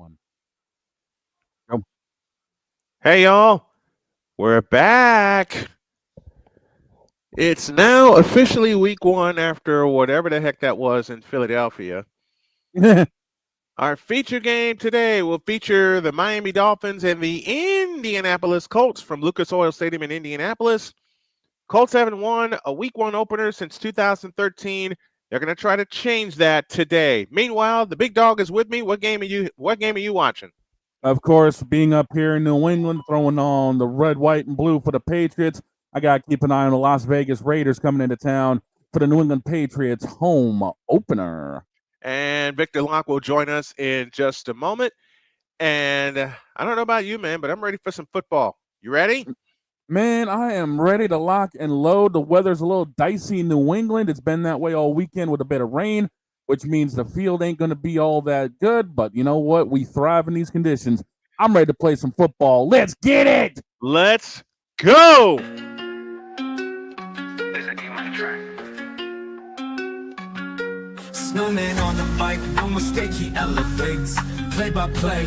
one. Hey, y'all. We're back. It's now officially week one after whatever the heck that was in Philadelphia. Our feature game today will feature the Miami Dolphins and the Indianapolis Colts from Lucas Oil Stadium in Indianapolis. Colts haven't won a week one opener since 2013. They're going to try to change that today. Meanwhile, the big dog is with me. What game are you watching? Of course, being up here in New England, throwing on the red, white, and blue for the Patriots, I got to keep an eye on the Las Vegas Raiders coming into town for the New England Patriots home opener. And Victor Locke will join us in just a moment. And I don't know about you, man, but I'm ready for some football. You ready? Man, I am ready to lock and load. The weather's a little dicey in New England. It's been that way all weekend with a bit of rain, which means the field ain't going to be all that good. But you know what? We thrive in these conditions. I'm ready to play some football. Let's get it! Let's go! There's a game on the track. Snowman on the mic, no mistake, he elevates. Play by play,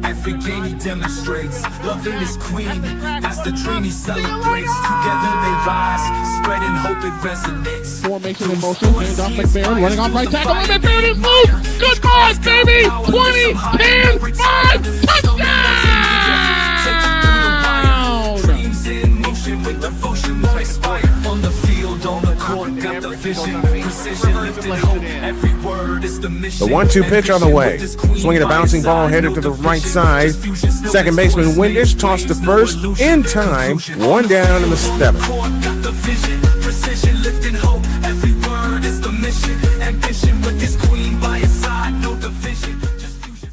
every game he demonstrates. Loving his queen, that's the dream he celebrates. Together they rise, spreading hope it resonates. Formation in motion, hands off McFerrin, running off right tackle, and McFerrin is loose! Goodbye, baby! 20, 10, 5, touchdown! Dreams in motion with devotion, more inspired. On the field, on the court, got the vision, precision, lifting hope. Every word is the mission. The 1-2 pitch on the way. Swinging a bouncing ball headed to the right side. Second baseman Windish tossed to first in time. One down in the seventh. Got the vision, precision, lifting hope. Every word is the mission. Ambition with his queen by his side. No division, just fusion.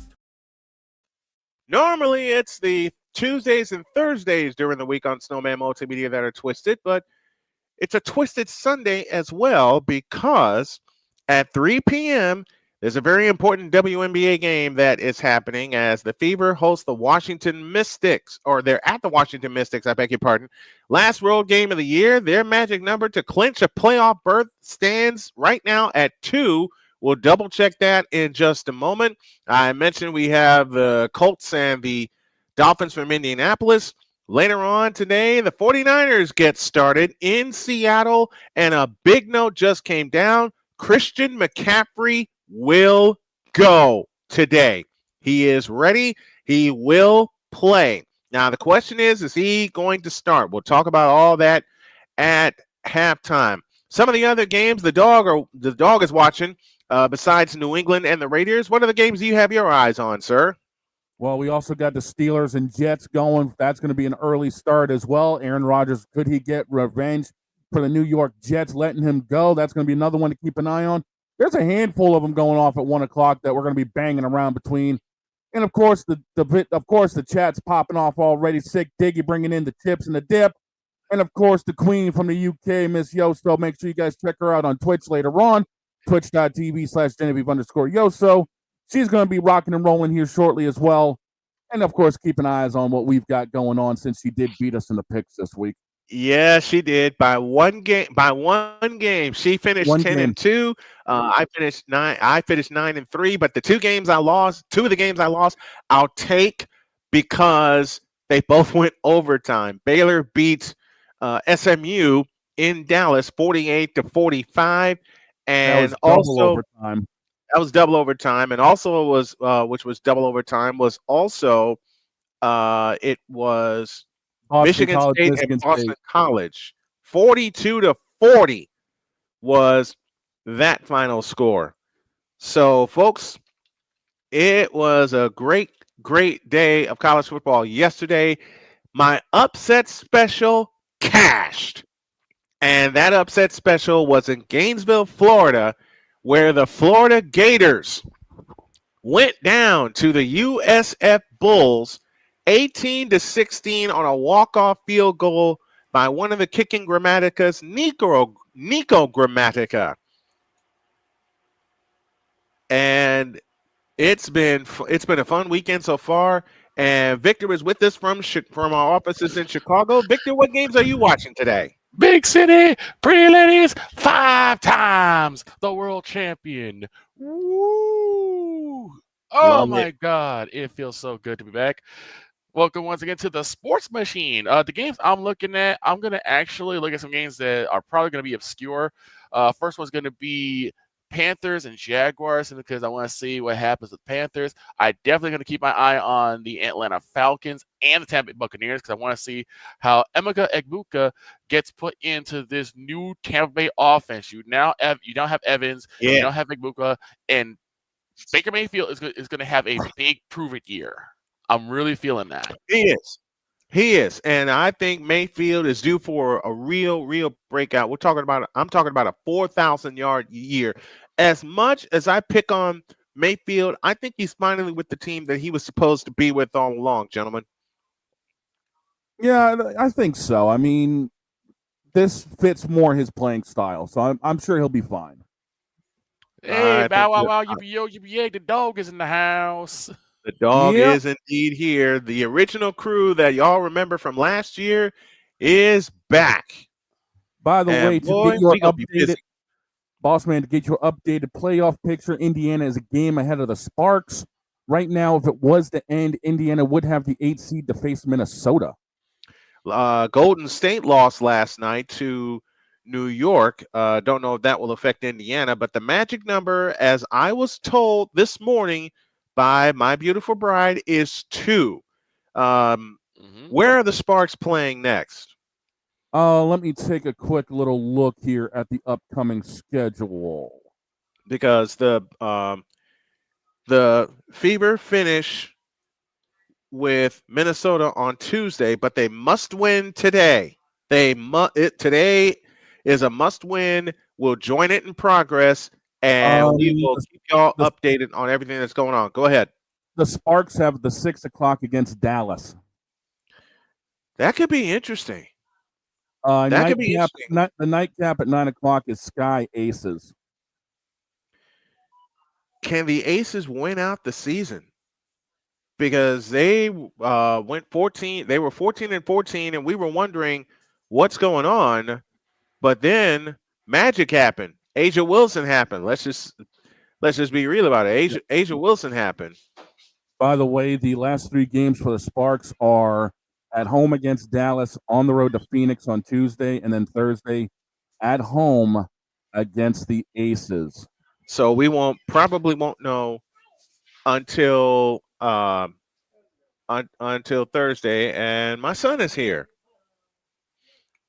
Normally, it's the Tuesdays and Thursdays during the week on Snowman Multimedia that are twisted, but it's a twisted Sunday as well because at 3 p.m., there's a very important WNBA game that is happening as the Fever hosts the Washington Mystics, or they're at the Washington Mystics, I beg your pardon. Last road game of the year, their magic number to clinch a playoff berth stands right now at 2. We'll double check that in just a moment. I mentioned we have the Colts and the Dolphins from Indianapolis. Later on today, the 49ers get started in Seattle, and a big note just came down. Christian McCaffrey will go today. He is ready. He will play. Now, the question is he going to start? We'll talk about all that at halftime. Some of the other games the dog is watching, besides New England and the Raiders. What are the games you have your eyes on, sir? Well, we also got the Steelers and Jets going. That's going to be an early start as well. Aaron Rodgers, could he get revenge for the New York Jets letting him go? That's going to be another one to keep an eye on. There's a handful of them going off at 1 o'clock that we're going to be banging around between. And of course, the chat's popping off already. Sick Diggy bringing in the chips and the dip. And of course, the queen from the UK, Miss Yoso. Make sure you guys check her out on Twitch later on. Twitch.tv/Genevieve_Yoso. She's going to be rocking and rolling here shortly as well. And, of course, keeping eyes on what we've got going on since she did beat us in the picks this week. Yeah, she did by one game. She finished 10-2. I finished 9-3. But the two of the games I lost, I'll take because they both went overtime. Baylor beat SMU in Dallas 48-45, and also overtime. That was double overtime, and also was which was double overtime was also it was Michigan State and Boston College. 42-40 was that final score. So, folks, it was a great day of college football yesterday. My upset special cashed, and that upset special was in Gainesville, Florida, where the Florida Gators went down to the USF Bulls 18-16 on a walk-off field goal by one of the kicking Grammaticas, Nico Grammatica. And it's been a fun weekend so far. And Victor is with us from our offices in Chicago. Victor, what games are you watching today? Big City, pretty ladies, 5 times the world champion. Woo! Oh Love my it. God, it feels so good to be back. Welcome once again to the Sports Machine. The games I'm looking at, I'm gonna actually look at some games that are probably gonna be obscure. First one's gonna be Panthers and Jaguars, and because I want to see what happens with Panthers. I definitely gonna keep my eye on the Atlanta Falcons and the Tampa Bay Buccaneers because I want to see how Emeka Egbuka gets put into this new Tampa Bay offense. You now have Evans, you Yeah, now have Egbuka, and Baker Mayfield is going to have a big prove-it year. I'm really feeling that. he is. He is, and I think Mayfield is due for a real breakout. I'm talking about a 4,000-yard year. As much as I pick on Mayfield, I think he's finally with the team that he was supposed to be with all along, gentlemen. Yeah, I think so. I mean, this fits more his playing style, so I'm sure he'll be fine. Hey, I think bow wow wow, yippee yo, yippee yay, the dog is in the house. the dog Yep. is indeed here. The original crew that y'all remember from last year is back, By the way, and to get boy, your we gonna be updated busy. boss man, to get your updated playoff picture, Indiana is a game ahead of the Sparks. Right now, if it was to end, Indiana would have the 8th seed to face Minnesota. Golden State lost last night to New York. Don't know if that will affect Indiana, but the magic number, as I was told this morning by my beautiful bride, is 2. Where are the Sparks playing next? Let me take a quick little look here at the upcoming schedule. Because the Fever finish with Minnesota on Tuesday, but they must win today. Today is a must win. We'll join it in progress, and we will keep y'all the, updated on everything that's going on. Go ahead. the Sparks have the 6 o'clock against Dallas. That could be interesting. That could be Nightcap, interesting. the nightcap at 9 o'clock is Sky Aces. Can the Aces win out the season? Because they went 14. They were 14-14, and we were wondering what's going on. But then magic happened. Asia Wilson happened. Let's just be real about it. Asia Wilson happened. By the way, the last 3 games for the Sparks are at home against Dallas, on the road to Phoenix on Tuesday, and then Thursday at home against the Aces. So we probably won't know until until Thursday. And my son is here.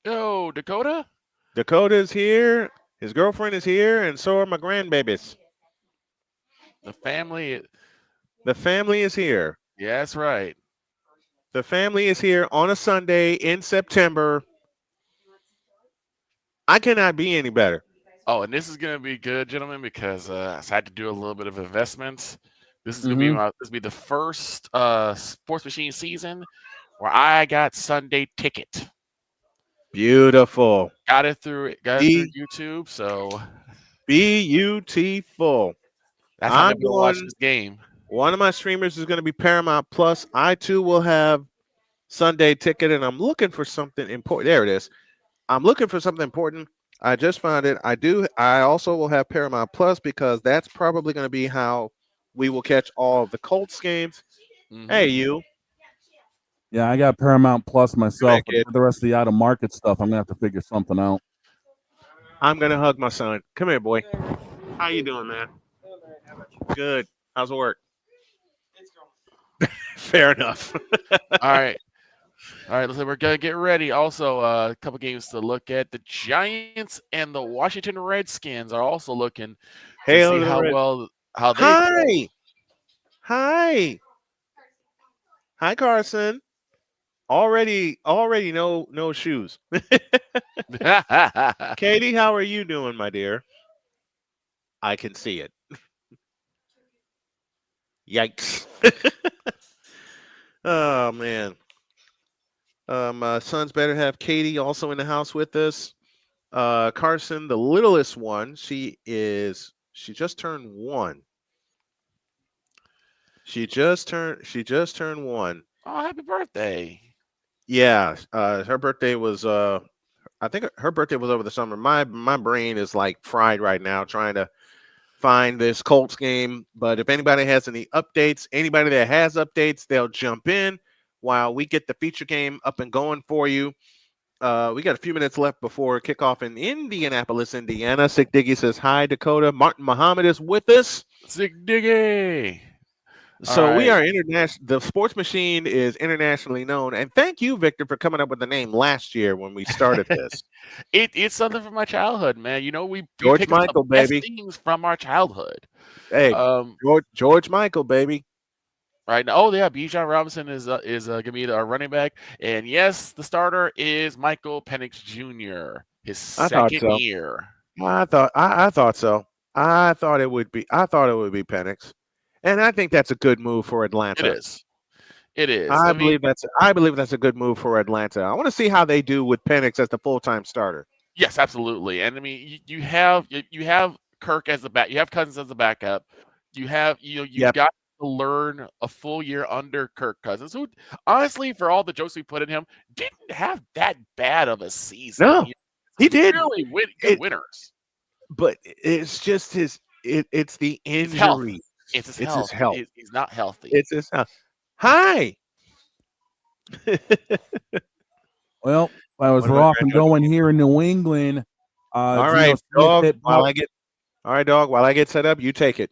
Yo, Dakota? Dakota is here. His girlfriend is here, and so are my grandbabies. The family. The family is here. Yeah, that's right. The family is here on a Sunday in September. I cannot be any better. Oh, and this is gonna be good, gentlemen, because I had to do a little bit of investments. This is gonna be the first Sports Machine season where I got Sunday ticket. Beautiful. Got it through YouTube, so beautiful. That's how I'm gonna watch this game. One of my streamers is going to be Paramount Plus. I too will have Sunday ticket, and I'm looking for something important. There it is. I'm looking for something important. I just found it. I also will have Paramount Plus because that's probably going to be how we will catch all of the Colts games. Hey, you. Yeah, I got Paramount Plus myself, but for the rest of the out-of-market stuff, I'm going to have to figure something out. I'm going to hug my son. Come here, boy. How you doing, man? Good. How's work? It's going. Fair enough. All right. Listen, we're going to get ready. Also, a couple games to look at. The Giants and the Washington Redskins are also looking to see how they play. Hi, Carson. Already no shoes. Katie, how are you doing, my dear? I can see it. Yikes. Oh, man. My sons better have Katie also in the house with us. Carson, the littlest one, she just turned 1. She just turned 1. Oh, happy birthday. Yeah, her birthday was I think her birthday was over the summer. My brain is like fried right now trying to find this Colts game. But if anybody has any updates, anybody that has updates, they'll jump in while we get the feature game up and going for you. We got a few minutes left before kickoff in Indianapolis, Indiana. Sick Diggy says hi, Dakota. Martin Muhammad is with us. Sick Diggy. So we are international. The Sports Machine is internationally known. And thank you, Victor, for coming up with the name last year when we started this. It's something from my childhood, man. We George pick up Michael, the best baby. things from our childhood. Hey, George Michael, baby. Right now, oh yeah, Bijan Robinson is gonna be our running back, and yes, the starter is Michael Penix Jr. His second year. I thought so. I thought it would be Penix, and I think that's a good move for Atlanta. It is. I believe that's a good move for Atlanta. I want to see how they do with Penix as the full-time starter. Yes, absolutely. And I mean, you have Kirk as the back. You have Cousins as the backup. You have you've got to learn a full year under Kirk Cousins, who honestly, for all the jokes we put in him, didn't have that bad of a season. No, he did. Really good winners. But it's just it's the injury. It's his health. He's not healthy. It's his health. Hi. Well, we're off and going here in New England. All right, dog. While I get set up, you take it.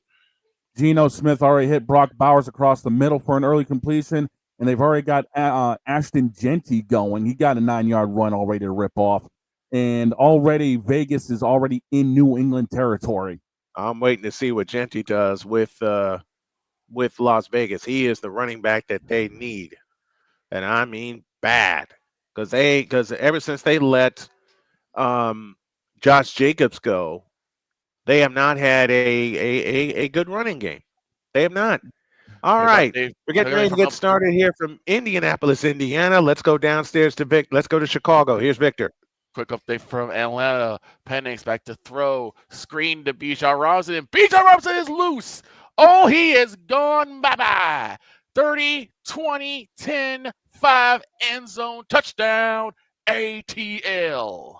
Geno Smith already hit Brock Bowers across the middle for an early completion, and they've already got Ashton Genty going. He got a 9-yard run already to rip off, and already Vegas is already in New England territory. I'm waiting to see what Genty does with Las Vegas. He is the running back that they need, and I mean bad, because ever since they let Josh Jacobs go, they have not had a good running game. They have not. All right. We're getting ready to get started here from Indianapolis, Indiana. Let's go downstairs to Vic. Let's go to Chicago. Here's Victor. Quick update from Atlanta. Penix back to throw. Screen to Bijan Robinson. And Bijan Robinson is loose. Oh, he is gone. Bye-bye. 30, 20, 10, 5, end zone. Touchdown. ATL.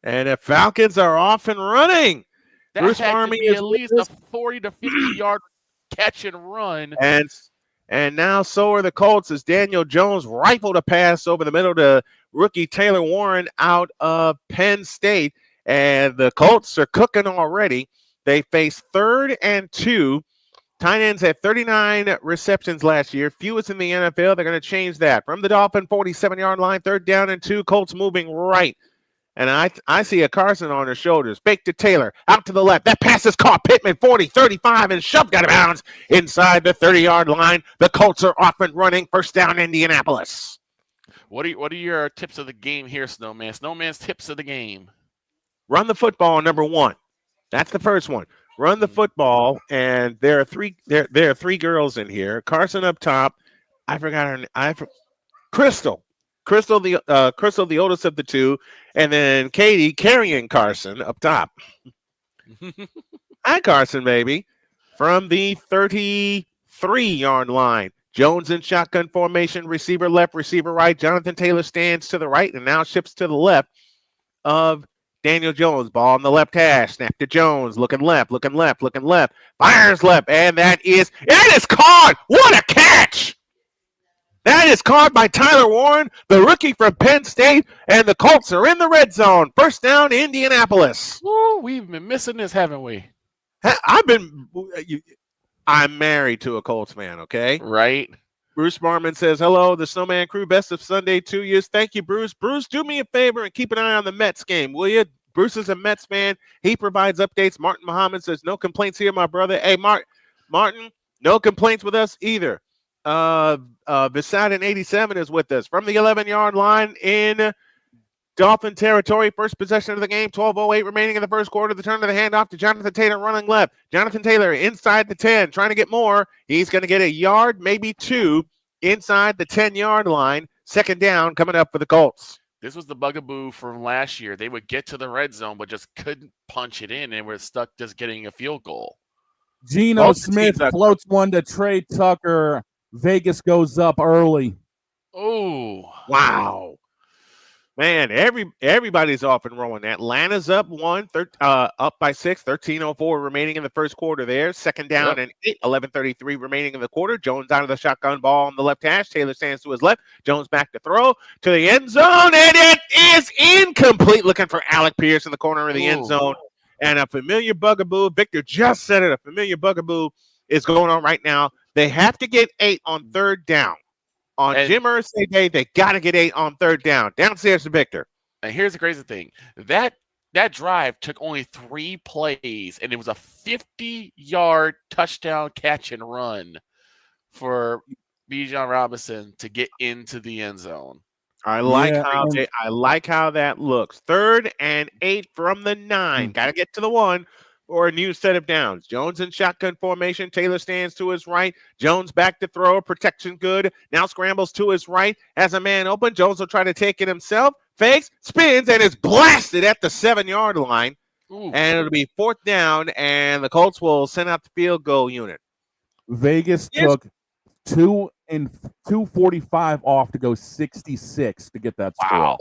And the Falcons are off and running. That Bruce had Army to be is at least a 40 to 50-yard catch and run. And now so are the Colts as Daniel Jones rifled a pass over the middle to rookie Taylor Warren out of Penn State. And the Colts are cooking already. They face 3rd and 2. Tight ends had 39 receptions last year, fewest in the NFL. They're going to change that. From the Dolphin 47-yard line, 3rd down and 2, Colts moving right. And I see a Carson on their shoulders. Fake to Taylor. Out to the left. That pass is caught. Pittman 40, 35, and shoved out of bounds inside the 30-yard line. The Colts are off and running. 1st down, Indianapolis. What are your tips of the game here, Snowman? Snowman's tips of the game. Run the football, number 1. That's the first one. Run the football, and there are three girls in here. Carson up top. I forgot her name. Crystal, the oldest of the two, and then Katie carrying Carson up top. Hi, Carson, baby. From the 33-yard line. Jones in shotgun formation, receiver left, receiver right. Jonathan Taylor stands to the right and now shifts to the left of Daniel Jones. Ball on the left hash. Snap to Jones. Looking left. Fires left, and that is caught. What a catch! That is caught by Tyler Warren, the rookie from Penn State, and the Colts are in the red zone. 1st down, Indianapolis. Woo, we've been missing this, haven't we? I'm married to a Colts fan, okay? Right. Bruce Barman says, hello, the Snowman crew. Best of Sunday to you. Thank you, Bruce. Bruce, do me a favor and keep an eye on the Mets game, will you? Bruce is a Mets fan. He provides updates. Martin Muhammad says, no complaints here, my brother. Hey, Martin, no complaints with us either. Visadin 87 is with us from the 11-yard line in Dolphin territory. First possession of the game, 12:08 remaining in the first quarter. The turn of the handoff to Jonathan Taylor running left. Jonathan Taylor inside the 10, trying to get more. He's going to get a yard, maybe 2, inside the 10-yard line. 2nd down coming up for the Colts. This was the bugaboo from last year. They would get to the red zone, but just couldn't punch it in and were stuck just getting a field goal. Geno Smith floats one to Trey Tucker. Vegas goes up early. Oh. Wow. Man, everybody's off and rolling. Atlanta's up up by 6, 13:04 remaining in the first quarter there. Second down and 8, 11:33 remaining in the quarter. Jones out of the shotgun ball on the left hash. Taylor stands to his left. Jones back to throw to the end zone, and it is incomplete. Looking for Alec Pierce in the corner of the end zone. And a familiar bugaboo, Victor just said it, a familiar bugaboo is going on right now. They have to get 8 on third down. On Jim Irsay Day, they got to get 8 on third down. Downstairs to Victor. And here's the crazy thing. That drive took only 3 plays, and it was a 50-yard touchdown catch and run for Bijan Robinson to get into the end zone. I like how that looks. 3rd and 8 from the 9. Got to get to the 1. Or a new set of downs. Jones in shotgun formation. Taylor stands to his right. Jones back to throw. Protection good. Now scrambles to his right. Has a man open. Jones will try to take it himself. Fakes, spins, and is blasted at the 7-yard line. Ooh. And it'll be 4th down, and the Colts will send out the field goal unit. Vegas took 2:45 off to go 66 to get that score. Wow.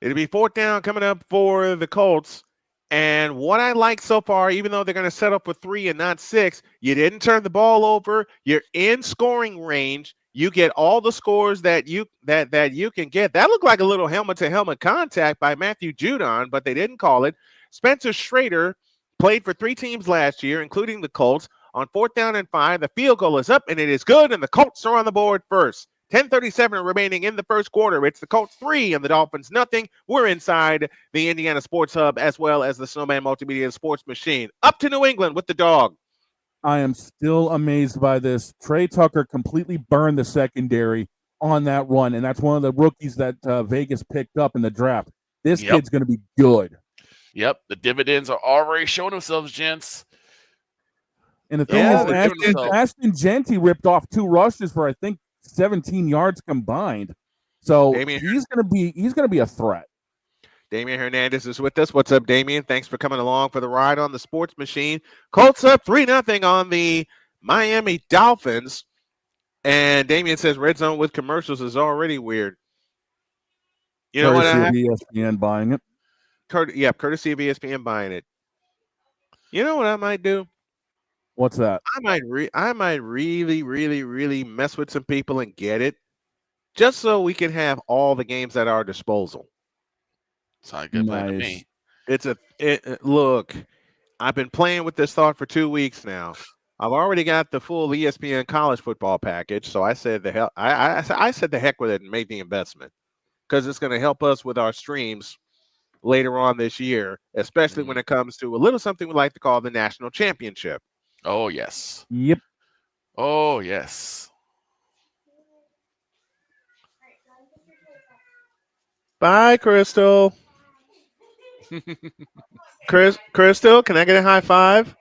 It'll be 4th down coming up for the Colts. And what I like so far, even though they're going to set up with 3 and not 6, you didn't turn the ball over. You're in scoring range. You get all the scores that you can get. That looked like a little helmet-to-helmet contact by Matthew Judon, but they didn't call it. Spencer Schrader played for 3 teams last year, including the Colts. On 4th down and 5, the field goal is up, and it is good, and the Colts are on the board first. 10:37 remaining in the first quarter. It's the Colts 3 and the Dolphins nothing. We're inside the Indiana Sports Hub as well as the Snowman Multimedia Sports Machine. Up to New England with the dog. I am still amazed by this. Trey Tucker completely burned the secondary on that run, and that's one of the rookies that Vegas picked up in the draft. This kid's going to be good. Yep, the dividends are already showing themselves, gents. And the thing is, Ashton Genty ripped off 2 rushes for, I think, 17 yards combined. So he's gonna be a threat. Damian Hernandez is with us. What's up, Damian? Thanks for coming along for the ride on the Sports Machine. Colts up 3-0 on the Miami Dolphins. And Damian says red zone with commercials is already weird. You know what? ESPN buying it. Courtesy of ESPN buying it. You know what I might do? What's that? I might really, really, really mess with some people and get it, just so we can have all the games at our disposal. Sounds a good plan to me. Look, I've been playing with this thought for 2 weeks now. I've already got the full ESPN college football package, so I said I said the heck with it and made the investment because it's going to help us with our streams later on this year, especially when it comes to a little something we like to call the national championship. Oh, yes. Yep. Oh, yes. Bye, Crystal. Crystal, can I get a high five?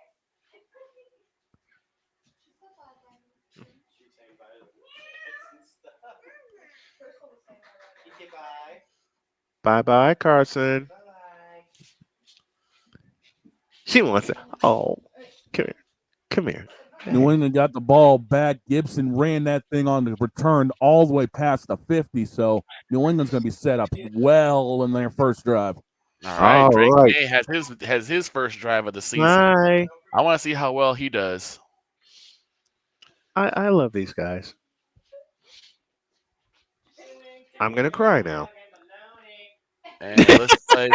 Bye-bye, Carson. She wants it. Oh, come here. New England got the ball back. Gibson ran that thing on the return all the way past the 50. So New England's going to be set up well in their first drive. All right. Drake May has his first drive of the season. Bye. I want to see how well he does. I love these guys. I'm going to cry now. And let's say.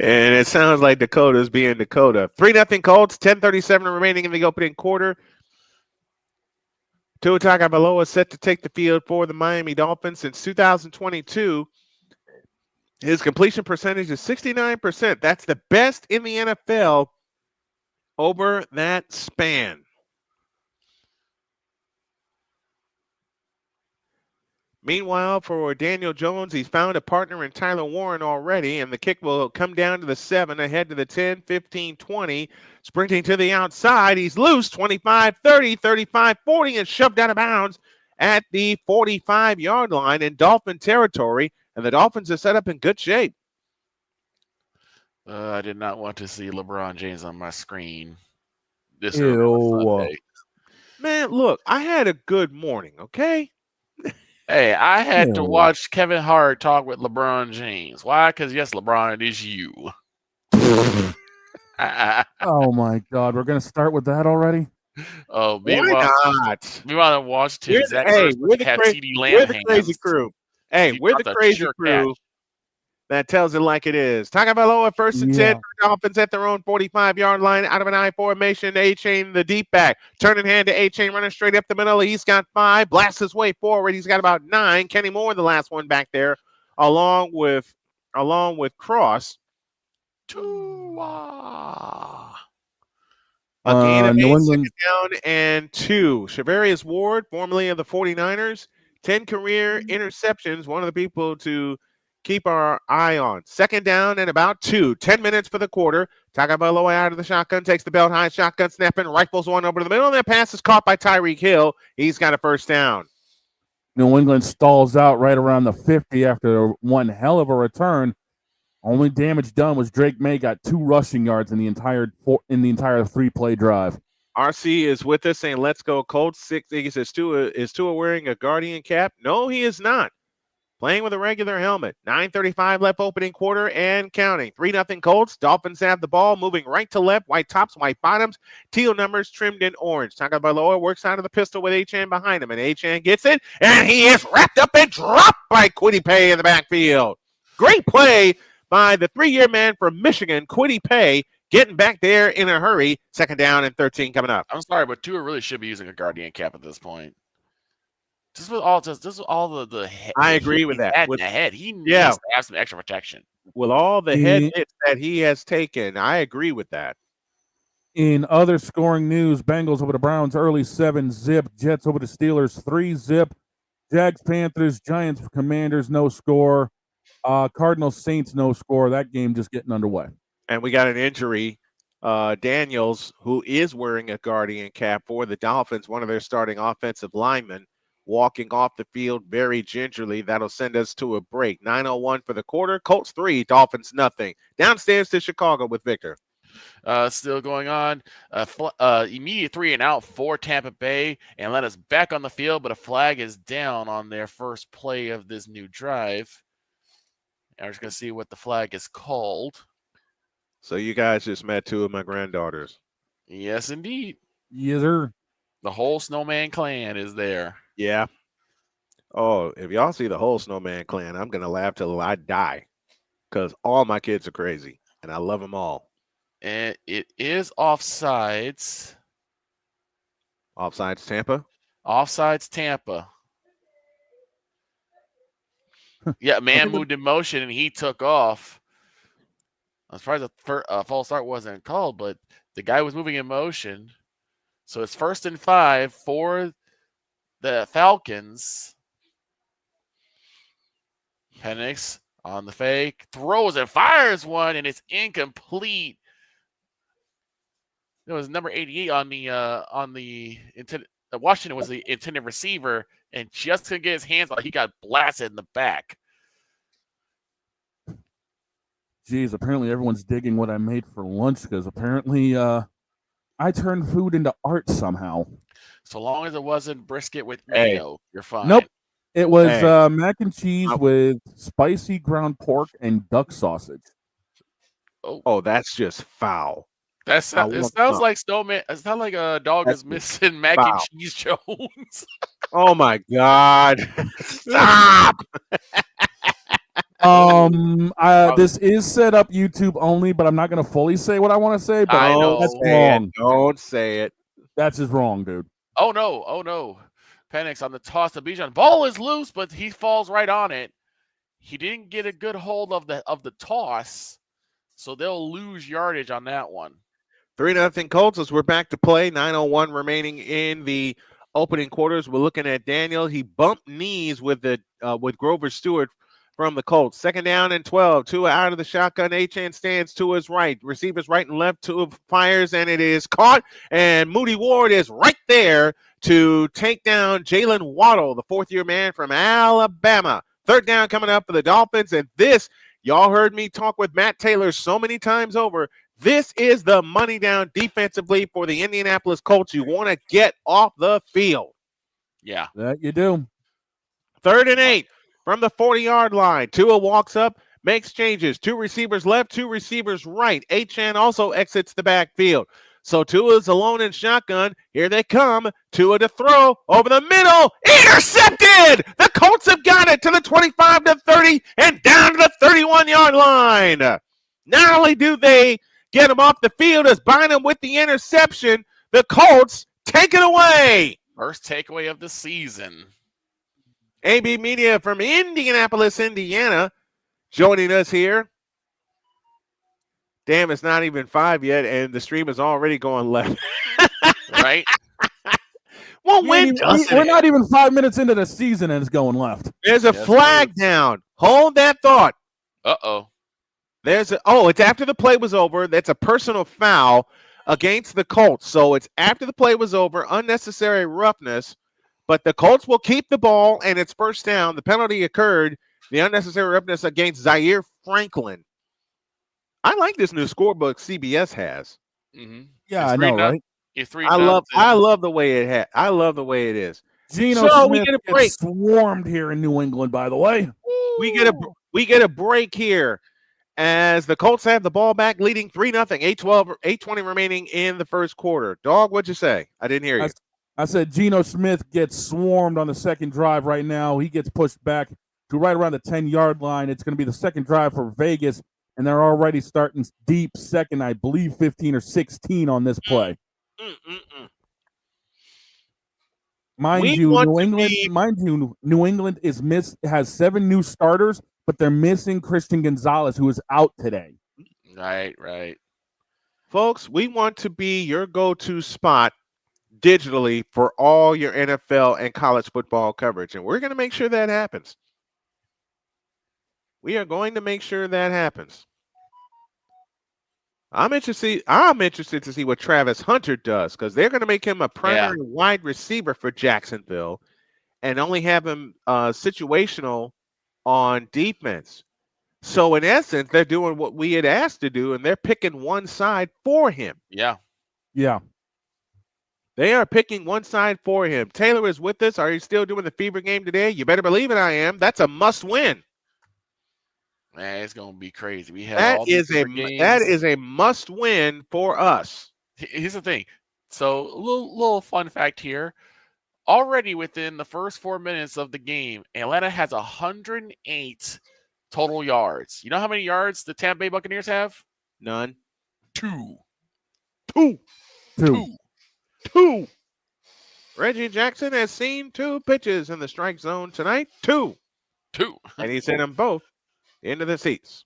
And it sounds like Dakota's being Dakota. 3-0 Colts, 10:37 remaining in the opening quarter. Tua Tagovailoa set to take the field for the Miami Dolphins since 2022. His completion percentage is 69%. That's the best in the NFL over that span. Meanwhile, for Daniel Jones, he's found a partner in Tyler Warren already, and the kick will come down to the 7, ahead to the 10, 15, 20. Sprinting to the outside, he's loose, 25, 30, 35, 40, and shoved out of bounds at the 45-yard line in Dolphin territory, and the Dolphins are set up in good shape. I did not want to see LeBron James on my screen this Ew. Sunday. Man, look, I had a good morning, okay? Hey, I had to Oh. watch Kevin Hart talk with LeBron James. Why? Because yes, LeBron, it is you. Oh my God, we're gonna start with that already. Oh, Why not? meanwhile, I watched him. Zach Ertz have CD Lamb we're the crazy hands. crew. Hey, He we're the dropped a crazy sure crew that tells it like it is. Tagovailoa first and 10 Yeah. for the Dolphins at their own 45-yard line out of an I formation. A-Chain, the deep back. Turning hand to A-Chain, running straight up the middle. He's got 5. Blasts his way forward. He's got about 9. Kenny Moore, the last one back there, along with Cross. Tua. A gain of 8, New England. second down and 2. Shavarius Ward, formerly of the 49ers, 10 career interceptions. One of the people to keep our eye on. Second down and about 2. 10 minutes for the quarter. Tagovailoa out of the shotgun, takes the belt high, shotgun snapping, rifles one over to the middle, and that pass is caught by Tyreek Hill. He's got a first down. New England stalls out right around the 50 after one hell of a return. Only damage done was Drake May got 2 rushing yards in the entire 3-play drive. RC is with us saying, let's go Colts. 6. He says, is Tua wearing a Guardian cap? No, he is not. Playing with a regular helmet. 9:35 left opening quarter and counting. 3-0 Colts. Dolphins have the ball, moving right to left. White tops, white bottoms. Teal numbers trimmed in orange. Tagovailoa works out of the pistol with A-Chan behind him, and A-Chan gets it, and he is wrapped up and dropped by Kwity Paye in the backfield. Great play by the 3-year man from Michigan, Kwity Paye, getting back there in a hurry. Second down and 13 coming up. I'm sorry, but Tua really should be using a Guardian cap at this point. This was all the head. I agree with that. With the head, he needs Yeah. to have some extra protection. With all the head hits that he has taken, I agree with that. In other scoring news, Bengals over the Browns early 7-zip. Jets over the Steelers 3-zip. Jags, Panthers, Giants, Commanders no score. Cardinals, Saints no score. That game just getting underway. And we got an injury. Daniels, who is wearing a Guardian cap for the Dolphins, one of their starting offensive linemen, walking off the field very gingerly. That'll send us to a break. 9:01 for the quarter. Colts 3, Dolphins nothing. Downstairs to Chicago with Victor. Still going on. Immediate 3 and out for Tampa Bay and let us back on the field, but a flag is down on their first play of this new drive. And we're just going to see what the flag is called. So you guys just met 2 of my granddaughters. Yes, indeed. Yes, sir. The whole Snowman clan is there. Yeah. Oh, if y'all see the whole Snowman clan, I'm going to laugh till I die because all my kids are crazy and I love them all. And it is offsides. Offsides Tampa? Offsides Tampa. Yeah, man moved in motion and he took off. I'm surprised the false start wasn't called, but the guy was moving in motion. So it's 1st and 5 for the Falcons. Penix on the fake, throws and fires one, and it's incomplete. It was number 88 on the intended. Washington was the intended receiver, and just couldn't get his hands on it. He got blasted in the back. Geez, apparently everyone's digging what I made for lunch because apparently I turned food into art somehow. So long as it wasn't brisket with mayo, you're fine. Nope. It was mac and cheese with spicy ground pork and duck sausage. Oh, that's just foul. It sounds like Snowman. It sounds like a dog is missing mac and cheese Jones. Oh my God! Stop. This is set up YouTube only, but I'm not going to fully say what I want to say. But I know. That's wrong. Don't say it. That's just wrong, dude. Oh no! Penix on the toss to Bijan. Ball is loose, but he falls right on it. He didn't get a good hold of the toss, so they'll lose yardage on that one. 3-0 Colts as we're back to play. 9:01 remaining in the opening quarters. We're looking at Daniel. He bumped knees with Grover Stewart from the Colts. 2nd down and 12. Tua out of the shotgun. A-Chan stands to his right. Receivers right and left. Tua fires, and it is caught. And Moody Ward is right there to take down Jalen Waddle, the 4th-year man from Alabama. 3rd down coming up for the Dolphins. And this, y'all heard me talk with Matt Taylor so many times over. This is the money down defensively for the Indianapolis Colts. You want to get off the field. Yeah. That you do. 3rd and 8 from the 40-yard line. Tua walks up, makes changes. 2 receivers left, 2 receivers right. Achan also exits the backfield. So Tua's alone in shotgun. Here they come. Tua to throw over the middle. Intercepted! The Colts have got it to the 25 to 30 and down to the 31-yard line. Not only do they get him off the field as Bynum with the interception, the Colts take it away. First takeaway of the season. AB Media from Indianapolis, Indiana, joining us here. Damn, it's not even 5 yet, and the stream is already going left. Right? Well, when we're not even 5 minutes into the season and it's going left. There's a flag down. Hold that thought. Uh-oh. It's after the play was over. That's a personal foul against the Colts. So it's after the play was over, unnecessary roughness, but the Colts will keep the ball and it's first down. The penalty occurred, the unnecessary roughness against Zaire Franklin. I like this new scorebook CBS has. Mm-hmm. Yeah, I know, right? I love the way I love the way it is. Geno Smith gets swarmed here in New England, by the way. We get a break here as the Colts have the ball back, leading 3-0, 8:20 remaining in the first quarter. Dog, what'd you say? I didn't hear you. I said Geno Smith gets swarmed on the second drive right now. He gets pushed back to right around the 10-yard line. It's going to be the second drive for Vegas, and they're already starting deep second, I believe 15 or 16 on this play. Mind you, New England has 7 new starters, but they're missing Christian Gonzalez, who is out today. Right. Folks, we want to be your go-to spot digitally for all your NFL and college football coverage, and we're going to make sure that happens. We are going to make sure that happens. I'm interested to see what Travis Hunter does, because they're going to make him a primary wide receiver for Jacksonville and only have him situational on defense. So in essence, they're doing what we had asked to do, and they're picking one side for him. Yeah. They are picking one side for him. Taylor is with us. Are you still doing the Fever game today? You better believe it, I am. That's a must win. Man, it's gonna be crazy. We have that is a must win for us. Here's the thing. So a little fun fact here. Already within the first 4 minutes of the game, Atlanta has 108 total yards. You know how many yards the Tampa Bay Buccaneers have? None. 2. Reggie Jackson has seen 2 pitches in the strike zone tonight. 2. And he sent them both into the seats.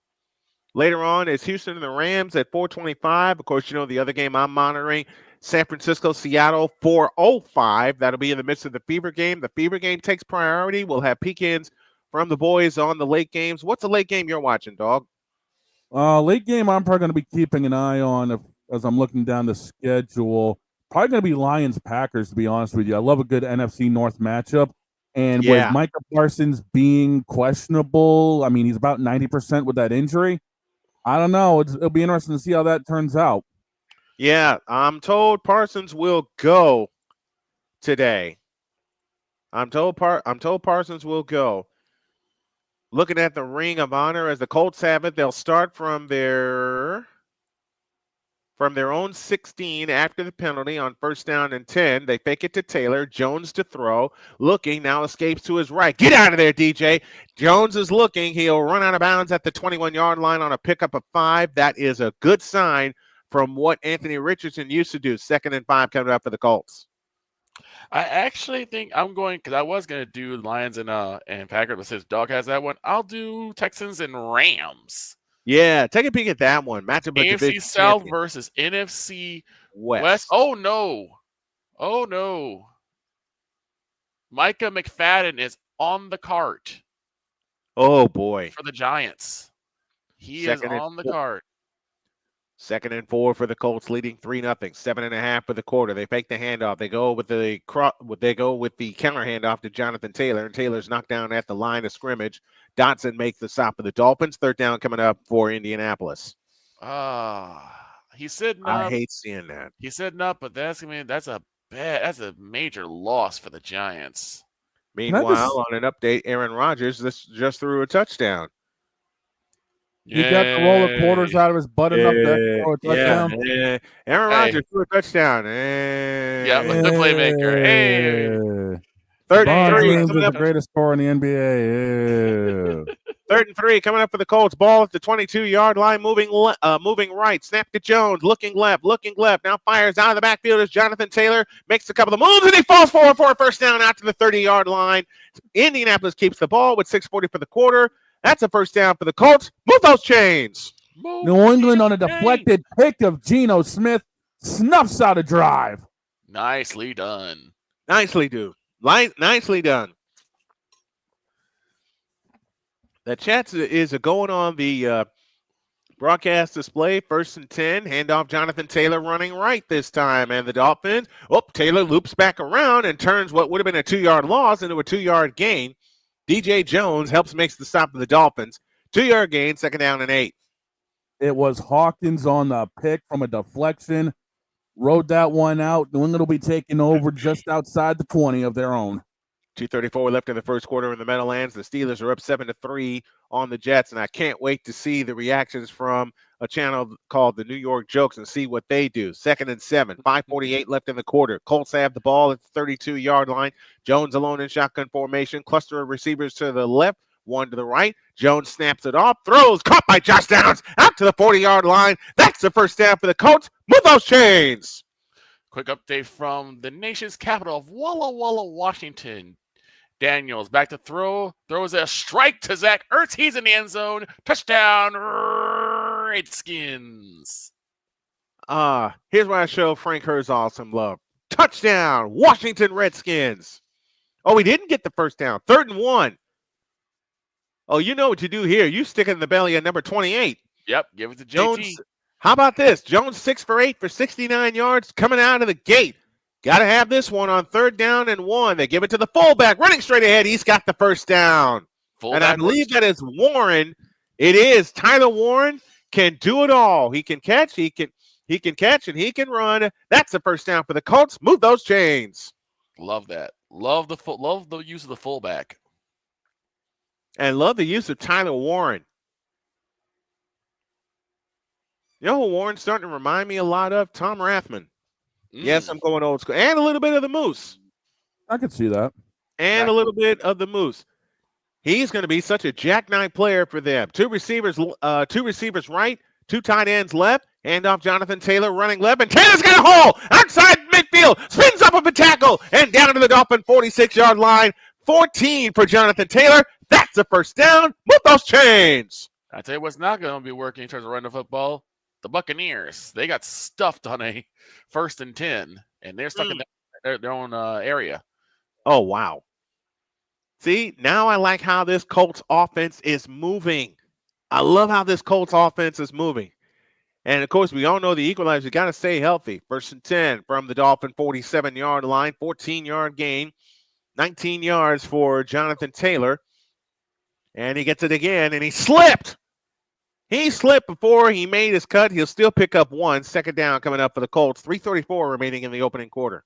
Later on is Houston and the Rams at 4:25. Of course, you know the other game I'm monitoring, San Francisco, Seattle, 4:05. That'll be in the midst of the Fever game. The Fever game takes priority. We'll have peek-ins from the boys on the late games. What's the late game you're watching, dog? Late game I'm probably going to be keeping an eye on as I'm looking down the schedule. Probably going to be Lions-Packers, to be honest with you. I love a good NFC North matchup. And with Micah Parsons being questionable, I mean, he's about 90% with that injury. I don't know. It'll be interesting to see how that turns out. Yeah, I'm told Parsons will go today. I'm told Parsons will go. Looking at the Ring of Honor as the Colts have it, they'll start from their own 16 after the penalty on 1st down and 10. They fake it to Taylor. Jones to throw. Looking, now escapes to his right. Get out of there, DJ. Jones is looking. He'll run out of bounds at the 21-yard line on a pickup of 5. That is a good sign from what Anthony Richardson used to do. 2nd and 5 coming up for the Colts. I actually think I'm going, because I was going to do Lions and Packers, but since Dog has that one, I'll do Texans and Rams. Yeah, take a peek at that one. Matchup of AFC South versus NFC West. Oh, no. Micah McFadden is on the cart. Oh, boy. For the Giants. He is on the cart. 2nd and 4 for the Colts, leading 3-0. 7.5 for the quarter. They fake the handoff. They go with the counter handoff to Jonathan Taylor, and Taylor's knocked down at the line of scrimmage. Dotson makes the stop for the Dolphins. 3rd down coming up for Indianapolis. He's sitting up. I hate seeing that. He's sitting up, but that's a major loss for the Giants. Meanwhile, on an update, Aaron Rodgers just threw a touchdown. He got the roll of quarters out of his butt enough to throw a touchdown. Yeah. Aaron Rodgers threw a touchdown. Yeah, but good playmaker. Hey. Third LeBron and 3 James coming is up. the greatest scorer in the NBA. Yeah. 3rd and 3 coming up for the Colts. Ball at the 22-yard line, moving right. Snap to Jones, looking left. Now fires out of the backfield as Jonathan Taylor makes a couple of moves, and he falls forward for a first down out to the 30-yard line. Indianapolis keeps the ball with 6:40 for the quarter. That's a first down for the Colts. Move those chains. New England on a deflected pick of Geno Smith snuffs out a drive. Nicely done. Nicely done. The chat is going on the broadcast display. 1st and 10. Handoff Jonathan Taylor running right this time. And the Dolphins, Taylor loops back around and turns what would have been a 2-yard loss into a 2-yard gain. DJ Jones makes the stop of the Dolphins. 2-yard gain, 2nd down and 8. It was Hawkins on the pick from a deflection. Rode that one out. New England will be taking over just outside the 20 of their own. 2:34 left in the first quarter in the Meadowlands. The Steelers are up 7-3 on the Jets, and I can't wait to see the reactions from a channel called the New York Jokes and see what they do. 2nd and 7, 5:48 left in the quarter. Colts have the ball at the 32-yard line. Jones alone in shotgun formation. Cluster of receivers to the left, one to the right. Jones snaps it off, throws, caught by Josh Downs, out to the 40-yard line. That's the first down for the Colts. Move those chains. Quick update from the nation's capital of Walla Walla, Washington. Daniels back to throw, throws a strike to Zach Ertz. He's in the end zone. Touchdown, Redskins. Here's where I show Frank Herzog some love. Touchdown, Washington Redskins. Oh, we didn't get the first down. 3rd and 1. Oh, you know what you do here. You stick it in the belly of number 28. Yep, give it to JT. Jones, how about this? Jones 6 for 8 for 69 yards coming out of the gate. Got to have this one on 3rd down and 1. They give it to the fullback, running straight ahead. He's got the first down. And I believe that is Warren. It is. Tyler Warren can do it all. He can catch, he can catch, and he can run. That's the first down for the Colts. Move those chains. Love that. Love the use of the fullback. And love the use of Tyler Warren. You know who Warren's starting to remind me a lot of? Tom Rathman. Yes, I'm going old school. And a little bit of the Moose. I could see that. And a little bit of the Moose. He's going to be such a jackknife player for them. Two receivers right, 2 tight ends left. Handoff Jonathan Taylor running left. And Taylor's got a hole outside midfield. Spins up a tackle and down to the Dolphin 46-yard line. 14 for Jonathan Taylor. That's the first down. Move those chains. I tell you what's not going to be working in terms of running the football. The Buccaneers, they got stuffed on a 1st and 10, and they're stuck in their own area. Oh, wow. See, now I like how this Colts offense is moving. I love how this Colts offense is moving. And, of course, we all know the equalizer. You got to stay healthy. 1st and 10 from the Dolphin 47-yard line, 14-yard gain, 19 yards for Jonathan Taylor. And he gets it again, and he slipped. He slipped before he made his cut. He'll still pick up 1. 2nd down coming up for the Colts. 3:34 remaining in the opening quarter.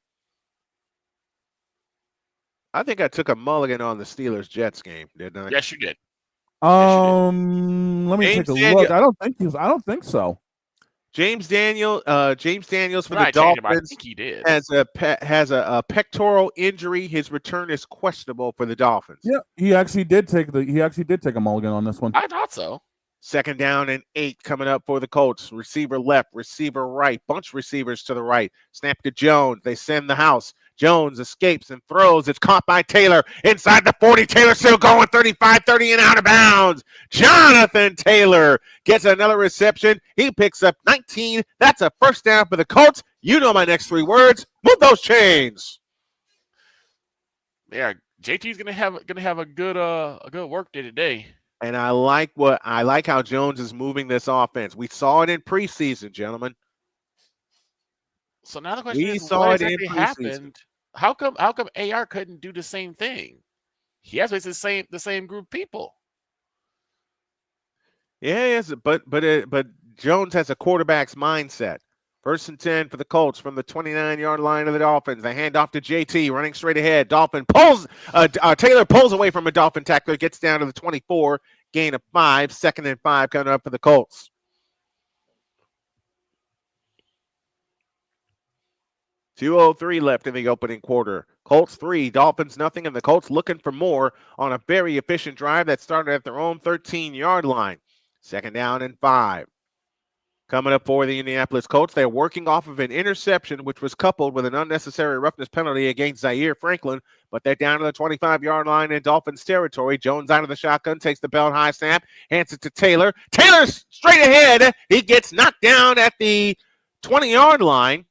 I think I took a mulligan on the Steelers-Jets game, didn't I? Yes, you did. Let me take a look. I don't think so. James Daniels for the Dolphins. I Dolphins think he did. has a pectoral injury. His return is questionable for the Dolphins. Yeah, he actually did take a mulligan on this one. I thought so. 2nd down and 8 coming up for the Colts. Receiver left, receiver right, bunch receivers to the right. Snap to Jones. They send the house. Jones escapes and throws. It's caught by Taylor inside the 40. Taylor still going 35-30 and out of bounds. Jonathan Taylor gets another reception. He picks up 19. That's a first down for the Colts. You know my next 3 words. Move those chains. Yeah, JT's gonna have a good work day today. And I like how Jones is moving this offense. We saw it in preseason, gentlemen. So now the question is, saw what it in exactly preseason. happened? How come AR couldn't do the same thing? He has the same group of people. Yeah, yes, but Jones has a quarterback's mindset. First and 10 for the Colts from the 29-yard line of the Dolphins. They hand off to JT, running straight ahead. Taylor pulls away from a Dolphin tackler, gets down to the 24, gain of 5, 2nd and 5 coming up for the Colts. .203 left in the opening quarter. Colts 3, Dolphins nothing, and the Colts looking for more on a very efficient drive that started at their own 13-yard line. 2nd down and 5. Coming up for the Indianapolis Colts, they're working off of an interception, which was coupled with an unnecessary roughness penalty against Zaire Franklin, but they're down to the 25-yard line in Dolphins territory. Jones out of the shotgun, takes the belt high snap, hands it to Taylor. Taylor's straight ahead. He gets knocked down at the 20-yard line.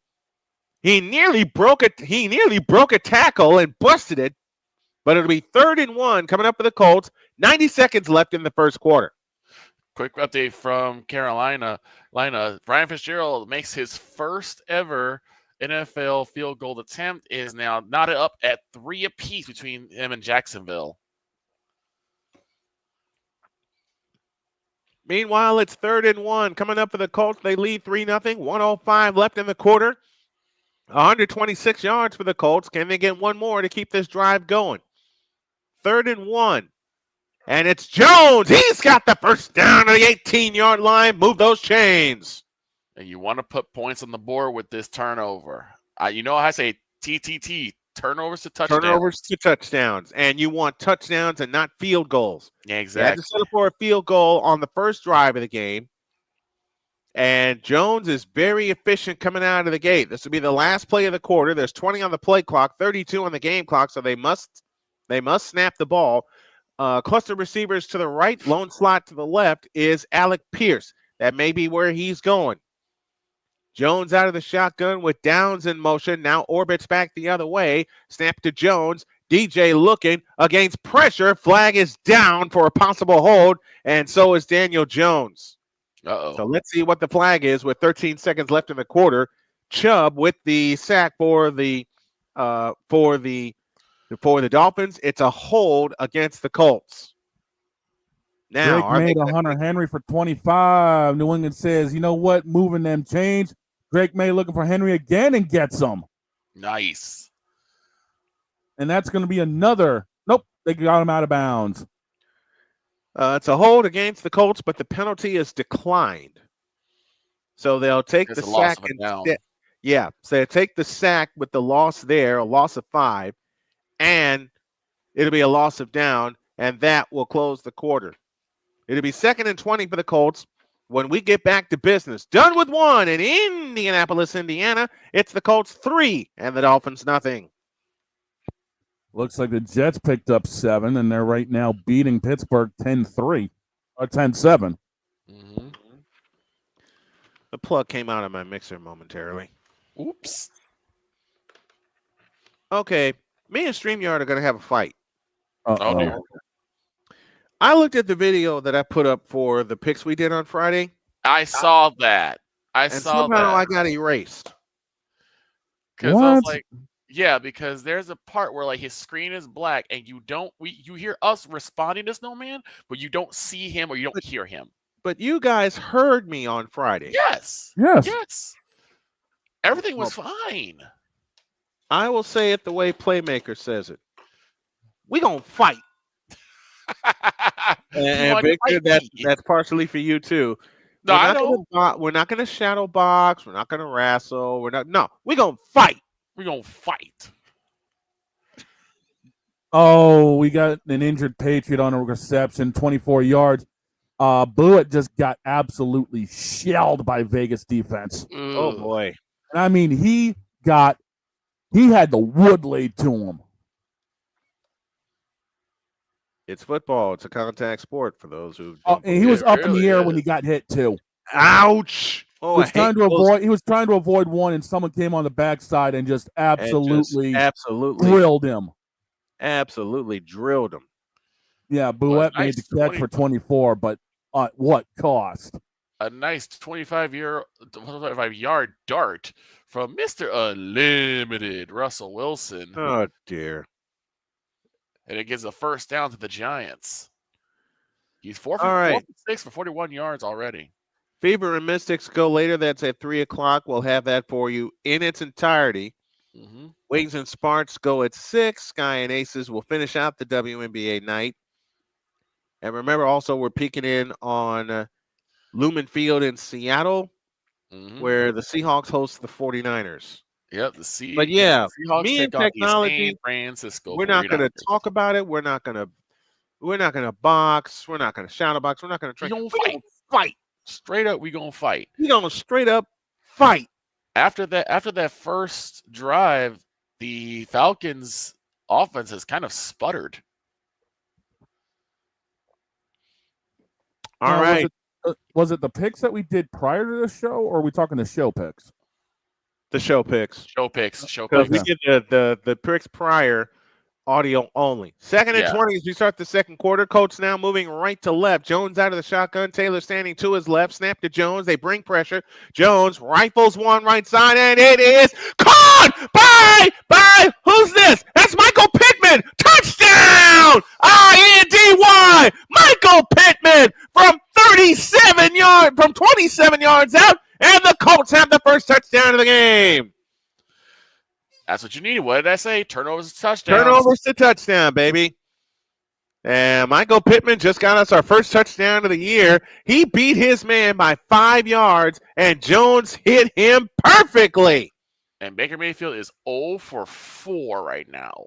He nearly broke a tackle and busted it, but it'll be 3rd and 1 coming up for the Colts. 90 seconds left in the first quarter. Quick update from Carolina. Brian Fitzgerald makes his first ever NFL field goal attempt, is now knotted up at 3 apiece between him and Jacksonville. Meanwhile, it's 3rd and 1 coming up for the Colts. They lead 3-0. 1:05 left in the quarter. 126 yards for the Colts. Can they get one more to keep this drive going? 3rd and 1. And it's Jones. He's got the first down to the 18-yard line. Move those chains. And you want to put points on the board with this turnover. You know how I say TTT, turnovers to touchdowns. Turnovers to touchdowns. And you want touchdowns and not field goals. Yeah, You exactly. had to settle for a field goal on the first drive of the game. And Jones is very efficient coming out of the gate. This will be the last play of the quarter. There's 20 on the play clock, 32 on the game clock, so they must snap the ball. Cluster receivers to the right, lone slot to the left is Alec Pierce. That may be where he's going. Jones out of the shotgun with Downs in motion. Now orbits back the other way. Snap to Jones. DJ looking against pressure. Flag is down for a possible hold, and so is Daniel Jones. Uh-oh. So let's see what the flag is with 13 seconds left in the quarter. Chubb with the sack for the Dolphins. It's a hold against the Colts. Now, Drake made a Hunter Henry for 25. New England says, you know what? Moving them change. Drake May looking for Henry again and gets him. Nice. And that's going to be another. Nope, they got him out of bounds. It's a hold against the Colts, but the penalty is declined. So they'll take the sack instead. Yeah, so they take the sack with the loss there, a loss of 5, and it'll be a loss of down, and that will close the quarter. It'll be 2nd and 20 for the Colts when we get back to business. Done with 1 in Indianapolis, Indiana. It's the Colts 3 and the Dolphins nothing. Looks like the Jets picked up 7, and they're right now beating Pittsburgh 10-3 or 10-7. Mm-hmm. The plug came out of my mixer momentarily. Oops. Okay, me and StreamYard are going to have a fight. Oh, dear. I looked at the video that I put up for the picks we did on Friday. I saw that. And somehow I got erased. Because I was like, yeah, because there's a part where like his screen is black and you hear us responding to Snowman, but you don't see him or you don't hear him. But you guys heard me on Friday. Yes. Yes. Yes. Everything was fine. I will say it the way Playmaker says it. We gonna fight. And Victor, that's partially for you too. No, I know. We're not gonna shadow box. We're not gonna wrestle. We're gonna fight. We're gonna fight. Oh, we got an injured Patriot on a reception, 24 yards. Blewett just got absolutely shelled by Vegas defense. Oh boy. And I mean, he had the wood laid to him. It's football. It's a contact sport for those who. And he was up in the air when he got hit too. Ouch! He was trying to avoid one, and someone came on the backside and just absolutely drilled him. Absolutely drilled him. Yeah, Blewett made the catch for 24, but at what cost? A nice 25-yard dart from Mr. Unlimited, Russell Wilson. Oh, dear. And it gives a first down to the Giants. He's 4 for 6 for 41 yards already. Fever and Mystics go later. That's at 3 o'clock. We'll have that for you in its entirety. Mm-hmm. Wings and Sparks go at 6. Sky and Aces will finish out the WNBA night. And remember, also, we're peeking in on Lumen Field in Seattle, where the Seahawks host the 49ers. Yep, But yeah, Seahawks me and take on the technology, San Francisco. we're not going to 49ers. talk about it. We're not going to box. We're not going to shadow box. We're not going to try. We're We're gonna fight. Straight up, we gonna fight. We're going to straight up fight. After that first drive, the Falcons' offense has kind of sputtered. All right. Was it the picks that we did prior to the show, or are we talking the show picks? The show picks. Show picks. Because we did the picks prior, audio only. Second and 20 as we start the second quarter. Colts now moving right to left. Jones out of the shotgun. Taylor standing to his left. Snap to Jones. They bring pressure. Jones rifles one right side, and it is caught by who's this? That's Michael Pittman. Touchdown! INDY. Michael Pittman from 27 yards out, and the Colts have the first touchdown of the game. That's what you need. What did I say? Turnovers to touchdown. Turnovers to touchdown, baby. And Michael Pittman just got us our first touchdown of the year. He beat his man by 5 yards, and Jones hit him perfectly. And Baker Mayfield is 0 for 4 right now.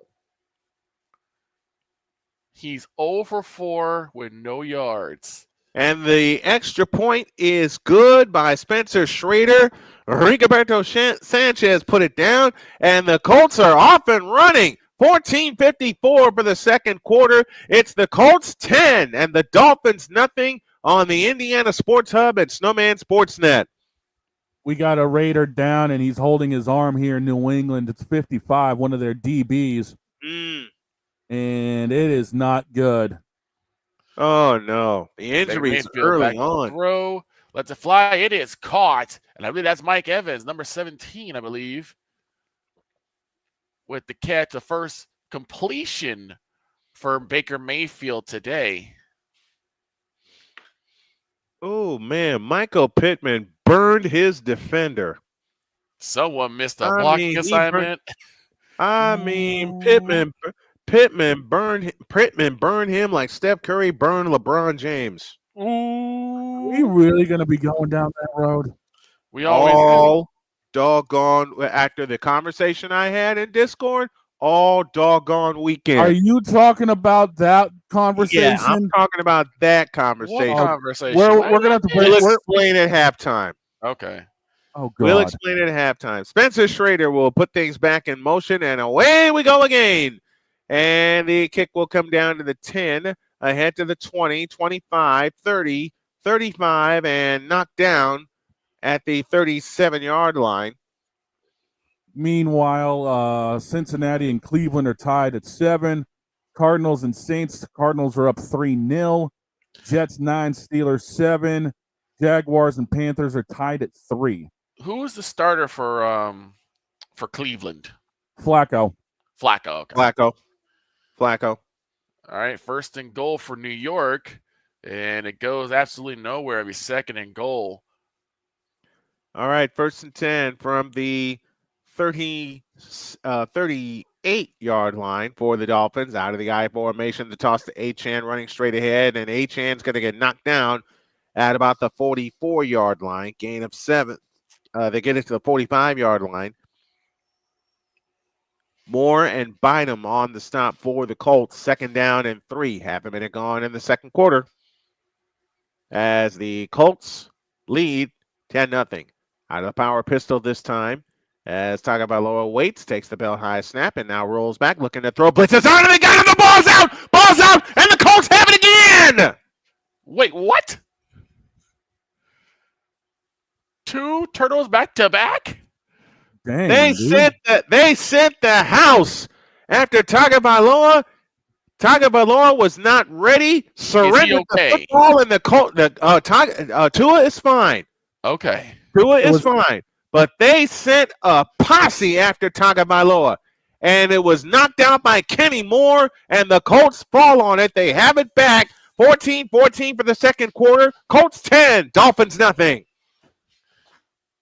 He's 0 for 4 with no yards. And the extra point is good by Spencer Schrader. Rigoberto Sanchez put it down, and the Colts are off and running. 14:54 for the second quarter. It's the Colts 10 and the Dolphins nothing on the Indiana Sports Hub at Snowman Sportsnet. We got a Raider down, and he's holding his arm here in New England. It's 55, one of their DBs. And it is not good. Oh, no. The injury's early on. Throw. Lets it fly. It is caught. And I believe that's Mike Evans, number 17, I believe, with the catch, the first completion for Baker Mayfield today. Oh, man. Michael Pittman burned his defender. Someone missed a blocking assignment. Pittman burned him like Steph Curry burned LeBron James. Are we really going to be going down that road? We always all doggone after the conversation I had in Discord. All doggone weekend. Are you talking about that conversation? Yeah, I'm talking about that conversation. What conversation? We're gonna have to we'll explain at halftime. Okay. Oh, God. We'll explain it at halftime. Spencer Schrader will put things back in motion, and away we go again. And the kick will come down to the 10, ahead to the 20, 25, 30, 35, and knocked down at the 37-yard line. Meanwhile, Cincinnati and Cleveland are tied at 7. Cardinals and Saints. Cardinals are up 3-0. Jets 9, Steelers 7. Jaguars and Panthers are tied at 3. Who is the starter for Cleveland? Flacco. Okay. Flacco. All right, first and goal for New York, and it goes absolutely nowhere. It'll be second and goal. All right, first and 10 from the 38-yard line for the Dolphins. Out of the I formation, the toss to Achane running straight ahead, and Achane's going to get knocked down at about the 44-yard line. Gain of 7. They get it to the 45-yard line. Moore and Bynum on the stop for the Colts. Second down and 3. Half a minute gone in the second quarter as the Colts lead 10-0. Out of the power pistol this time as Tagovailoa waits, takes the belt high snap, and now rolls back, looking to throw. Blitzes on, and they got him. The ball's out, and the Colts have it again. Wait, what? 2 turtles back to back? Dang, they sent the house after Tagovailoa. Tagovailoa was not ready. Surrendered the football, and Tua is fine. Okay. Tua is fine. But they sent a posse after Tagovailoa, and it was knocked out by Kenny Moore, and the Colts fall on it. They have it back 14-14 for the second quarter. Colts 10, Dolphins nothing.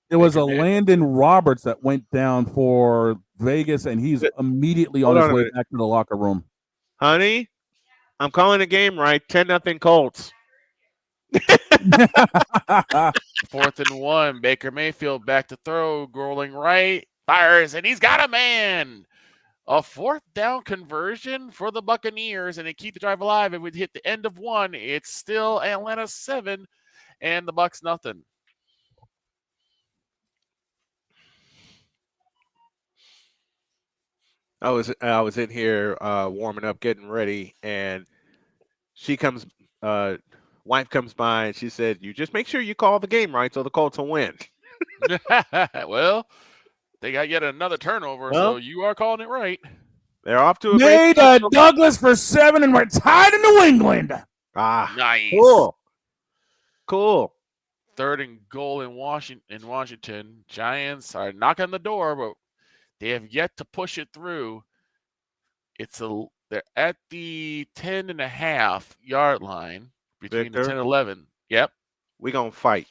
It was a Landon Roberts that went down for Vegas, and he's immediately on his way back to the locker room. Honey, I'm calling the game right. 10-0 Colts. 4th and 1. Baker Mayfield back to throw. Rolling right. Fires, and he's got a man. A 4th down conversion for the Buccaneers, and they keep the drive alive. If we hit the end of 1, it's still Atlanta 7 and the Bucs nothing. I was in here warming up, getting ready, and she comes. Wife comes by and she said, "You just make sure you call the game right so the Colts will win." Well, they got yet another turnover, so you are calling it right. They're off to a great Douglas for 7, and we're tied in New England. Nice. Cool. 3rd and goal in Washington. Giants are knocking on the door, but they have yet to push it through. They're at the 10.5-yard line between Victor, the 10 and 11. Yep. We're going to fight.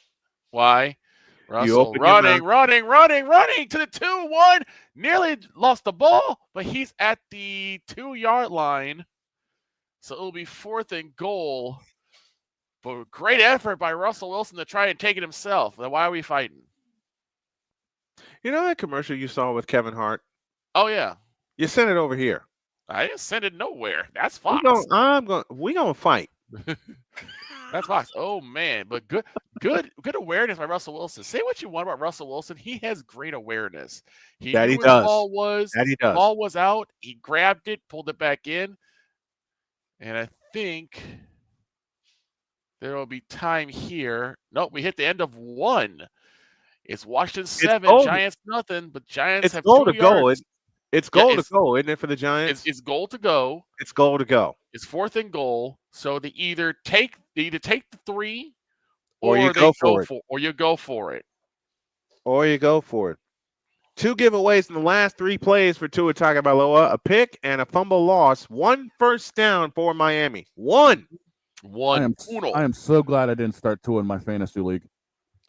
Why? Russell running to the 2-1. Nearly lost the ball, but he's at the 2-yard line. So it'll be 4th and goal. But great effort by Russell Wilson to try and take it himself. Then why are we fighting? You know that commercial you saw with Kevin Hart? Oh, yeah. You sent it over here. I didn't send it nowhere. That's Fox. We're going to fight. That's Fox. Oh, man. But good awareness by Russell Wilson. Say what you want about Russell Wilson. He has great awareness. He knew where the ball was. The ball was out. He grabbed it, pulled it back in. And I think there will be time here. Nope, we hit the end of 1. It's Washington 7, Giants nothing, but Giants have 2 yards. It's goal to go, isn't it, for the Giants? It's goal to go. It's goal to go. It's 4th and goal. So they either take the 3 or you go for it. Or you go for it. 2 giveaways in the last 3 plays for Tua Tagovailoa, a pick and a fumble loss. 1 first down for Miami. 1. I am so glad I didn't start Tua in my fantasy league.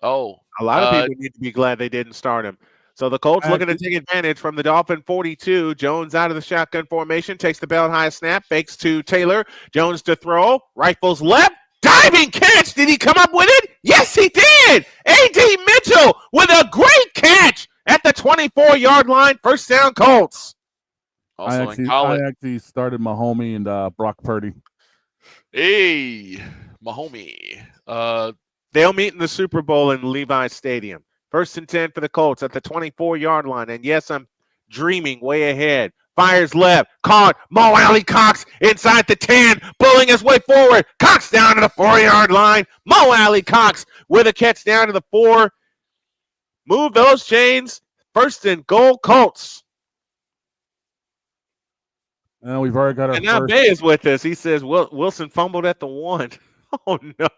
Oh. A lot of people need to be glad they didn't start him. So the Colts looking to take advantage from the Dolphin 42. Jones out of the shotgun formation, takes the belt high snap, fakes to Taylor. Jones to throw, rifles left, diving catch. Did he come up with it? Yes, he did. A.D. Mitchell with a great catch at the 24-yard line. First down, Colts. I actually started my homie and Brock Purdy. Hey, my homie. They'll meet in the Super Bowl in Levi's Stadium. 1st and 10 for the Colts at the 24-yard line. And yes, I'm dreaming way ahead. Fires left. Caught. Mo Alley Cox inside the 10. Pulling his way forward. Cox down to the 4-yard line. Mo Alley Cox with a catch down to the 4. Move those chains. 1st and goal, Colts. Well, we've already got our and now Bay is with us. He says Wilson fumbled at the 1. Oh, no.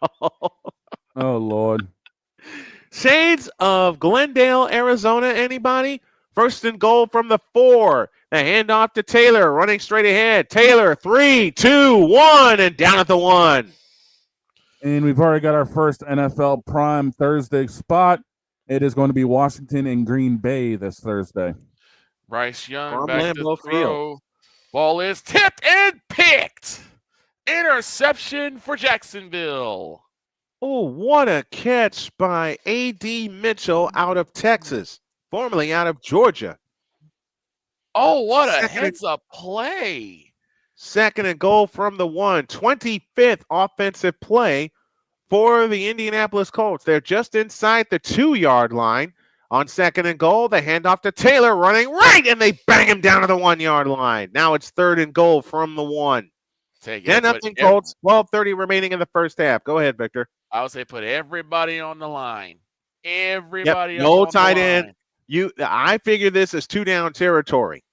Oh, Lord. Shades of Glendale, Arizona, anybody? 1st and goal from the 4. The handoff to Taylor, running straight ahead. Taylor, 3, 2, 1, and down at the 1. And we've already got our first NFL Prime Thursday spot. It is going to be Washington and Green Bay this Thursday. Bryce Young back to throw. Ball is tipped and picked. Interception for Jacksonville. Oh, what a catch by A.D. Mitchell out of Texas, formerly out of Georgia. Oh, what a heads-up play. 2nd and goal from the 1. 25th offensive play for the Indianapolis Colts. They're just inside the 2-yard line. On 2nd and goal, the handoff to Taylor running right, and they bang him down to the 1-yard line. Now it's 3rd and goal from the 1. 10-0 Colts, 12:30 remaining in the first half. Go ahead, Victor. I would say put everybody on the line. Everybody on the line. No tight end. I figure this is 2-down territory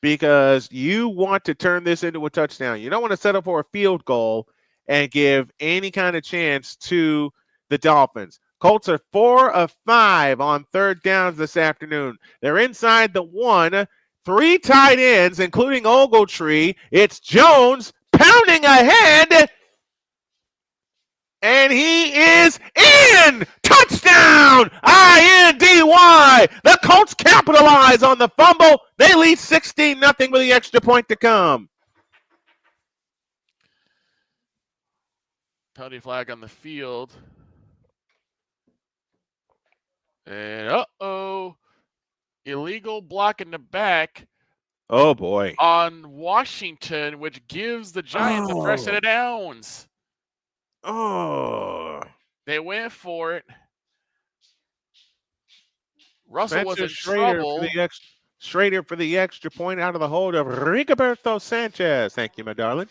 because you want to turn this into a touchdown. You don't want to set up for a field goal and give any kind of chance to the Dolphins. Colts are 4 of 5 on 3rd downs this afternoon. They're inside the 1. 3 tight ends, including Ogletree. It's Jones pounding ahead. And he is in! Touchdown! I-N-D-Y! The Colts capitalize on the fumble. They lead 16-0 with the extra point to come. Penalty flag on the field. And uh-oh. Illegal block in the back Oh, boy. on Washington, which gives the Giants a fresh set of downs. Oh. They went for it. Russell was in Schrader trouble. Schrader for the extra point out of the hold of Rigoberto Sanchez. Thank you, my darling.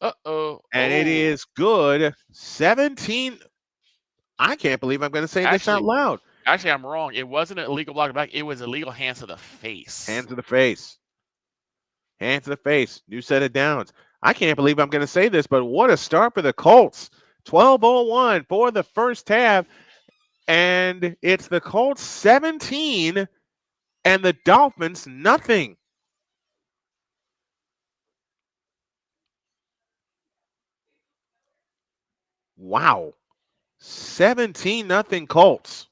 Uh-oh. And it is good. 17. I can't believe I'm going to say this out loud. Actually, I'm wrong. It wasn't an illegal block back. It was illegal hands to the face. Hands to the face. Hands to the face. New set of downs. I can't believe I'm going to say this, but what a start for the Colts. 12:01 for the first half. And it's the Colts 17 and the Dolphins nothing. Wow. 17-0 Colts.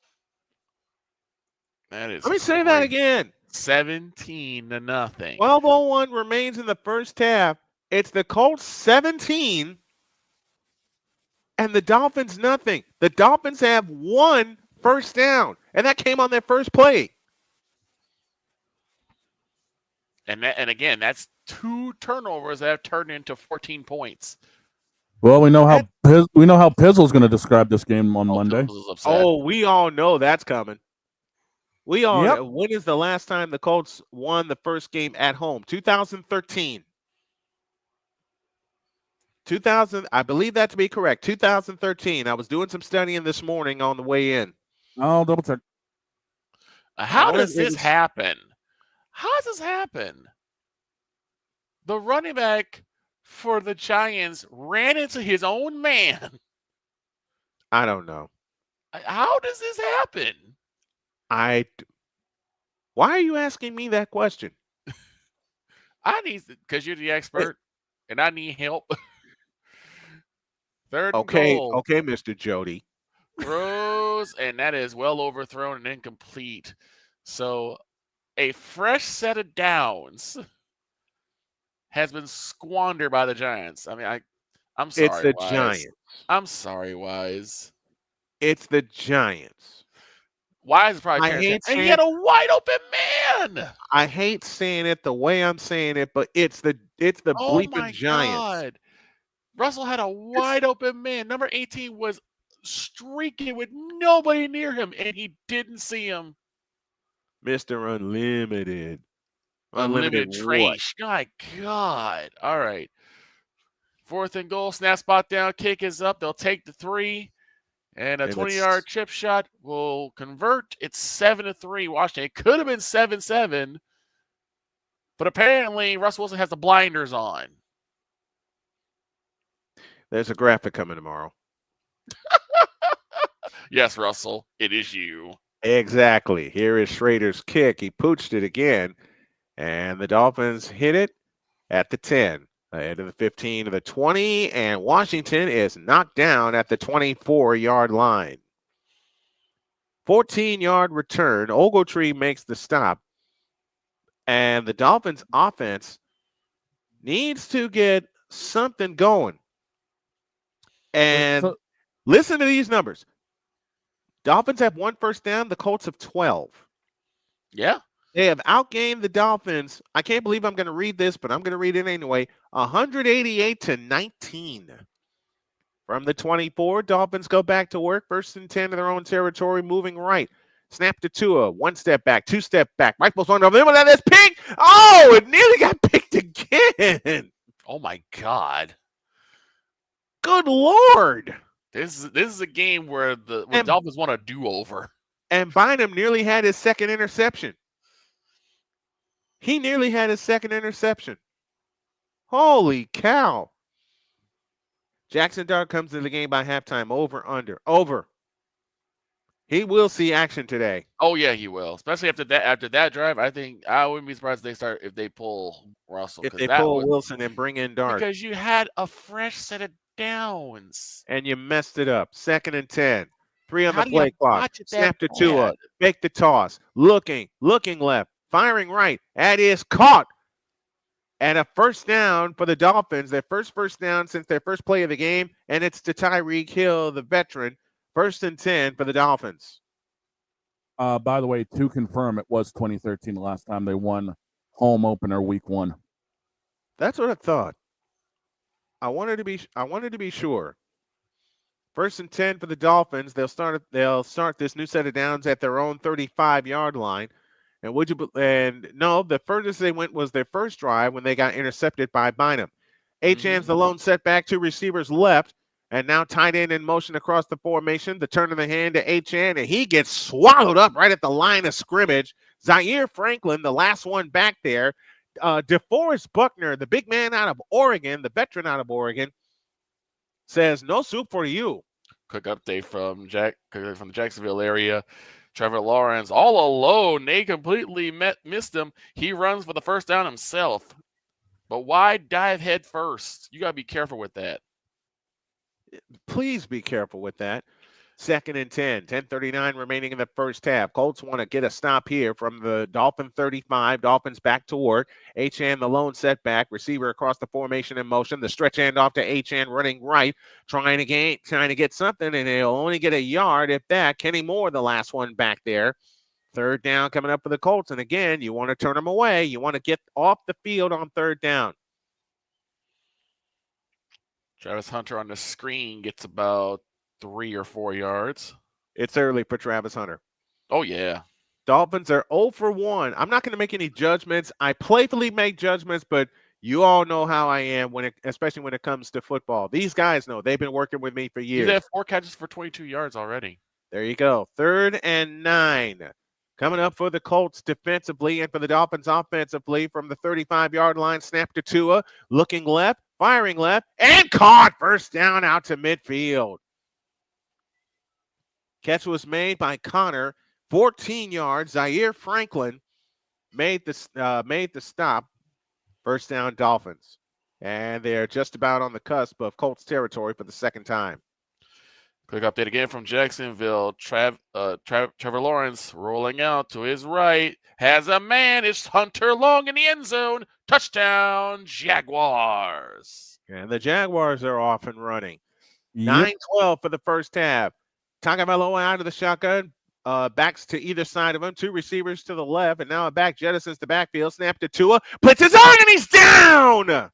That is Let me say that again. 17-0. 12:01 remains in the first half. It's the Colts 17 and the Dolphins nothing. The Dolphins have one first down, and that came on their first play. And again, that's 2 turnovers that have turned into 14 points. Well, we know how Pizzle's going to describe this game on Monday. Oh, we all know that's coming. We all know. When is the last time the Colts won the first game at home? 2013. I believe that to be correct. 2013. I was doing some studying this morning on the way in. I'll double check. How does this happen? How does this happen? The running back for the Giants ran into his own man. I don't know. How does this happen? Why are you asking me that question? I need, because you're the expert, and I need help. Third and goal. Okay, Mr. Jody. Throws, and that is well overthrown and incomplete. So a fresh set of downs has been squandered by the Giants. I mean, I'm sorry. It's the Wise. Giants. I'm sorry, Wise. It's the Giants. Wise is probably and he had a wide open man. I hate saying it the way I'm saying it, but it's the bleeping Giants. God. Russell had a wide open man. Number 18 was streaking with nobody near him, and he didn't see him. Mr. Unlimited. Unlimited trash. My God. All right. 4th and goal. Snap spot down. Kick is up. They'll take the 3. And a 20-yard chip shot will convert. It's 7-3. Washington. It could have been 7-7. But apparently, Russell Wilson has the blinders on. There's a graphic coming tomorrow. Yes, Russell. It is you. Exactly. Here is Schrader's kick. He pooched it again. And the Dolphins hit it at the 10. Ahead of the 15 to the 20. And Washington is knocked down at the 24-yard line. 14-yard return. Ogletree makes the stop. And the Dolphins offense needs to get something going. And listen to these numbers. Dolphins have 1 first down. The Colts have 12. Yeah. They have outgained the Dolphins. I can't believe I'm going to read this, but I'm going to read it anyway. 188-19. From the 24, Dolphins go back to work. 1st and 10 in their own territory, moving right. Snap to Tua. 1 step back, 2 step back. Rifles one over them. That's picked. Oh, it nearly got picked again. Oh, my God. Good Lord. This is a game where the Dolphins want a do-over. And Bynum nearly had his second interception. He nearly had his second interception. Holy cow. Jackson Dart comes to the game by halftime. Over, under. Over. He will see action today. Oh, yeah, he will. Especially after that drive. I think I wouldn't be surprised if they pull Russell. If they pull Wilson and bring in Dart. Because you had a fresh set of downs. And you messed it up. 2nd and 10. 3 on How the do you play clock. botch it Snap that to Tua. bad? Make the toss. Looking left. Firing right. That is caught. And a first down for the Dolphins. Their first down since their first play of the game. And it's to Tyreek Hill, the veteran. 1st and 10 for the Dolphins. By the way, to confirm, it was 2013 the last time they won home opener week 1. That's what I thought. I wanted to be sure. 1st and 10 for the Dolphins. They'll start this new set of downs at their own 35-yard line. And the furthest they went was their first drive when they got intercepted by Bynum. Achan's the lone setback, 2 receivers left, and now tight end in motion across the formation. The turn of the hand to Achan, and he gets swallowed up right at the line of scrimmage. Zaire Franklin, the last one back there. DeForest Buckner, the big man out of Oregon, the veteran out of Oregon, says no soup for you. Quick update from the Jacksonville area. Trevor Lawrence all alone. They completely missed him. He runs for the first down himself. But why dive head first? You got to be careful with that. Please be careful with that. 2nd and 10. 10:39 remaining in the first half. Colts want to get a stop here from the Dolphin 35. Dolphins back to work. Achan, the lone setback. Receiver across the formation in motion. The stretch handoff to Achan running right. Trying to get something, and he'll only get a yard if that. Kenny Moore, the last one back there. 3rd down coming up for the Colts. And again, you want to turn them away. You want to get off the field on 3rd down. Travis Hunter on the screen gets about 3 or 4 yards. It's early for Travis Hunter. Oh, yeah. Dolphins are 0 for 1. I'm not going to make any judgments. I playfully make judgments, but you all know how I am especially when it comes to football. These guys know. They've been working with me for years. He's had 4 catches for 22 yards already. There you go. 3rd and 9. Coming up for the Colts defensively and for the Dolphins offensively from the 35-yard line. Snap to Tua. Looking left. Firing left. And caught. First down out to midfield. Catch was made by Connor. 14 yards. Zaire Franklin made the stop. First down Dolphins. And they're just about on the cusp of Colts territory for the 2nd time. Quick update again from Jacksonville. Trevor Lawrence rolling out to his right. Has a man. It's Hunter Long in the end zone. Touchdown, Jaguars. And the Jaguars are off and running. Yep. 9-12 for the first half. Tagovailoa out of the shotgun. Backs to either side of him. 2 receivers to the left. And now a back jettisons the backfield. Snap to Tua. Blitzes on and he's down.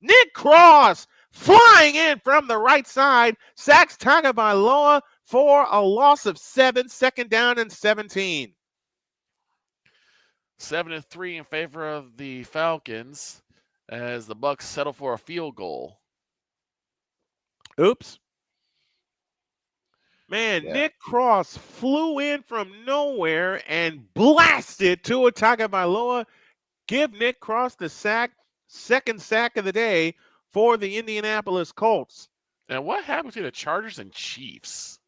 Nick Cross flying in from the right side. Sacks Tagovailoa for a loss of 7. 2nd down and 17. 7-3 in favor of the Falcons as the Bucs settle for a field goal. Oops. Man, yeah. Nick Cross flew in from nowhere and blasted Tua Tagovailoa. Give Nick Cross the sack. 2nd sack of the day for the Indianapolis Colts. And what happened to the Chargers and Chiefs?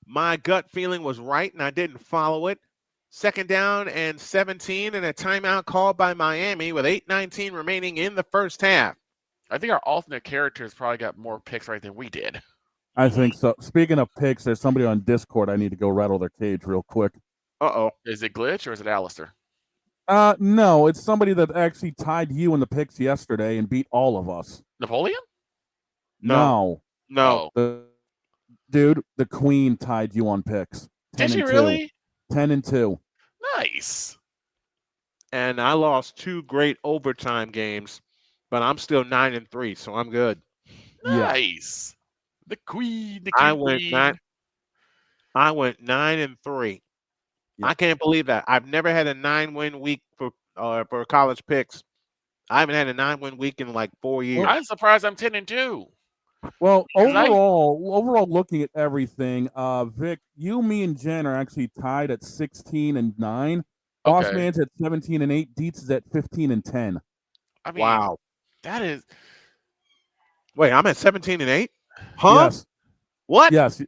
My gut feeling was right, and I didn't follow it. 2nd down and 17, and a timeout called by Miami with 8:19 remaining in the first half. I think our alternate characters probably got more picks right than we did. I think so. Speaking of picks, there's somebody on Discord I need to go rattle their cage real quick. Uh-oh. Is it Glitch or is it Alistair? No, it's somebody that actually tied you in the picks yesterday and beat all of us. Napoleon? No. No. The Queen tied you on picks. Did she really? 10-2. Nice. And I lost 2 great overtime games, but I'm still 9-3, so I'm good. Nice. The Queen. I went 9-3. Yeah. I can't believe that. I've never had a 9-win week for college picks. I haven't had a 9-win week in like 4 years. I'm surprised I'm 10-2. Well, overall, looking at everything, Vic, you, me, and Jen are actually tied at 16-9. Boss Man's at 17-8. Dietz is at 15-10. I mean, wow, that is. Wait, I'm at 17-8. Huh? Yes. What? Yes,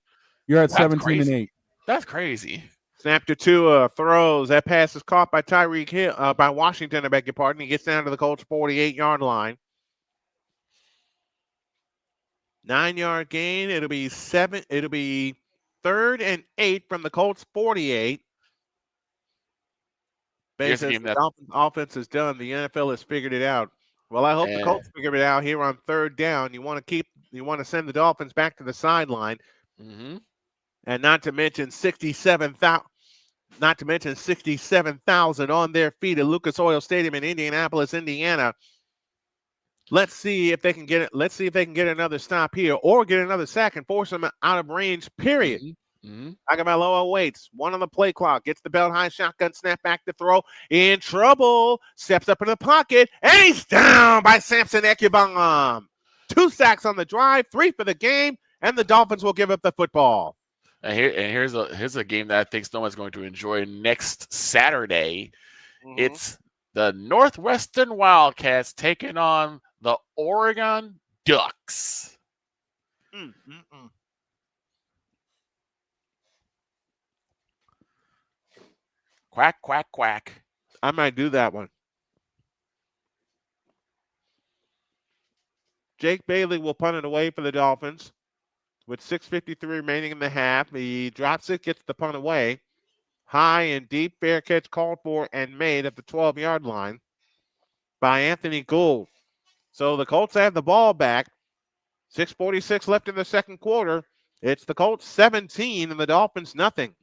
you're at 17-8. That's crazy. Snap to Tua, throws. That pass is caught by Tyreek Hill, by Washington, I beg your pardon. He gets down to the Colts' 48-yard line. 9-yard gain. It'll be 3rd and 8 from the Colts 48. Here's a Because game the that Dolphins offense is done, the NFL has figured it out. Well, I hope the Colts figure it out here on 3rd down. You want to send the Dolphins back to the sideline, and not to mention 67,000 on their feet at Lucas Oil Stadium in Indianapolis, Indiana. Let's see if they can get it. Let's see if they can get another stop here or get another sack and force them out of range. Period. Tagovailoa waits. 1 on the play clock. Gets the belt high shotgun snap back to throw. In trouble. Steps up in the pocket. And he's down by Samson Ekubam. 2 sacks on the drive. 3 for the game. And the Dolphins will give up the football. And here's a game that I think SNOWMAN's going to enjoy next Saturday. It's the Northwestern Wildcats taking on the Oregon Ducks. Quack, quack, quack. I might do that one. Jake Bailey will punt it away for the Dolphins with 6:53 remaining in the half. He drops it, gets the punt away. High and deep, fair catch called for and made at the 12-yard line by Anthony Gould. So the Colts have the ball back. 6:46 left in the second quarter. It's the Colts 17 and the Dolphins nothing.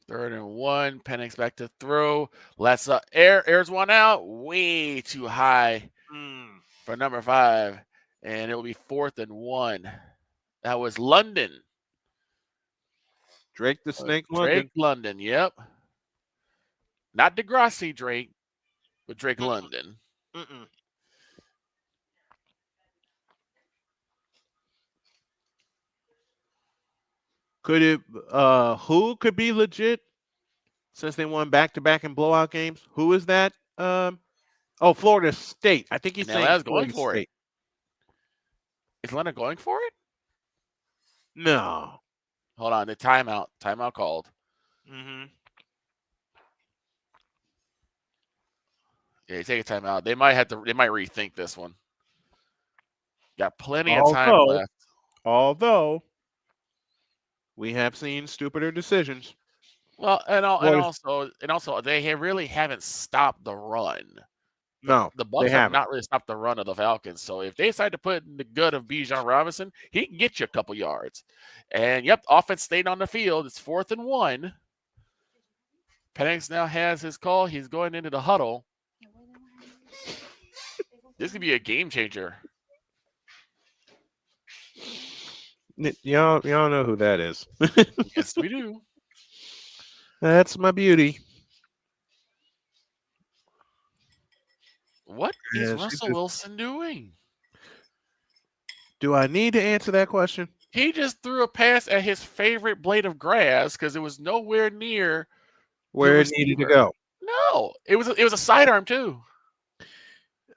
3rd and 1. Penix back to throw. Let's airs one out. Way too high for number 5. And it will be 4th and 1. That was London. Drake the Snake London. Drake London, yep. Not Degrassi Drake, but Drake London. Could it? Who could be legit? Since they won back-to-back and blowout games, who is that? Florida State. I think he's saying Florida going for State. Is London going for it? No. Hold on, the timeout. Timeout called. Yeah, take a timeout. They might rethink this one. Got plenty of time left. Although we have seen stupider decisions. Well, and also they really haven't stopped the run. No, the Bucs have not really stopped the run of the Falcons. So if they decide to put in the good of Bijan Robinson, he can get you a couple yards. And offense stayed on the field. It's 4th and 1. Penix now has his call. He's going into the huddle. This could be a game changer. Y'all know who that is. Yes, we do. That's my beauty. What is Russell Wilson doing? Do I need to answer that question? He just threw a pass at his favorite blade of grass because it was nowhere near where it needed to go. No, it was a sidearm too.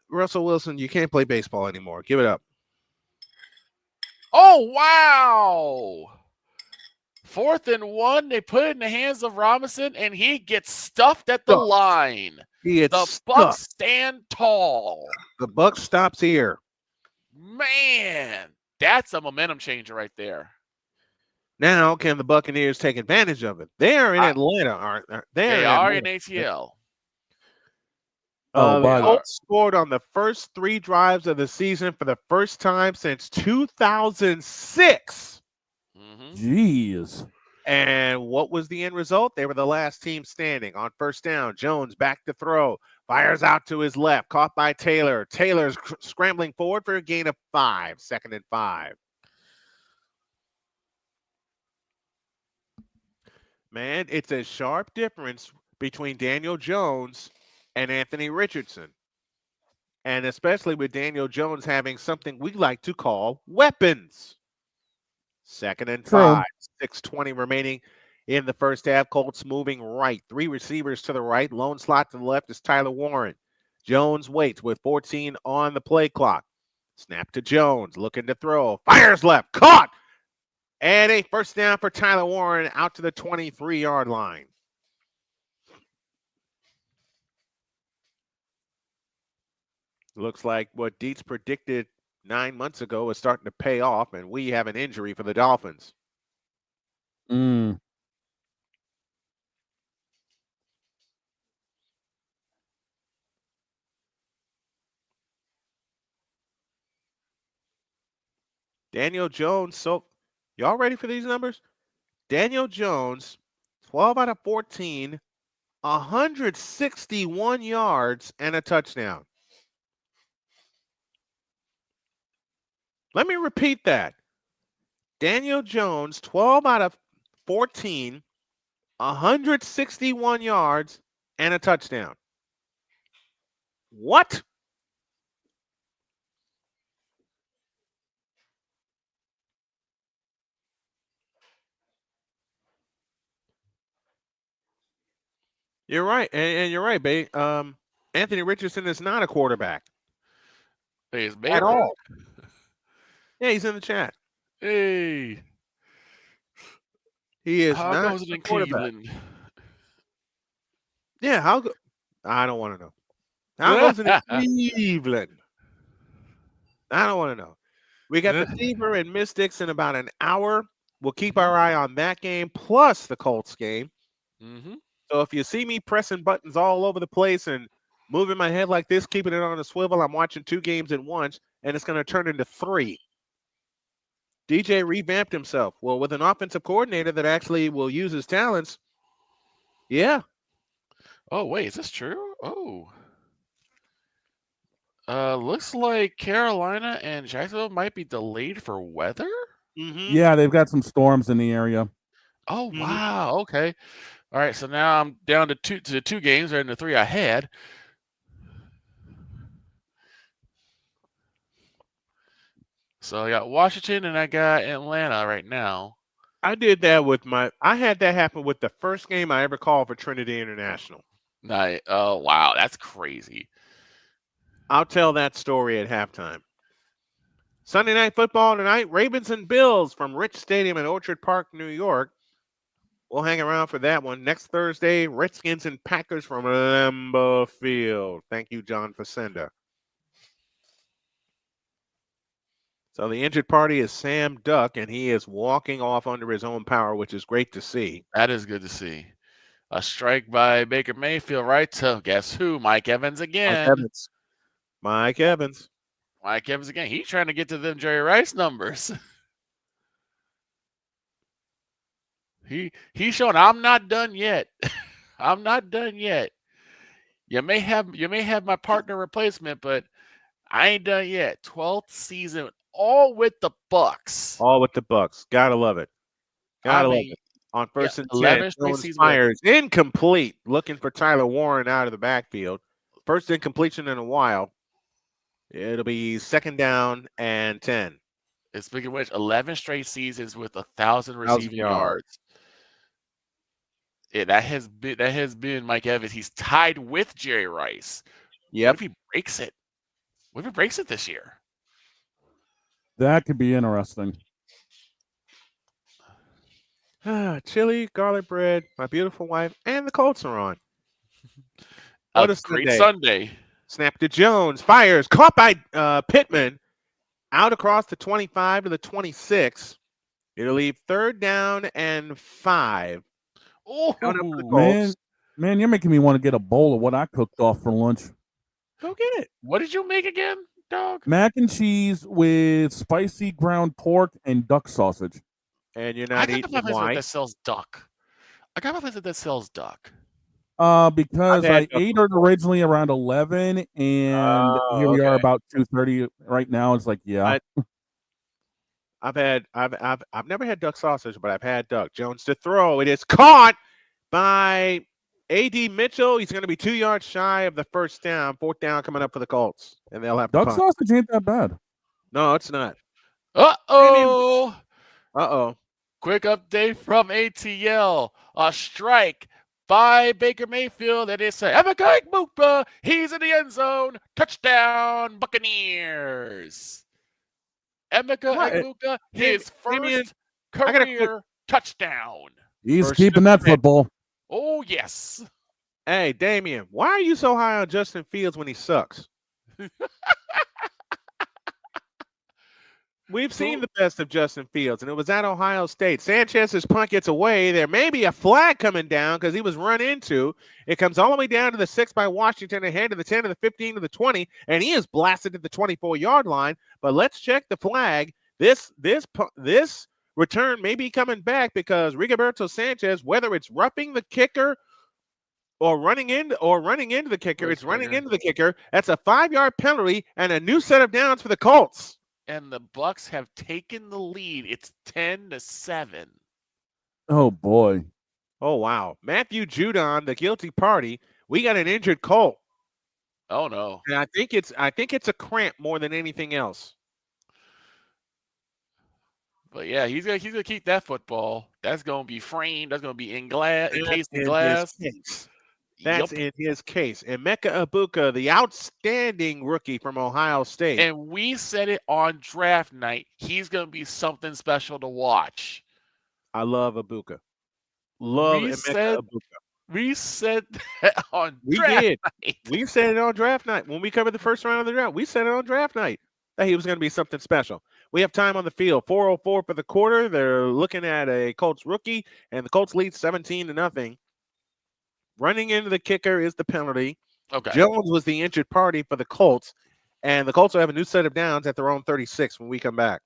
Russell Wilson, you can't play baseball anymore. Give it up. Oh, wow. 4th and 1. They put it in the hands of Robinson, and he gets stuffed at the line. The Bucs stand tall. The Bucs stops here. Man, that's a momentum changer right there. Now, can the Buccaneers take advantage of it? They are in Atlanta, aren't they? They are in ATL. The Colts scored on the first 3 drives of the season for the first time since 2006. Jeez. And what was the end result? They were the last team standing on 1st down. Jones back to throw. Fires out to his left. Caught by Taylor. Taylor's scrambling forward for a gain of 5. 2nd and 5. Man, it's a sharp difference between Daniel Jones and Anthony Richardson. And especially with Daniel Jones having something we like to call weapons. 2nd and 5. 6:20 remaining in the first half. Colts moving right. 3 receivers to the right. Lone slot to the left is Tyler Warren. Jones waits with 14 on the play clock. Snap to Jones. Looking to throw. Fires left. Caught. And a 1st down for Tyler Warren out to the 23-yard line. Looks like what Dietz predicted 9 months ago is starting to pay off, and we have an injury for the Dolphins. Mm. Daniel Jones, so y'all ready for these numbers? Daniel Jones, 12 out of 14, 161 yards and a touchdown. Let me repeat that. Daniel Jones, 12 out of 14, 161 yards and a touchdown. What? You're right, and you're right, babe. Anthony Richardson is not a quarterback Hey, it's at all. Yeah, he's in the chat. Hey, He is how not goes it a in quarterback. Cleveland? Yeah, how go? I don't want to know. How goes it in Cleveland? I don't want to know. We got the Fever and Mystics in about an hour. We'll keep our eye on that game plus the Colts game. Mm-hmm. So if you see me pressing buttons all over the place and moving my head like this, keeping it on a swivel, I'm watching 2 games at once, and it's going to turn into 3. DJ revamped himself. Well, with an offensive coordinator that actually will use his talents. Yeah. Oh, wait, is this true? Oh. Looks like Carolina and Jacksonville might be delayed for weather? Mm-hmm. Yeah, they've got some storms in the area. Oh, wow. Okay. All right, so now I'm down to 2 games, or in the 3 I had. So I got Washington and I got Atlanta right now. I did that with I had that happen with the first game I ever called for Trinity International. Oh, wow, that's crazy. I'll tell that story at halftime. Sunday Night Football tonight, Ravens and Bills from Rich Stadium in Orchard Park, New York. We'll hang around for that one. Next Thursday, Redskins and Packers from Lambeau Field. Thank you, John Facenda. So the injured party is Sam Duck, and he is walking off under his own power, which is great to see. That is good to see. A strike by Baker Mayfield, right? So guess who? Mike Evans again. Mike Evans. Mike Evans again. He's trying to get to them Jerry Rice numbers. He's showing I'm not done yet. I'm not done yet. You may have my partner replacement, but I ain't done yet. 12th season, all with the Bucks. All with the Bucks. Gotta love it. Gotta love it. On first and 10, Jones fires incomplete, looking for Tyler Warren out of the backfield. First incompletion in a while. It'll be 2nd down and 10. And speaking of which, 11 straight seasons with 1,000 receiving yards. Yeah, that has been Mike Evans. He's tied with Jerry Rice. Yep. What if he breaks it? What if he breaks it this year? That could be interesting. Chili, garlic bread, my beautiful wife, and the Colts are on. What a great Sunday. Snap to Jones, fires, caught by Pittman, out across the 25 to the 26. It'll leave 3rd down and 5. Oh, man, you're making me want to get a bowl of what I cooked off for lunch. Go get it. What did you make again, dog? Mac and cheese with spicy ground pork and duck sausage. And you're not eating wine? That sells duck. I got a place that sells duck. Because I ate it originally around 11, and here we are about 2:30 right now. It's like, yeah. I've never had duck sausage, but I've had duck. Jones to throw. It is caught by A.D. Mitchell. He's going to be 2 yards shy of the 1st down. 4th down coming up for the Colts, and they'll have duck sausage ain't that bad. No, it's not. Uh-oh. Quick update from ATL. A strike by Baker Mayfield, and it's Emeka Egbuka. He's in the end zone. Touchdown, Buccaneers. Emeka Egbuka, his first career touchdown. He's keeping that football. Oh, yes. Hey, Damien, why are you so high on Justin Fields when he sucks? We've seen the best of Justin Fields, and it was at Ohio State. Sanchez's punt gets away. There may be a flag coming down because he was run into. It comes all the way down to the 6 by Washington, ahead to the 10 to the 15 to the 20, and he is blasted at the 24-yard line. But let's check the flag. This return may be coming back because Rigoberto Sanchez, whether it's roughing the kicker or running into the kicker, it's running into the kicker. That's a 5-yard penalty and a new set of downs for the Colts. And the Bucks have taken the lead. It's 10-7. Oh boy. Oh wow. Matthew Judon, the guilty party. We got an injured Colt. Oh no. And I think it's a cramp more than anything else. But yeah, he's gonna keep that football. That's gonna be framed. That's gonna be encased in glass. That's in his case. Emeka Ibuka, the outstanding rookie from Ohio State. And we said it on draft night. He's going to be something special to watch. I love Ibuka. Love Emeka Ibuka. We said that on draft night. We said it on draft night. When we covered the first round of the draft, we said it on draft night that he was going to be something special. We have time on the field. 4:04 for the quarter. They're looking at a Colts rookie, and the Colts lead 17-0. Running into the kicker is the penalty. Okay. Jones was the injured party for the Colts, and the Colts will have a new set of downs at their own 36 when we come back.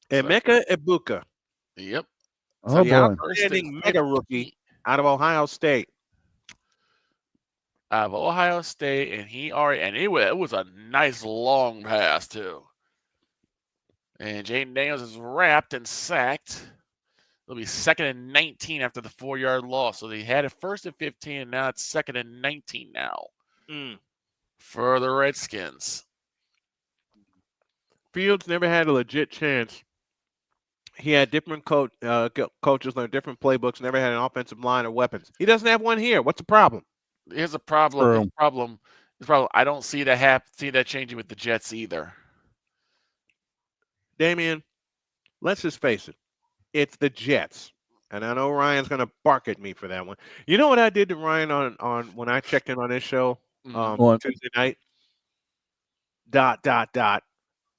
Emeka Ibuka. Yep. Oh, the outstanding mega rookie out of Ohio State. Out of Ohio State, and it was a nice long pass too. And Jaden Daniels is wrapped and sacked. It'll be 2nd and 19 after the 4-yard loss. So they had it 1st and 15, and now it's 2nd and 19 now for the Redskins. Fields never had a legit chance. He had different coaches learn different playbooks, never had an offensive line or weapons. He doesn't have one here. What's the problem? Here's a problem. I don't see that changing with the Jets either. Damian, let's just face it. It's the Jets. And I know Ryan's going to bark at me for that one. You know what I did to Ryan on when I checked in on this show Tuesday night? ...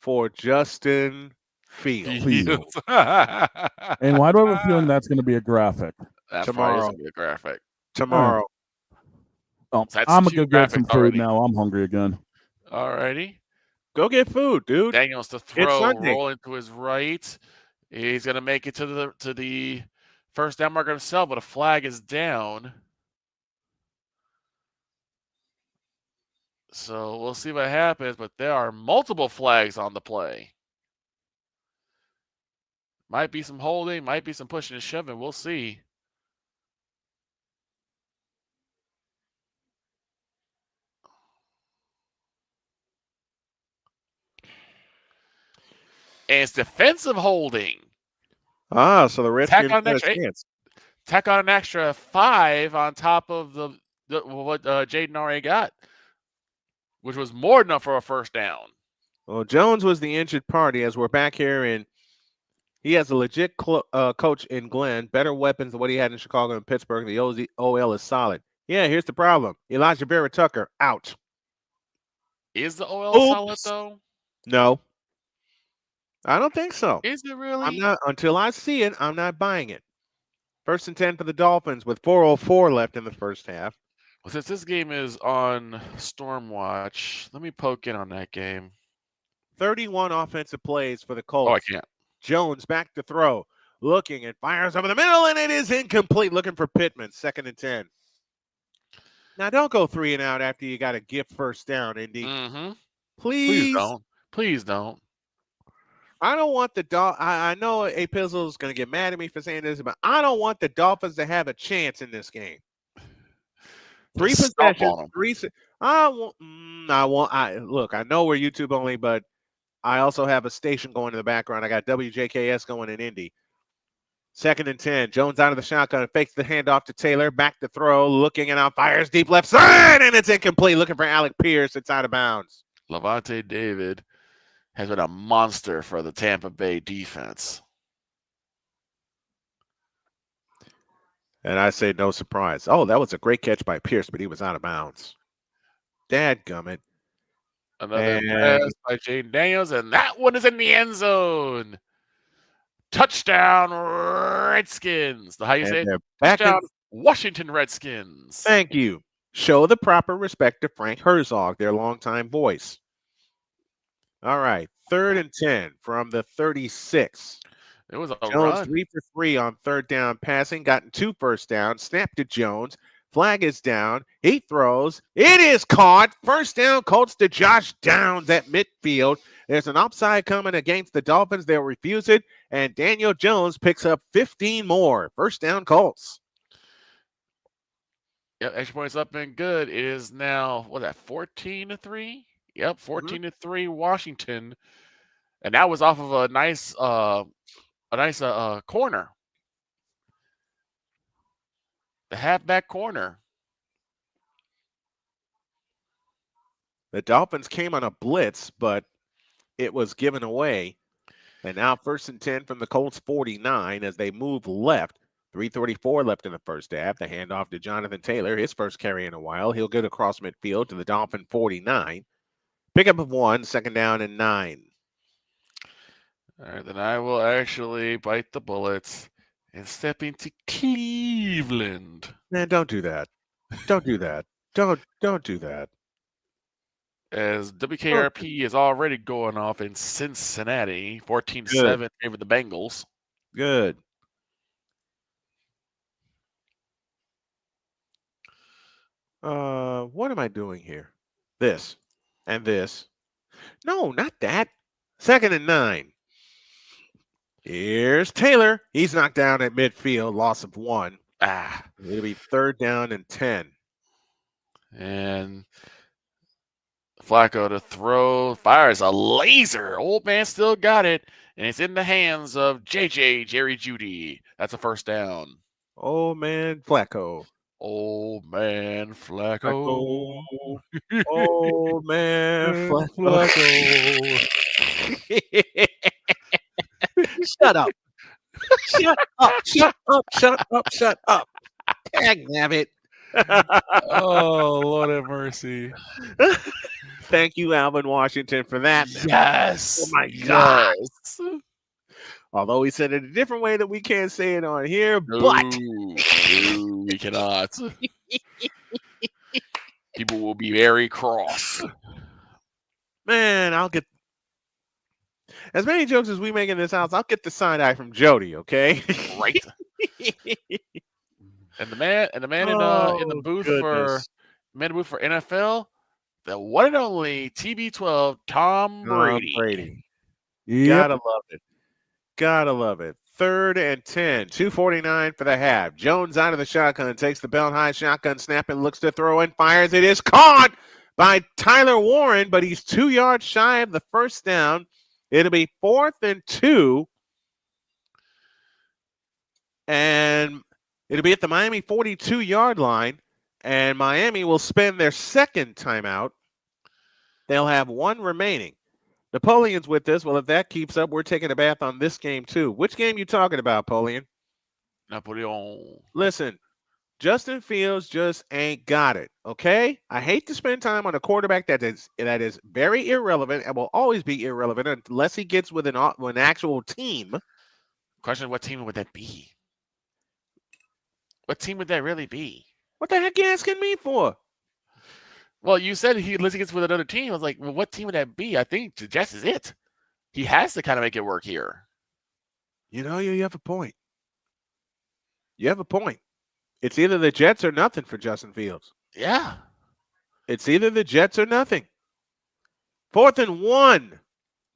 for Justin Fields. And why do I have a feeling that's going to be a graphic? That's tomorrow. Going to be a graphic. Tomorrow. Oh, I'm going to go get some food already. Now. I'm hungry again. All righty. Go get food, dude. Daniels to throw, rolling to his right. He's going to make it to the first down marker himself, but a flag is down. So we'll see what happens, but there are multiple flags on the play. Might be some holding, might be some pushing and shoving. We'll see. And it's defensive holding. So the Redskins tack on an extra 5 on top of what Jaden already got, which was more than enough for a first down. Well, Jones was the injured party as we're back here, and he has a legit coach in Glenn, better weapons than what he had in Chicago and Pittsburgh. The OL is solid. Yeah, here's the problem. Elijah Vera Tucker, out. Is the OL solid, though? No. I don't think so. Is it really? I'm not, until I see it, I'm not buying it. 1st and 10 for the Dolphins with 4:04 left in the first half. Well, since this game is on Stormwatch, let me poke in on that game. 31 offensive plays for the Colts. Oh, I can't. Jones back to throw, looking and fires over the middle, and it is incomplete. Looking for Pittman, 2nd and 10. Now, don't go 3 and out after you got a gift first down, Indy. Mm-hmm. Please don't. Please don't. I don't want the I know A Pizzle is going to get mad at me for saying this, but I don't want the Dolphins to have a chance in this game. 3 possessions, 3. Look, I know we're YouTube only, but I also have a station going in the background. I got WJKS going in Indy. 2nd and 10. Jones out of the shotgun, fakes the handoff to Taylor, back to throw, looking and out, fires deep left side, and it's incomplete. Looking for Alec Pierce. It's out of bounds. Levante David has been a monster for the Tampa Bay defense. And I say no surprise. Oh, that was a great catch by Pierce, but he was out of bounds. Dadgummit. Another And- pass by Jaden Daniels, and that one is in the end zone. Touchdown, Redskins. How you And say it? they're back in- Touchdown, Washington Redskins. Thank you. Show the proper respect to Frank Herzog, their longtime voice. All right, 3rd and 10 from the 36. It was a Jones run. 3 for 3 on 3rd down passing, gotten 2 first downs, snapped to Jones. Flag is down. He throws. It is caught. First down, Colts to Josh Downs at midfield. There's an offside coming against the Dolphins. They'll refuse it. And Daniel Jones picks up 15 more. First down, Colts. Yep, extra points up and good. It is now, what's that, 14-3? Yep, 14-3 Washington. And that was off of a nice corner. The halfback corner. The Dolphins came on a blitz, but it was given away. And now 1st and 10 from the Colts 49 as they move left. 3:34 left in the first half. The handoff to Jonathan Taylor, his first carry in a while. He'll get across midfield to the Dolphin 49. Pickup of 1, 2nd down and 9. All right, then I will actually bite the bullets and step into Cleveland. Man, don't do that. Don't do that. Don't do that. As WKRP is already going off in Cincinnati, 14-7 favor the Bengals. Good. What am I doing here? This and this. No, not that. 2nd and 9. Here's Taylor. He's knocked down at midfield, loss of 1. It'll be 3rd down and 10. And Flacco to throw, fires a laser. Old man still got it, and it's in the hands of JJ Jerry Jeudy. That's a first down. Oh man, Flacco. Old man Flacco. Oh man, Flacco. Shut up. Shut up. Shut up. Shut up. Shut up. Dang nabbit. Oh, Lord have mercy. Thank you, Alvin Washington, for that. Yes. Oh my God. Yes. Although he said it a different way that we can't say it on here, No, but no, we cannot. People will be very cross. man, I'll get as many jokes as we make in this house. I'll get the side eye from Jody, okay? Right. And the man in the booth for NFL, the one and only TB12 Tom Brady. Yep. Gotta love it. Gotta love it. 3rd and 10, 2:49 for the half. Jones out of the shotgun, takes the belt high shotgun snap and looks to throw and fires. It is caught by Tyler Warren, but he's 2 yards shy of the first down. It'll be 4th and 2. And it'll be at the Miami 42-yard line. And Miami will spend their second timeout. They'll have 1 remaining. Napoleon's with us. Well, if that keeps up, we're taking a bath on this game too. Which game you talking about, Napoleon? Napoleon. Listen, Justin Fields just ain't got it. Okay, I hate to spend time on a quarterback that is very irrelevant and will always be irrelevant unless he gets with an actual team. Question: what team would that be? What team would that really be? What the heck are you asking me for? Well, you said unless he gets with another team. I was like, well, what team would that be? I think the Jets is it. He has to kind of make it work here. You know, you have a point. You have a point. It's either the Jets or nothing for Justin Fields. Yeah. It's either the Jets or nothing. 4th and 1.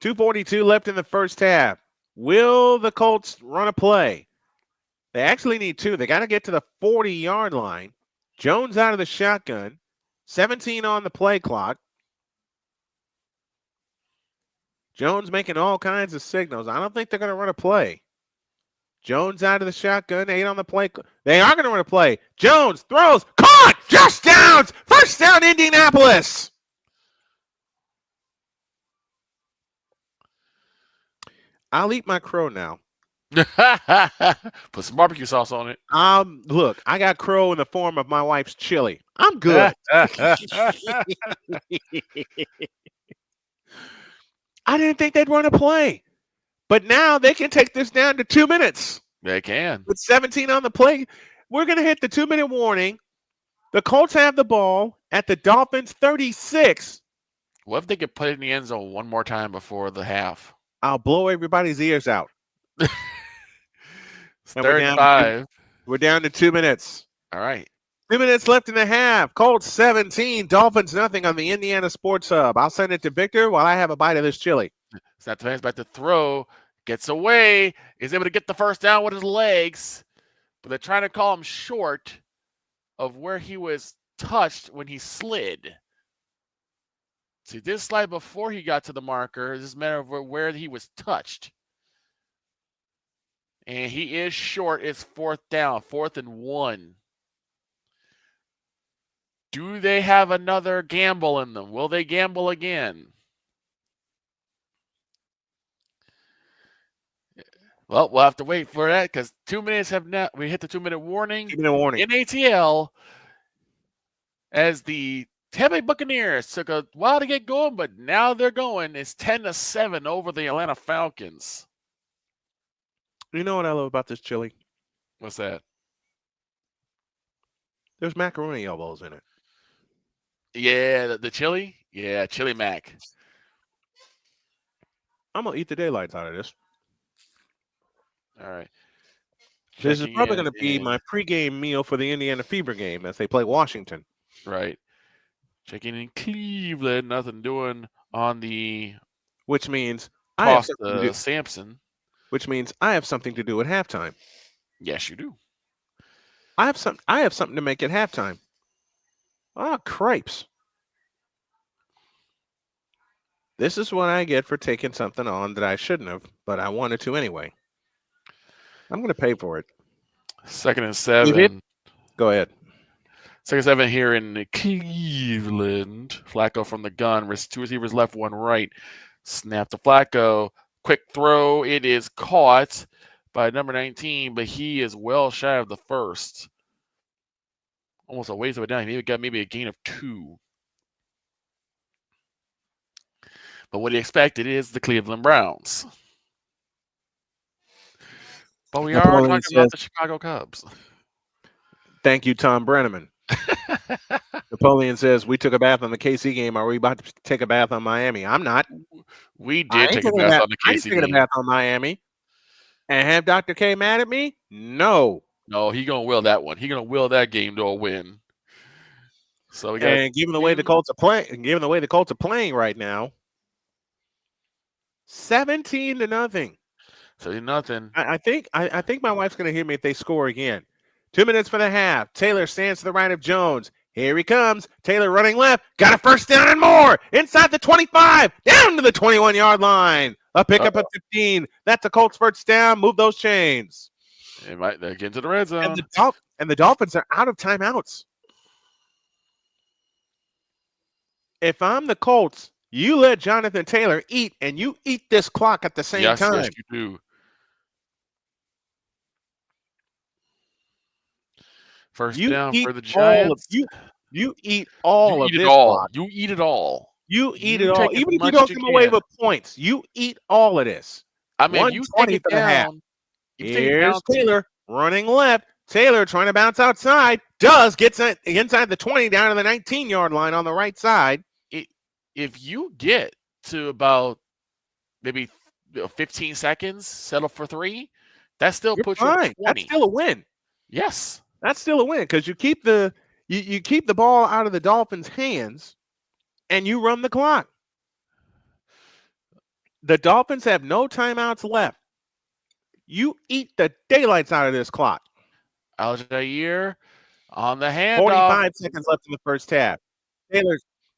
2:42 left in the first half. Will the Colts run a play? They actually need 2. They got to get to the 40-yard line. Jones out of the shotgun. 17 on the play clock. Jones making all kinds of signals. I don't think they're going to run a play. Jones out of the shotgun, 8 on the play. They are going to run a play. Jones throws, caught, Josh Downs, first down, Indianapolis. I'll eat my crow now. Put some barbecue sauce on it. Look, I got crow in the form of my wife's chili. I'm good. I didn't think they'd run a play, but now they can take this down to 2 minutes. They can. With 17 on the play, we're going to hit the 2-minute warning. The Colts have the ball at the Dolphins 36. What if they could put it in the end zone one more time before the half? I'll blow everybody's ears out. It's And third and 5. We're down to 2 minutes. All right. 2 minutes left in the half. Colts 17, Dolphins nothing on the Indiana Sports Hub. I'll send it to Victor while I have a bite of this chili. Snap the fans back to throw. Gets away. Is able to get the first down with his legs. But they're trying to call him short of where he was touched when he slid. See, this slide before he got to the marker is just a matter of where he was touched. And he is short. It's fourth down, 4th and 1. Do they have another gamble in them? Will they gamble again? Well, we'll have to wait for that because 2 minutes have now. We hit the 2-minute warning. 2-minute warning. In ATL, as the Tampa Bay Buccaneers took a while to get going, but now they're going. It's 10-7 over the Atlanta Falcons. You know what I love about this chili? What's that? There's macaroni elbows in it. Yeah, the chili? Yeah, chili mac. I'm going to eat the daylights out of this. All right. This is Checking probably in going to be and- my pregame meal for the Indiana Fever game as they play Washington. Right. Checking in Cleveland. Nothing doing on the Which means I have Costa something to do, Sampson. which means I have something to do at halftime. Yes, you do. I have something to make at halftime. Ah, cripes. This is what I get for taking something on that I shouldn't have, but I wanted to anyway. I'm going to pay for it. 2nd and 7. did? Go ahead. 2nd and 7 here in Cleveland. Flacco from the gun. 2 receivers left, 1 right. Snap to Flacco. Quick throw. It is caught by number 19, but he is well shy of the first. Almost a ways of it down. He got maybe a gain of 2. But what he expected is the Cleveland Browns. But we are Napoleon talking about the Chicago Cubs. Thank you, Tom Brenneman. Napoleon says, we took a bath on the KC game. Are we about to take a bath on Miami? I'm not. We I did ain't take a taking bath on the I ain't KC taking a game. bath on Miami. And have Dr. K mad at me? No. No, he gonna will that one. He gonna will that game to a win. So we got. And given the way the Colts are playing right now, 17-0. So nothing. I think my wife's gonna hear me if they score again. 2 minutes for the half. Taylor stands to the right of Jones. Here he comes. Taylor running left. Got a first down and more. Inside the 25. Down to the 21-yard line. A pickup of 15. That's a Colts first down. Move those chains. They're getting to the red zone. And the Dolphins are out of timeouts. If I'm the Colts, you let Jonathan Taylor eat, and you eat this clock at the same time. Yes, you do. First down for the Giants. You eat all of this clock. You eat it all. You eat it all. Even if you don't come away with points, you eat all of this. I mean, you take it down. Here's Taylor running left. Taylor trying to bounce outside. Gets inside the 20 down to the 19-yard line on the right side. If you get to about maybe 15 seconds, settle for 3, that still puts you at 20. That's still a win. Yes. That's still a win because you keep the ball out of the Dolphins' hands and you run the clock. The Dolphins have no timeouts left. You eat the daylights out of this clock. Aljair on the handoff. 45 seconds left in the first half.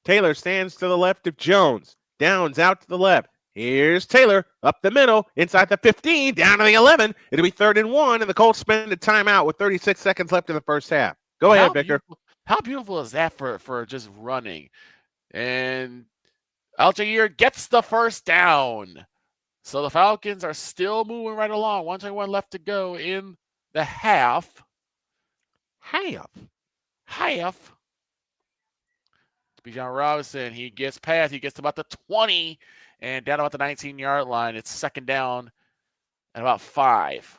Taylor stands to the left of Jones. Downs out to the left. Here's Taylor up the middle, inside the 15, down to the 11. It'll be 3rd and 1, and the Colts spend a timeout with 36 seconds left in the first half. Go ahead, Victor. How beautiful is that for just running? And Aljair gets the first down. So the Falcons are still moving right along. 121 left to go in the half. Half. Bijan Robinson, he gets past. He gets to about the 20 and down about the 19-yard line. It's second down at about 5.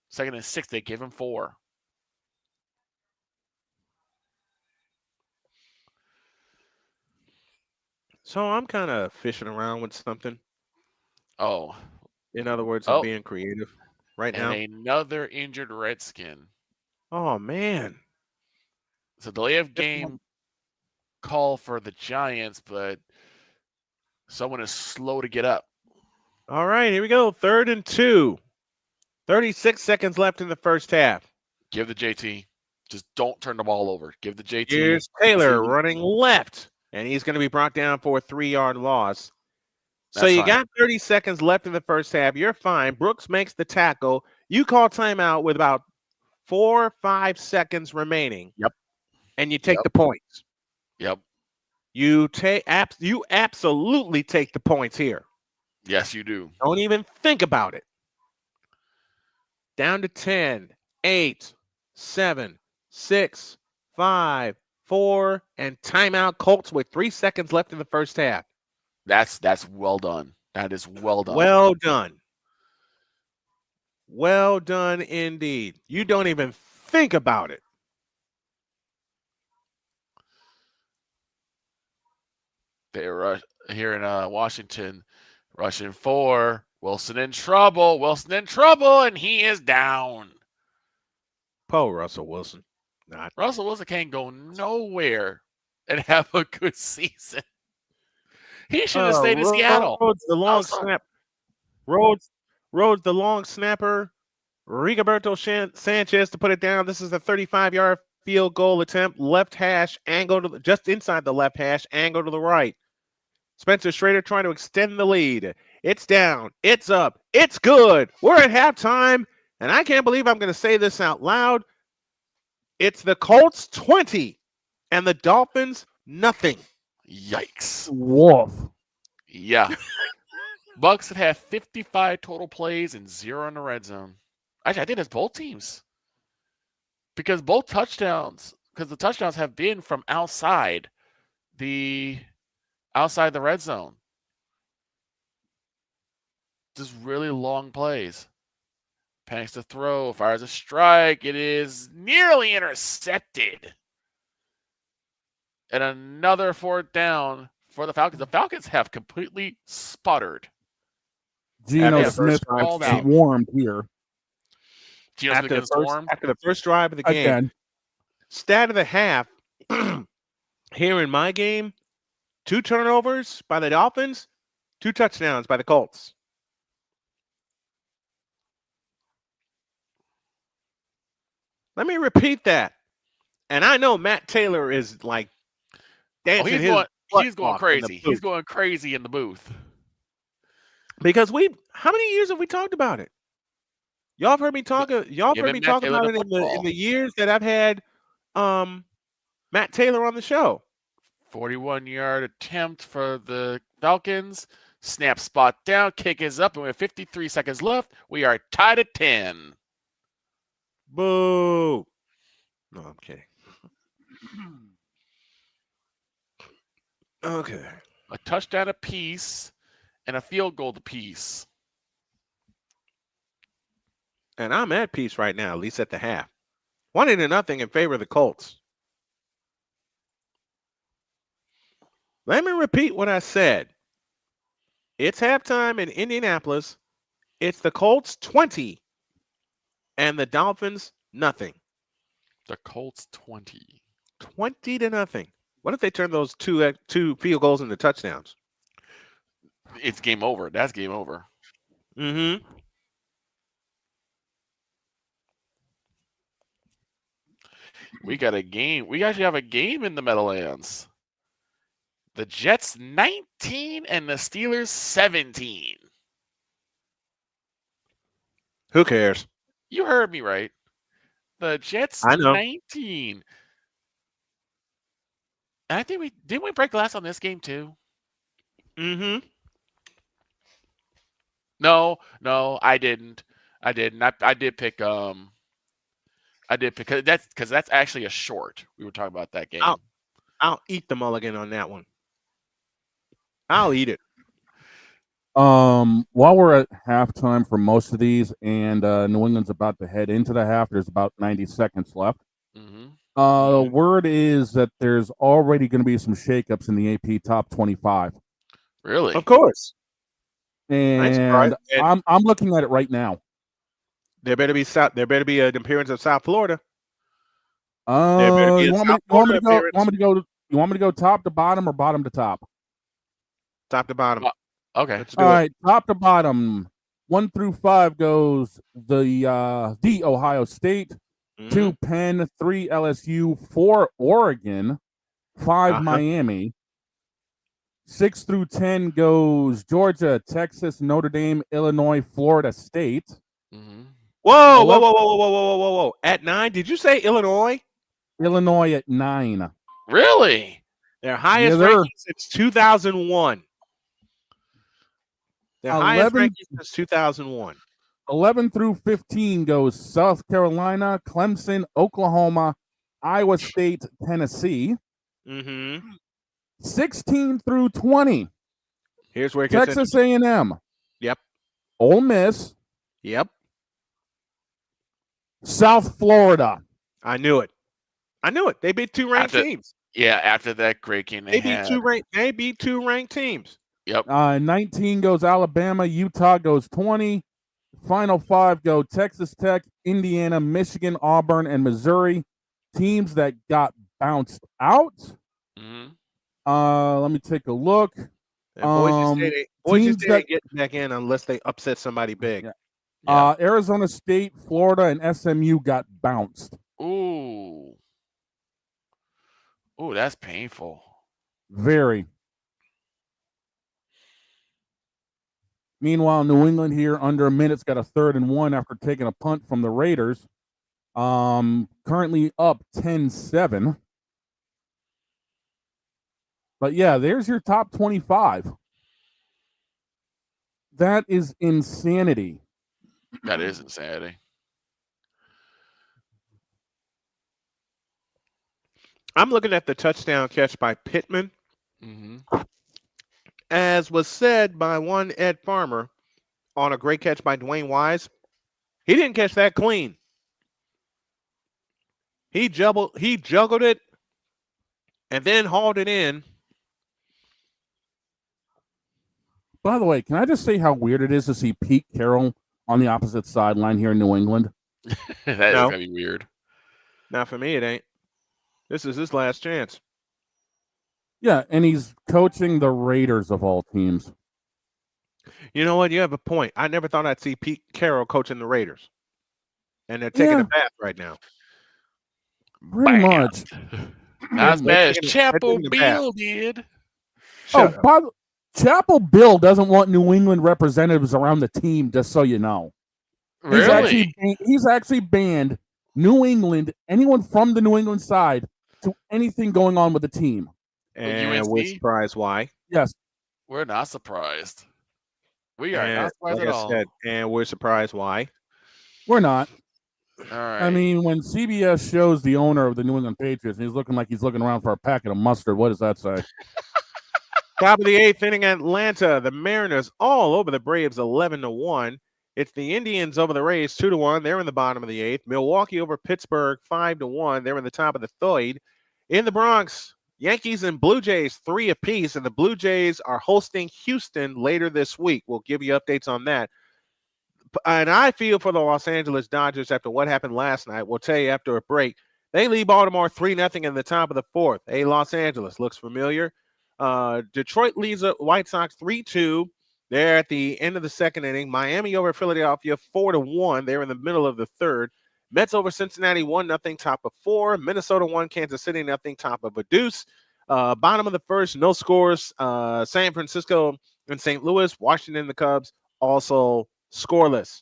Second and 6, they give him 4. So I'm kind of fishing around with something. Oh. In other words, I'm being creative right now. And another injured Redskin. Oh, man. So delay of game call for the Giants, but someone is slow to get up. All right, here we go. 3rd and 2. 36 seconds left in the first half. Give the JT. Just don't turn the ball over. Give the JT. Here's Taylor running left, and he's going to be brought down for a 3-yard loss. So you got 30 seconds left in the first half. You're fine. Brooks makes the tackle. You call timeout with about 4 or 5 seconds remaining. Yep. And you take the points. Yep. You absolutely take the points here. Yes, you do. Don't even think about it. Down to 10, 8, 7, 6, 5, 4, and timeout. Colts with 3 seconds left in the first half. That's well done. That is well done. Well done. Well done indeed. You don't even think about it. They're here in Washington, rushing 4. Wilson in trouble. And he is down. Poor Russell Wilson. Russell Wilson can't go nowhere and have a good season. He should have stayed in Seattle. Rhodes, the long snap. Rhodes, the long snapper. Rigoberto Sanchez to put it down. This is a 35-yard field goal attempt. Left hash, angle to just inside the left hash, angle to the right. Spencer Schrader trying to extend the lead. It's down. It's up. It's good. We're at halftime, and I can't believe I'm going to say this out loud. It's the Colts 20 and the Dolphins nothing. Yikes. Wolf. Yeah. Bucks have had 55 total plays and 0 in the red zone. Actually, I think it's both teams. Because the touchdowns have been from outside the red zone. Just really long plays. Panics to throw, fires a strike. It is nearly intercepted. And another 4th down for the Falcons. The Falcons have completely sputtered. Geno Smith swarmed here. After the first drive of the game. Again. Stat of the half, here in my game, 2 turnovers by the Dolphins, 2 touchdowns by the Colts. Let me repeat that. And I know Matt Taylor is like dancing he's going crazy. He's going crazy in the booth. Because how many years have we talked about it? Y'all have heard me talk. Y'all have heard me talk about it in the years that I've had Matt Taylor on the show. 41-yard attempt for the Falcons. Snap spot down. Kick is up, and we have 53 seconds left. We are tied at 10. Boo. No, I'm kidding. Okay. A touchdown apiece and a field goal apiece. And I'm at peace right now, at least at the half. 1-0 in favor of the Colts. Let me repeat what I said. It's halftime in Indianapolis. It's the Colts 20 and the Dolphins nothing. The Colts 20. 20-0. What if they turn those two field goals into touchdowns? It's game over. That's game over. Mm-hmm. We got a game. We actually have a game in the Meadowlands. The Jets 19 and the Steelers 17. Who cares? You heard me right. The Jets 19. And I think didn't we break glass on this game too? Mm-hmm. No, I didn't. I did pick because that's actually a short. We were talking about that game. I'll eat the mulligan on that one. I'll eat it. While we're at halftime for most of these, and New England's about to head into the half, there's about 90 seconds left. Mm-hmm. Word is that there's already going to be some shakeups in the AP top 25. Really? Of course. And I'm looking at it right now. There better be an appearance of South Florida. You want me to go top to bottom or bottom to top? Top to bottom. Okay. Let's do All it. right, top to bottom. 1 through 5 goes the Ohio State, 2 Penn, 3 LSU, 4 Oregon, 5 Miami. 6 through 10 goes Georgia, Texas, Notre Dame, Illinois, Florida State. Mm-hmm. Whoa. At 9, did you say Illinois? Illinois at 9. Really? Their highest ranking since 2001. Their highest ranking since 2001. 11 through 15 goes South Carolina, Clemson, Oklahoma, Iowa State, Tennessee. 16 through 20. Here's where it gets Texas A&M. Yep. Ole Miss. Yep. South Florida. I knew it. They beat 2 ranked teams. Yeah, after that great game they beat 2 ranked teams. Yep. 19 goes Alabama, Utah goes 20. Final 5 go Texas Tech, Indiana, Michigan, Auburn, and Missouri. Teams that got bounced out. Let me take a look. Boise State ain't getting back in unless they upset somebody big. Yeah. Arizona State, Florida, and SMU got bounced. Ooh, that's painful. Very. Meanwhile, New England here under a minute's got a 3rd and 1 after taking a punt from the Raiders. Currently up 10-7. But yeah, there's your top 25. That is insanity. That is insanity. I'm looking at the touchdown catch by Pittman. As was said by one Ed Farmer on a great catch by Dwayne Wise, he didn't catch that clean. He juggled it and then hauled it in. By the way, can I just say how weird it is to see Pete Carroll on the opposite sideline here in New England? That is going to be weird. Not for me, it ain't. This is his last chance. Yeah, and he's coaching the Raiders of all teams. You know what? You have a point. I never thought I'd see Pete Carroll coaching the Raiders. And they're taking a bath right now. Pretty much. Not as bad as Chapel Bill did. Chapel Bill doesn't want New England representatives around the team, just so you know. Really? He's actually banned New England, anyone from the New England side, to anything going on with the team. And we're surprised why. Yes. We're not surprised. We are not surprised at all. And we're surprised why. We're not. All right. I mean, when CBS shows the owner of the New England Patriots, and he's looking around for a packet of mustard, what does that say? Top of the 8th inning, Atlanta. The Mariners all over the Braves 11-1. It's the Indians over the Rays 2-1. They're in the bottom of the 8th. Milwaukee over Pittsburgh 5-1. They're in the top of the 3rd. In the Bronx, Yankees and Blue Jays 3 apiece, and the Blue Jays are hosting Houston later this week. We'll give you updates on that. And I feel for the Los Angeles Dodgers after what happened last night. We'll tell you after a break. They lead Baltimore 3-0 in the top of the 4th. Hey, Los Angeles, looks familiar. Detroit leads the White Sox 3-2. They're at the end of the 2nd inning. Miami over Philadelphia 4-1. They're in the middle of the 3rd. Mets over Cincinnati 1-0, top of 4. Minnesota 1, Kansas City 0, top of a deuce. Bottom of the 1st, no scores. San Francisco and St. Louis, Washington, the Cubs also scoreless.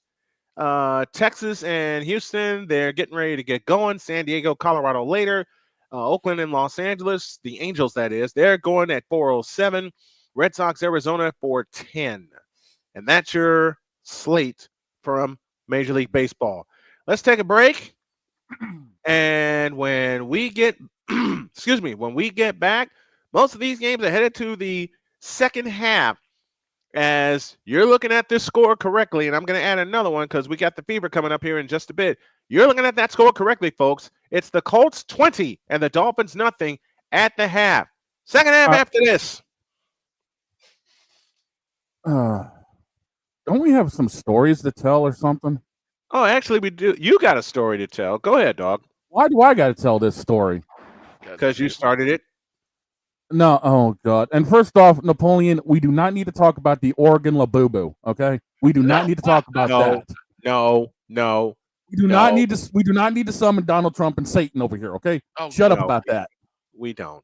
Texas and Houston, they're getting ready to get going. San Diego, Colorado later. Oakland and Los Angeles, the Angels, that is, they're going at 4:07. Red Sox, Arizona, 4:10. And that's your slate from Major League Baseball. Let's take a break. And when we get, when we get back, most of these games are headed to the second half. As you're looking at this score correctly, and I'm going to add another one because we got the Fever coming up here in just a bit. You're looking at that score correctly, folks. It's the Colts 20 and the Dolphins nothing at the half. Second half after this. Don't we have some stories to tell or something? Oh, actually, we do. You got a story to tell. Go ahead, dog. Why do I got to tell this story? Because you started it. No, oh God. And first off, Napoleon, we do not need to talk about the Oregon Labubu, okay? We do not need to talk about that. No. We do not need to summon Donald Trump and Satan over here, okay? Shut up about that. We don't.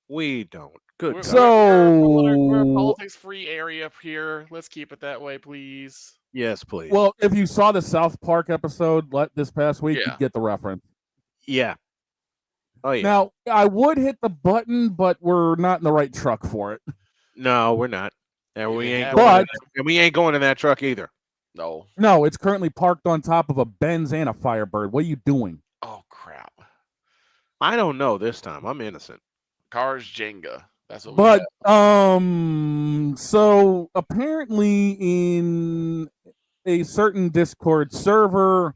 Good. We're a politics-free area here. Let's keep it that way, please. Yes, please. Well, if you saw the South Park episode this past week, Yeah. you get the reference. Yeah. Oh yeah. Now, I would hit the button, but we're not in the right truck for it. No, we're not. And we ain't going in that truck either. No, it's currently parked on top of a Benz and a Firebird. What are you doing? Oh crap! I don't know this time. I'm innocent. Cars Jenga. That's what. But so apparently in a certain Discord server,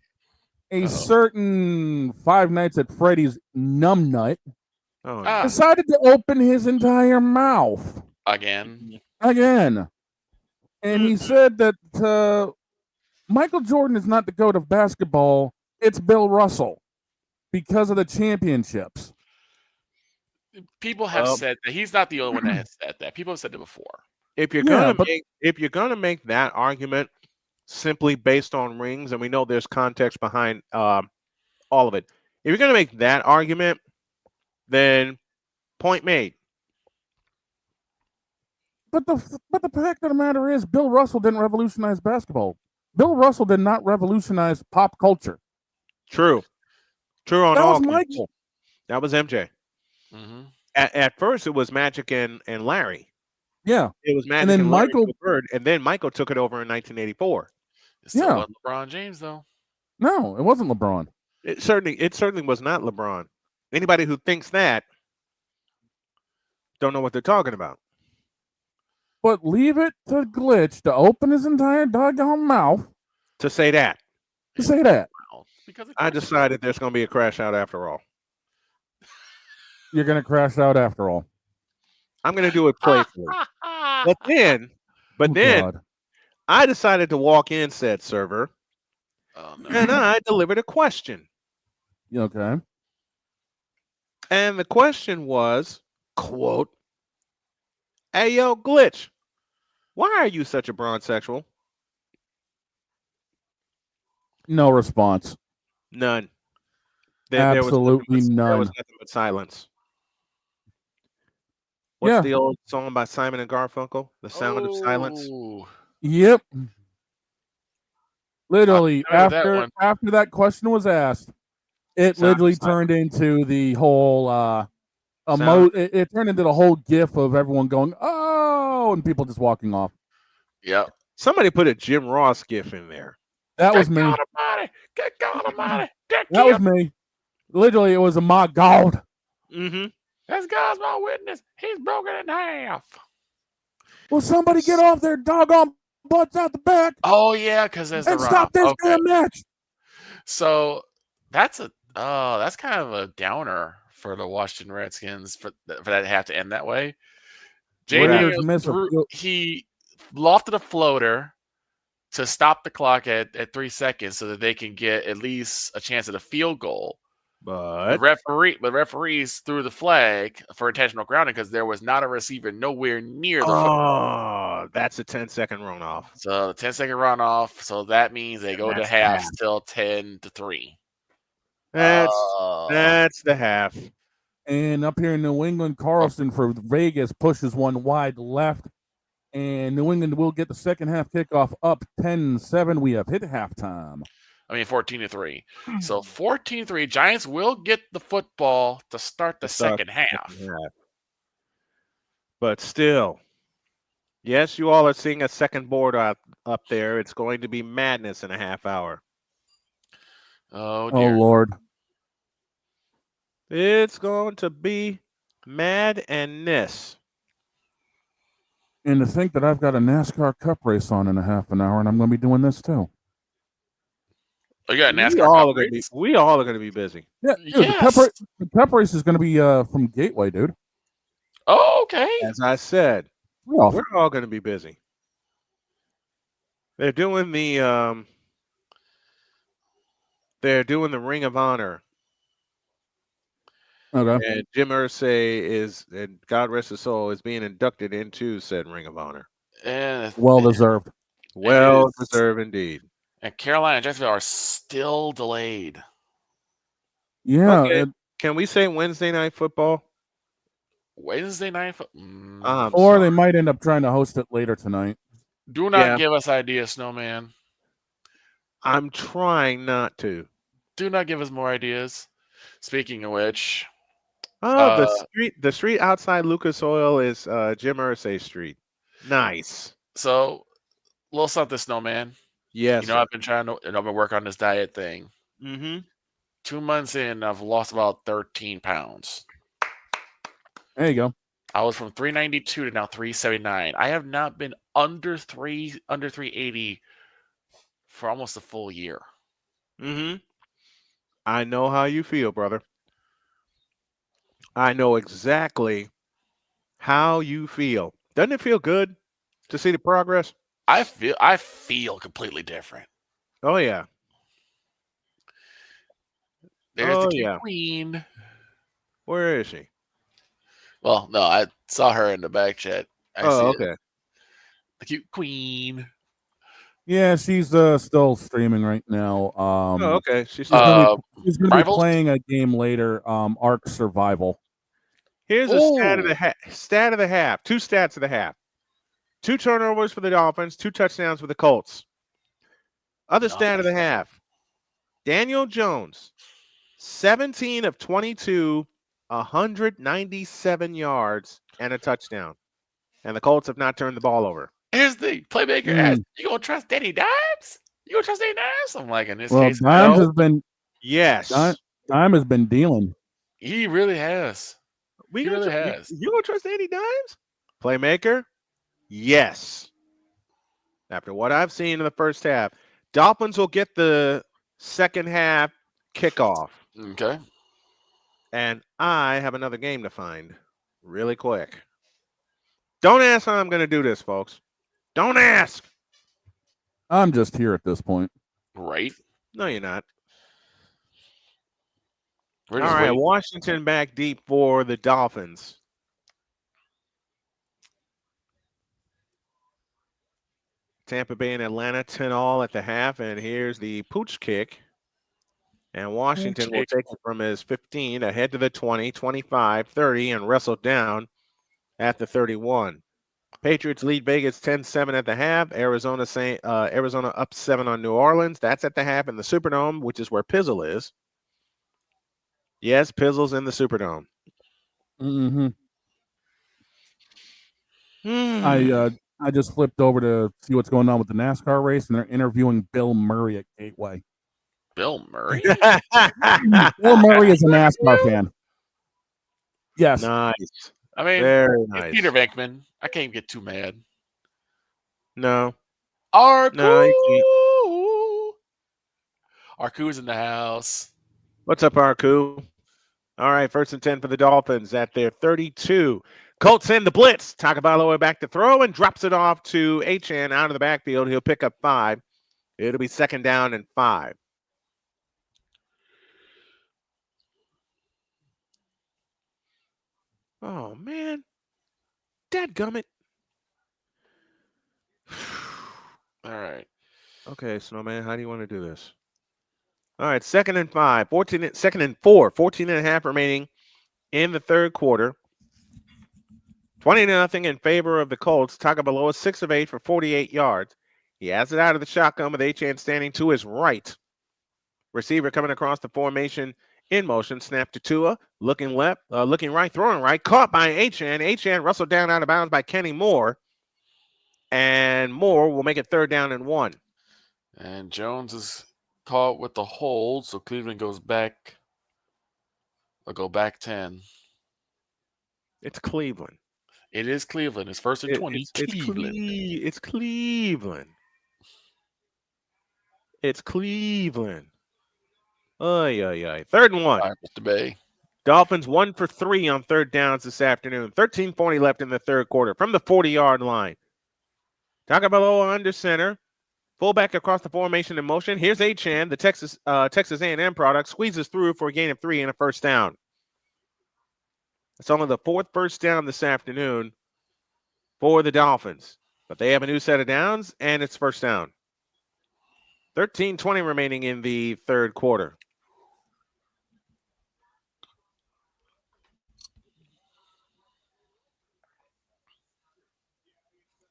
a certain Five Nights at Freddy's numbnut decided to open his entire mouth again. And he said that Michael Jordan is not the GOAT of basketball, it's Bill Russell because of the championships. People have said that. He's not the only one that has said that. People have said it before. If you're gonna make that argument simply based on rings, and we know there's context behind all of it. If you're gonna make that argument, then point made. But the fact of the matter is, Bill Russell didn't revolutionize basketball. Bill Russell did not revolutionize pop culture. True on that all. Was Michael. That was MJ. Mm-hmm. At first, it was Magic and Larry. Yeah, it was Magic and then Michael Bird, and then Michael took it over in 1984. It still wasn't LeBron James though. No, it wasn't LeBron. It certainly was not LeBron. Anybody who thinks that don't know what they're talking about. But leave it to Glitch to open his entire doggone mouth to say that. Because I decided there's going to be a crash out after all. You're going to crash out after all. I'm going to do it playfully. but then I decided to walk in said server, and I delivered a question. Okay. And the question was, quote, "Hey, yo, Glitch, why are you such a bronzexual?" No response. None. Absolutely none. There was nothing but silence. What's the old song by Simon and Garfunkel? The Sound of Silence. Yep. Literally, after that question was asked, it literally turned into the whole it turned into the whole gif of everyone going, "Oh," and people just walking off. Yeah. Somebody put a Jim Ross gif in there. That was me. Get God Almighty. That was me. Literally, it was a my God. Mm-hmm. That's God's my witness. He's broken in half. Will somebody get off their doggone butts out the back? Oh yeah, because there's and stop this damn match. So that's kind of a downer for the Washington Redskins for that to have to end that way. He lofted a floater to stop the clock at 3 seconds so that they can get at least a chance at a field goal. But the referees threw the flag for intentional grounding because there was not a receiver nowhere near the football. That's a 10-second runoff. So the 10-second runoff. So that means they go to half still 10-3. That's the half. And up here in New England, Carlson for Vegas pushes one wide left. And New England will get the second half kickoff up 10-7. We have hit halftime. 14-3. So 14-3. Giants will get the football to start the second half. But still, Yes, you all are seeing a second board up there. It's going to be madness in a half hour. Oh Oh dear. Lord. It's going to be madness. And to think that I've got a NASCAR Cup race on in a half an hour, and I'm going to be doing this too. Oh, you got a We NASCAR all Cup are going to be. race? We all are going to be busy. Yeah, dude, Yes. the cup race is going to be from Gateway, dude. Oh, okay. As I said, We're we're all going to be busy. They're doing the Ring of Honor. okay. And Jim Irsay is, and God rest his soul, is being inducted into said Ring of Honor. And Well deserved. Well is. deserved indeed. And Carolina and Jacksonville are still delayed. Yeah. Okay. Can we say Wednesday night football? Wednesday night. I'm Or sorry. they might end up trying to host it later tonight. Do not Yeah. give us ideas, Snowman. I'm trying not to. Do not give us more ideas. Speaking of which, Oh, the street outside Lucas Oil is Jim Irsay Street. Nice. so little something, Snowman. Yes. You know, I've been working on this diet thing. Mm-hmm. 2 months in, I've lost about 13 pounds. There you go. I was from 392 to now 379. I have not been under 380 for almost a full year. Mm-hmm. I know how you feel, brother. I know exactly how you feel. Doesn't it feel good to see the progress? I feel completely different. Oh yeah. There's Oh, the cute yeah. queen. Where is she? Well, no, I saw her in the back chat. I see it. Okay. The cute queen. Yeah, she's still streaming right now. Oh, okay. She's She's gonna be Rivals? playing a game later, Ark Survival. Here's a stat of Ooh. the stat of the half. 2 stats of the half. 2 turnovers for the Dolphins, 2 touchdowns for the Colts. Other stat of the half. Daniel Jones, 17 of 22, 197 yards and a touchdown. And the Colts have not turned the ball over. Here's the playmaker asked, you gonna trust Danny Dimes? You gonna trust Danny Dimes? I'm like, in this case, Dimes no. has been Yes. Dime has been dealing. He really has. He really has. You gonna trust Danny Dimes? Playmaker? Yes. After what I've seen in the first half, Dolphins will get the second half kickoff. Okay. And I have another game to find really quick. Don't ask how I'm going to do this, folks. Don't ask. I'm just here at this point. Right. No, you're not. We're All just right, waiting. Washington back deep for the Dolphins. Tampa Bay and Atlanta 10-all at the half, and here's the pooch kick. And Washington will take it from his 15 ahead to the 20, 25, 30, and wrestle down at the 31. Patriots lead Vegas 10-7 at the half. Arizona up 7 on New Orleans. That's at the half in the Superdome, which is where Pizzle is. Yes, Pizzle's in the Superdome. Mm-hmm. I just flipped over to see what's going on with the NASCAR race, and they're interviewing Bill Murray at Gateway. Bill Murray? Bill Murray is a NASCAR fan. Yes. Nice. I mean, very it's nice. Peter Venkman. I can't get too mad. No. Arku! No, you Arku's in the house. What's up, Arku? All right, 1st and 10 for the Dolphins at their 32. Colts in the blitz. Tagovailoa back to throw and drops it off to Achane out of the backfield. He'll pick up 5. It'll be 2nd down and 5. Oh, man. Dadgummit. All right. Okay, Snowman, how do you want to do this? All right, 2nd and 5. 2nd and 4. 14 and a half remaining in the third quarter. 20-0 in favor of the Colts. Tagovailoa 6 of 8 for 48 yards. He has it out of the shotgun with Achane standing to his right. Receiver coming across the formation in motion. Snap to Tua. Looking looking right, throwing right. Caught by Achane. Achane wrestled down out of bounds by Kenny Moore. and Moore will make it 3rd down and 1. And Jones is caught with the hold, so Cleveland goes back. They'll go back 10. It's Cleveland. It is Cleveland. It's 1st and 20. Cleveland. It's Cleveland. It's Cleveland. Oy. 3rd and 1. All right, Mr. Bay. Dolphins 1 for 3 on 3rd downs this afternoon. 13:40 left in the 3rd quarter from the 40-yard line. Tagovailoa under center. Fullback across the formation in motion. Here's Achane, the Texas A&M product, squeezes through for a gain of 3 and a 1st down. It's only the 4th 1st down this afternoon for the Dolphins. But they have a new set of downs, and it's 1st down. 13:20 remaining in the 3rd quarter.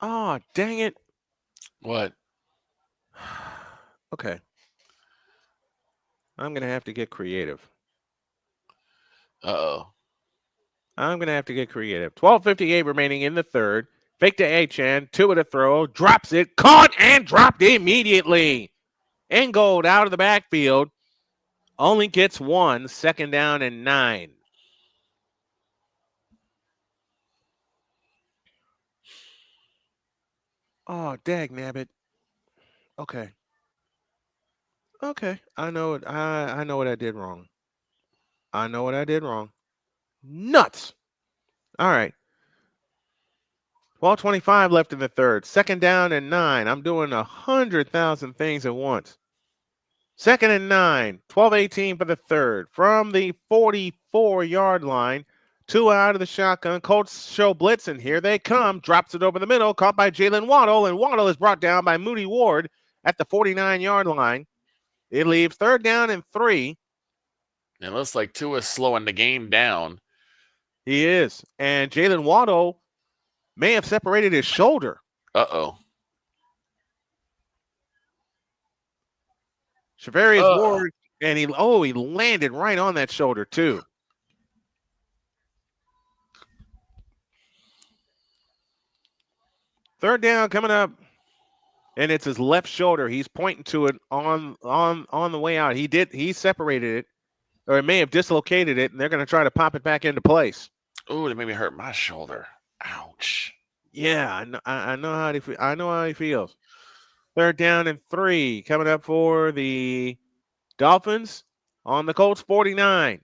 Oh, dang it. What? Okay. I'm going to have to get creative. Uh-oh. I'm going to have to get creative. 12:58 remaining in the 3rd. Fake to Achane. 2 at a throw. Drops it. Caught and dropped immediately. Ingold out of the backfield. Only gets 1. 2nd down and 9. Oh, dag nabbit. Okay. I know it. I know what I did wrong. Nuts. All right. 12:25 left in the 3rd. 2nd down and 9. I'm doing 100,000 things at once. 2nd and 9. 12:18 for the 3rd. From the 44-yard line. 2 out of the shotgun. Colts show blitz, and here they come. Drops it over the middle. Caught by Jalen Waddle, and Waddle is brought down by Moody Ward at the 49-yard line. It leaves 3rd down and 3. It looks like Tua's slowing the game down. He is. And Jalen Waddle may have separated his shoulder. Uh-oh. Shavarius Ward, and he landed right on that shoulder, too. Third down coming up, and it's his left shoulder. He's pointing to it on the way out. He separated it, or it may have dislocated it, and they're going to try to pop it back into place. Oh, that made me hurt my shoulder. Ouch. Yeah, I know how he feels. 3rd down and 3 coming up for the Dolphins on the Colts 49.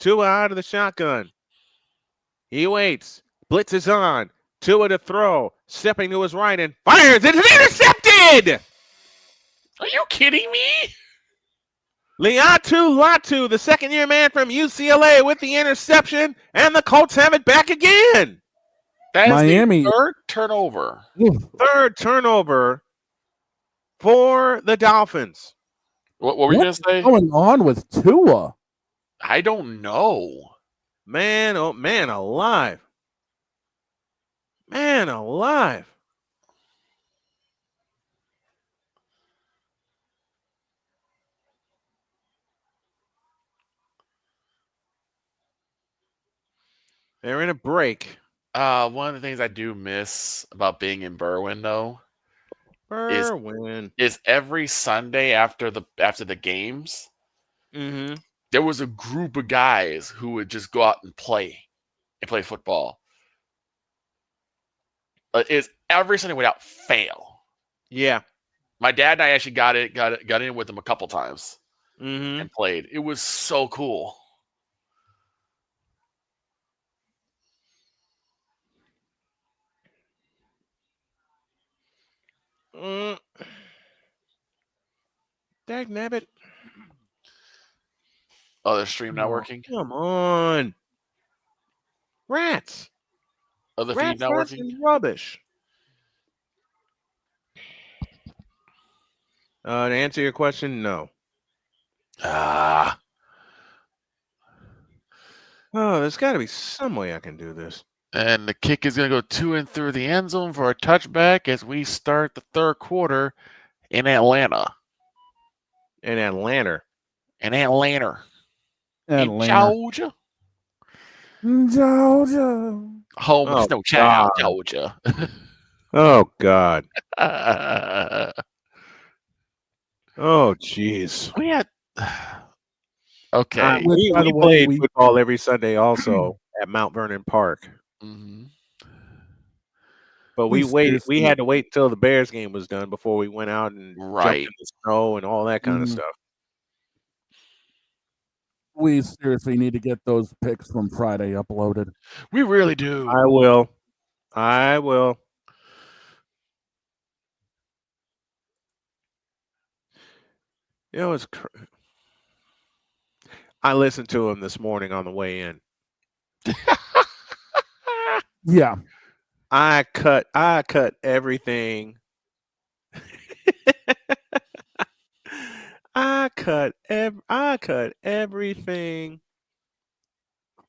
2 out of the shotgun. He waits. Blitz is on. 2 at a throw. Stepping to his right and fires. It's intercepted! Are you kidding me? Liatu Latu, the second-year man from UCLA with the interception, and the Colts have it back again. That is Miami. the 3rd turnover. 3rd turnover for the Dolphins. What were we going to say? What's going on with Tua? I don't know. Man, oh man alive. Man alive. They're in a break. One of the things I do miss about being in Berwyn, though, is every Sunday after the games, there was a group of guys who would just go out and play football. It's every Sunday without fail. Yeah. My dad and I actually got in with them a couple times and played. It was so cool. Dag nabbit. Oh, the stream not working? Come on. Rats. Oh, the feed not Rats working? and rubbish. To answer your question, no. Oh, there's got to be some way I can do this. And the kick is going to go to and through the end zone for a touchback as we start the 3rd quarter in Atlanta. In Atlanta. In Georgia. Georgia. Home of Snow Child, Georgia. Oh God. Uh, Oh jeez. we had. Okay. Which, by the We way, played we football every Sunday also at Mount Vernon Park. hmm But we we seriously, had to wait till the Bears game was done before we went out and jumped Right. in the snow and all that kind of Mhm. stuff. we seriously need to get those pics from Friday uploaded. We really do. I will. I will. You know, I listened to him this morning on the way in. Yeah, I cut everything. I cut everything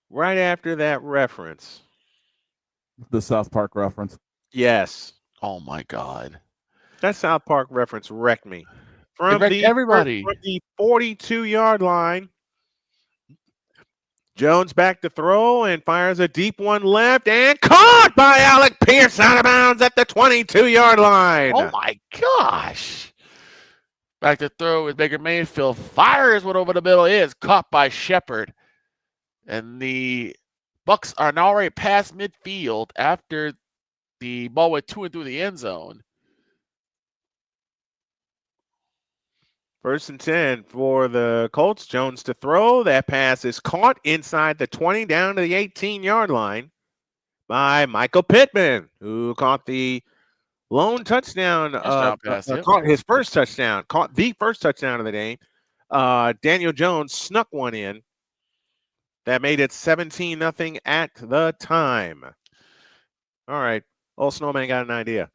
right after that reference. the South Park reference. Yes. Oh my God. That South Park reference wrecked me. It wrecked everybody. From the 42-yard line, Jones back to throw and fires a deep one left and caught by Alec Pierce out of bounds at the 22-yard line. Oh my gosh. Back to throw with Baker Mayfield. Fires one over the middle. It is caught by Shepard. And the Bucks are now already past midfield after the ball went to and through the end zone. 1st and 10 for the Colts. Jones to throw. That pass is caught inside the 20 down to the 18-yard line by Michael Pittman, who caught the lone touchdown. Pass, yep. Caught his first touchdown. Caught the first touchdown of the game. Daniel Jones snuck one in. That made it 17-0 at the time. All right. Old Snowman got an idea.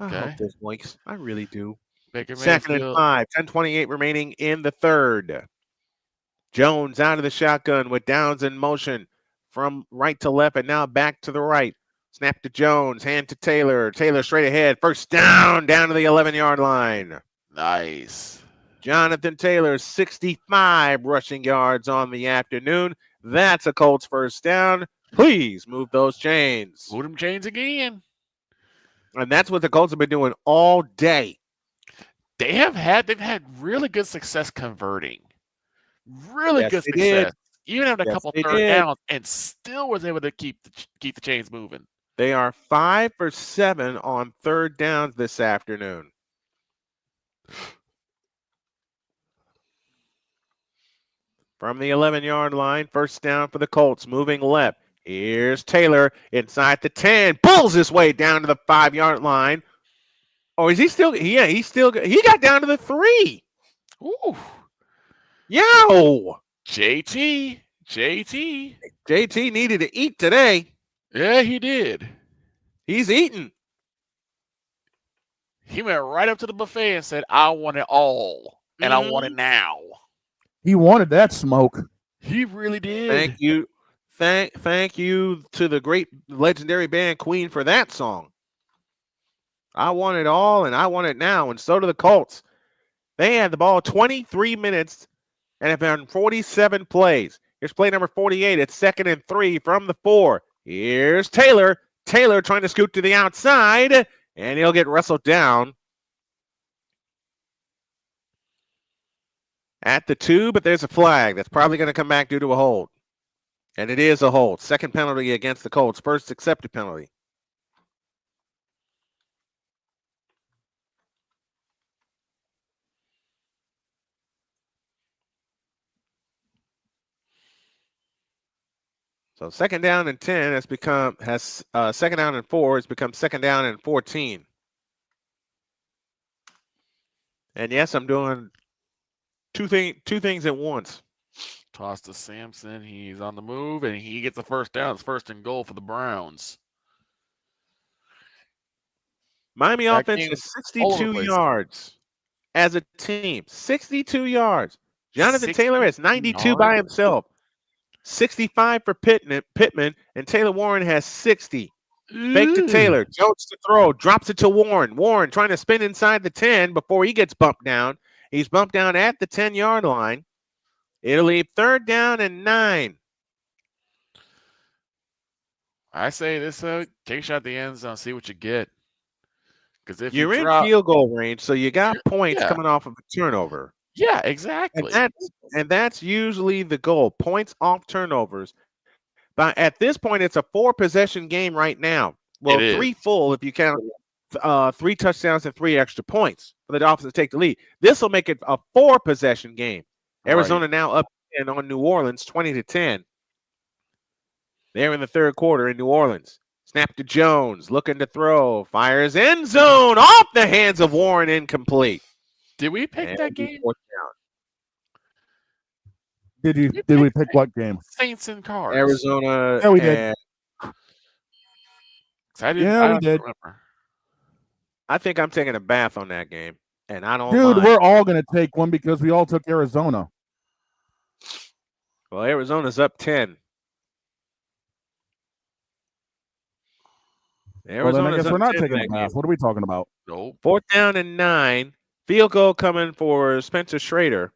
I hope Okay. this blinks. I really do. Baker 2nd and Mayfield. 5. 10:28 remaining in the third. Jones out of the shotgun with Downs in motion from right to left and now back to the right. Snap to Jones. Hand to Taylor. Taylor straight ahead. First down to the 11-yard line. Nice. Jonathan Taylor, 65 rushing yards on the afternoon. That's a Colts first down. Please move those chains. Move them chains again. And that's what the Colts have been doing all day. They've had really good success converting. Really Yes, good they success. did. Even having a Yes, couple they third did. downs and still was able to keep the chains moving. They are 5 for 7 on third downs this afternoon. From the 11-yard line, first down for the Colts, moving left. Here's Taylor inside the 10, pulls his way down to the 5-yard line. Oh, is he still? Yeah, he got down to the 3. Ooh. Yo! JT. JT needed to eat today. Yeah, he did. He's eating. He went right up to the buffet and said, I want it all. And I want it now. He wanted that smoke. He really did. Thank you. Thank you to the great legendary band Queen for that song. I want it all and I want it now. And so do the Colts. They had the ball 23 minutes and have done 47 plays. Here's play number 48. It's 2nd and 3 from the 4. Here's Taylor. Taylor trying to scoot to the outside, and he'll get wrestled down at the 2, but there's a flag that's probably going to come back due to a hold. And it is a hold. Second penalty against the Colts. First accepted penalty. So 2nd down and 10 second down and 4 has become 2nd down and 14. And yes, I'm doing two things at once. Toss to Sampson. He's on the move, and he gets the first down. It's 1st and goal for the Browns. Miami offense is 62 yards as a team. 62 yards. Jonathan Taylor has 92 by himself. 65 for Pittman, and Taylor Warren has 60. Fake to Taylor. Jones to throw. Drops it to Warren. Warren trying to spin inside the 10 before he gets bumped down. He's bumped down at the 10-yard line. It'll leave 3rd down and 9. I say this, take a shot at the end zone, see what you get. Because if You're you in drop, field goal range, so you got points yeah. coming off of a turnover. Yeah, exactly. And that's usually the goal. Points off turnovers. But at this point, it's a 4-possession game right now. Well, It is. 3 full if you count 3 touchdowns and 3 extra points for the Dolphins to take the lead. This will make it a 4-possession game. Arizona now up and on New Orleans, 20-10. They're in the third quarter in New Orleans. Snap to Jones, looking to throw, fires end zone, off the hands of Warren, incomplete. Did we pick that game? Did we pick what game? Saints and Cards. Arizona. Yeah, we did. I we did. Remember. I think I'm taking a bath on that game, and I don't. Dude, mind. we're all gonna take one because we all took Arizona. Well, Arizona's up 10. Well, then I Arizona's guess we're up not 10 taking a that bath. game. What are we talking about? Nope. 4th down and 9. Field goal coming for Spencer Schrader.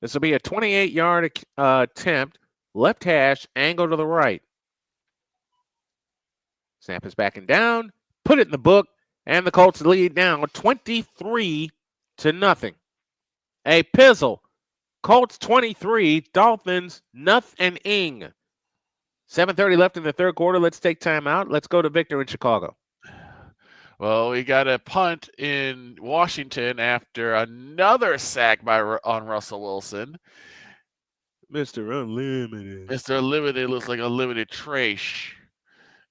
This will be a 28-yard attempt. Left hash, angle to the right. Snap is backing down. Put it in the book, and the Colts lead now 23-0. A pizzle. Colts 23, Dolphins nothing. 7:30 left in the third quarter. Let's take time out. Let's go to Victor in Chicago. Well, we got a punt in Washington after another sack on Russell Wilson. Mr. Unlimited. Mr. Unlimited looks like unlimited trash.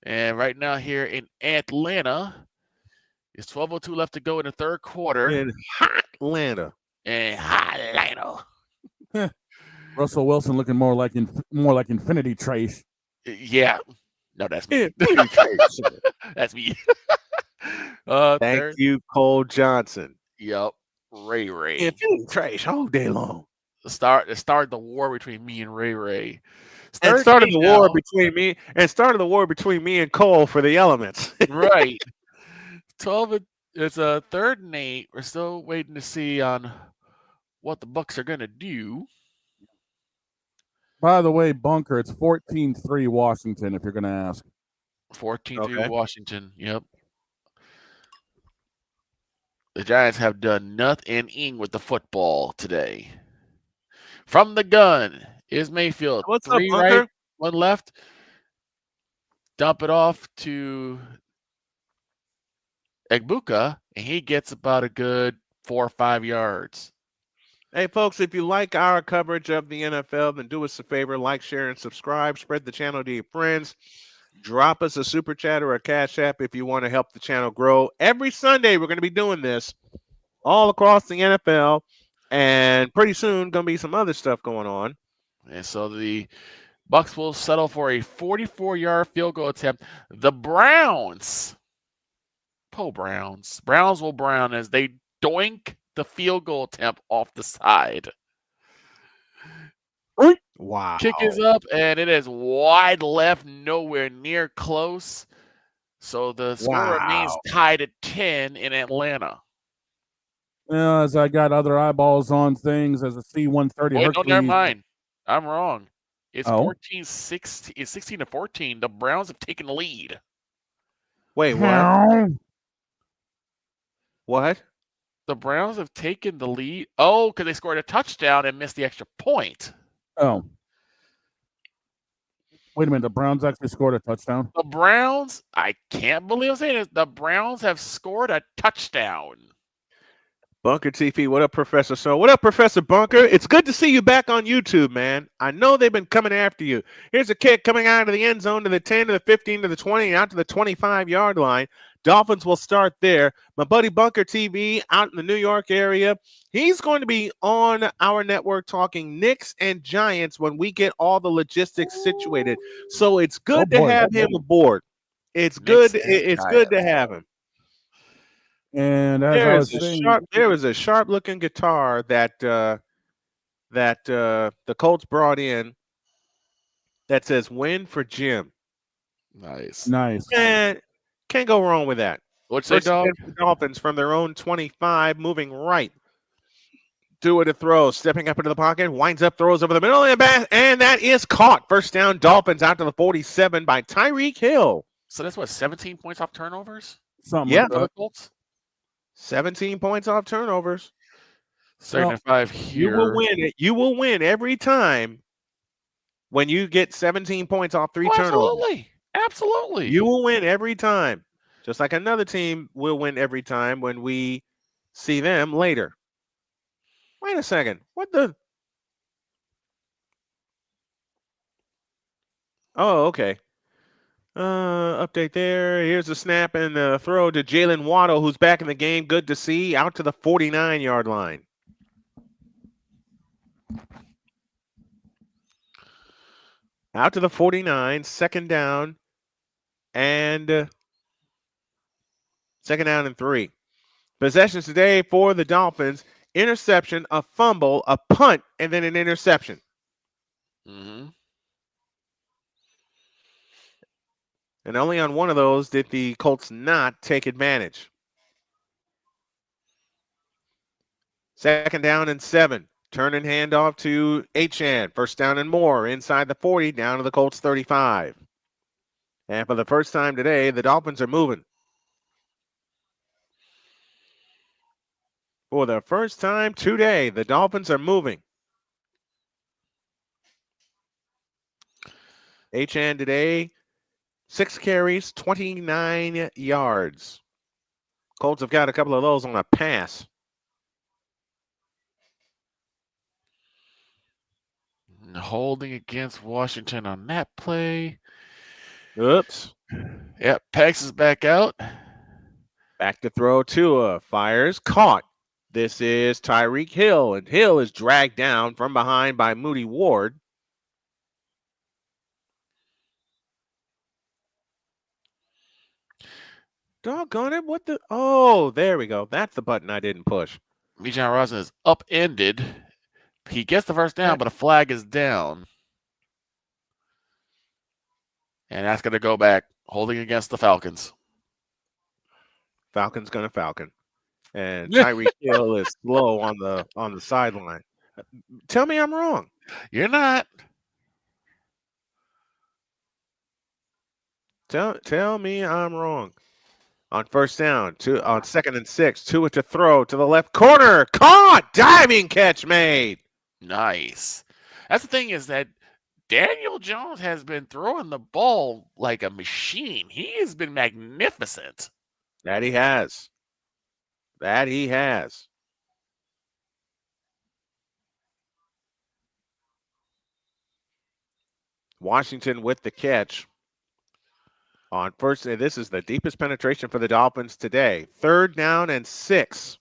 And right now here in Atlanta, it's 12:02 left to go in the third quarter. In Atlanta. Russell Wilson looking more like Infinity Trace. Yeah. No, that's me. That's me. Thank you, Cole Johnson. Yep. Ray. Infinity Trace all day long. Start the war between me and Ray. Started the war between me and Cole for the elements. Right. 12. It's a 3rd and 8. We're still waiting to see on what the Bucs are gonna do. By the way, Bunker, it's 14-3 Washington, if you're going to ask. 14-3 Washington. Yep. The Giants have done nothing with the football today. From the gun is Mayfield. What's 3 up, Bunker? right, 1 left. Dump it off to Egbuka, and he gets about a good 4 or 5 yards. Hey, folks, if you like our coverage of the NFL, then do us a favor, like, share, and subscribe. Spread the channel to your friends. Drop us a super chat or a cash app if you want to help the channel grow. Every Sunday, we're going to be doing this all across the NFL, and pretty soon going to be some other stuff going on. And so the Bucs will settle for a 44-yard field goal attempt. The Browns will brown as they doink the field goal attempt off the side. Wow. Kick is up, and it is wide left, nowhere near close. So the score remains tied at 10 in Atlanta. As I got other eyeballs on things as a C-130 No, never mind. I'm wrong. It's 14-16. It's 16-14. The Browns have taken the lead. Wait, what? What? The Browns have taken the lead. Oh, because they scored a touchdown and missed the extra point. Oh. Wait a minute. The Browns actually scored a touchdown? The Browns, I can't believe I'm saying this. The Browns have scored a touchdown. Bunker TV, what up, Professor So? What up, Professor Bunker? It's good to see you back on YouTube, man. I know they've been coming after you. Here's a kick coming out of the end zone to the 10, to the 15, to the 20, and out to the 25-yard line. Dolphins will start there. My buddy Bunker TV out in the New York area, he's going to be on our network talking Knicks and Giants when we get all the logistics situated. So it's good to have him aboard. It's good. It's good to have him. And as I was saying, there was a sharp-looking guitar that the Colts brought in that says "Win for Jim." Nice. And can't go wrong with that. What's that, dog? Dolphins from their own 25, moving right. Do it a throw, stepping up into the pocket, winds up, throws over the middle, and that is caught. First down, Dolphins out to the 47 by Tyreek Hill. So that's what, 17 points off turnovers? Something yeah. like that. Colts? 17 points off turnovers. Second and 5 here. You will win it. You will win every time when you get 17 points off 3 turnovers. Absolutely. You will win every time. Just like another team will win every time when we see them later. Wait a second. What the? Oh, okay. Update there. Here's the snap and the throw to Jalen Waddle, who's back in the game. Good to see. Out to the 49-yard line. Out to the 49, second down and 3. Possessions today for the Dolphins: interception, a fumble, a punt, and then an interception. Mm-hmm. And only on one of those did the Colts not take advantage. Second down and 7. Turn and hand off to Achane. First down and more inside the 40, down to the Colts 35. And for the first time today, the Dolphins are moving. For the first time today, the Dolphins are moving. Achane today, 6 carries, 29 yards. Colts have got a couple of those on a pass. Holding against Washington on that play. Oops. Yep, Pax is back out. Back to throw. Tua fires. Caught. This is Tyreek Hill, and Hill is dragged down from behind by Moody Ward. Doggone it. What the? Oh, there we go. That's the button I didn't push. Bijan Robinson is upended. He gets the first down, but a flag is down. And that's going to go back, holding against the Falcons. Falcon's going to Falcon. And Tyreek Hill is slow on the sideline. Tell me I'm wrong. You're not. Tell me I'm wrong. On first down, on 2nd and 6, Tua to throw to the left corner. Caught! Diving catch made. Nice. That's the thing, is that Daniel Jones has been throwing the ball like a machine. He has been magnificent. That he has. That he has. Washington with the catch. On first, this is the deepest penetration for the Dolphins today. 3rd down and 6.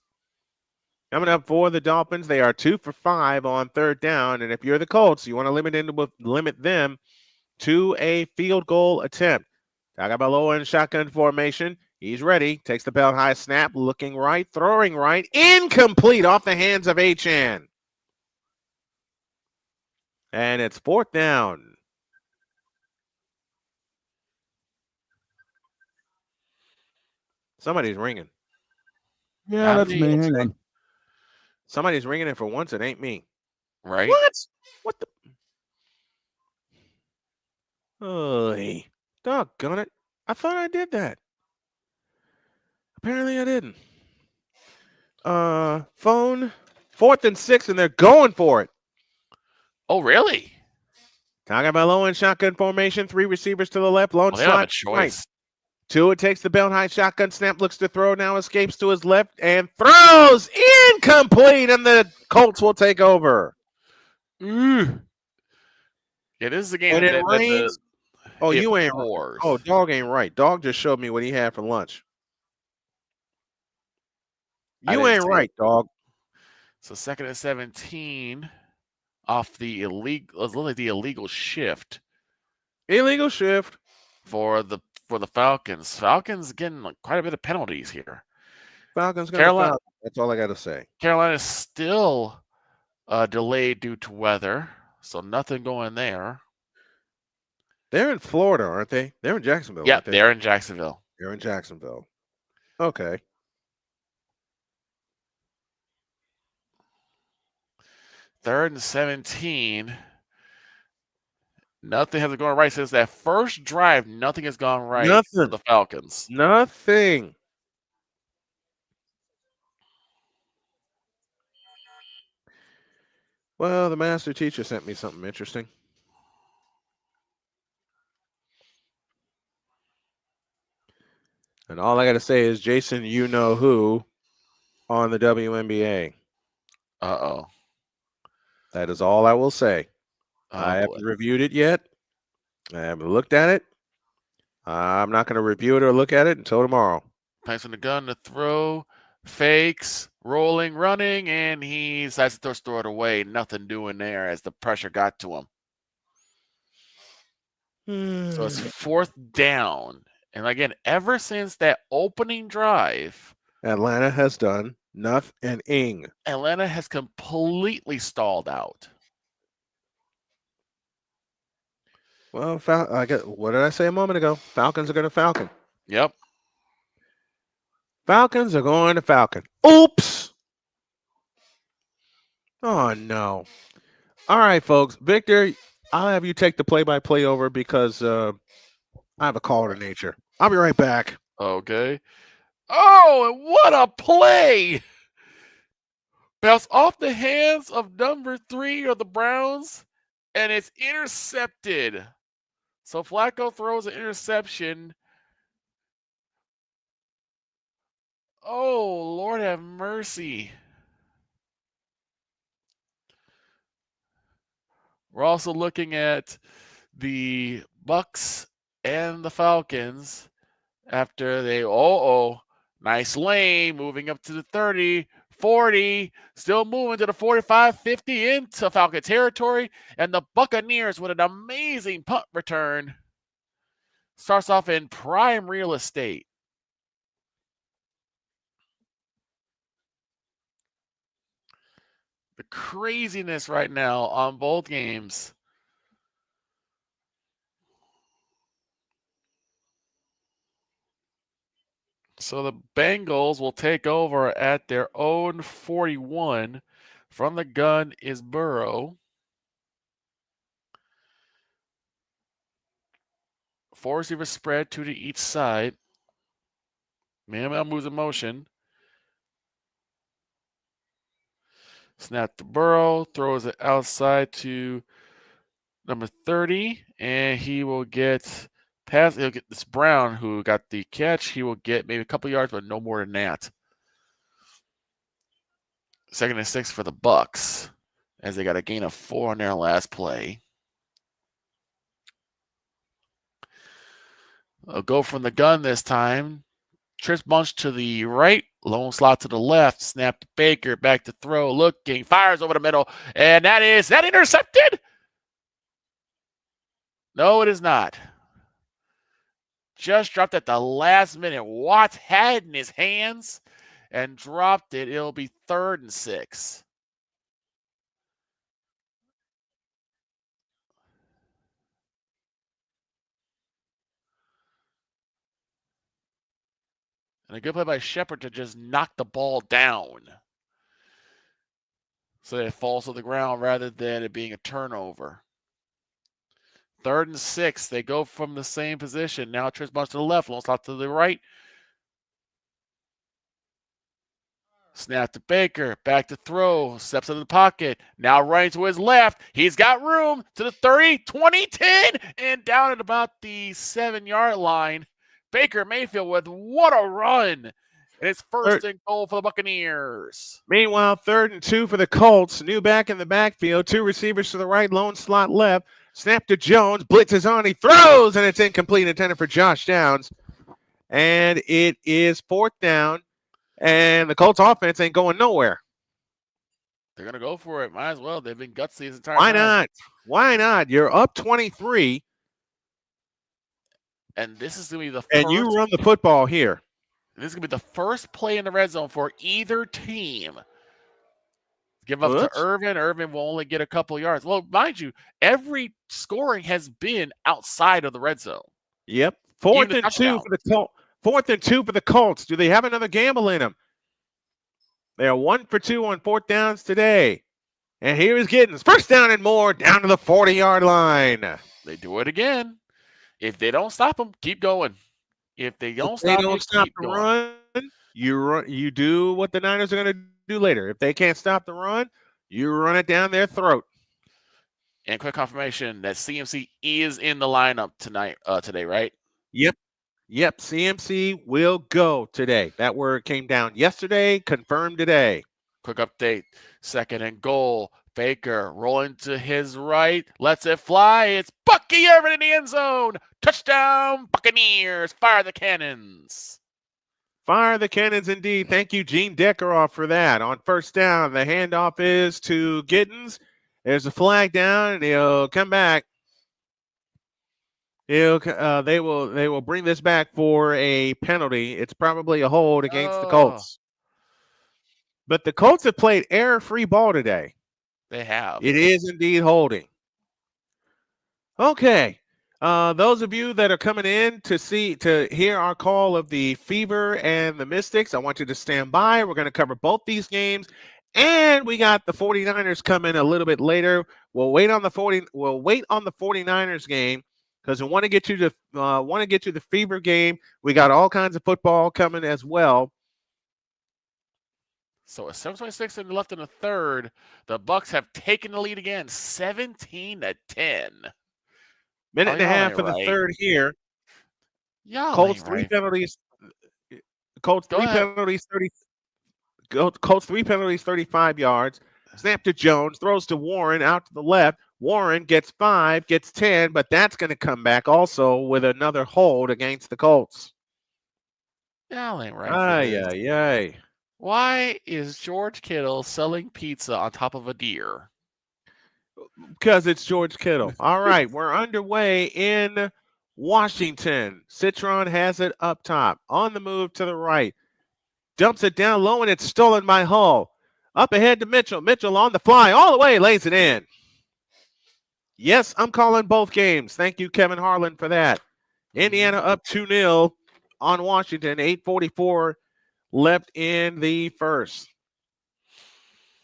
Coming up for the Dolphins, they are 2 for 5 on 3rd down. And if you're the Colts, you want to limit them to a field goal attempt. Tagovailoa in shotgun formation. He's ready. Takes the belt high snap. Looking right. Throwing right. Incomplete off the hands of Achane. And it's 4th down. Somebody's ringing. Yeah, that's me. Hang on. Somebody's ringing, and for once, it ain't me. Right? What the? Oh, doggone it. I thought I did that. Apparently I didn't. Phone, 4th and 6, and they're going for it. Oh, really? Tagovailoa in shotgun formation. 3 receivers to the left. Lone They don't have a slot right. choice. Tua takes the belt high shotgun snap, looks to throw, now escapes to his left and throws incomplete, and the Colts will take over. Yeah, this is a game And that it rains. Oh, it you ain't. pours. Oh, Dog ain't right. Dog just showed me what he had for lunch. You ain't right, Dog. So 2nd and 17 off the illegal shift. Illegal shift For the Falcons. Falcons getting quite a bit of penalties here. Falcons going to foul. That's all I got to say. Carolina is still delayed due to weather, so nothing going there. They're in Florida, aren't they? They're in Jacksonville. Yeah, they're in Jacksonville. They're in Jacksonville. Okay. Third and 17. Nothing has gone right since that first drive. Nothing has gone right for the Falcons. Nothing. Well, the master teacher sent me something interesting. And all I got to say is, Jason, you know who on the WNBA. Uh-oh. That is all I will say. Oh, I boy. haven't reviewed it yet. I haven't looked at it. I'm not going to review it or look at it until tomorrow. Thanks on the gun to throw. Fakes, rolling, running, and he decides to throw it away. Nothing doing there as the pressure got to him. So it's 4th down. And again, ever since that opening drive, Atlanta has done nothing. Atlanta has completely stalled out. Well, what did I say a moment ago? Falcons are going to Falcon. Yep. Falcons are going to Falcon. Oops. Oh, no. All right, folks. Victor, I'll have you take the play-by-play over because I have a call to nature. I'll be right back. Okay. Oh, and what a play! Bounce off the hands of number 3 of the Browns, and it's intercepted. So Flacco throws an interception. Oh, Lord have mercy. We're also looking at the Bucks and the Falcons after they, nice lane, moving up to the 30, 40, still moving to the 45, 50 into Falcon territory, and the Buccaneers with an amazing punt return. Starts off in prime real estate. The craziness right now on both games. So the Bengals will take over at their own 41. From the gun is Burrow. 4 receivers spread, 2 to each side. Man moves in motion. Snap to Burrow, throws it outside to number 30, and he will get past. He'll get this Brown who got the catch. He will get maybe a couple yards, but no more than that. 2nd and 6 for the Bucks, as they got a gain of 4 on their last play. They'll go from the gun this time. Trips bunch to the right, lone slot to the left, snap to Baker, back to throw, looking, fires over the middle, and that intercepted? No, it is not. Just dropped at the last minute. Watts had it in his hands and dropped it. It'll be 3rd and 6. And a good play by Shepard to just knock the ball down, so that it falls to the ground rather than it being a turnover. 3rd and 6. They go from the same position. Now Trips bunch to the left, long slot to the right. Snap to Baker, back to throw, steps into the pocket, now running to his left. He's got room to the 30, 20, 10, and down at about the 7-yard line. Baker Mayfield with what a run. And it's 1st and goal for the Buccaneers. Meanwhile, 3rd and 2 for the Colts. New back in the backfield. 2 receivers to the right, lone slot left. Snap to Jones. Blitz is on. He throws, and it's incomplete. Intended for Josh Downs. And it is 4th down. And the Colts offense ain't going nowhere. They're going to go for it. Might as well. They've been gutsy this entire Why time. not? Why not? You're up 23. And this is going to be the first. And you run the football here. This is going to be the first play in the red zone for either team. Give up to Irvin. Irvin will only get a couple yards. Well, mind you, every scoring has been outside of the red zone. Yep. 4th and 2 for the Colts. 4th and 2 for the Colts. Do they have another gamble in them? They are 1 for 2 on 4th downs today. And here is Giddens. 1st down and more, down to the 40-yard line. They do it again. If they don't stop them, keep going. If they don't stop the run, you do what the Niners are going to do later. If they can't stop the run, You run it down their throat. And quick confirmation that CMC is in the lineup today, right? Yep. CMC will go today. That word came down yesterday, confirmed today. Quick update. 2nd and goal. Baker rolling to his right. Lets it fly. It's Bucky Irvin in the end zone. Touchdown, Buccaneers. Fire the cannons. Fire the cannons indeed. Thank you, Gene Deckeroff, for that. On first down, the handoff is to Giddens. There's a flag down, and he'll come back. They will bring this back for a penalty. It's probably a hold against the Colts. But the Colts have played error-free ball today. They have. It is indeed holding. Okay. Those of you that are coming in to hear our call of the Fever and the Mystics, I want you to stand by. We're going to cover both these games. And we got the 49ers coming a little bit later. We'll wait on the 49ers game because we want to get to the Fever game. We got all kinds of football coming as well. So at 7:26 and left in the third, the Bucs have taken the lead again, 17-10. Minute and a half for the third here. Colts three penalties. Colts three penalties, 35 yards. Snap to Jones, throws to Warren out to the left. Warren gets 5, gets 10, but that's going to come back also with another hold against the Colts. Y'all ain't right. Ay. Why is George Kittle selling pizza on top of a deer? Because it's George Kittle. All right, we're underway in Washington. Citron has it up top. On the move to the right. Dumps it down low, and it's stolen by Hull. Up ahead to Mitchell. Mitchell on the fly. All the way, lays it in. Yes, I'm calling both games. Thank you, Kevin Harlan, for that. Indiana up 2-0 on Washington. 8:44 left in the first.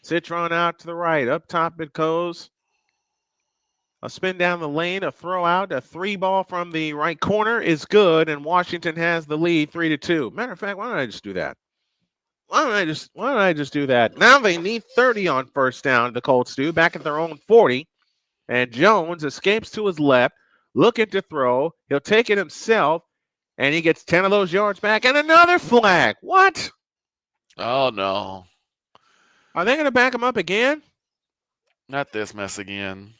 Citron out to the right. Up top it goes. A spin down the lane, a throw out, a 3-ball from the right corner is good, and Washington has the lead 3-2. Matter of fact, why don't I just do that? Why don't I just do that? Now they need 30 on first down, the Colts do, back at their own 40. And Jones escapes to his left, looking to throw. He'll take it himself, and he gets 10 of those yards back, and another flag. What? Oh, no. Are they going to back him up again? Not this mess again.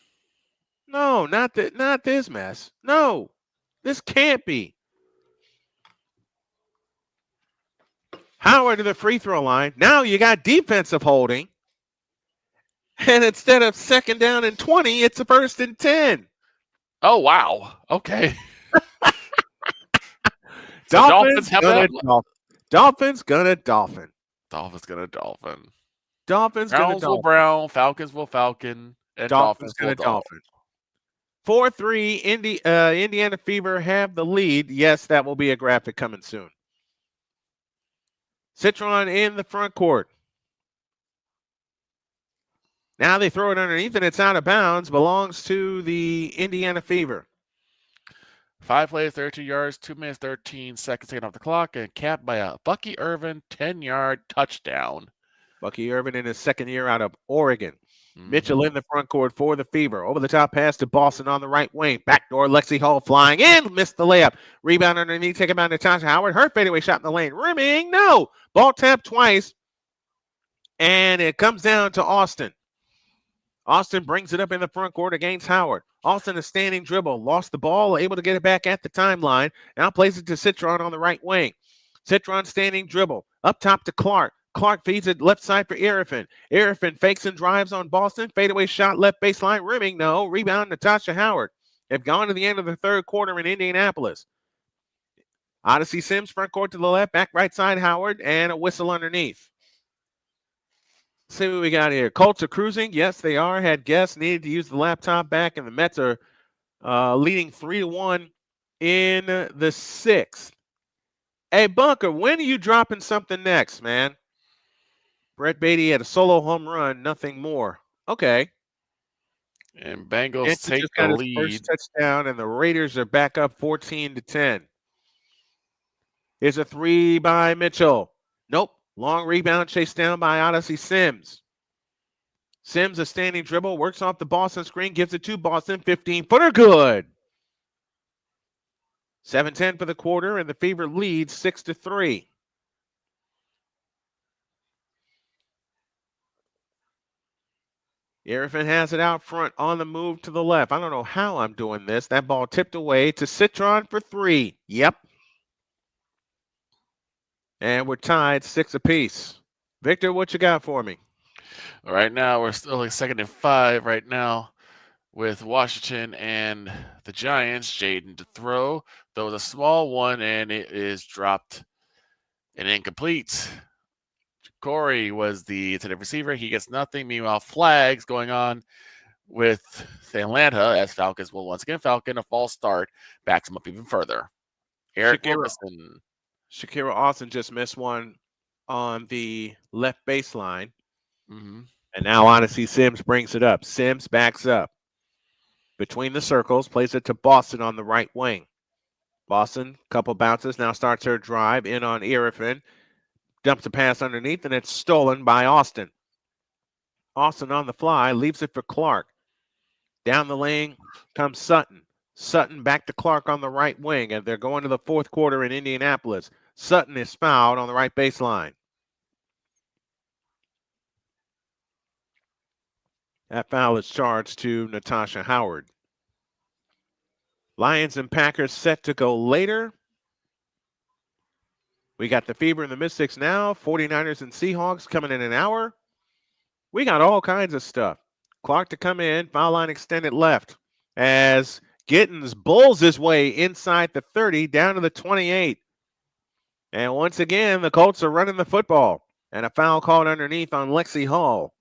No, not this mess. No, this can't be. Howard to the free throw line. Now you got defensive holding. And instead of 2nd down and 20, it's a 1st and 10. Oh, wow. Okay. Dolphins gonna dolphin. Dolphins gonna dolphin. Dolphins gonna dolphin. Dolphins Browns gonna dolphin. will brown. Falcons will falcon. And Dolphins gonna dolphin. 4-3, Indiana Fever have the lead. Yes, that will be a graphic coming soon. Citron in the front court. Now they throw it underneath, and it's out of bounds. Belongs to the Indiana Fever. 5 plays, 32 yards, 2 minutes, 13 seconds taken off the clock, and capped by a Bucky Irvin 10-yard touchdown. Bucky Irvin in his 2nd year out of Oregon. Mitchell in the front court for the Fever. Over the top pass to Boston on the right wing. Backdoor Lexi Hall flying in. Missed the layup. Rebound underneath. Taken by Natasha Howard. Her fadeaway shot in the lane. Rimming. No. Ball tapped twice. And it comes down to Austin. Austin brings it up in the front court against Howard. Austin a standing dribble. Lost the ball. Able to get it back at the timeline. Now plays it to Citron on the right wing. Citron standing dribble. Up top to Clark. Clark feeds it left side for Irrifan. Irrifan fakes and drives on Boston. Fadeaway shot left baseline. Rimming. No. Rebound Natasha Howard. They've gone to the end of the third quarter in Indianapolis. Odyssey Sims front court to the left. Back right side Howard. And a whistle underneath. Let's see what we got here. Colts are cruising. Yes, they are. Had guests. Needed to use the laptop back. And the Mets are leading 3-1 in the 6th. Hey, Bunker, when are you dropping something next, man? Brett Beatty had a solo home run, nothing more. Okay. And Bengals take the lead. First touchdown, and the Raiders are back up 14-10. Here's a 3 by Mitchell. Nope. Long rebound chased down by Odyssey Sims. Sims, a standing dribble, works off the Boston screen, gives it to Boston. 15-footer, good. 7-10 for the quarter, and the Fever leads 6-3. Irvin has it out front on the move to the left. I don't know how I'm doing this. That ball tipped away to Citron for 3. Yep. And we're tied 6 apiece. Victor, what you got for me? Right now, we're still like 2nd and 5 right now with Washington and the Giants. Jaden to throw. Throws a small one, and it is dropped and incomplete. Corey was the intended receiver. He gets nothing. Meanwhile, flags going on with Atlanta as Falcons will once again Falcon a false start backs him up even further. Eric Wilkerson. Shakira Austin just missed one on the left baseline. Mm-hmm. And now Odyssey Sims brings it up. Sims backs up between the circles, plays it to Boston on the right wing. Boston, couple bounces, now starts her drive in on Irvin. Dumps a pass underneath, and it's stolen by Austin. Austin on the fly, leaves it for Clark. Down the lane comes Sutton. Sutton back to Clark on the right wing, and they're going to the fourth quarter in Indianapolis. Sutton is fouled on the right baseline. That foul is charged to Natasha Howard. Lions and Packers set to go later. We got the Fever and the Mystics now. 49ers and Seahawks coming in an hour. We got all kinds of stuff. Clark to come in. Foul line extended left. As Gittens bulls his way inside the 30 down to the 28. And once again, the Colts are running the football. And a foul called underneath on Lexi Hall.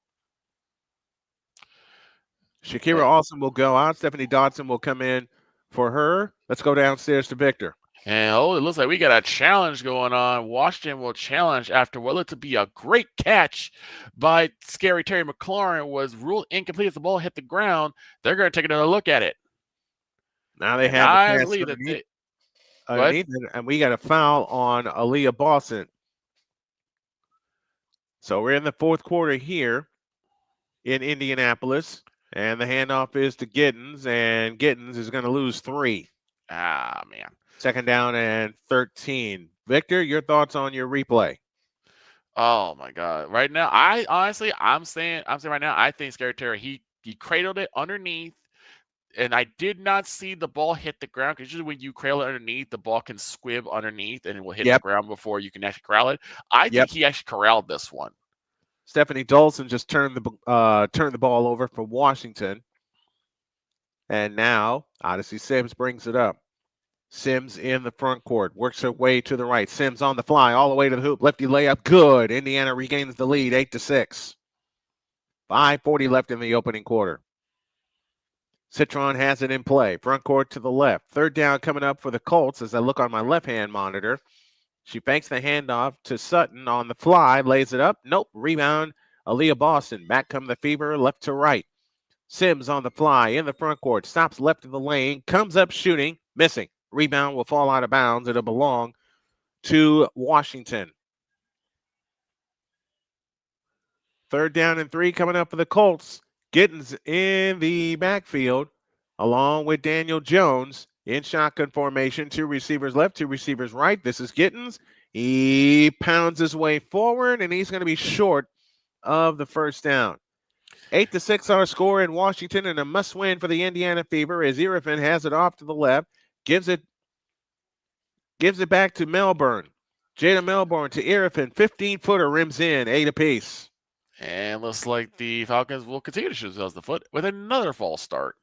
Shakira Austin will go out. Stephanie Dodson will come in for her. Let's go downstairs to Victor. And it looks like we got a challenge going on. Washington will challenge after what looked to be a great catch by Scary Terry McLaurin was ruled incomplete as the ball hit the ground. They're going to take another look at it. Now they have the pass underneath it, and we got a foul on Aaliyah Boston. So we're in the fourth quarter here in Indianapolis, and the handoff is to Giddens, and Giddens is going to lose 3. Ah, man. 2nd down and 13. Victor, your thoughts on your replay? Oh my God! Right now, I'm saying right now, I think Scary Terry he cradled it underneath, and I did not see the ball hit the ground because usually when you cradle it underneath, the ball can squib underneath and it will hit the ground before you can actually corral it. I think he actually corralled this one. Stephanie Dolson just turned the ball over for Washington, and now Odyssey Sims brings it up. Sims in the front court, works her way to the right. Sims on the fly, all the way to the hoop. Lefty layup, good. Indiana regains the lead, 8-6. 5:40 left in the opening quarter. Citron has it in play. Front court to the left. 3rd down coming up for the Colts as I look on my left-hand monitor. She fakes the handoff to Sutton on the fly, lays it up. Nope, rebound. Aaliyah Boston. Back come the Fever, left to right. Sims on the fly in the front court, stops left of the lane, comes up shooting, missing. Rebound will fall out of bounds. It'll belong to Washington. 3rd down and 3 coming up for the Colts. Gittens in the backfield along with Daniel Jones in shotgun formation. 2 receivers left, 2 receivers right. This is Gittens. He pounds his way forward, and he's going to be short of the 1st down. 8-6 our score in Washington, and a must-win for the Indiana Fever as Irvin has it off to the left. Gives it back to Melbourne. Jada Melbourne to Irvin. 15-footer rims in, 8 apiece. And looks like the Falcons will continue to shoot themselves the foot with another false start.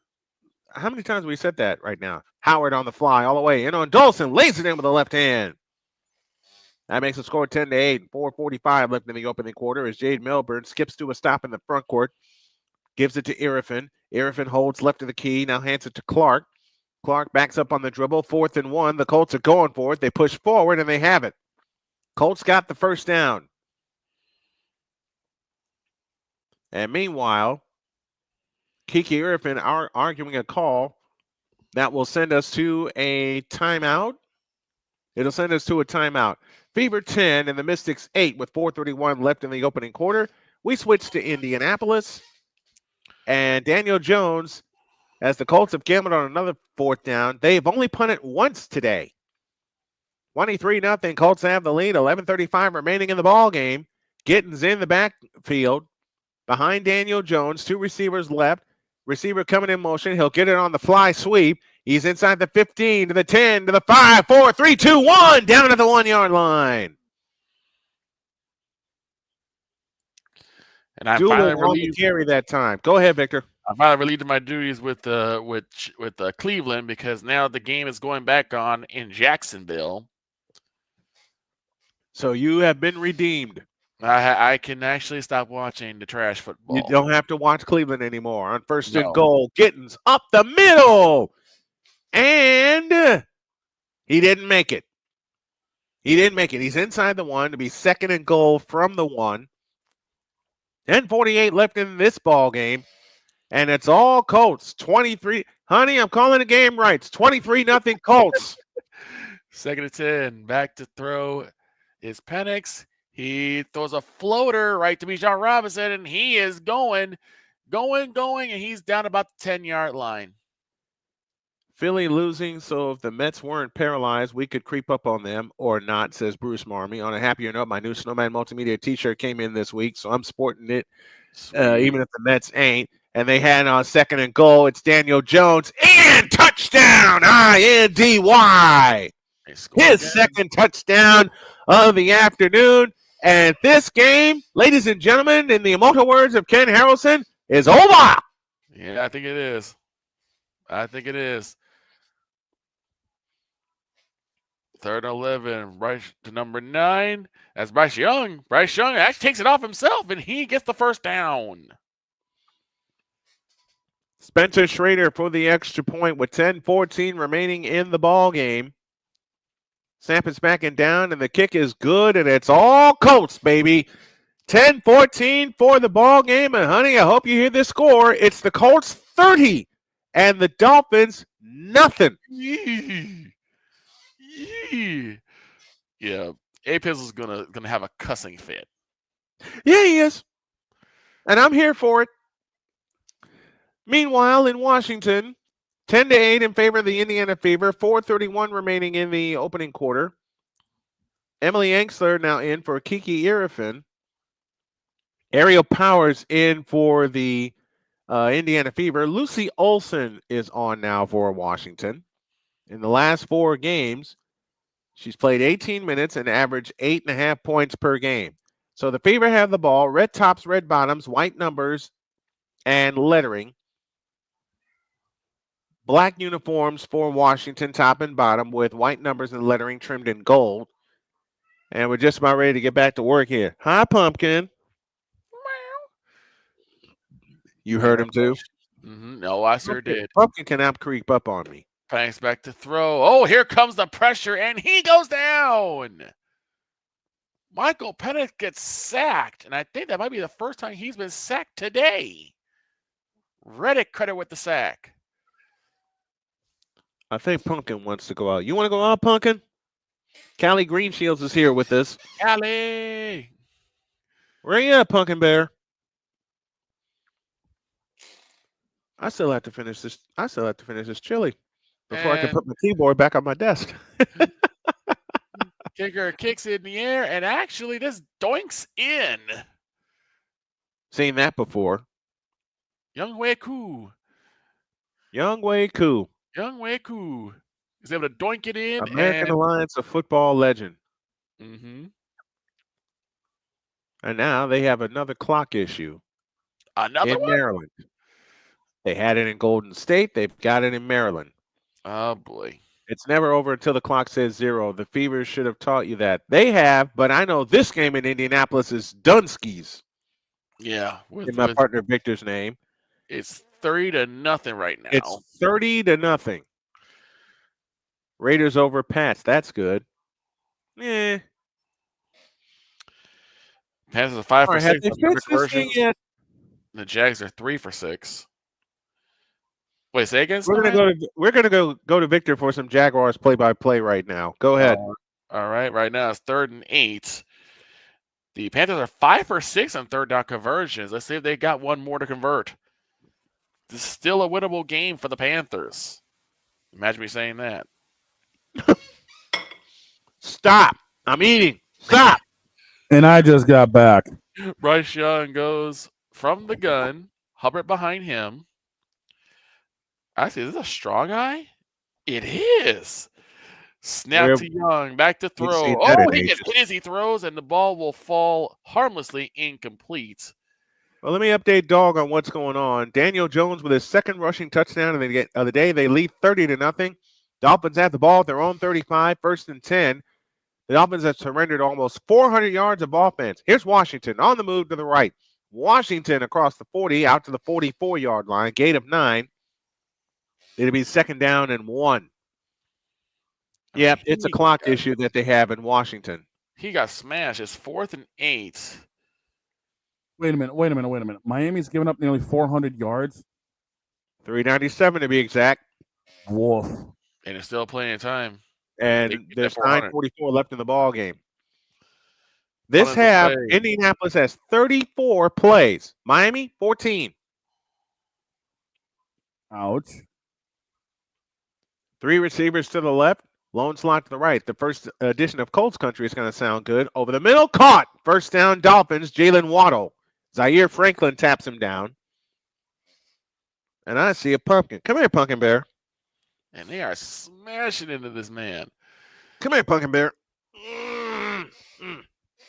How many times have we said that right now? Howard on the fly all the way in on Dolson. Lays it in with the left hand. That makes the score 10-8. 4:45 left in the opening quarter as Jade Melbourne skips to a stop in the front court. Gives it to Irvin. Irvin holds left of the key. Now hands it to Clark. Clark backs up on the dribble. 4th and 1. The Colts are going for it. They push forward, and they have it. Colts got the 1st down. And meanwhile, Kiki Irvin are arguing a call that will send us to a timeout. It'll send us to a timeout. Fever 10 and the Mystics 8 with 4:31 left in the opening quarter. We switch to Indianapolis. And Daniel Jones, as the Colts have gambled on another 4th down, they've only punted once today. 23-0. Colts have the lead. 11:35 remaining in the ball game. Gittens in the backfield behind Daniel Jones. 2 receivers left. Receiver coming in motion. He'll get it on the fly sweep. He's inside the 15 to the 10 to the 5, 4, 3, 2, 1. Down to the 1-yard line. And I Doolittle finally on the relieved. carry that time. Go ahead, Victor. I finally relieved my duties with Cleveland because now the game is going back on in Jacksonville. So you have been redeemed. I can actually stop watching the trash football. You don't have to watch Cleveland anymore. On 1st and No. goal, Gittens up the middle. And he didn't make it. He's inside the 1 to be 2nd and goal from the 1. 10:48 left in this ball game. And it's all Colts. 23. Honey, I'm calling the game right. It's 23-0 Colts. 2nd and 10. Back to throw is Penix. He throws a floater right to Bijan Robinson, and he is going, and he's down about the 10-yard line. Philly losing, so if the Mets weren't paralyzed, we could creep up on them or not, says Bruce Marmie. On a happier note, my new Snowman Multimedia t-shirt came in this week, so I'm sporting it, even if the Mets ain't. And they had on 2nd and goal. It's Daniel Jones and touchdown, INDY. His 2nd touchdown of the afternoon. And this game, ladies and gentlemen, in the immortal words of Ken Harrelson, is over. Yeah, I think it is. 3rd and 11, right to number 9. That's Bryce Young. Bryce Young actually takes it off himself, and he gets the 1st down. Spencer Schrader for the extra point with 10:14 remaining in the ball game. Snap is backing down, and the kick is good, and it's all Colts, baby. 10-14 for the ball game, and honey, I hope you hear this score. It's the Colts 30 and the Dolphins nothing. Yeah, A-Pizzle's gonna have a cussing fit. Yeah, he is, and I'm here for it. Meanwhile, in Washington, 10-8 in favor of the Indiana Fever. 4:31 remaining in the opening quarter. Emily Angsler now in for Kiki Irifin. Ariel Powers in for the Indiana Fever. Lucy Olson is on now for Washington. In the last 4 games, she's played 18 minutes and averaged 8.5 points per game. So the Fever have the ball. Red tops, red bottoms, white numbers, and lettering. Black uniforms for Washington, top and bottom, with white numbers and lettering trimmed in gold. And we're just about ready to get back to work here. Hi, Pumpkin. You heard him too? Mm-hmm. No, I sure did. Pumpkin can now creep up on me. Thanks, back to throw. Oh, here comes the pressure, and he goes down. Michael Penix gets sacked, and I think that might be the first time he's been sacked today. Reddick credit with the sack. I think Pumpkin wants to go out. You want to go out, Pumpkin? Callie Greenshields is here with us. Callie! Where you at, Pumpkin Bear? I still have to finish this. Chili before I can put my keyboard back on my desk. Kicker kicks it in the air, and actually this doinks in. Seen that before. Younghoe Koo. Younghoe Koo. Younghoe Koo is able to doink it in. American Alliance of Football legend. Mm-hmm. And now they have another clock issue. Another one? Maryland. They had it in Golden State. They've got it in Maryland. Oh, boy. It's never over until the clock says 0. The Fevers should have taught you that. They have, but I know this game in Indianapolis is Dunskies. Yeah. In my partner Victor's name. It's 30-0 right now. It's 30-0. Raiders over Pats. That's good. Pats is a 5 for 6. The Jags are 3 for 6. Wait, say again? We're gonna go to Victor for some Jaguars play-by-play right now. Go ahead. All right. Right now it's 3rd and 8. The Panthers are 5 for 6 on 3rd down conversions. Let's see if they got one more to convert. This is still a winnable game for the Panthers. Imagine me saying that. Stop. I'm eating. Stop. And I just got back. Bryce Young goes from the gun. Hubbard behind him. Actually, is this a strong eye? It is. Snap to Young. Back to throw. Oh, he gets hit as he throws, and the ball will fall harmlessly incomplete. Well, let me update Dog on what's going on. Daniel Jones with his second rushing touchdown of the day. They lead 30-0. Dolphins have the ball at their own 35, 1st and 10. The Dolphins have surrendered almost 400 yards of offense. Here's Washington on the move to the right. Washington across the 40 out to the 44-yard line. Gain of 9. It'll be 2nd down and 1. Yep, it's a clock issue that they have in Washington. He got smashed. It's 4th and 8. Wait a minute. Miami's given up nearly 400 yards. 397 to be exact. Woof. And it's still plenty of time. And there's 9:44 left in the ball game. This half, Indianapolis has 34 plays. Miami, 14. Ouch. 3 receivers to the left, lone slot to the right. The first edition of Colts Country is going to sound good. Over the middle, caught. 1st down, Dolphins, Jalen Waddle. Zaire Franklin taps him down. And I see a pumpkin. Come here, Pumpkin Bear. And they are smashing into this man. Come here, Pumpkin Bear.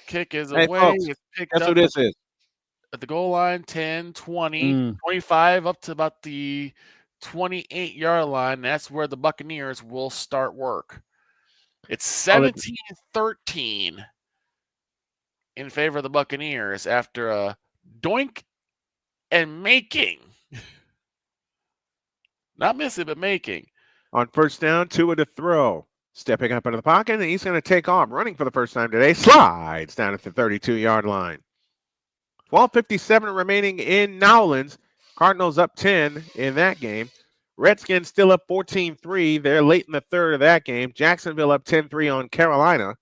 Kick is Hey, away. folks, It's picked guess up who this is? at the goal line, 10, 20, 25, up to about the 28-yard line. That's where the Buccaneers will start work. It's 17-13 in favor of the Buccaneers after a doink and making. Not missing, but making. On 1st down, Tua to throw. Stepping up into the pocket, and he's going to take off. Running for the first time today. Slides down at the 32-yard line. 12:57 remaining in Nowlands. Cardinals up 10 in that game. Redskins still up 14-3. They're late in the third of that game. Jacksonville up 10-3 on Carolina.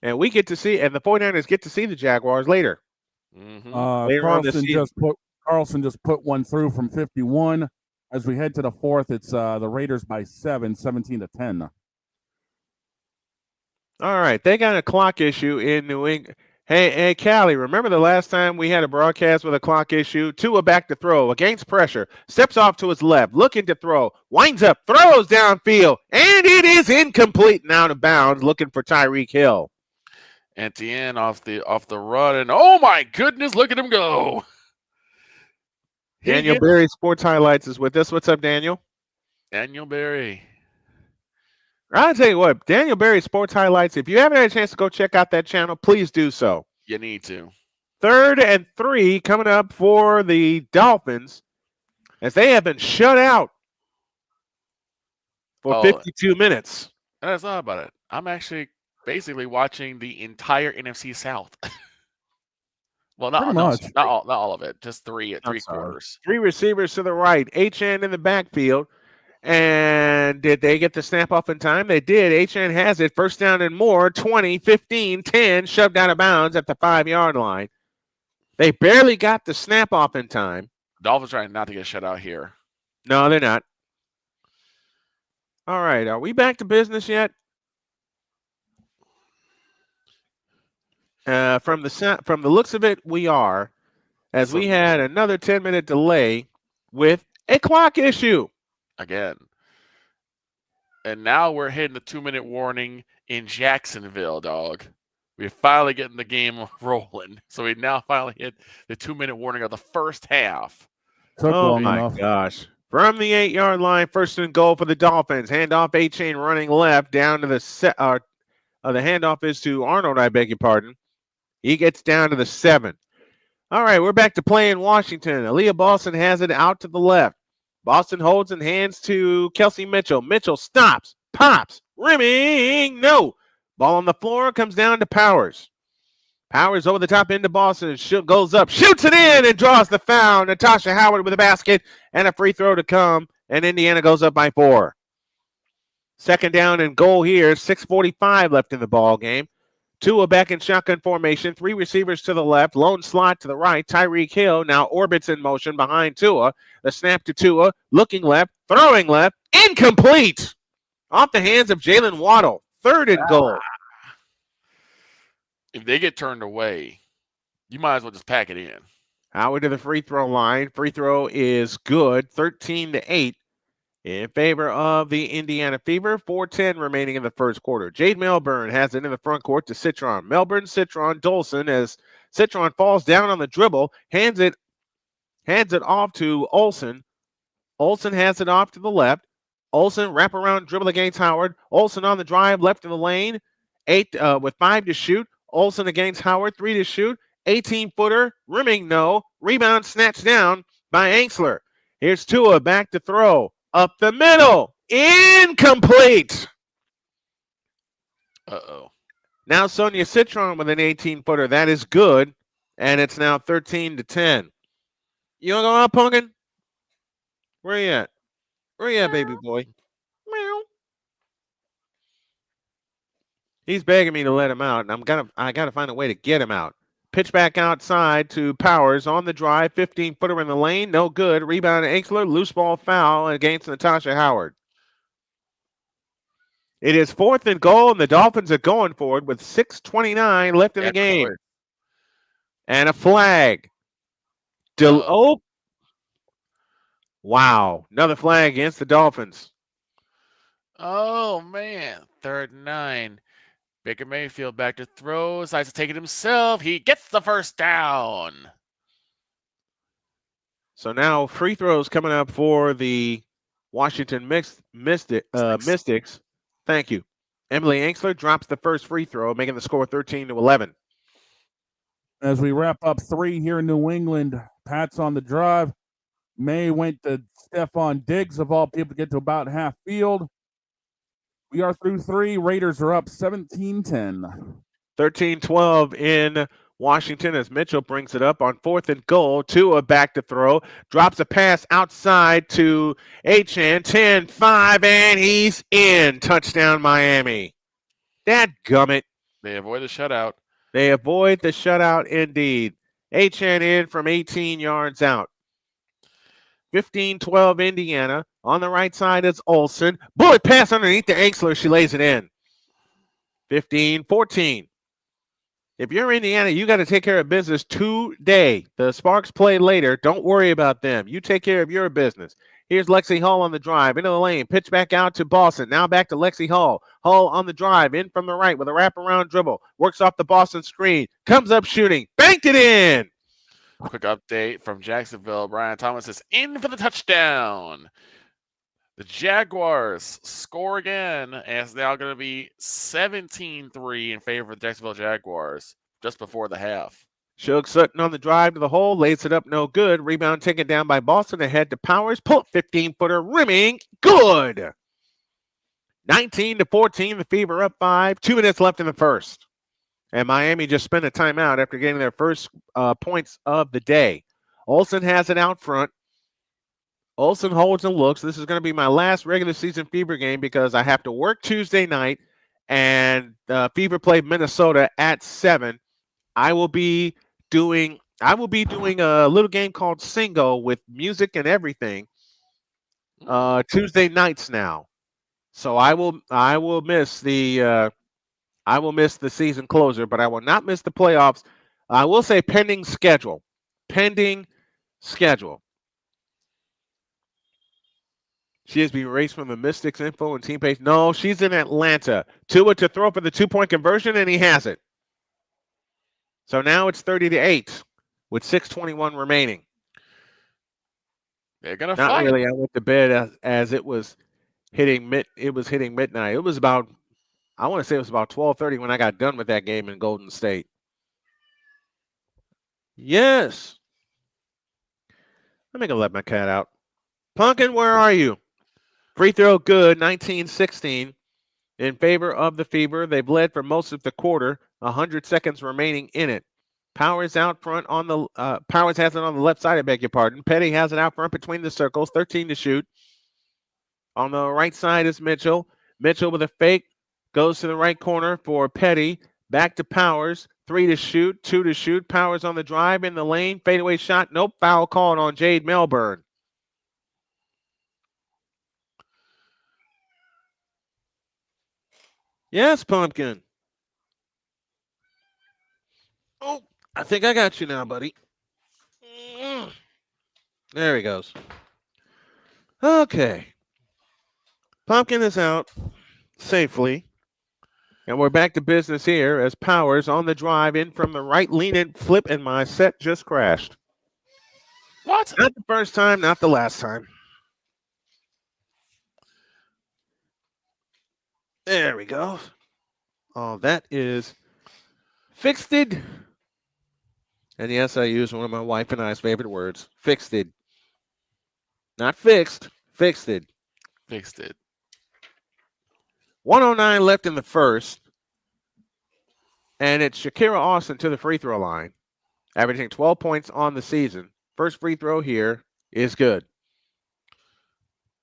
And we get to see, and the 49ers get to see the Jaguars later. Mm-hmm. Carlson just put one through from 51. As we head to the 4th, it's the Raiders by 7, 17-10. All right, they got a clock issue in New England. Hey, Callie, remember the last time we had a broadcast with a clock issue? Tua back to throw, against pressure, steps off to his left, looking to throw, winds up, throws downfield, and it is incomplete and out of bounds, looking for Tyreek Hill. Etienne off the run, and oh my goodness, look at him go. Daniel Berry, Sports Highlights, is with us. What's up, Daniel? Daniel Berry. I'll tell you what, Daniel Berry, Sports Highlights, if you haven't had a chance to go check out that channel, please do so. You need to. 3rd and 3 coming up for the Dolphins as they have been shut out for 52 minutes. And I thought about it. I'm actually basically watching the entire NFC South. Well, not all of it. Just three quarters. 3 receivers to the right. HN in the backfield. And did they get the snap off in time? They did. HN has it. 1st down and more. 20, 15, 10. Shoved out of bounds at the 5-yard line. They barely got the snap off in time. Dolphins trying not to get shut out here. No, they're not. All right. Are we back to business yet? From the looks of it, we are, as we had another 10-minute delay with a clock issue. Again. And now we're hitting the 2-minute warning in Jacksonville, dog. We're finally getting the game rolling. So we now finally hit the 2-minute warning of the first half. Oh, my gosh. From the 8-yard line, 1st and goal for the Dolphins. Handoff, A-Chain running left down to the the handoff is to Arnold, I beg your pardon. He gets down to the 7. All right, we're back to play in Washington. Aaliyah Boston has it out to the left. Boston holds and hands to Kelsey Mitchell. Mitchell stops, pops, rimming, no. Ball on the floor, comes down to Powers. Powers over the top into Boston, goes up, shoots it in, and draws the foul. Natasha Howard with a basket and a free throw to come, and Indiana goes up by 4. 2nd down and goal here, 6:45 left in the ball game. Tua back in shotgun formation. 3 receivers to the left. Lone slot to the right. Tyreek Hill now orbits in motion behind Tua. The snap to Tua. Looking left. Throwing left. Incomplete. Off the hands of Jalen Waddle. 3rd and goal. If they get turned away, you might as well just pack it in. Howard to the free throw line. Free throw is good. 13-8 in favor of the Indiana Fever. 4:10 remaining in the first quarter. Jade Melbourne has it in the front court to Citron. Melbourne, Citron, Dolson as Citron falls down on the dribble, hands it off to Olsen. Olsen has it off to the left. Olsen wraparound dribble against Howard. Olsen on the drive, left in the lane. 8 with 5 to shoot. Olsen against Howard, 3 to shoot. 18-footer, rimming no. Rebound snatched down by Angsler. Here's Tua back to throw. Up the middle. Incomplete. Uh-oh. Now Sonia Citron with an 18-footer. That is good. And it's now 13-10. You want to go out, Punkin? Where you at? Where you at, baby boy? Meow. He's begging me to let him out, and I gotta find a way to get him out. Pitch back outside to Powers on the drive. 15-footer in the lane. No good. Rebound to Angsler. Loose ball foul against Natasha Howard. It is 4th and goal, and the Dolphins are going for it with 6:29 left in the game. And a flag. Oh. Wow. Another flag against the Dolphins. Oh, man. 3rd and 9. Baker Mayfield back to throw. Decides to take it himself. He gets the first down. So now free throws coming up for the Washington Mystics. Thank you. Emily Angsler drops the first free throw, making the score 13-11. As we wrap up 3 here in New England, Pat's on the drive. May went to Stephon Diggs, of all people, to get to about half field. We are through 3. Raiders are up 17-10. 13-12 in Washington as Mitchell brings it up on 4th and goal. Tua back to throw. Drops a pass outside to Achane. 10-5, and he's in. Touchdown, Miami. Dadgummit. They avoid the shutout. They avoid the shutout indeed. Achane in from 18 yards out. 15-12 Indiana. On the right side is Olsen. Bullet pass underneath the Angsler. She lays it in. 15-14. If you're Indiana, you got to take care of business today. The Sparks play later. Don't worry about them. You take care of your business. Here's Lexi Hall on the drive. Into the lane. Pitch back out to Boston. Now back to Lexi Hall. Hall on the drive. In from the right with a wraparound dribble. Works off the Boston screen. Comes up shooting. Banked it in. Quick update from Jacksonville. Brian Thomas is in for the touchdown. The Jaguars score again, and it's now going to be 17-3 in favor of the Jacksonville Jaguars just before the half. Shug Sutton on the drive to the hole, lays it up, no good. Rebound taken down by Boston, ahead to Powers. Pull 15-footer, rimming, good. 19-14, the Fever up 5. 2 minutes left in the first. And Miami just spent a timeout after getting their first points of the day. Olsen has it out front. Olsen holds and looks. This is going to be my last regular season Fever game because I have to work Tuesday night, and Fever play Minnesota at 7. I will be doing a little game called Singo with music and everything Tuesday nights now. So I will miss the season closer, but I will not miss the playoffs. I will say pending schedule. Pending schedule. She has been erased from the Mystics info and team page. No, she's in Atlanta. Tua to throw for the 2-point conversion, and he has it. So now it's 30-8 with 6:21 remaining. They're gonna Not fight. really. I went to bed as it was hitting midnight. It was about, I want to say it was about 12:30 when I got done with that game in Golden State. Yes. Let me go let my cat out. Punkin, where are you? Free throw good, 19-16 in favor of the Fever. They've led for most of the quarter, 100 seconds remaining in it. Powers out front on the Powers has it on the left side, I beg your pardon. Petty has it out front between the circles, 13 to shoot. On the right side is Mitchell. Mitchell with a fake goes to the right corner for Petty. Back to Powers. 3 to shoot, 2 to shoot. Powers on the drive in the lane. Fadeaway shot. Nope. Foul called on Jade Melbourne. Yes, Pumpkin. Oh, I think I got you now, buddy. There he goes. Okay. Pumpkin is out safely. And we're back to business here as Powers on the drive in from the right, lean in, flip, and my set just crashed. What? Not the first time, not the last time. There we go. Oh, that is fixed it. And yes, I use one of my wife and I's favorite words. Fixed it. Not fixed. Fixed it. Fixed it. 109 left in the first. And it's Shakira Austin to the free throw line, averaging 12 points on the season. First free throw here is good.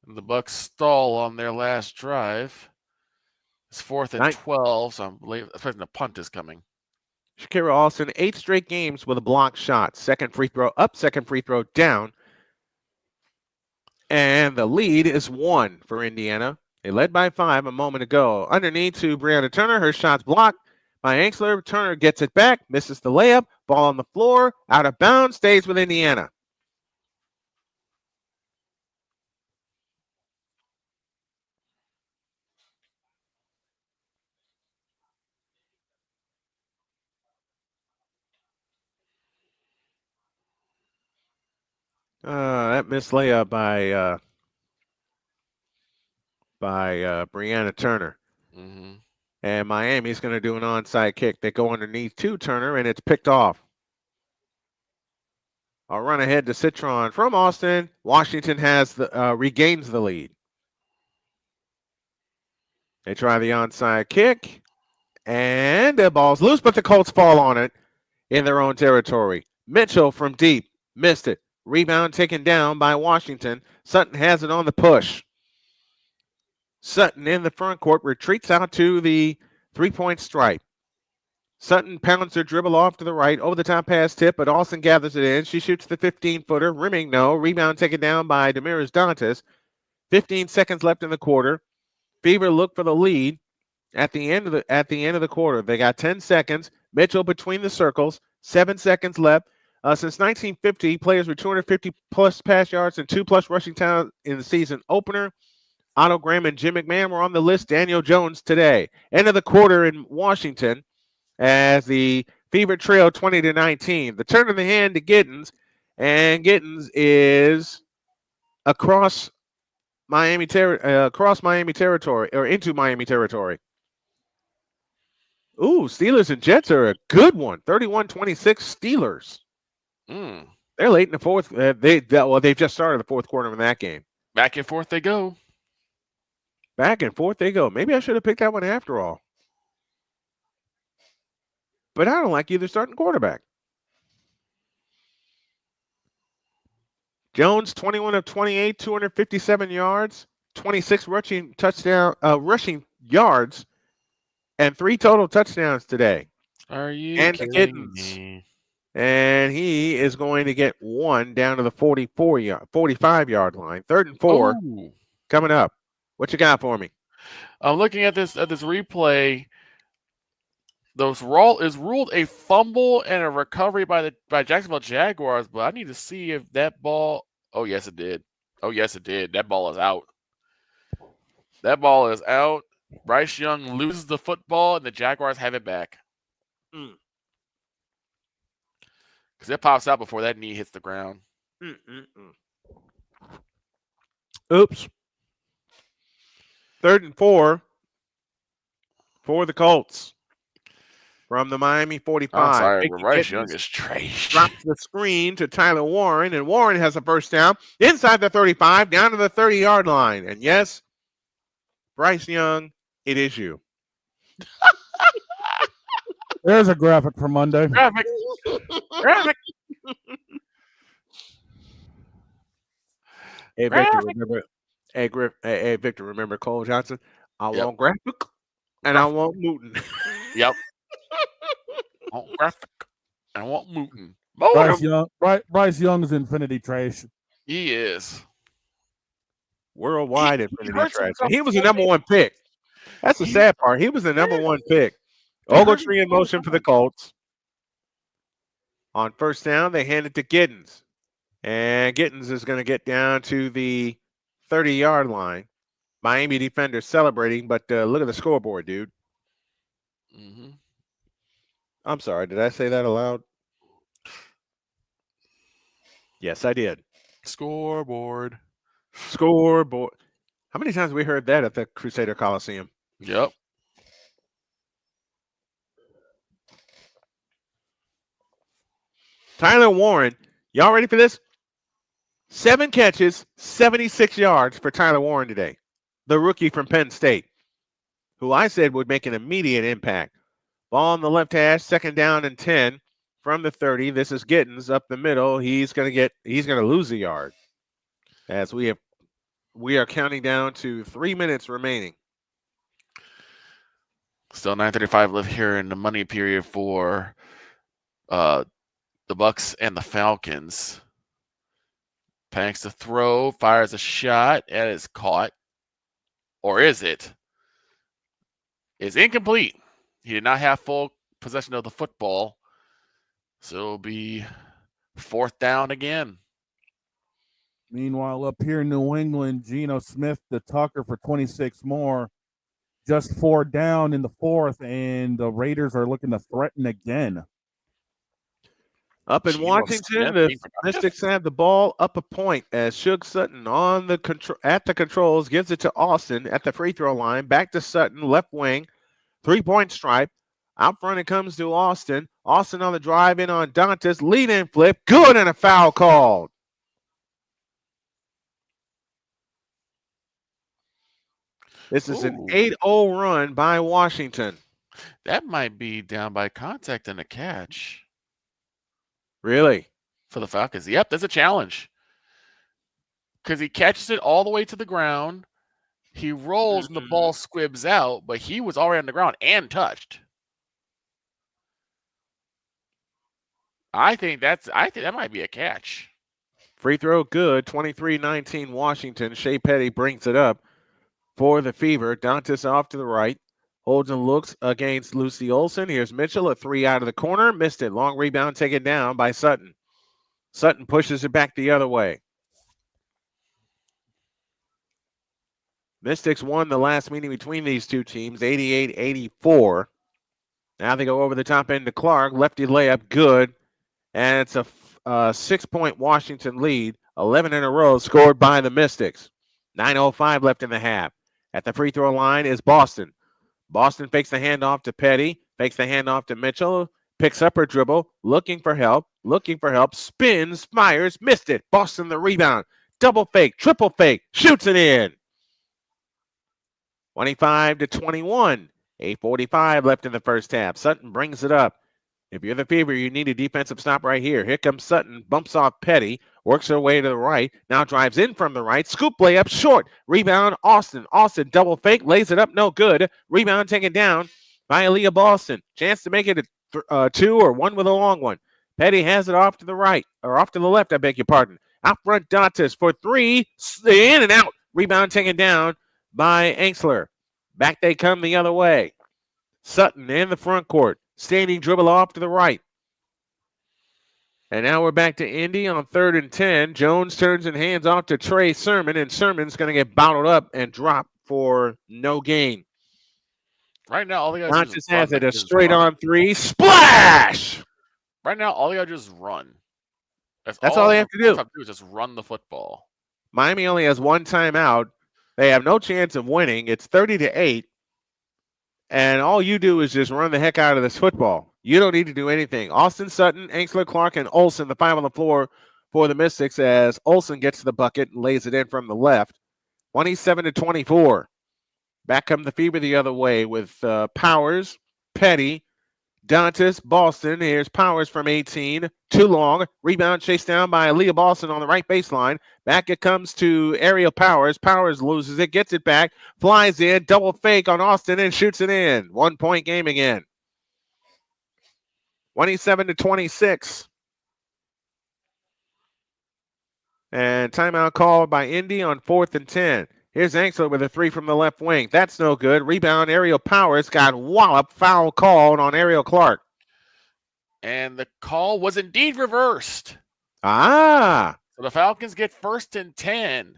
The Bucks stall on their last drive. It's 4th and 12, so I'm expecting the punt is coming. Shakira Austin, 8 straight games with a blocked shot. Second free throw up, second free throw down. And the lead is 1 for Indiana. They led by 5 a moment ago. Underneath to Brianna Turner. Her shot's blocked by Angsler. Turner gets it back, misses the layup. Ball on the floor, out of bounds, stays with Indiana. That missed layup by Brianna Turner. Mm-hmm. And Miami's going to do an onside kick. They go underneath to Turner, and it's picked off. I'll run ahead to Citron from Austin. Washington has regains the lead. They try the onside kick, and the ball's loose, but the Colts fall on it in their own territory. Mitchell from deep, missed it. Rebound taken down by Washington. Sutton has it on the push. Sutton in the front court retreats out to the three-point stripe. Sutton pounds her dribble off to the right, over the top pass tip, but Austin gathers it in. She shoots the 15-footer, rimming no. Rebound taken down by Damiris Dantas. 15 seconds left in the quarter. Fever look for the lead at the end of the quarter. They got 10 seconds. Mitchell between the circles. 7 seconds left. Since 1950, players with 250-plus pass yards and 2+ rushing touchdowns in the season opener. Otto Graham and Jim McMahon were on the list. Daniel Jones today. End of the quarter in Washington as the Fever trail 20-19. The turn of the hand to Giddens, and Giddens is across Miami territory, or into Miami territory. Ooh, Steelers and Jets are a good one. 31-26 Steelers. They're late in the fourth. They've just started the fourth quarter in that game. Back and forth they go. Back and forth they go. Maybe I should have picked that one after all. But I don't like either starting quarterback. Jones, 21 of 28, 257 yards, 26 rushing yards, and 3 total touchdowns today. Are you kidding me? And he is going to get 1 down to the 45-yard line. 3rd and 4 coming up. What you got for me? I'm looking at this replay. Those is ruled a fumble and a recovery by Jacksonville Jaguars, but I need to see if that ball. Oh yes, it did. That ball is out. Bryce Young loses the football, and the Jaguars have it back. Because it pops out before that knee hits the ground. Oops. 3rd and 4 for the Colts. From the Miami 45. I'm sorry, Bryce Young is trash. Drops the screen to Tyler Warren, and Warren has a first down inside the 35, down to the 30-yard line. And yes, Bryce Young, it is you. There's a graphic for Monday. Graphic. Hey, Victor, remember? Hey, Victor, remember Cole Johnson? I want graphic, and I want Newton. Yep. want graphic. I want Mootin. Bryce Young's Infinity Trash. He is. Worldwide He Infinity hurts Trash. himself He was the before number one pick. That's the sad part. He was the number one pick. Ogletree in motion for the Colts. On first down, they hand it to Giddens. And Giddens is going to get down to the 30-yard line. Miami defender celebrating, but look at the scoreboard, dude. Mm-hmm. I'm sorry. Did I say that aloud? Yes, I did. Scoreboard. Scoreboard. How many times have we heard that at the Crusader Coliseum? Yep. Tyler Warren. Y'all ready for this? 7 catches, 76 yards for Tyler Warren today. The rookie from Penn State, who I said would make an immediate impact. Ball on the left hash, second down and 10 from the 30. This is Giddens up the middle. He's going to lose a yard. As we are counting down to 3 minutes remaining. Still 9:35 left here in the money period for the Bucks and the Falcons. Panks to throw, fires a shot, and it's caught. Or is it? It's incomplete. He did not have full possession of the football. So it'll be 4th down again. Meanwhile, up here in New England, Geno Smith to Tucker for 26 more. Just 4 down in the 4th, and the Raiders are looking to threaten again. Up in Washington, the Mystics have the ball up a point as Suge Sutton at the controls gives it to Austin at the free throw line. Back to Sutton, left wing, 3-point stripe. Out front it comes to Austin. Austin on the drive in on Dantas. Lead in flip. Good, and a foul called. This is an 8-0 run by Washington. That might be down by contact and a catch. Really? For the Falcons. Yep, that's a challenge. Because he catches it all the way to the ground. He rolls and the ball squibs out, but he was already on the ground and touched. I think that might be a catch. Free throw good. 23-19 Washington. Shea Petty brings it up for the Fever. Dantas off to the right. Holds and looks against Lucy Olsen. Here's Mitchell, a 3 out of the corner. Missed it. Long rebound taken down by Sutton. Sutton pushes it back the other way. Mystics won the last meeting between these two teams, 88-84. Now they go over the top end to Clark. Lefty layup, good. And it's a 6-point Washington lead. 11 in a row scored by the Mystics. 9:05 left in the half. At the free throw line is Boston. Boston fakes the handoff to Petty, fakes the handoff to Mitchell, picks up her dribble, looking for help, spins, fires, missed it. Boston the rebound, double fake, triple fake, shoots it in. 25-21, 8:45 left in the first half. Sutton brings it up. If you're the Fever, you need a defensive stop right here. Here comes Sutton, bumps off Petty, works her way to the right, now drives in from the right, scoop layup short, rebound Austin. Austin double fake, lays it up, no good. Rebound taken down by Aaliyah Boston. Chance to make it a 2 or 1 with a long one. Petty has it off to the right, or off to the left, I beg your pardon. Out front, Dantas for 3, in and out. Rebound taken down by Angsler. Back they come the other way. Sutton in the front court. Standing dribble off to the right. And now we're back to Indy on 3rd and 10. Jones turns and hands off to Trey Sermon, and Sermon's going to get bottled up and dropped for no gain. Right now, all they got to do is has it, a straight-on 3. Splash! Right now, all they got to do is run. That's all they have to do. All they have to do is just run the football. Miami only has 1 timeout. They have no chance of winning. It's 30-8. And all you do is just run the heck out of this football. You don't need to do anything. Austin, Sutton, Angsler, Clark, and Olsen, the 5 on the floor for the Mystics, as Olsen gets the bucket and lays it in from the left. 27-24. Back come the Fever the other way with Powers, Petty, Dantas, Boston. Here's Powers from 18. Too long. Rebound chased down by Aaliyah Boston on the right baseline. Back it comes to Ariel Powers. Powers loses it, gets it back, flies in, double fake on Austin, and shoots it in. 1-point game again. 27-26. And timeout called by Indy on 4th and 10. Here's Angsler with a 3 from the left wing. That's no good. Rebound, Ariel Powers got walloped. Foul called on Ariel Clark. And the call was indeed reversed. Ah. So the Falcons get 1st and 10.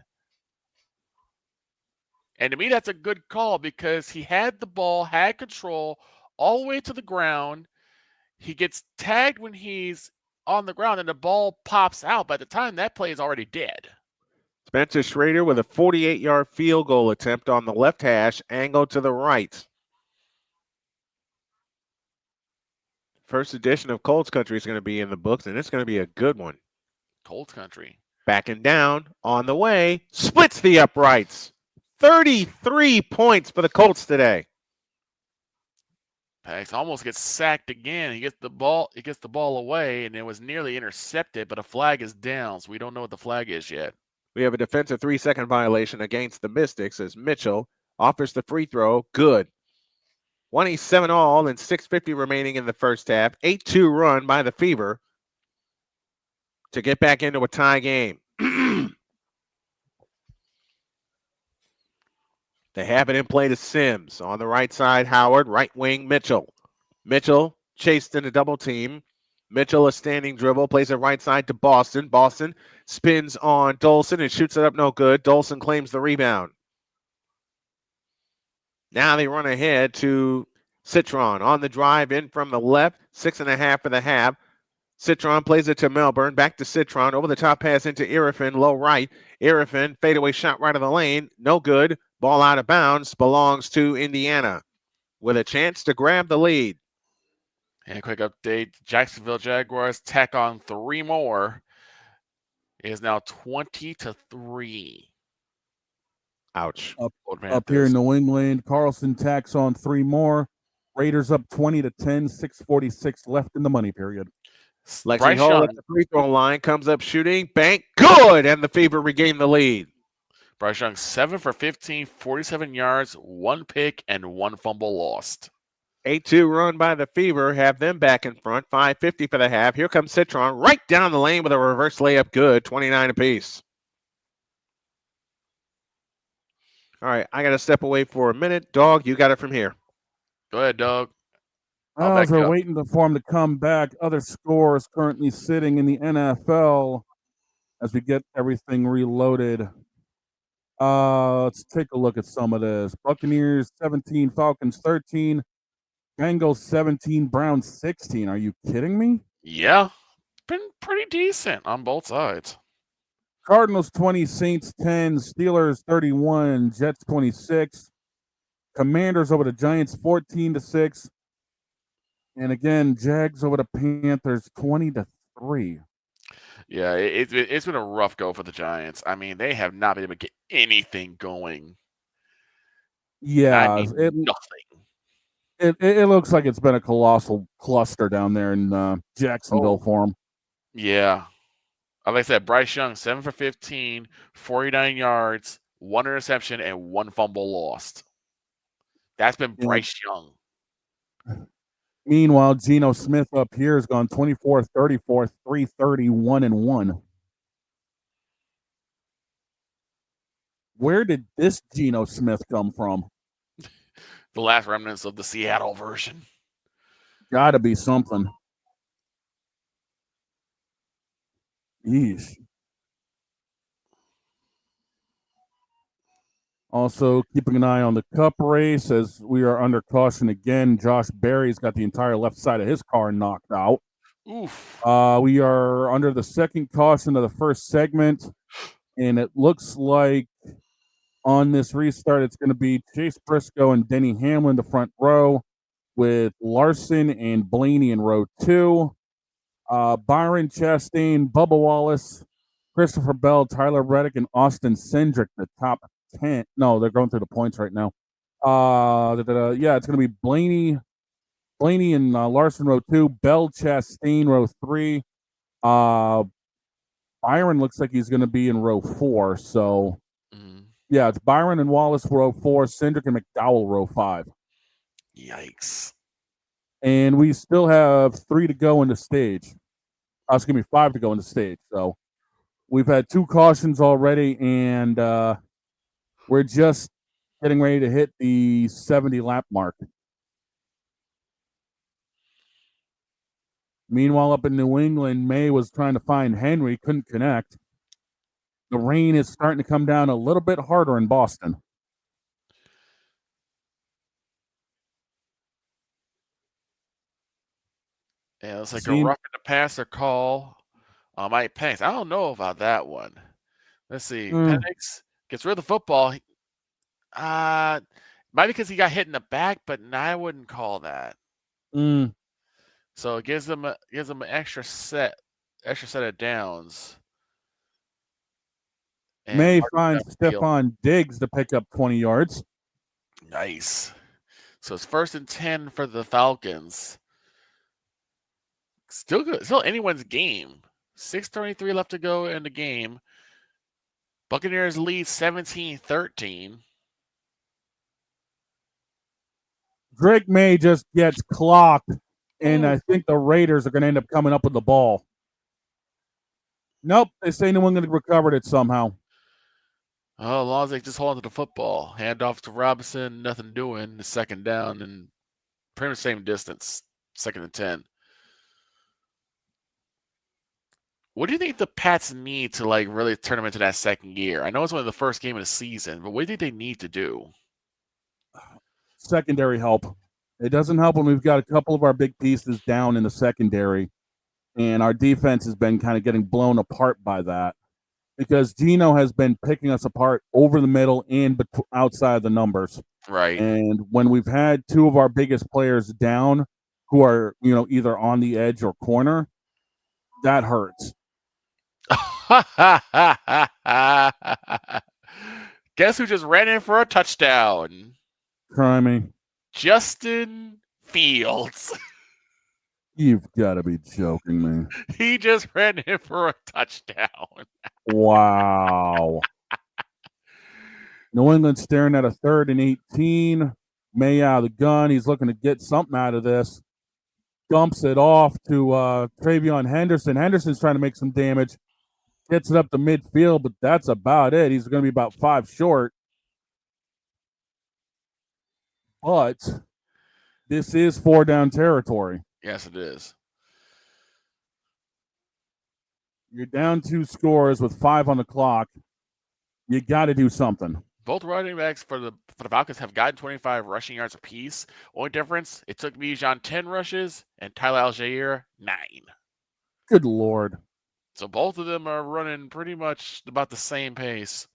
And to me, that's a good call because he had the ball, had control all the way to the ground. He gets tagged when he's on the ground and the ball pops out. By the time that play is already dead. Spencer Schrader with a 48-yard field goal attempt on the left hash, angled to the right. First edition of Colts Country is going to be in the books, and it's going to be a good one. Colts Country. Backing down, on the way, splits the uprights. 33 points for the Colts today. Pax almost gets sacked again. He gets the ball away, and it was nearly intercepted, but a flag is down, so we don't know what the flag is yet. We have a defensive 3-second violation against the Mystics as Mitchell offers the free throw. Good. 27 all and 6:50 remaining in the first half. 8-2 run by the Fever to get back into a tie game. They have it in play to Sims. On the right side, Howard. Right wing, Mitchell. Mitchell chased in a double team. Mitchell, a standing dribble, plays it right side to Boston. Boston spins on Dolson and shoots it up no good. Dolson claims the rebound. Now they run ahead to Citron on the drive in from the left. 6.5 for the half. Citron plays it to Melbourne. Back to Citron. Over the top pass into Irrifin. Low right. Irrifin, fadeaway shot right of the lane. No good. Ball out of bounds. Belongs to Indiana with a chance to grab the lead. And a quick update, Jacksonville Jaguars tack on 3 more. It is now 20-3. Ouch. Up here in New England, Carlson tacks on 3 more. Raiders up 20-10, 6:46 left in the money period. Lexi Hull at the free throw line, comes up shooting, bank, good, and the Fever regain the lead. Bryce Young 7 for 15, 47 yards, 1 pick, and 1 fumble lost. 8-2 run by the Fever, have them back in front. 5:50 for the half. Here comes Citron right down the lane with a reverse layup. Good, 29 apiece. All right, I got to step away for a minute. Dog, you got it from here. Go ahead, Doug. As we're waiting for him to come back, other scores currently sitting in the NFL as we get everything reloaded. Let's take a look at some of this. Buccaneers 17, Falcons 13, Bengals 17, Browns 16. Are you kidding me? Yeah, been pretty decent on both sides. Cardinals 20, Saints 10, Steelers 31, Jets 26, Commanders over the Giants 14-6, and again Jags over the Panthers 20-3. Yeah, it's been a rough go for the Giants. I mean, they have not been able to get anything going. Yeah, nothing. It looks like it's been a colossal cluster down there in Jacksonville for them. Yeah. Like I said, Bryce Young, 7 for 15, 49 yards, 1 interception, and 1 fumble lost. That's been Bryce Young. Meanwhile, Geno Smith up here has gone 24-34, 331 and 1. Where did this Geno Smith come from? The last remnants of the Seattle version. Gotta be something. Yeesh. Also, keeping an eye on the Cup race as we are under caution again. Josh Berry's got the entire left side of his car knocked out. Oof. We are under the second caution of the first segment, and it looks like on this restart it's going to be Chase Briscoe and Denny Hamlin the front row, with Larson and Blaney in row 2. Byron Chastain, Bubba Wallace, Christopher Bell, Tyler Reddick, and Austin Cindric, the top 10. No, they're going through the points right now. Yeah, it's going to be Blaney and Larson row 2, Bell, Chastain row 3. Byron looks like he's going to be in row 4. So, yeah, it's Byron and Wallace row 4, Cindric and McDowell row 5. Yikes. and we still have 3 to go in the stage. Excuse me, 5 to go in the stage. So we've had 2 cautions already, and we're just getting ready to hit the 70 lap mark. Meanwhile, up in New England, May was trying to find Henry, couldn't connect. The rain is starting to come down a little bit harder in Boston. Yeah, it was like a roughing the passer call. Mike Penix. I don't know about that one. Let's see. Penix gets rid of the football. Might be because he got hit in the back, but I wouldn't call that. So it gives them an extra set of downs. And May finds Stephon Diggs to pick up 20 yards. Nice. So it's 1st and 10 for the Falcons. Still good. Still anyone's game. 6:23 left to go in the game. Buccaneers lead 17-13. Drake May just gets clocked, and I think the Raiders are going to end up coming up with the ball. Nope, they say New England recovered it somehow. Oh, as long as they just hold on to the football. Hand off to Robinson, nothing doing. The 2nd down, and pretty much same distance. 2nd and 10. What do you think the Pats need to really turn them into that 2nd gear? I know it's only the 1st game of the season, but what do you think they need to do? Secondary help. It doesn't help when we've got a couple of our big pieces down in the secondary, and our defense has been kind of getting blown apart by that because Geno has been picking us apart over the middle and outside the numbers. Right. And when we've had 2 of our biggest players down who are, either on the edge or corner, that hurts. Guess who just ran in for a touchdown? Crimey. Justin Fields. You've got to be joking me. He just ran in for a touchdown. Wow. New England staring at a 3rd and 18. May out of the gun. He's looking to get something out of this. Dumps it off to Travion Henderson. Henderson's trying to make some damage. Gets it up to midfield, but that's about it. He's going to be about 5 short. But this is 4 down territory. Yes, it is. You're down 2 scores with 5 on the clock. You got to do something. Both running backs for the Falcons have gotten 25 rushing yards apiece. Only difference, it took Bijan 10 rushes and Tyler Algier 9. Good Lord. So both of them are running pretty much about the same pace.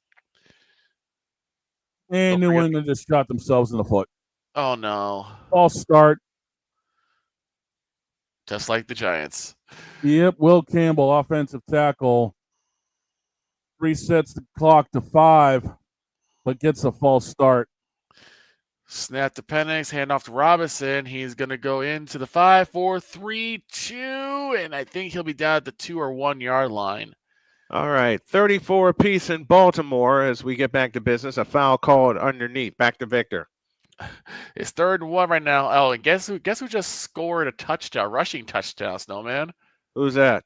And New England just shot themselves in the foot. Oh, no. False start. Just like the Giants. Yep, Will Campbell, offensive tackle, resets the clock to 5, but gets a false start. Snap to Penix, hand off to Robinson. He's going to go into the 5, 4, 3, 2, and I think he'll be down at the 2 or 1 yard line. All right, 34 apiece in Baltimore as we get back to business. A foul called underneath. Back to Victor. It's 3rd and 1 right now. Oh, and guess who just scored a touchdown, rushing touchdown, Snowman? Who's that?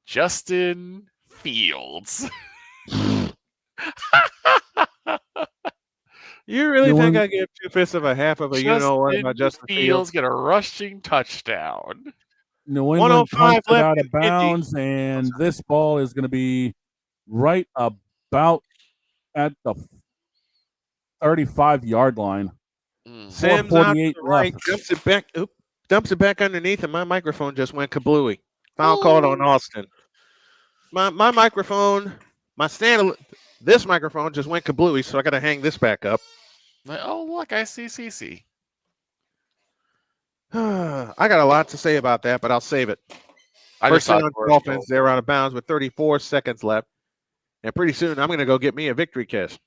Justin Fields. You really think I give 2/5 of a half of a what about Justin Fields? Get a rushing touchdown. New England punts it out of bounds, and this ball is going to be right about at the 35-yard line. Sims on the right, dumps it back underneath, and my microphone just went kablooey. Foul called on Austin. My microphone, this microphone just went kablooey, so I got to hang this back up. Oh, look, I see CC. I got a lot to say about that, but I'll save it. First down Dolphins, they're out of bounds with 34 seconds left. And pretty soon, I'm going to go get me a victory kiss.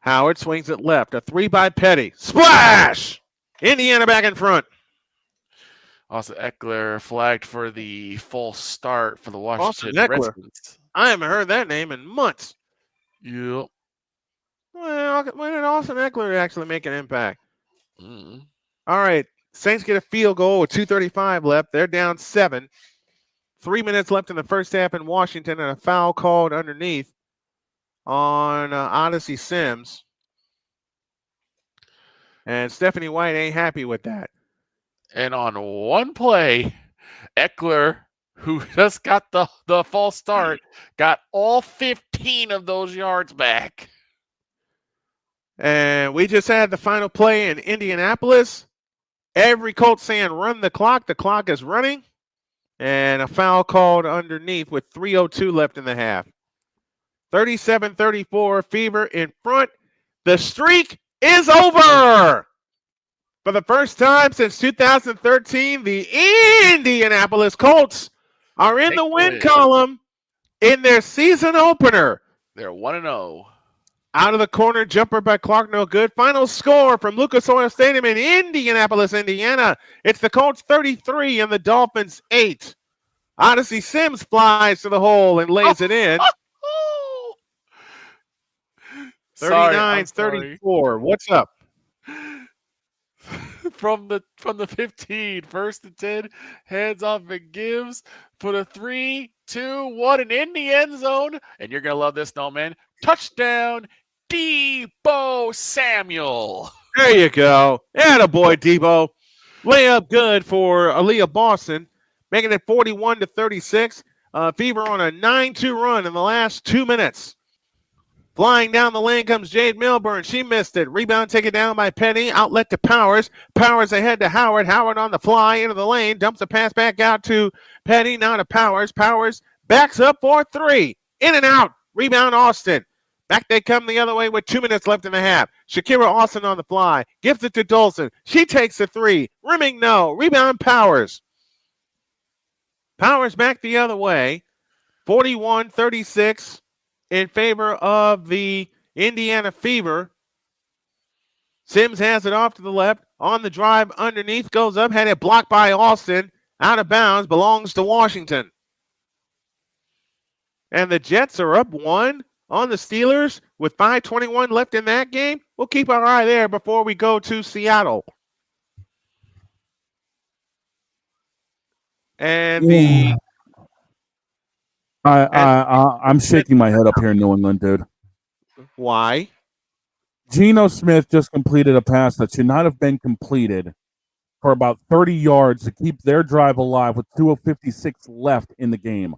Howard swings it left. A 3 by Petty. Splash! Indiana back in front. Austin Eckler flagged for the full start for the Washington Redskins. I haven't heard that name in months. Yep. Well, when did Austin Eckler actually make an impact? Mm. All right. Saints get a field goal with 2:35 left. They're down 7. 3 minutes left in the first half in Washington, and a foul called underneath on Odyssey Sims. And Stephanie White ain't happy with that. And on one play, Eckler, who just got the false start, got all 15 of those yards back. And we just had the final play in Indianapolis. Every Colts saying run the clock. The clock is running. And a foul called underneath with 3:02 left in the half. 37-34, Fever in front. The streak is over. For the first time since 2013, the Indianapolis Colts are in the win column in their season opener. They're 1-0. Out of the corner, jumper by Clark, no good. Final score from Lucas Oil Stadium in Indianapolis, Indiana. It's the Colts 33 and the Dolphins 8. Odyssey Sims flies to the hole and lays it in. 39-34. What's up? From the 15, first and 10, hands off and gives for the 3-2-1 and in the end zone. And you're gonna love this, Snowman. Touchdown, Deebo Samuel. There you go. Attaboy, Deebo. Layup good for Aaliyah Boston, making it 41-36. Fever on a 9-2 run in the last 2 minutes. Flying down the lane comes Jade Milburn. She missed it. Rebound taken down by Penny. Outlet to Powers. Powers ahead to Howard. Howard on the fly into the lane. Dumps a pass back out to Penny. Now to Powers. Powers backs up for 3. In and out. Rebound Austin. Back they come the other way with 2 minutes left in the half. Shakira Austin on the fly. Gives it to Dolson. She takes a 3. Rimming no. Rebound Powers. Powers back the other way. 41-36. In favor of the Indiana Fever. Sims has it off to the left. On the drive underneath. Goes up. Had it blocked by Austin. Out of bounds. Belongs to Washington. And the Jets are up 1 on the Steelers with 5:21 left in that game. We'll keep our eye there before we go to Seattle. And I'm shaking my head up here in New England, dude. Why? Geno Smith just completed a pass that should not have been completed for about 30 yards to keep their drive alive with 2:56 left in the game.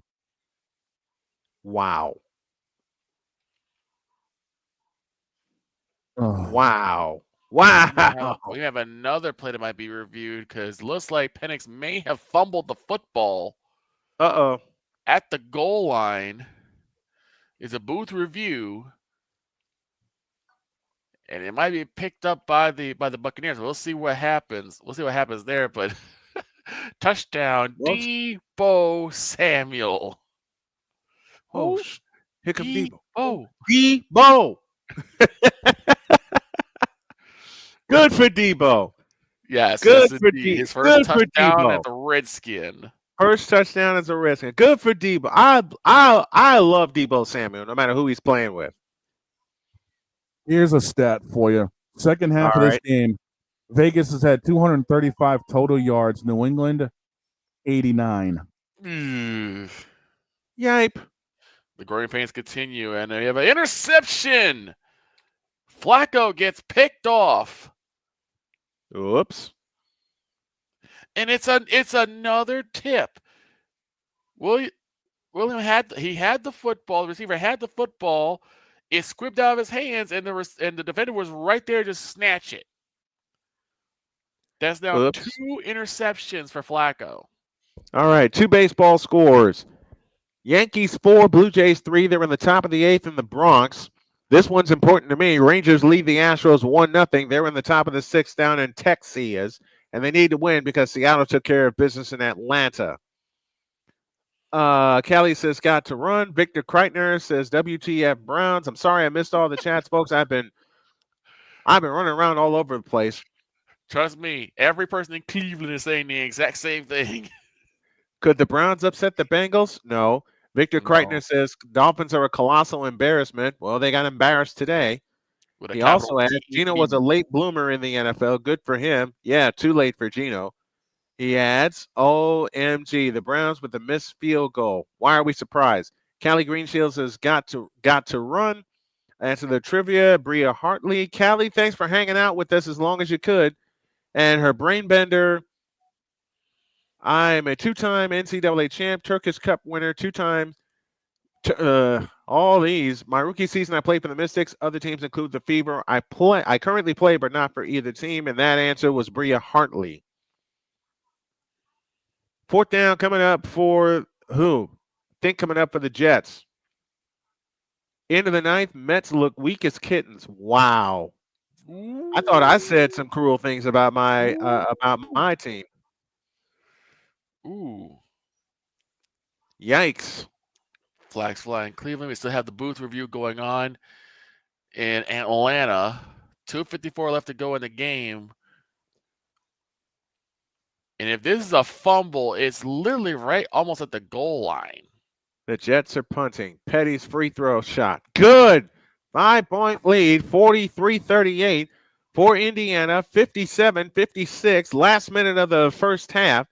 Wow. Oh. Wow. Wow. We have another play that might be reviewed because it looks like Penix may have fumbled the football. Uh-oh. At the goal line is a booth review, and it might be picked up by the Buccaneers. We'll see what happens. We'll see what happens there. But touchdown, Deebo Samuel. Oh, here comes Deebo. Deebo. Good for Deebo. Yes, good yes, for Deebo. His first good touchdown for at the Redskin. First touchdown as a Redskin. Good for Deebo. I love Deebo Samuel, no matter who he's playing with. Here's a stat for you. Second half of this game, Vegas has had 235 total yards. New England, 89. Yipe. The growing pains continue, and we have an interception. Flacco gets picked off. Oops. And it's another tip. William had the football. The receiver had the football. It squibbed out of his hands, and the defender was right there to snatch it. That's now 2 interceptions for Flacco. All right, 2 baseball scores. Yankees 4, Blue Jays 3. They're in the top of the 8th in the Bronx. This one's important to me. Rangers lead the Astros 1-0. They're in the top of the 6th down in Texas. And they need to win because Seattle took care of business in Atlanta. Kelly says, got to run. Victor Kreitner says, WTF Browns. I'm sorry I missed all the chats, folks. I've been running around all over the place. Trust me, every person in Cleveland is saying the exact same thing. Could the Browns upset the Bengals? No. Victor Kreitner says, Dolphins are a colossal embarrassment. Well, they got embarrassed today. with a He capital also adds T. Geno was a late bloomer in the NFL. Good for him. Yeah, too late for Geno. He adds, OMG, the Browns with the missed field goal. Why are we surprised? Callie Greenshields has got to run. Answer the trivia, Bria Hartley. Callie, thanks for hanging out with us as long as you could. And her brain bender, I'm a two-time NCAA champ, Turkish Cup winner, two-time all these. My rookie season, I played for the Mystics. Other teams include the Fever. I currently play, but not for either team. And that answer was Bria Hartley. Fourth down coming up for who? I think coming up for the Jets. End of the ninth, Mets look weak as kittens. Wow. I thought I said some cruel things about my team. Ooh. Yikes. Flags flying. Cleveland, we still have the booth review going on in Atlanta. 2:54 left to go in the game. And if this is a fumble, it's literally right almost at the goal line. The Jets are punting. Petty's free throw shot. Good. 5-point lead, 43-38 for Indiana, 57-56. Last minute of the first half.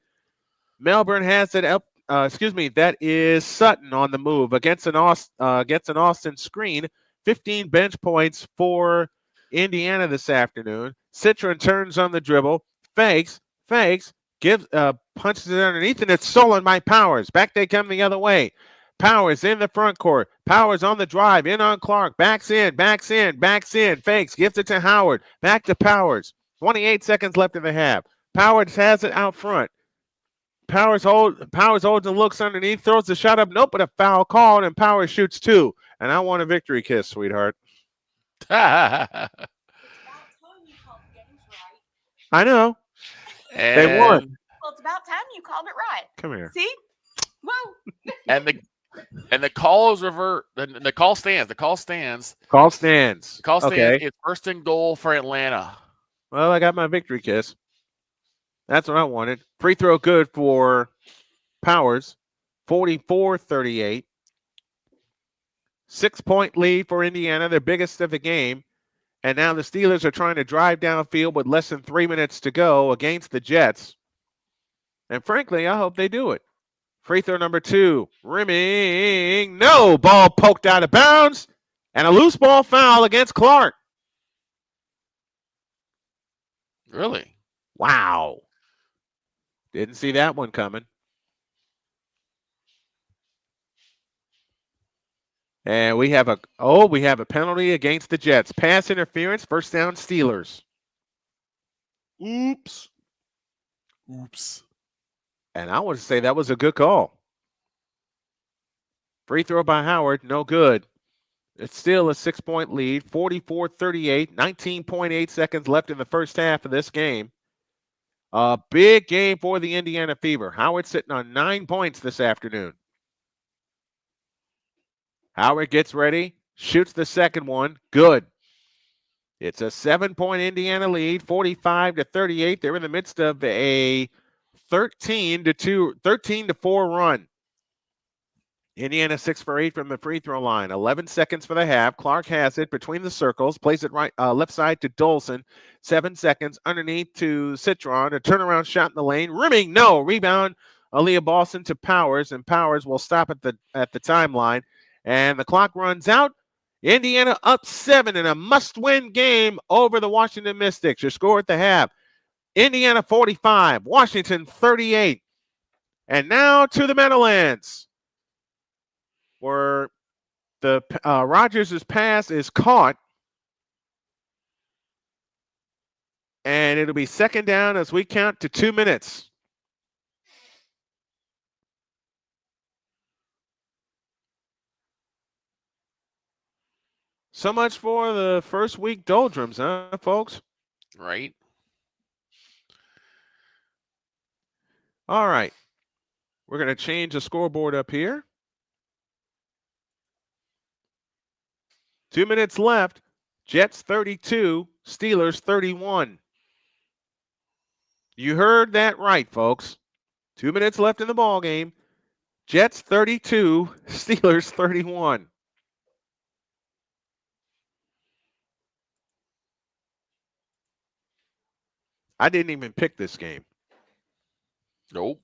Melbourne has it up. That is Sutton on the move against an Austin screen. 15 bench points for Indiana this afternoon. Citron turns on the dribble, fakes, gives punches it underneath, and it's stolen by Powers. Back they come the other way. Powers in the front court. Powers on the drive, in on Clark. Backs in, fakes, gives it to Howard. Back to Powers. 28 seconds left in the half. Powers has it out front. Powers holds and looks underneath, throws the shot up. Nope, but a foul called, and Powers shoots two. And I want a victory kiss, sweetheart. I know. They won. Well, it's about time you called it right. Come here. See? Whoa. And the calls revert. The call stands. The call stands. Call stands. The call stands. Okay. It's first and goal for Atlanta. Well, I got my victory kiss. That's what I wanted. Free throw good for Powers. 44-38. 6-point lead for Indiana, their biggest of the game. And now the Steelers are trying to drive downfield with less than 3 minutes to go against the Jets. And frankly, I hope they do it. Free throw number 2. Rimming. No. Ball poked out of bounds. And a loose ball foul against Clark. Really? Wow. Didn't see that one coming. And we have a penalty against the Jets. Pass interference, first down Steelers. Oops. And I would say that was a good call. Free throw by Howard, no good. It's still a 6-point lead, 44-38, 19.8 seconds left in the first half of this game. A big game for the Indiana Fever. Howard sitting on 9 points this afternoon. Howard gets ready, shoots the second one. Good. It's a 7-point Indiana lead, 45-38. They're in the midst of a 13-4 run. Indiana 6 for 8 from the free throw line. 11 seconds for the half. Clark has it between the circles, plays it right left side to Dolson. 7 seconds underneath to Citron. A turnaround shot in the lane. Rimming, no. Rebound. Aaliyah Boston to Powers, and Powers will stop at the timeline. And the clock runs out. Indiana up 7 in a must-win game over the Washington Mystics. Your score at the half. Indiana 45, Washington 38. And now to the Meadowlands, where the Rodgers' pass is caught. And it'll be second down as we count to 2 minutes. So much for the first week doldrums, huh, folks? Right. All right. We're going to change the scoreboard up here. 2 minutes left. Jets 32, Steelers 31. You heard that right, folks. 2 minutes left in the ball game. Jets 32, Steelers 31. I didn't even pick this game. Nope.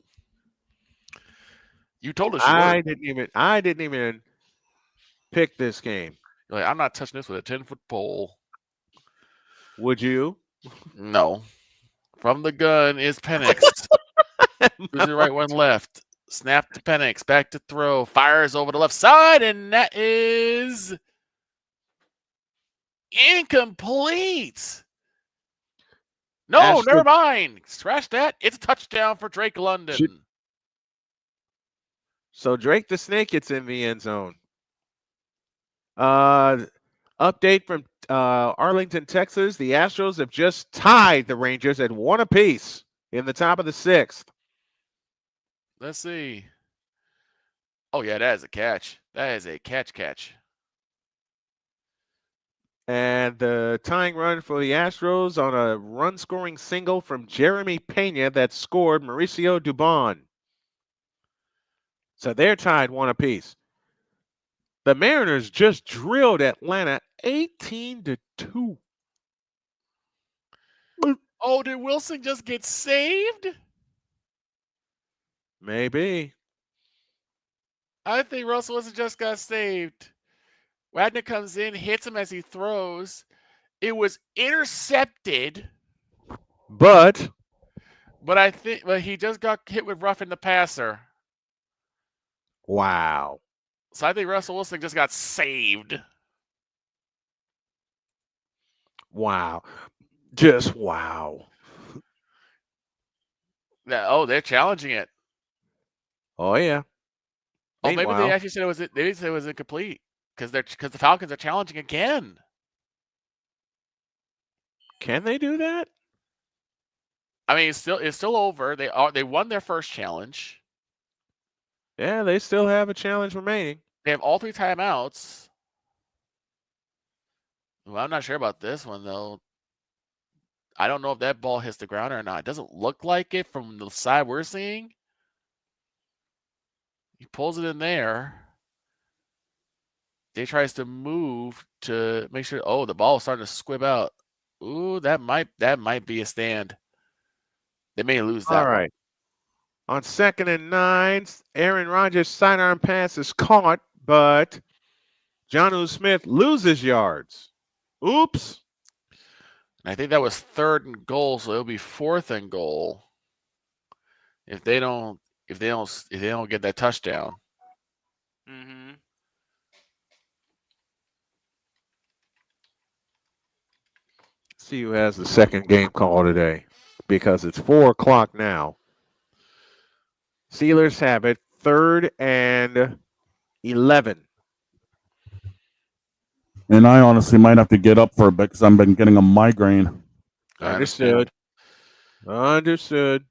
You told us you I were. didn't even pick this game. You're like, I'm not touching this with a 10-foot pole. Would you? No. From the gun is Penix. Who's the right one left? Snap to Penix. Back to throw. Fires over the left side, and that is incomplete. No, never mind. Scratch that. It's a touchdown for Drake London. So Drake the Snake gets in the end zone. Update from Arlington, Texas. The Astros have just tied the Rangers at 1 apiece in the top of the 6th. Let's see. Oh, yeah, that is a catch. That is a catch. And the tying run for the Astros on a run-scoring single from Jeremy Pena that scored Mauricio Dubon. So they're tied 1 apiece. The Mariners just drilled Atlanta 18-2. Oh, did Wilson just get saved? Maybe. I think Russell Wilson just got saved. Wagner comes in, hits him as he throws. It was intercepted. But I think he just got hit with roughing the passer. Wow. So I think Russell Wilson just got saved. Wow. Just wow. They're challenging it. Oh yeah. Oh, maybe they actually said it was incomplete because the Falcons are challenging again. Can they do that? I mean, it's still over. They won their first challenge. Yeah, they still have a challenge remaining. They have all 3 timeouts. Well, I'm not sure about this one though. I don't know if that ball hits the ground or not. It doesn't look like it from the side we're seeing. He pulls it in there. They tries to move to make sure. Oh, the ball is starting to squib out. Ooh, that might be a stand. They may lose that. All right. On 2nd and 9, Aaron Rodgers' sidearm pass is caught, but Jonnu Smith loses yards. Oops. I think that was 3rd and goal, so it'll be 4th and goal. If they don't get that touchdown. Mm-hmm. See who has the second game call today, because it's 4:00 now. Steelers have it 3rd and 11. And I honestly might have to get up for a bit because I've been getting a migraine. Understood. Doesn't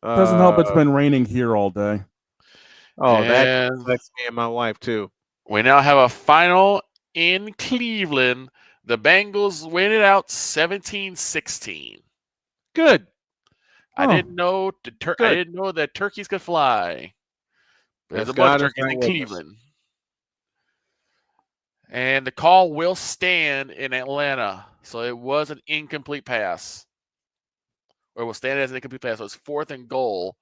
help. It's been raining here all day. Oh, that affects me and my wife too. We now have a final in Cleveland. The Bengals win it out 17-16. Good. I didn't know that turkeys could fly. There's a bunch of turkeys in Cleveland. And the call will stand in Atlanta. So it was an incomplete pass. Or will stand as an incomplete pass. So it's 4th and goal.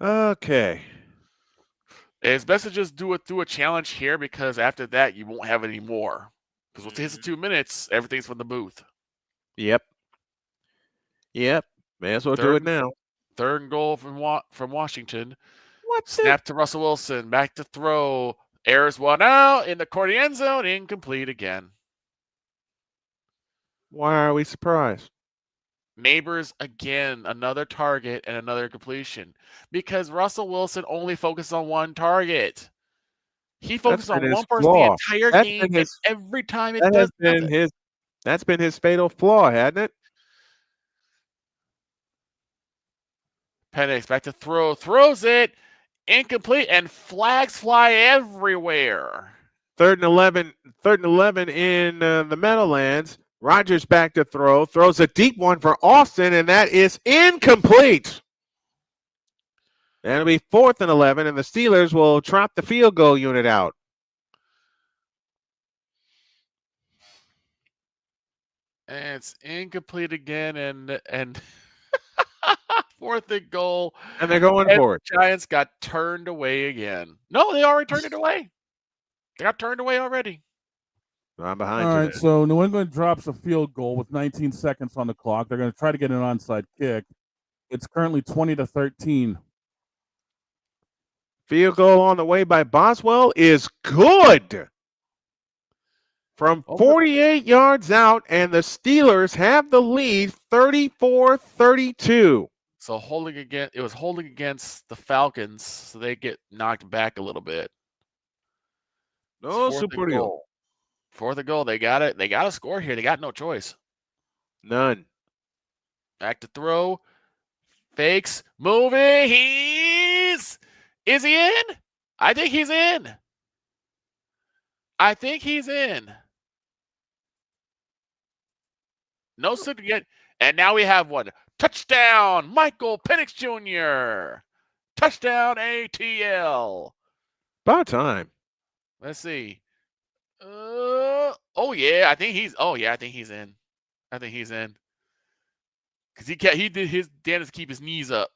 Okay. It's best to just do a challenge here because after that you won't have any more. Because once it hits the 2 minutes, everything's from the booth. Yep. May as well do it now. 3rd and goal from Washington. Snap to Russell Wilson. Back to throw. Airs one out in the corner end zone. Incomplete again. Why are we surprised? Neighbors again, another target and another completion. Because Russell Wilson only focused on one target. He focused on one person the entire game, and every time it does nothing. That's been his fatal flaw, hasn't it? Penix back to throw, throws it, incomplete, and flags fly everywhere. 3rd and 11 in the Meadowlands. Rodgers back to throw, throws a deep one for Austin, and that is incomplete. That'll be 4th and 11, and the Steelers will trot the field goal unit out. And it's incomplete again, and 4th and goal. And they're going And for it. Giants got turned away again. No, they already turned it away. They got turned away already. I'm behind All you. right, so New England drops a field goal with 19 seconds on the clock. They're going to try to get an onside kick. It's currently 20-13. Field goal on the way by Boswell is good. From 48 yards out, and the Steelers have the lead 34-32. So it was holding against the Falcons, so they get knocked back a little bit. No superior. 4th and goal. They got it. They got to score here. They got no choice. None. Back to throw. Fakes. Moving. Is he in? I think he's in. No signal yet. And now we have one. Touchdown, Michael Penix Jr. Touchdown, ATL. About time. Let's see. I think he's in. Because he did his damnedest to keep his knees up.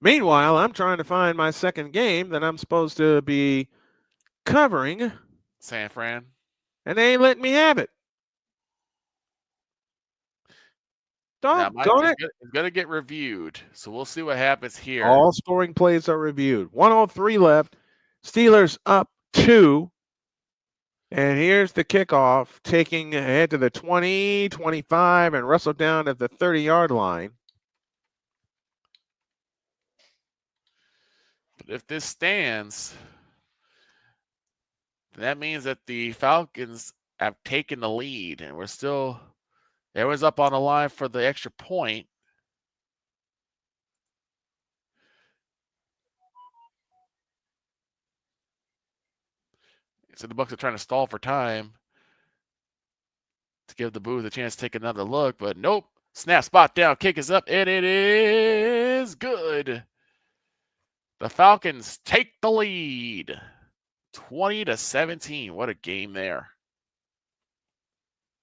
Meanwhile, I'm trying to find my second game that I'm supposed to be covering. San Fran. And they ain't letting me have it. Doggone it. It's going to get reviewed. So we'll see what happens here. All scoring plays are reviewed. 1:03 left. Steelers up 2. And here's the kickoff, taking ahead to the 20, 25, and wrestled down at the 30-yard line. But if this stands, that means that the Falcons have taken the lead, and we're still – everyone's up on the line for the extra point. So the Bucs are trying to stall for time to give the Booth a chance to take another look, but nope. Snap, spot down, kick is up, and it is good. The Falcons take the lead, 20-17. What a game there.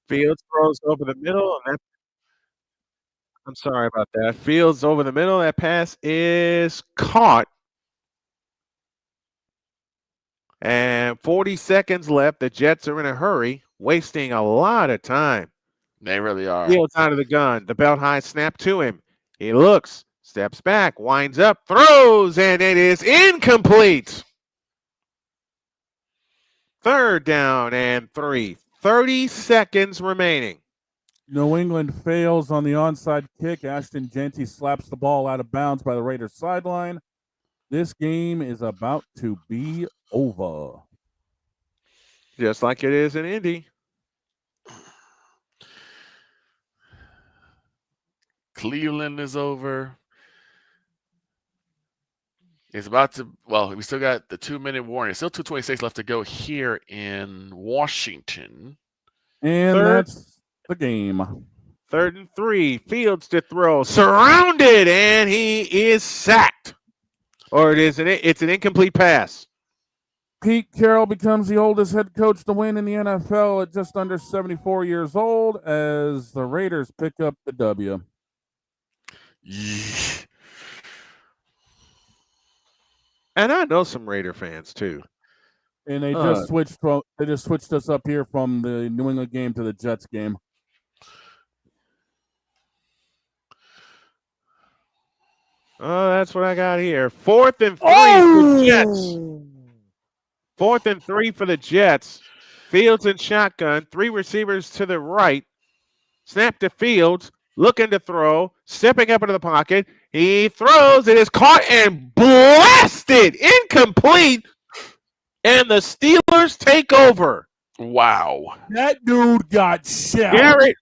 Fields throws over the middle. I'm sorry about that. Fields over the middle. That pass is caught. And 40 seconds left. The Jets are in a hurry, wasting a lot of time. They really are. Fields out of the gun. The belt high snap to him. He looks, steps back, winds up, throws, and it is incomplete. 3rd down and 3. 30 seconds remaining. New England fails on the onside kick. Ashton Genty slaps the ball out of bounds by the Raiders sideline. This game is about to be over. Just like it is in Indy. Cleveland is over. It's about to, well, we still got the 2-minute warning. Still 2:26 left to go here in Washington. And that's the game. 3rd and 3. Fields to throw. Surrounded, and he is sacked. Or it's an incomplete pass. Pete Carroll becomes the oldest head coach to win in the NFL at just under 74 years old as the Raiders pick up the W. And I know some Raider fans too. And they just switched us up here from the New England game to the Jets game. Oh, that's what I got here. 4th and 3 for the Jets. 4th and 3 for the Jets. Fields in shotgun. 3 receivers to the right. Snap to Fields. Looking to throw. Stepping up into the pocket. He throws. It is caught and blasted. Incomplete. And the Steelers take over. Wow. That dude got shelled.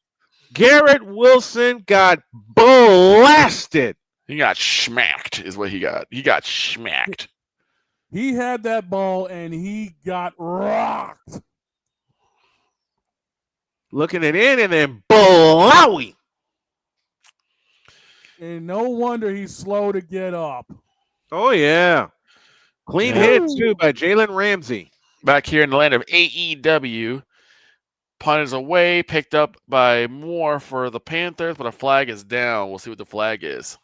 Garrett Wilson got blasted. He got schmacked is what he got. He got schmacked. He had that ball and he got rocked. Looking it in and then blowy. And no wonder he's slow to get up. Oh, yeah. Clean Yeah. hit, too, by Jalen Ramsey. Back here in the land of AEW, punt is away, picked up by Moore for the Panthers, but a flag is down. We'll see what the flag is.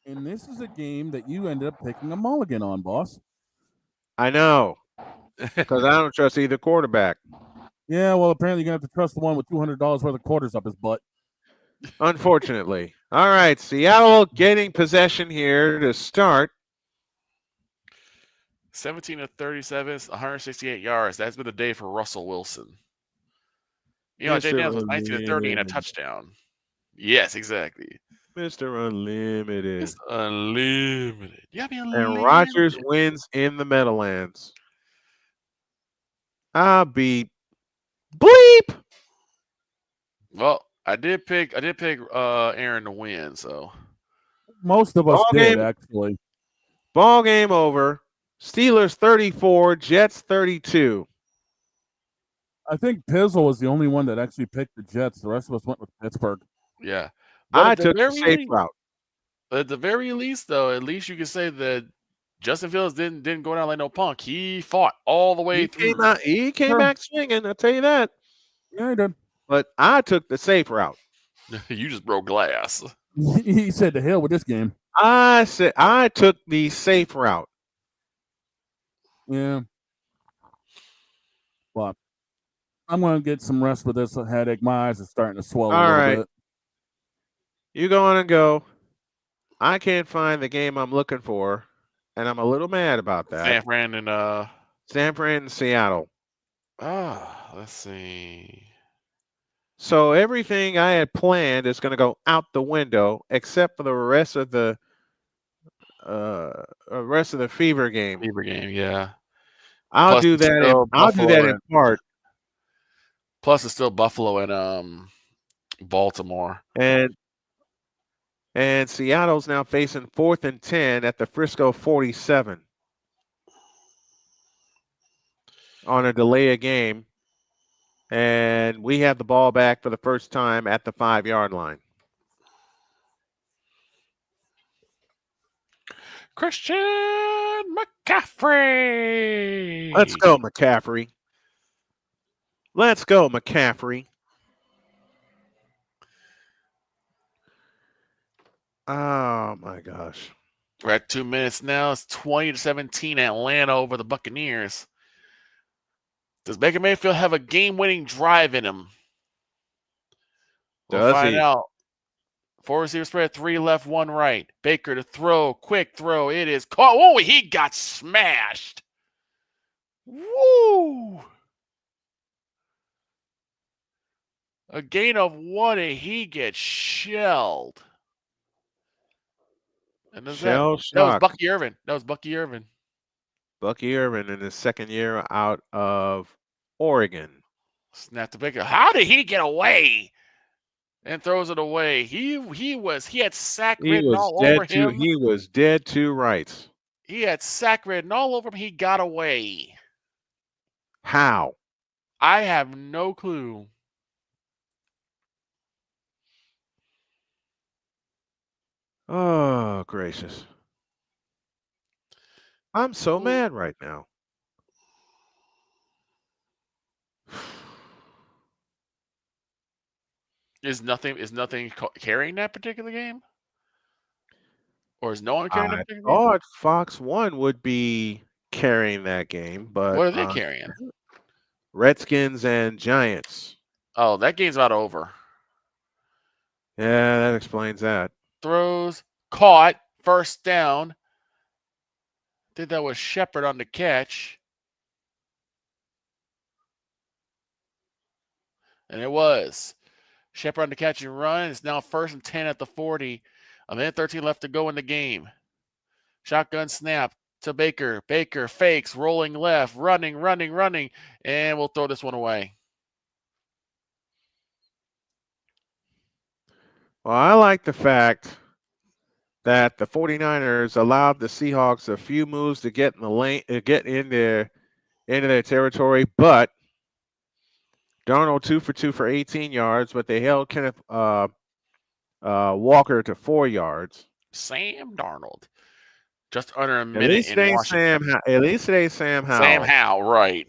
And this is a game that you ended up picking a mulligan on, boss. I know. Because I don't trust either quarterback. Yeah, well, apparently you're going to have to trust the one with $200 worth of quarters up his butt. Unfortunately. All right, Seattle getting possession here to start. 17 of 37, 168 yards. That's been a day for Russell Wilson. You know, Jay Daniels was 19 of 30 and a touchdown. Yes, exactly. Mr. Unlimited. It's unlimited. Yeah, be unlimited. And Rodgers wins in the Meadowlands. I'll be bleep. Well, I did pick Aaron to win, so Most of us Ball did, game. actually. Ball game over. Steelers 34, Jets 32. I think Pizzle was the only one that actually picked the Jets. The rest of us went with Pittsburgh. yeah. But I at the took the very safe least- route. At the very least, though, at least you can say that Justin Fields didn't go down like no punk. He fought all the way He through. came Sure. back swinging, I'll tell you that. Yeah, he did. But I took the safe route. You just broke glass. He said to hell with this game. I said I took the safe route. Yeah. But I'm going to get some rest with this headache. My eyes are starting to swell a All little right. bit. You go on and go. I can't find the game I'm looking for, and I'm a little mad about that. San Fran and San Fran and Seattle. let's see. So everything I had planned is going to go out the window, except for the rest of the fever game. Fever game, yeah. I'll Plus do it's that. still I'll do that Buffalo in part. Plus, it's still Buffalo and Baltimore. And Seattle's now facing 4th and 10 at the Frisco 47 on a delay of game. And we have the ball back for the first time at the 5-yard line. Christian McCaffrey. Let's go, McCaffrey. Let's go, McCaffrey. Oh, my gosh. We're at 2 minutes now. It's 20-17 Atlanta over the Buccaneers. Does Baker Mayfield have a game-winning drive in him? We'll Does find he? out. 4 receiver spread, 3 left, 1 right. Baker to throw, quick throw. It is caught. Oh, he got smashed. Woo! A gain of 1, and he gets shelled. And that was Shock. Bucky Irvin. That was Bucky Irvin. Bucky Irvin in his second year out of Oregon. Snap to Baker. How did he get away? And throws it away. He had sack written all over him. He was dead to rights. He had sack written all over him. He got away. How? I have no clue. Oh, gracious. I'm so mad right now. Is nothing carrying that particular game? Or is no one carrying that I particular game? thought Fox 1 would be carrying that game, but What are they carrying? Redskins and Giants. Oh, that game's about over. Yeah, that explains that. Throws, caught, first down. I think that was Shepard on the catch. And it was. Shepard on the catch and run. It's now 1st and 10 at the 40. A minute 13 left to go in the game. Shotgun snap to Baker. Baker fakes, rolling left, running. And we'll throw this one away. Well, I like the fact that the 49ers allowed the Seahawks a few moves to get in the lane, get in into their territory, but Darnold 2 for 2 for 18 yards, but they held Kenneth Walker to 4 yards. Sam Darnold. Just under a At minute least in it ain't Washington. At least it ain't Sam Howell. Sam Howell, right.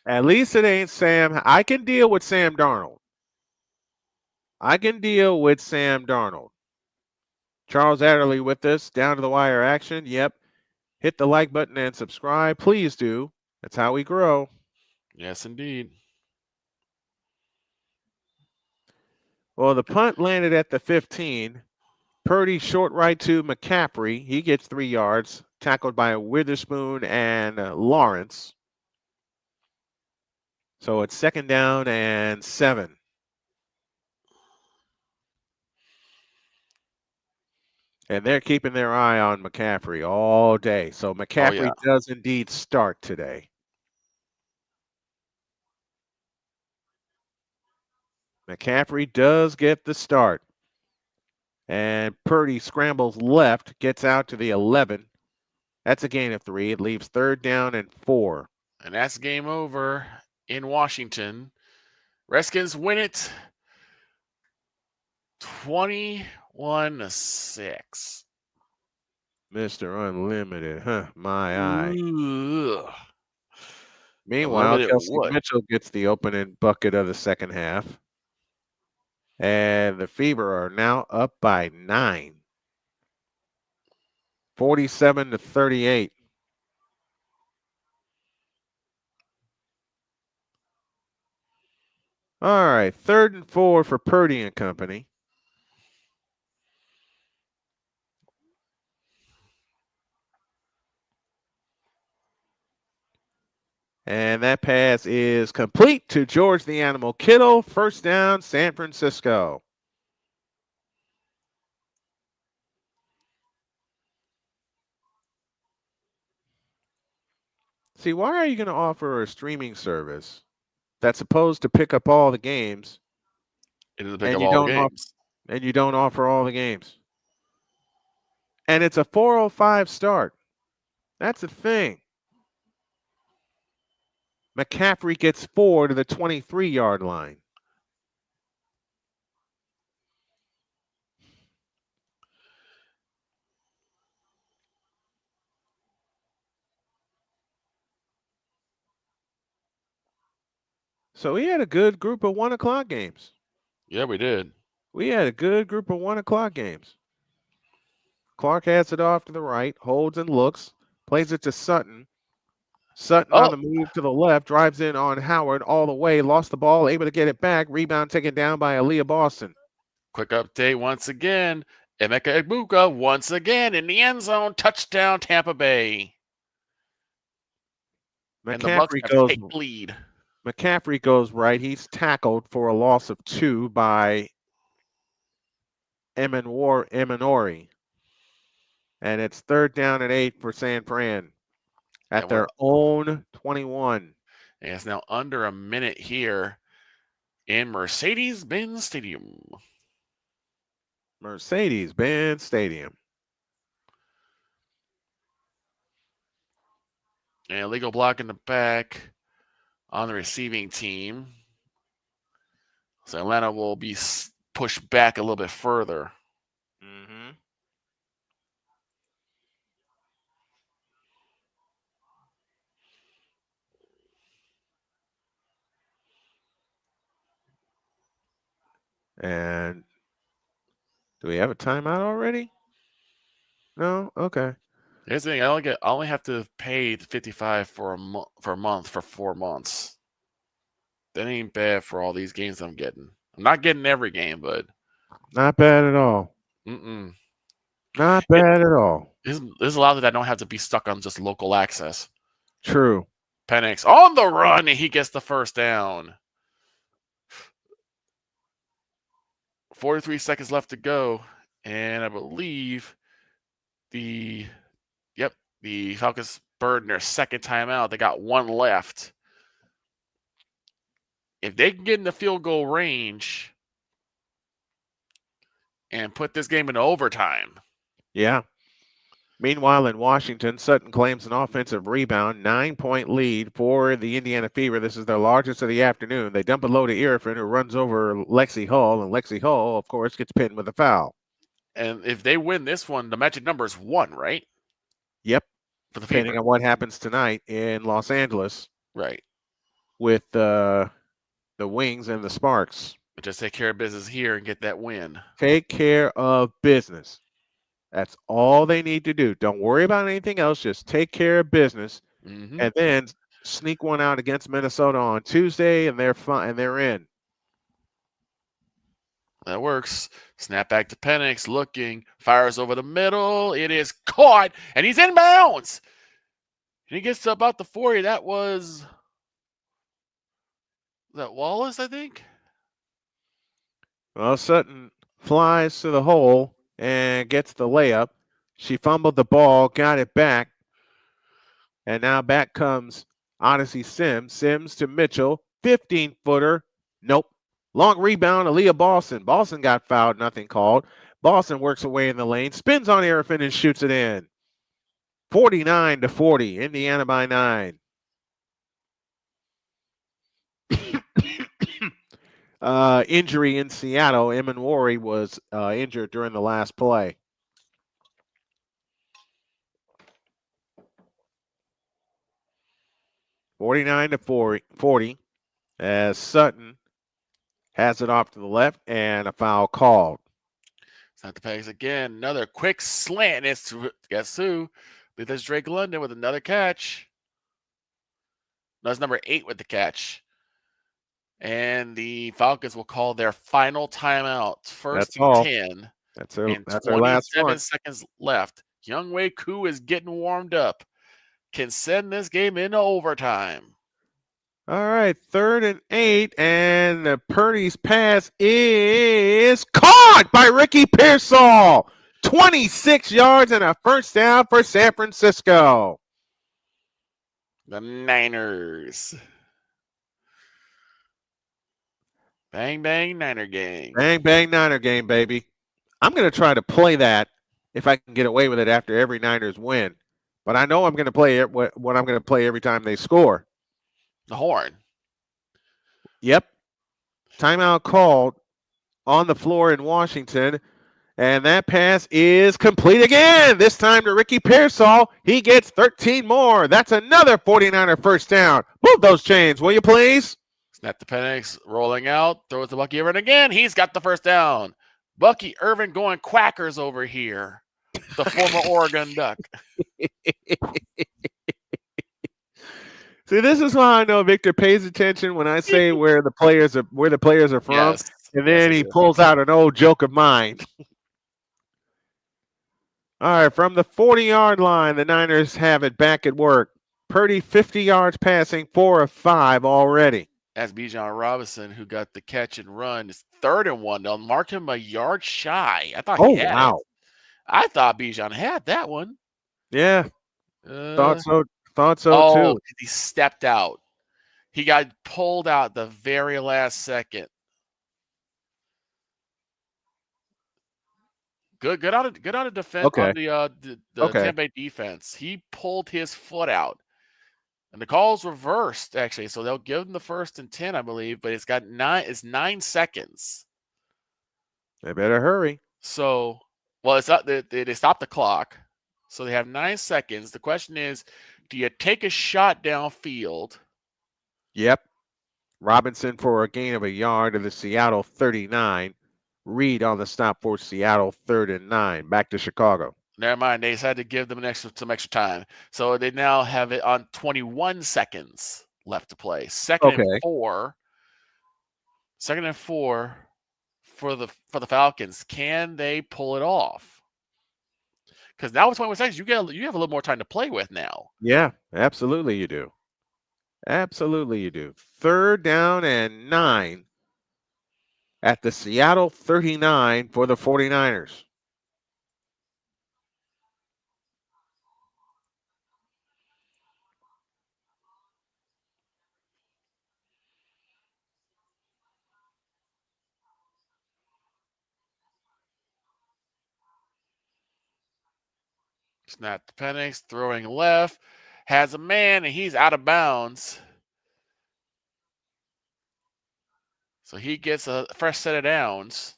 At least it ain't Sam. I can deal with Sam Darnold. Charles Adderley with us. Down to the wire action. Yep. Hit the like button and subscribe. Please do. That's how we grow. Yes, indeed. Well, the punt landed at the 15. Purdy short right to McCaffrey. He gets 3 yards. Tackled by Witherspoon and Lawrence. So it's 2nd down and 7. And they're keeping their eye on McCaffrey all day. So McCaffrey does indeed start today. McCaffrey does get the start. And Purdy scrambles left, gets out to the 11. That's a gain of 3. It leaves 3rd down and 4. And that's game over in Washington. Redskins win it 21-6. Mr. Unlimited, huh? My eye. Ugh. Meanwhile, Unlimited Kelsey what? Mitchell gets the opening bucket of the second half. And the Fever are now up by 9. 47-38. All right, 3rd and 4 for Purdy and company. And that pass is complete to George the Animal Kittle. 1st down, San Francisco. See, why are you going to offer a streaming service that's supposed to pick up all the games It is a pick up all the games. and you don't offer all the games? And it's a 4:05 start. That's the thing. McCaffrey gets 4 to the 23-yard line. So we had a good group of 1 o'clock games. Yeah, we did. We had a good group of 1 o'clock games. Clark has it off to the right, holds and looks, plays it to Sutton. Sutton on the move to the left, drives in on Howard all the way, lost the ball, able to get it back, rebound taken down by Aaliyah Boston. Quick update once again. Emeka Egbuka once again in the end zone. Touchdown, Tampa Bay. And the Bucs have take lead. McCaffrey goes right. He's tackled for a loss of 2 by Emanori. And it's 3rd down and 8 for San Fran at their own 21. And it's now under a minute here in Mercedes-Benz Stadium. Mercedes-Benz Stadium. And illegal block in the back on the receiving team. So Atlanta will be pushed back a little bit further. Mm-hmm. And do we have a timeout already? No? Okay. Here's the thing: I only have to pay $55 for a month for 4 months. That ain't bad for all these games I'm getting. I'm not getting every game, but not bad at all. Not bad at all. There's a lot that I don't have to be stuck on just local access. True. Penix on the run, and he gets the 1st down. 43 seconds left to go, and I believe the Falcons burned their 2nd timeout. They got 1 left. If they can get in the field goal range and put this game into overtime, yeah, Meanwhile, in Washington, Sutton claims an offensive rebound, 9-point lead for the Indiana Fever. This is their largest of the afternoon. They dump it low to Irfin, who runs over Lexi Hull, and Lexi Hull, of course, gets pinned with a foul. And if they win this one, the magic number is 1, right? Yep. For the Depending Fever. on what happens tonight in Los Angeles Right. with the Wings and the Sparks. But just take care of business here and get that win. Take care of business. That's all they need to do. Don't worry about anything else. Just take care of business, and then sneak one out against Minnesota on Tuesday, and they're fine. And they're in. That works. Snap back to Penix, looking, fires over the middle. It is caught, and he's inbounds. And he gets to about the 40. That was that Wallace, I think. Well, Sutton flies to the hole and gets the layup. She fumbled the ball, got it back, and now back comes Odyssey Sims. Sims to Mitchell, 15-footer. Nope. Long rebound, Aaliyah Boston. Boston got fouled, nothing called. Boston works away in the lane, spins on Arafin and shoots it in. 49-40, Indiana by 9. Injury in Seattle. Emin Wari was injured during the last play. (49-40) as Sutton has it off to the left and a foul called. It's not the pass again. Another quick slant. It's guess who? I believe that's Drake London with another catch. That's number 8 with the catch. And the Falcons will call their final timeout. First and 10. That's our last one. 27 seconds left. Youngwei Koo is getting warmed up. Can send this game into overtime. All right, 3rd and 8, and Purdy's pass is caught by Ricky Pearsall. 26 yards and a first down for San Francisco. The Niners. Bang, bang, Niner game. Bang, bang, Niner game, baby. I'm going to try to play that if I can get away with it after every Niners win. But I know I'm going to play it what I'm going to play every time they score. The horn. Yep. Timeout called on the floor in Washington. And that pass is complete again. This time to Ricky Pearsall. He gets 13 more. That's another 49er first down. Move those chains, will you please? Snap to Penix, rolling out, throws to Bucky Irvin again. He's got the first down. Bucky Irvin going quackers over here. The former Oregon Duck. See, this is why I know Victor pays attention when I say where the players are from, Yes. and then he pulls out an old joke of mine. All right, from the 40-yard line, the Niners have it back at work. Purdy 50 yards passing, 4 of 5 already. That's Bijan Robinson who got the catch and run. It's 3rd and 1. They'll mark him a yard shy. I thought he had it. I thought Bijan had that one. Yeah, thought so too. He stepped out. He got pulled out the very last second. Good out of defense on the Tampa Bay defense. He pulled his foot out. And the call's reversed, actually. So they'll give him the 1st and 10, I believe, but it's 9 seconds. They better hurry. So, well, it's not they stopped the clock. So they have 9 seconds. The question is, do you take a shot downfield? Yep. Robinson for a gain of a yard to the Seattle 39. Reed on the stop for Seattle 3rd and 9. Back to Chicago. Never mind. They decided to give them some extra time. So they now have it on 21 seconds left to play. Second and 4. Second and 4 for the Falcons. Can they pull it off? Because now with 21 seconds, you have a little more time to play with now. Yeah, absolutely you do. Absolutely you do. 3rd down and 9 at the Seattle 39 for the 49ers. Snap to Penix, throwing left, has a man, and he's out of bounds. So he gets a fresh set of downs.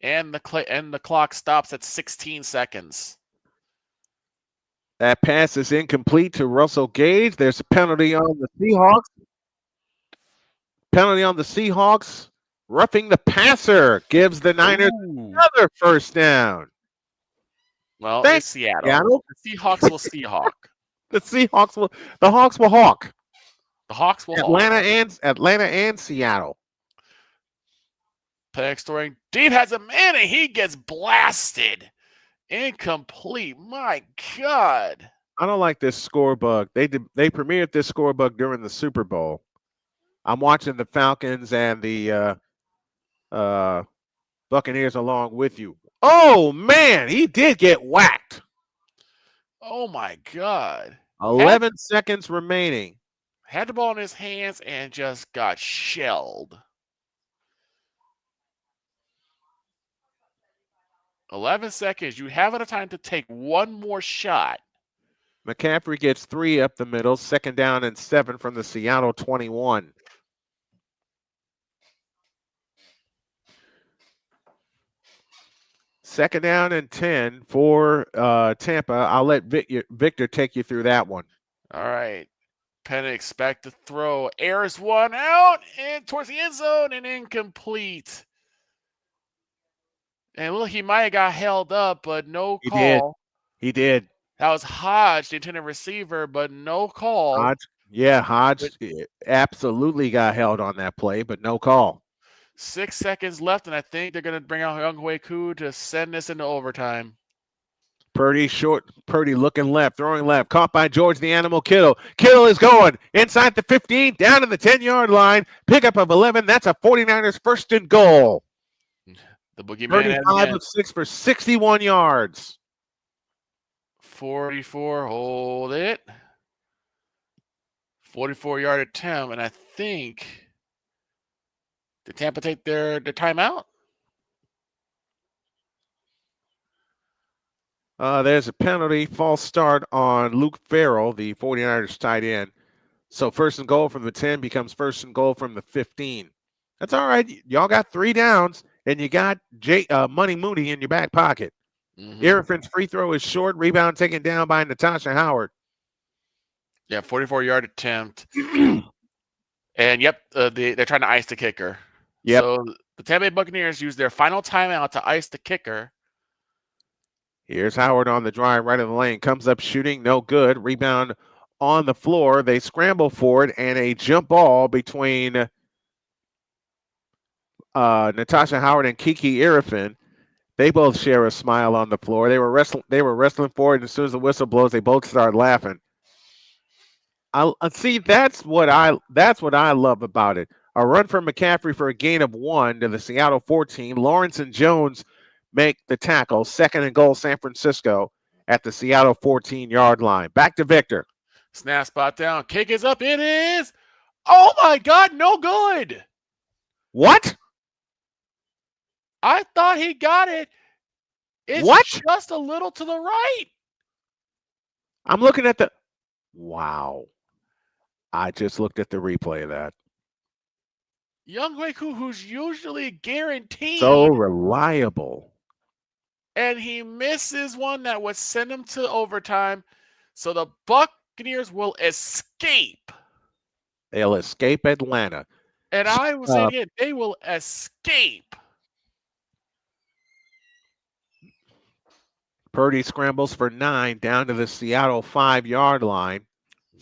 And the clock stops at 16 seconds. That pass is incomplete to Russell Gage. There's a penalty on the Seahawks. Penalty on the Seahawks. Roughing the passer gives the Niners another first down. Well, Thanks, it's Seattle. Seattle. The Seahawks will Seahawk. The Hawks will hawk. The Hawks will Atlanta hawk. Atlanta and Seattle. Penix throwing deep, has a man, and he gets blasted. Incomplete. My God. I don't like this score bug. They premiered this score bug during the Super Bowl. I'm watching the Falcons and the Buccaneers along with you. Oh man, he did get whacked. Oh my God. 11 seconds remaining. Had the ball in his hands and just got shelled. 11 seconds. You have enough time to take one more shot. McCaffrey gets 3 up the middle. 2nd down and 7 from the Seattle 21. Second down and 10 for Tampa. I'll let Victor take you through that one. All right. Penix back to throw. Airs one out and towards the end zone and incomplete. And look, he might have got held up, but no call. He did. That was Hodge, the intended receiver, but no call. Hodge absolutely got held on that play, but no call. 6 seconds left, and I think they're going to bring out Younghoe Koo to send this into overtime. Purdy looking left, throwing left, caught by George the Animal Kittle. Kittle is going inside the 15, down to the 10-yard line. Pickup of 11. That's a 49ers first and goal. The boogeyman 35 of 6 for 61 yards. 44, hold it. 44-yard attempt, and I think, did Tampa take their timeout? There's a penalty, false start on Luke Farrell, the 49ers tight end. So first and goal from the 10 becomes first and goal from the 15. That's all right. Y'all got 3 downs, and you got Money Mooney in your back pocket. Erifin's free throw is short. Rebound taken down by Natasha Howard. Yeah, 44-yard attempt. And, yep, they're trying to ice the kicker. Yep. So the Tampa Bay Buccaneers use their final timeout to ice the kicker. Here's Howard on the drive right of the lane. Comes up shooting. No good. Rebound on the floor. They scramble for it, and a jump ball between Natasha Howard and Kiki Erifin. They both share a smile on the floor. They were wrestling for it, and as soon as the whistle blows, they both start laughing. See, that's what I love about it. A run from McCaffrey for a gain of 1 to the Seattle 14. Lawrence and Jones make the tackle. 2nd and goal, San Francisco at the Seattle 14-yard line. Back to Victor. Snap, spot down. Kick is up. It is. Oh, my God, no good. What? I thought he got it. It's just a little to the right. I'm looking at the... Wow. I just looked at the replay of that. Younghoe Koo, who's usually guaranteed. So reliable. And he misses one that would send him to overtime. So the Buccaneers will escape. They'll escape Atlanta. And I will say again, they will escape. Purdy scrambles for 9 down to the Seattle 5-yard line.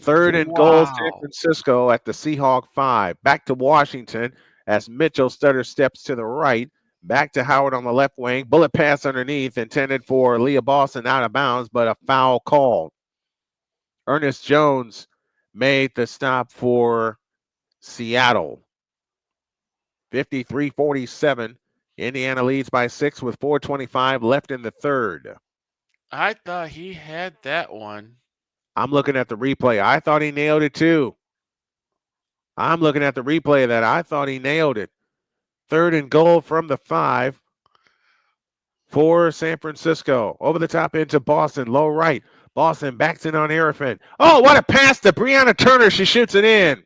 3rd and goal, San Francisco at the Seahawk 5. Back to Washington as Mitchell stutter steps to the right. Back to Howard on the left wing. Bullet pass underneath intended for Leah Boston out of bounds, but a foul called. Ernest Jones made the stop for Seattle. 53-47. Indiana leads by 6 with 4:25 left in the 3rd. I thought he had that one. I'm looking at the replay. I thought he nailed it too. I'm looking at the replay of that. I thought he nailed it. 3rd and goal from the 5. for San Francisco. Over the top into Boston, low right. Boston backs in on Arafin. Oh, what a pass to Breonna Turner. She shoots it in.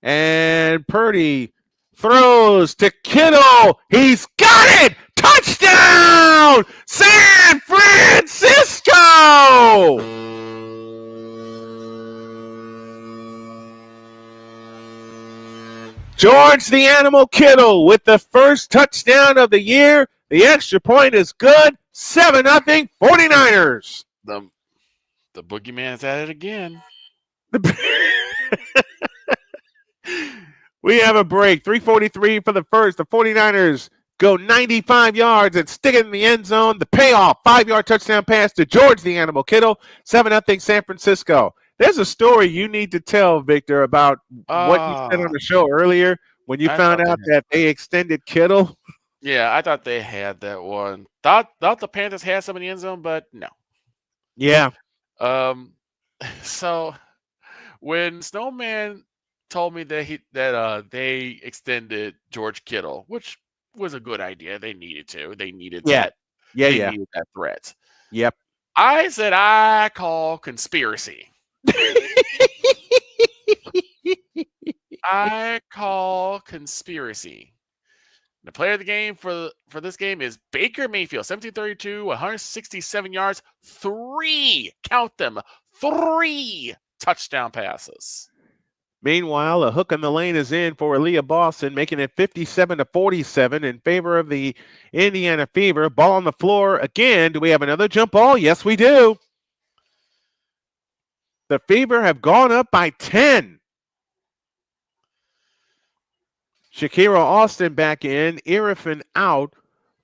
And Purdy throws to Kittle. He's got it! Touchdown! San Francisco! George the Animal Kittle with the first touchdown of the year. The extra point is good. 7-0 49ers. The boogeyman's at it again. We have a break. 3:43 for the first. The 49ers go 95 yards and stick it in the end zone. The payoff, 5-yard touchdown pass to George the Animal Kittle. 7-0 San Francisco. There's a story you need to tell, Victor, about what you said on the show earlier when you found out that they extended Kittle. Yeah, I thought they had that one. Thought the Panthers had some in the end zone, but no. Yeah. So when Snowman told me that they extended George Kittle, which was a good idea. They needed to. They needed that. They needed that threat. Yep. I said I call conspiracy. I call conspiracy. The player of the game for this game is Baker Mayfield, 1732, 167 yards, 3 touchdown passes. Meanwhile, a hook in the lane is in for Aaliyah Boston, making it 57-47 in favor of the Indiana Fever. Ball on the floor again. Do we have another jump ball? Yes, we do. The Fever have gone up by 10. Shakira Austin back in, Irifin out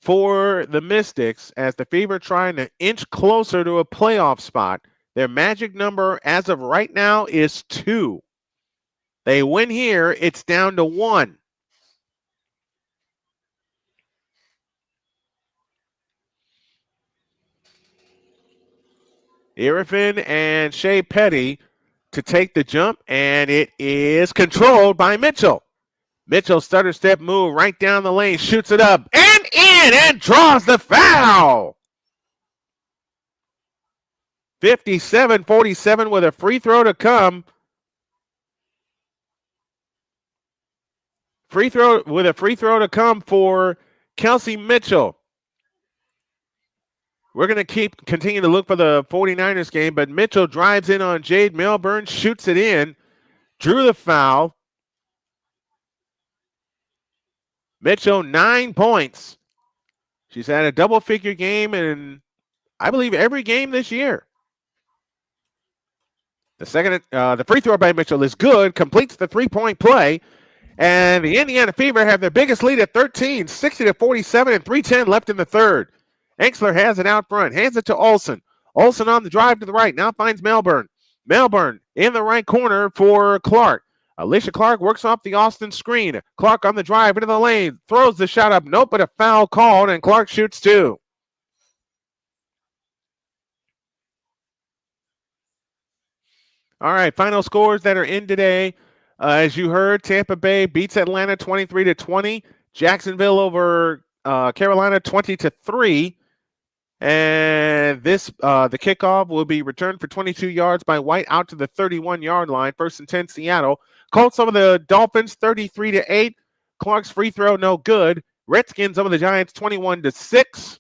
for the Mystics as the Fever trying to inch closer to a playoff spot. Their magic number as of right now is 2. They win here, it's down to 1. Irifin and Shea Petty to take the jump, and it is controlled by Mitchell. Mitchell stutter step move right down the lane, shoots it up and in and draws the foul. 57-47 with a free throw to come. Free throw to come for Kelsey Mitchell. We're going to continue to look for the 49ers game, but Mitchell drives in on Jade Melbourne, shoots it in, drew the foul. Mitchell, 9 points. She's had a double-figure game in, I believe, every game this year. The free throw by Mitchell is good, completes the three-point play, and the Indiana Fever have their biggest lead at 13, 60-47, and 3:10 left in the third. Enxler has it out front, hands it to Olsen. Olsen on the drive to the right, now finds Melbourne. Melbourne in the right corner for Clark. Alicia Clark works off the Austin screen. Clark on the drive into the lane, throws the shot up, nope, but a foul called, and Clark shoots 2. All right, final scores that are in today. As you heard, Tampa Bay beats Atlanta 23-20. Jacksonville over Carolina 20-3. And the kickoff will be returned for 22 yards by White out to the 31-yard line. 1st and 10, Seattle. Colts over the Dolphins 33-8. Clark's free throw no good. Redskins over the Giants 21-6.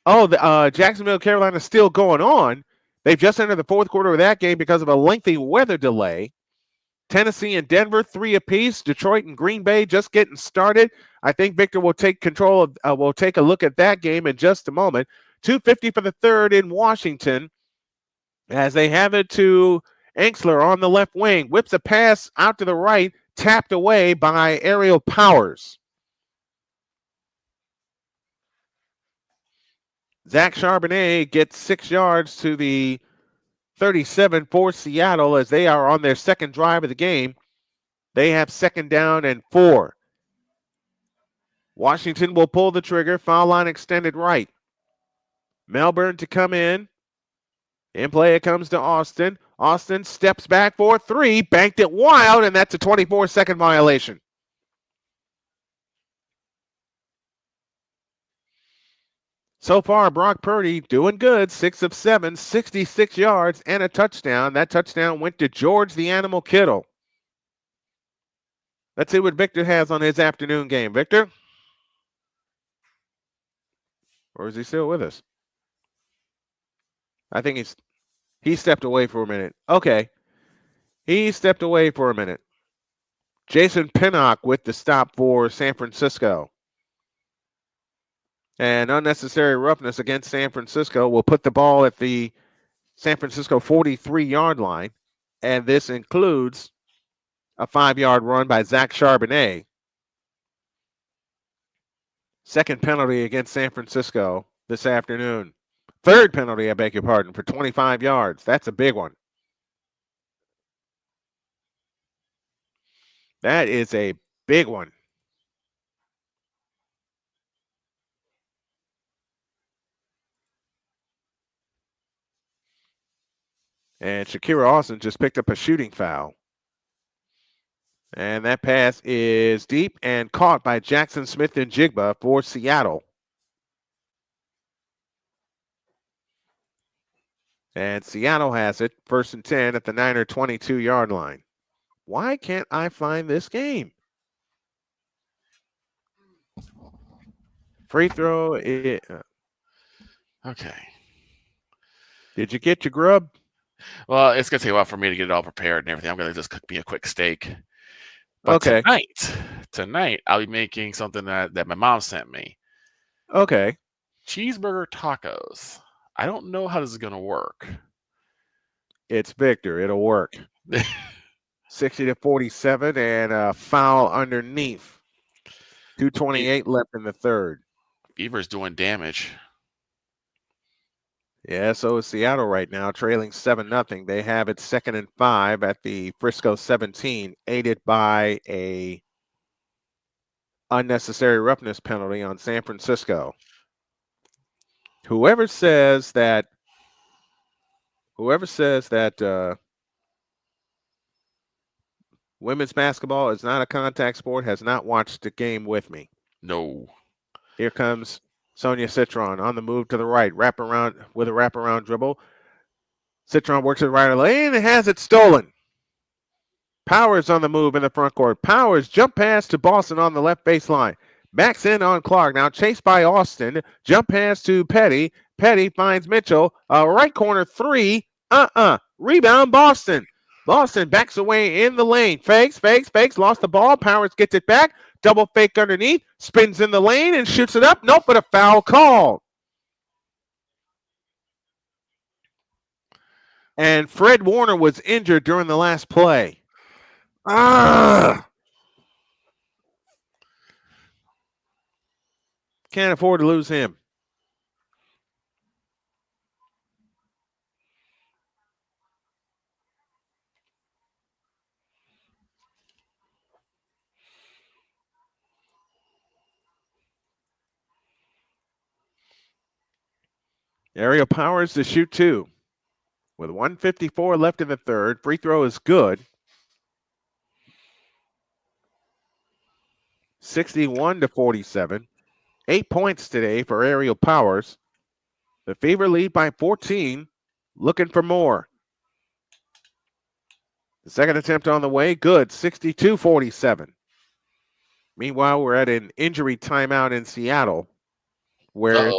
Oh, the Jacksonville, Carolina still going on. They've just entered the fourth quarter of that game because of a lengthy weather delay. Tennessee and Denver, 3 apiece. Detroit and Green Bay just getting started. I think Victor will take control of, we'll take a look at that game in just a moment. 2:50 for the third in Washington as they have it to Enxler on the left wing. Whips a pass out to the right, tapped away by Aerial Powers. Zach Charbonnet gets 6 yards to the 37 for Seattle as they are on their second drive of the game. They have 2nd down and 4. Washington will pull the trigger. Foul line extended right. Melbourne to come in. In play it comes to Austin. Austin steps back for 3. Banked it wild, and that's a 24-second violation. So far, Brock Purdy doing good. 6 of 7, 66 yards, and a touchdown. That touchdown went to George the Animal Kittle. Let's see what Victor has on his afternoon game. Victor? Or is he still with us? I think he stepped away for a minute. Okay. He stepped away for a minute. Jason Pinnock with the stop for San Francisco. And unnecessary roughness against San Francisco will put the ball at the San Francisco 43-yard line. And this includes a 5-yard run by Zach Charbonnet. Second penalty against San Francisco this afternoon. Third penalty, I beg your pardon, for 25 yards. That's a big one. That is a big one. And Shakira Austin just picked up a shooting foul. And that pass is deep and caught by Jackson Smith and Jigba for Seattle. And Seattle has it, 1st and 10 at the Niner 22-yard line. Why can't I find this game? Free throw. Okay. Did you get your grub? Well, it's going to take a while for me to get it all prepared and everything. I'm going to just cook me a quick steak. But okay. Tonight, I'll be making something that my mom sent me. Okay. Cheeseburger tacos. I don't know how this is going to work. It's Victor. It'll work. 60-47 and a foul underneath. 2:28 left in the third. Beaver's doing damage. Yeah, so is Seattle right now, trailing 7-0. They have it 2nd and 5 at the Frisco 17, aided by a unnecessary roughness penalty on San Francisco. Whoever says that women's basketball is not a contact sport has not watched the game with me. No. Here comes Sonia Citron on the move to the right, with a wraparound dribble. Citron works it right lane and has it stolen. Powers on the move in the front court. Powers jump pass to Boston on the left baseline. Backs in on Clark. Now chased by Austin. Jump pass to Petty. Petty finds Mitchell. Right corner 3. Rebound Boston. Boston backs away in the lane. Fakes. Lost the ball. Powers gets it back. Double fake underneath. Spins in the lane and shoots it up. Nope, but a foul call. And Fred Warner was injured during the last play. Can't afford to lose him. Aerial Powers to shoot 2. With 1:54 left in the third. Free throw is good. 61-47. 8 points today for Aerial Powers. The Fever lead by 14. Looking for more. The second attempt on the way. Good. 62-47. Meanwhile, we're at an injury timeout in Seattle where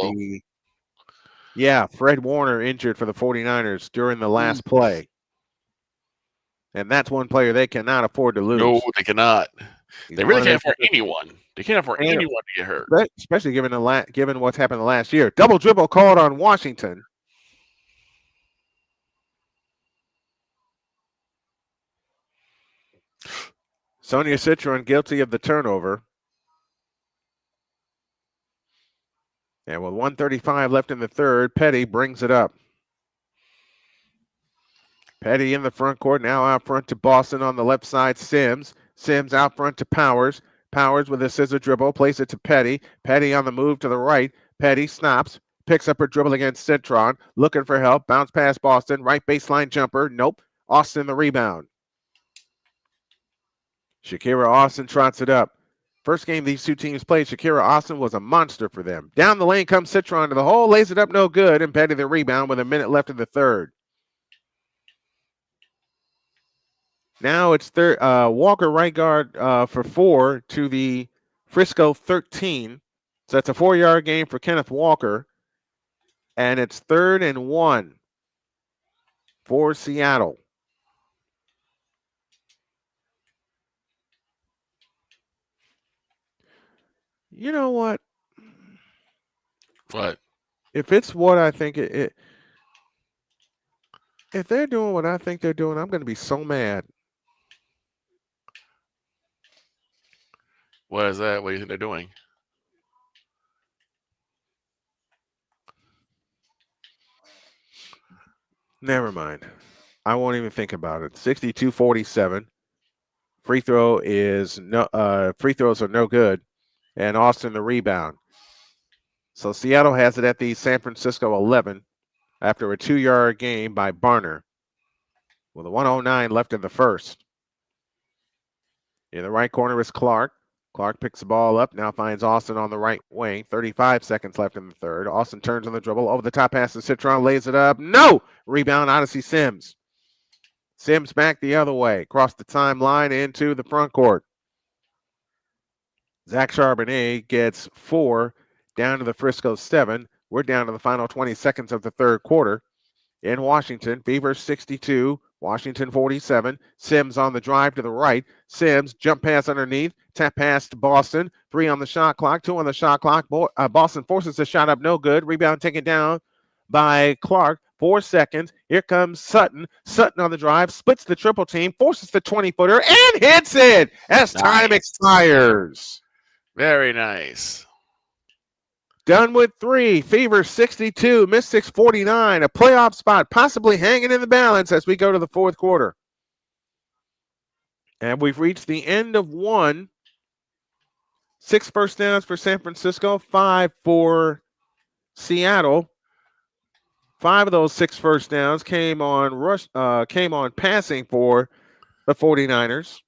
Fred Warner injured for the 49ers during the last play. And that's one player they cannot afford to lose. No, they cannot. They really can't afford anyone. They can't afford anyone to get hurt. Especially given what's happened the last year. Double dribble called on Washington. Sonia Citron guilty of the turnover. And with 1:35 left in the third, Petty brings it up. Petty in the front court, now out front to Boston on the left side, Sims. Sims out front to Powers. Powers with a scissor dribble, plays it to Petty. Petty on the move to the right. Petty stops, picks up her dribble against Citron, looking for help, bounce past Boston, right baseline jumper, nope. Austin the rebound. Shakira Austin trots it up. First game these two teams played, Shakira Austin was a monster for them. Down the lane comes Citron to the hole, lays it up no good, and petty the rebound with a minute left in the third. Now it's Walker right guard for 4 to the Frisco 13. So that's a 4-yard gain for Kenneth Walker. And it's 3rd and 1 for Seattle. You know what? What? If it's what I think if they're doing what I think they're doing, I'm going to be so mad. What is that? What do you think they're doing? Never mind. I won't even think about it. 62-47. Free throws are no good. And Austin the rebound. So Seattle has it at the San Francisco 11 after a 2-yard gain by Barner with a 1:09 left in the first. In the right corner is Clark. Clark picks the ball up, now finds Austin on the right wing. 35 seconds left in the third. Austin turns on the dribble. Over the top pass to Citron, lays it up. No! Rebound, Odyssey Sims. Sims back the other way, across the timeline into the front court. Zach Charbonnet gets 4, down to the Frisco 7. We're down to the final 20 seconds of the third quarter. In Washington, Beavers 62, Washington 47. Sims on the drive to the right. Sims, jump pass underneath, tap pass to Boston. 3 on the shot clock, 2 on the shot clock. Boston forces the shot up, no good. Rebound taken down by Clark. 4 seconds. Here comes Sutton. Sutton on the drive, splits the triple team, forces the 20-footer, and hits it as time expires. Very nice. Done with 3. Fever 62, Mystics 49. A playoff spot possibly hanging in the balance as we go to the fourth quarter. And we've reached the end of 1. 6 first downs for San Francisco, 5 for Seattle. 5 of those 6 first downs came on passing for the 49ers.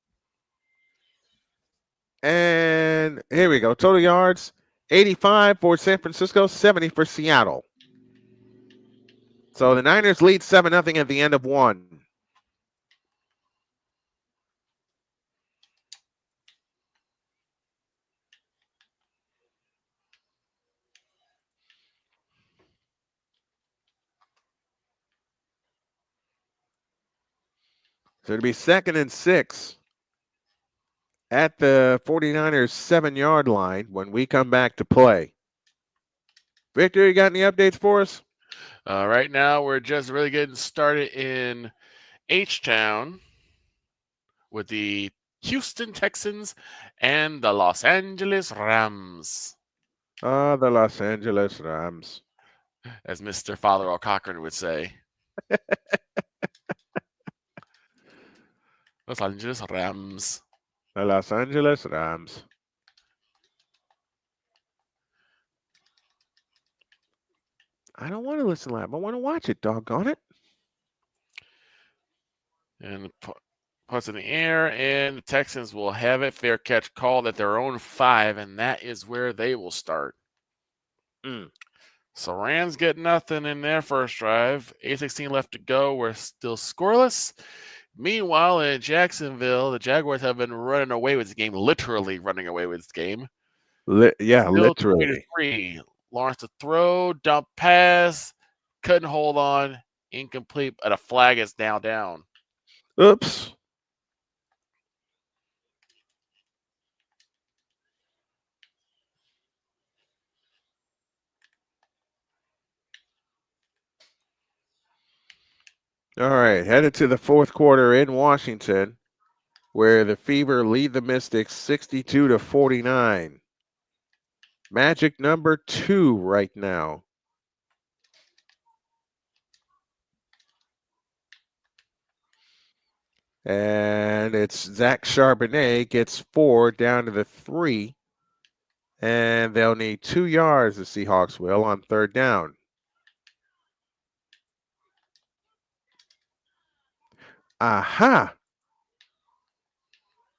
And here we go. Total yards, 85 for San Francisco, 70 for Seattle. So the Niners lead 7-0 at the end of 1. So it'll be 2nd and 6 at the 49ers 7-yard line when we come back to play. Victor, you got any updates for us? Right now, we're just really getting started in H-Town with the Houston Texans and the Los Angeles Rams. The Los Angeles Rams. As Mr. Father O'Cochran would say. Los Angeles Rams. The Los Angeles Rams. I don't want to listen live. I want to watch it, doggone it. And puts in the air, and the Texans will have it. Fair catch called at their own 5, and that is where they will start. So Rams get nothing in their first drive. 8:16 left to go. We're still scoreless. Meanwhile, in Jacksonville, the Jaguars have been running away with this game, literally running away with this game. Literally. 3. Lawrence to throw, dump pass, couldn't hold on, incomplete, but a flag is now down. Oops. All right, headed to the fourth quarter in Washington, where the Fever lead the Mystics 62-49. Magic number 2 right now. And it's Zach Charbonnet gets 4 down to the 3. And they'll need 2 yards, the Seahawks will, on 3rd down. Aha!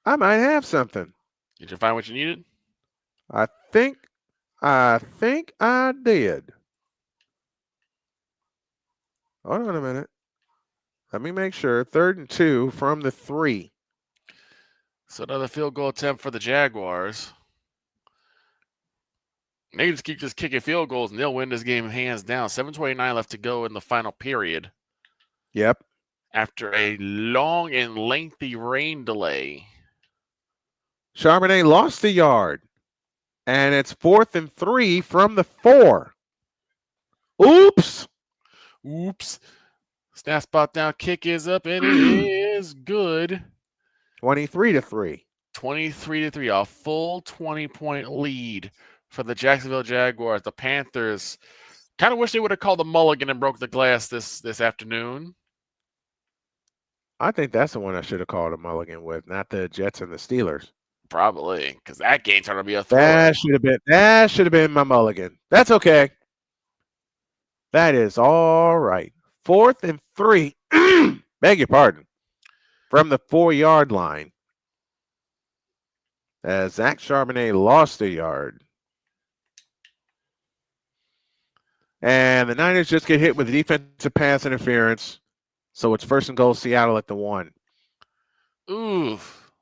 I might have something. Did you find what you needed? I think I did. Hold on a minute. Let me make sure. 3rd and 2 from the 3. So another field goal attempt for the Jaguars. They just keep kicking field goals, and they'll win this game hands down. 7:29 left to go in the final period. Yep. After a long and lengthy rain delay. Charbonnet lost a yard. And it's 4th and 3 from the 4. Oops. Snap spot down, kick is up, and it is good. 23-3. 23-3, a full 20-point lead for the Jacksonville Jaguars. The Panthers kind of wish they would have called the mulligan and broke the glass this afternoon. I think that's the one I should have called a mulligan with, not the Jets and the Steelers. Probably, because that game turned out to be a throw. That should have been my mulligan. That's okay. That is all right. 4th and 3. Beg your pardon. From the 4-yard line. As Zach Charbonnet lost a yard. And the Niners just get hit with defensive pass interference. So it's 1st and goal, Seattle at the 1. Oof.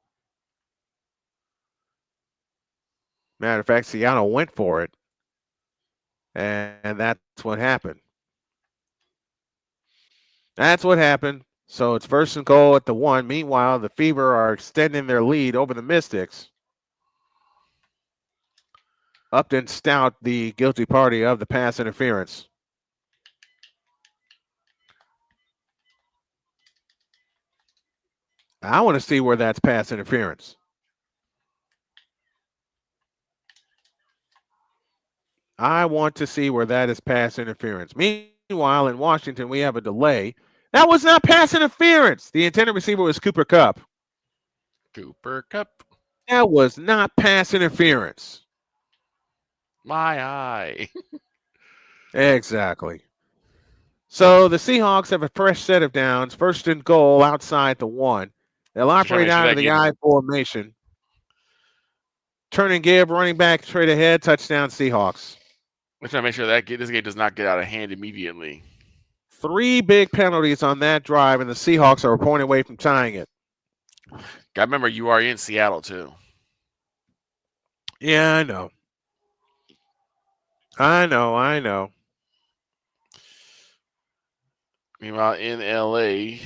Matter of fact, Seattle went for it. And that's what happened. That's what happened. So it's 1st and goal at the 1. Meanwhile, the Fever are extending their lead over the Mystics. Upton Stout, the guilty party of the pass interference. I want to see where that's pass interference. I want to see where that is pass interference. Meanwhile, in Washington, we have a delay. That was not pass interference. The intended receiver was Cooper Kupp. Cooper Kupp. That was not pass interference. My eye. Exactly. So the Seahawks have a fresh set of downs. 1st and goal outside the 1. They'll operate out of the I formation. Turn and give, running back straight ahead, touchdown Seahawks. We're trying to make sure that this game does not get out of hand immediately. 3 big penalties on that drive, and the Seahawks are a point away from tying it. Gotta remember, you are in Seattle, too. Yeah, I know. I know. Meanwhile, in L.A.,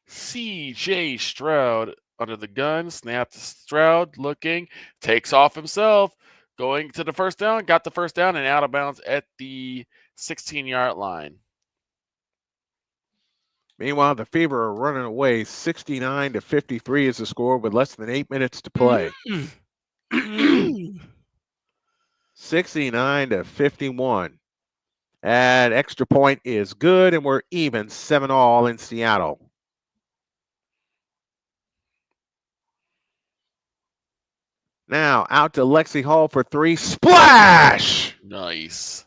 C.J. Stroud under the gun, snapped to Stroud, looking, takes off himself, going to the 1st down, got the 1st down, and out of bounds at the 16-yard line. Meanwhile, the Fever are running away. 69-53 is the score with less than 8 minutes to play. 69-51. And extra point is good, and we're even 7-all in Seattle. Now out to Lexi Hall for 3. Splash! Nice.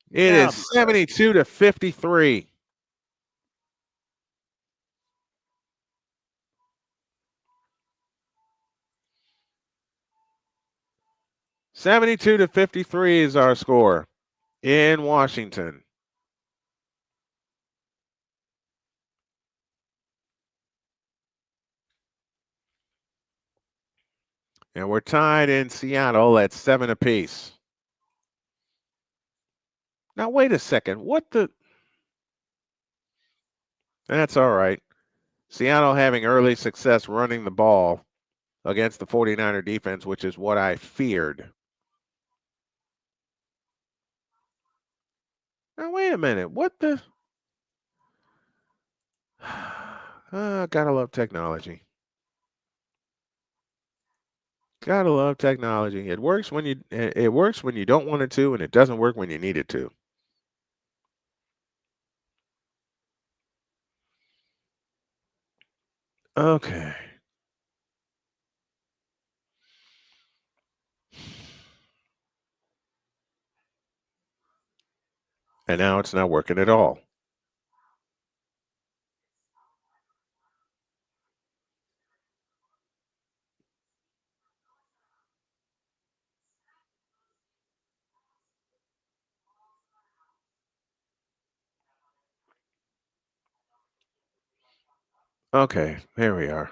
It is 72-53. (72-53) is our score in Washington. And we're tied in Seattle at 7 apiece. Now, wait a second. What the? That's all right. Seattle having early success running the ball against the 49er defense, which is what I feared. Now, wait a minute. What the? Gotta love technology. Gotta love technology. It works when you don't want it to, and it doesn't work when you need it to. Okay. And now it's not working at all. Okay, here we are.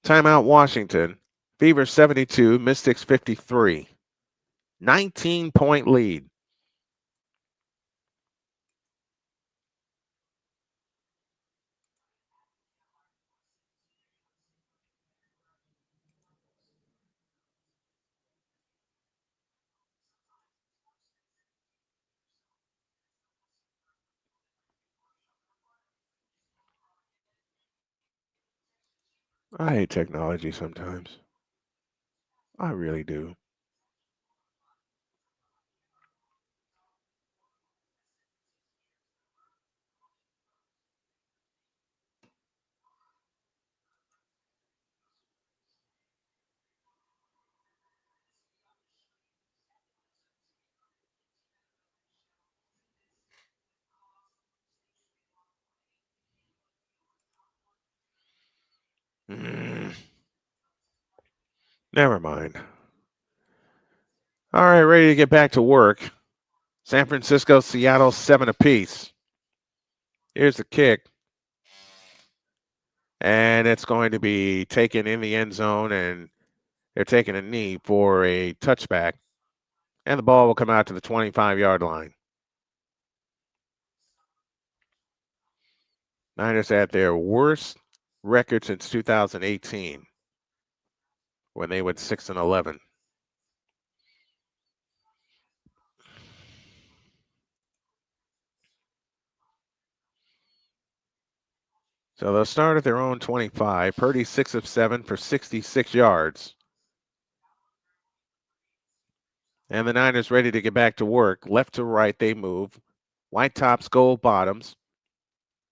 Timeout Washington. Fever 72, Mystics 53. 19-point lead. I hate technology sometimes. I really do. Never mind. All right, ready to get back to work. San Francisco, Seattle, 7 apiece. Here's the kick. And it's going to be taken in the end zone, and they're taking a knee for a touchback. And the ball will come out to the 25-yard line. Niners had their worst record since 2018 when they went 6-11. So they'll start at their own 25. Purdy 6 of 7 for 66 yards. And the Niners ready to get back to work. Left to right, they move. White tops, gold bottoms.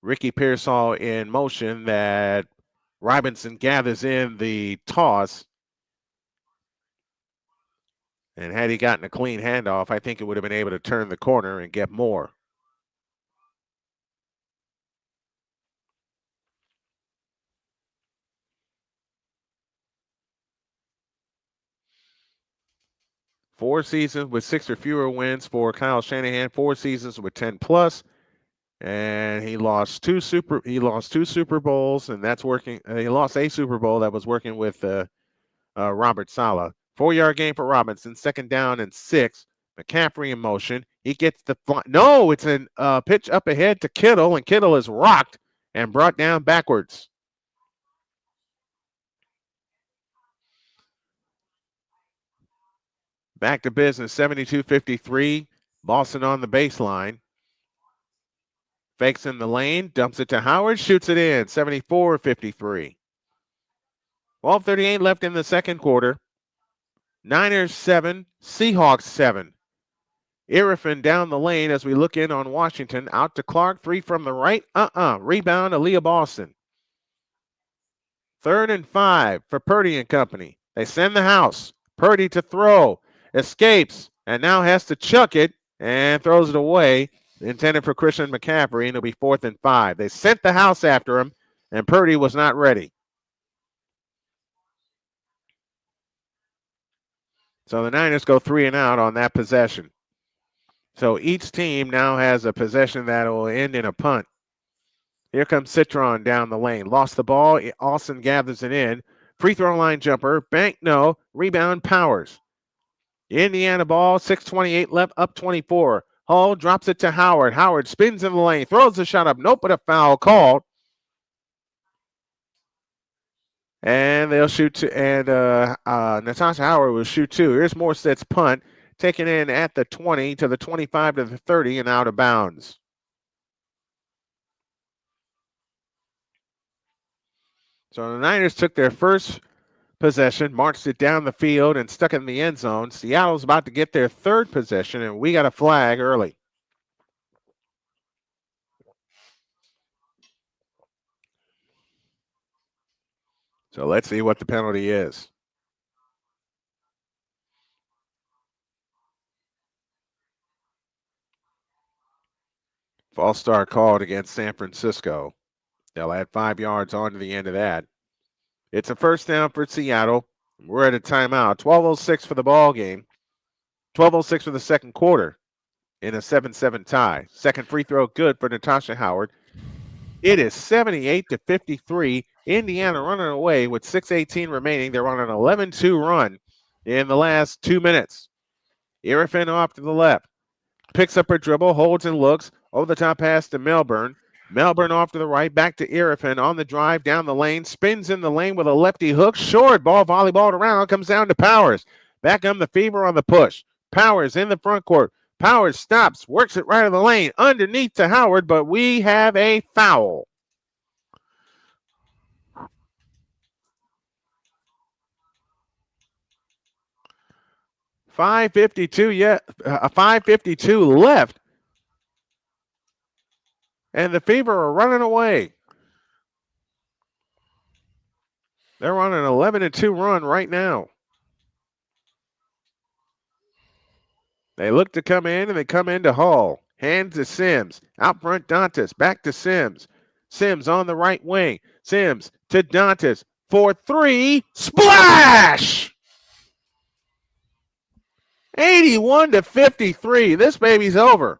Ricky Pearsall in motion that Robinson gathers in the toss. And had he gotten a clean handoff, I think it would have been able to turn the corner and get more. Four seasons with 6 or fewer wins for Kyle Shanahan. 4 seasons with 10 plus, and he lost two Super Bowls, and that's working. He lost a Super Bowl that was working with Robert Saleh. 4-yard gain for Robinson. 2nd down and 6. McCaffrey in motion. He gets the fly. No, it's a pitch up ahead to Kittle, and Kittle is rocked and brought down backwards. Back to business, 72-53. Boston on the baseline. Fakes in the lane, dumps it to Howard, shoots it in, 74-53. 12:38 left in the second quarter. Niners 7, Seahawks 7. Irrifan down the lane as we look in on Washington. Out to Clark, 3 from the right. Rebound, Aaliyah Boston. 3rd and 5 for Purdy and company. They send the house. Purdy to throw. Escapes and now has to chuck it and throws it away. Intended for Christian McCaffrey, and it'll be 4th and 5. They sent the house after him, and Purdy was not ready. So the Niners go 3 and out on that possession. So each team now has a possession that will end in a punt. Here comes Citron down the lane. Lost the ball. Austin gathers it in. Free throw line jumper. Bank no. Rebound Powers. Indiana ball. 6:28 left. Up 24. Hall drops it to Howard. Howard spins in the lane. Throws the shot up. Nope, but a foul called. And they'll shoot two, and Natasha Howard will shoot 2. Here's Morstead's punt. Taken in at the 20 to the 25 to the 30 and out of bounds. So the Niners took their first possession, marched it down the field, and stuck it in the end zone. Seattle's about to get their 3rd possession, and we got a flag early. So let's see what the penalty is. False start called against San Francisco. They'll add 5 yards on to the end of that. It's a 1st down for Seattle. We're at a timeout. 12:06 for the ball game. 12:06 for the second quarter in a 7-7 tie. Second free throw good for Natasha Howard. It is 78-53. Indiana running away with 6:18 remaining. They're on an 11-2 run in the last 2 minutes. Irrifan off to the left. Picks up her dribble, holds and looks. Over the top pass to Melbourne. Melbourne off to the right, back to Irrifan on the drive down the lane. Spins in the lane with a lefty hook. Short ball, volleyballed around. Comes down to Powers. Back on the Fever on the push. Powers in the front court. Powers stops, works it right in the lane. Underneath to Howard, but we have a foul. $5:52 left. And the Fever are running away. They're on an 11-2 run right now. They look to come in, and they come into Hall. Hands to Sims. Out front, Dantas. Back to Sims. Sims on the right wing. Sims to Dantas for three. Splash! 81-53. This baby's over.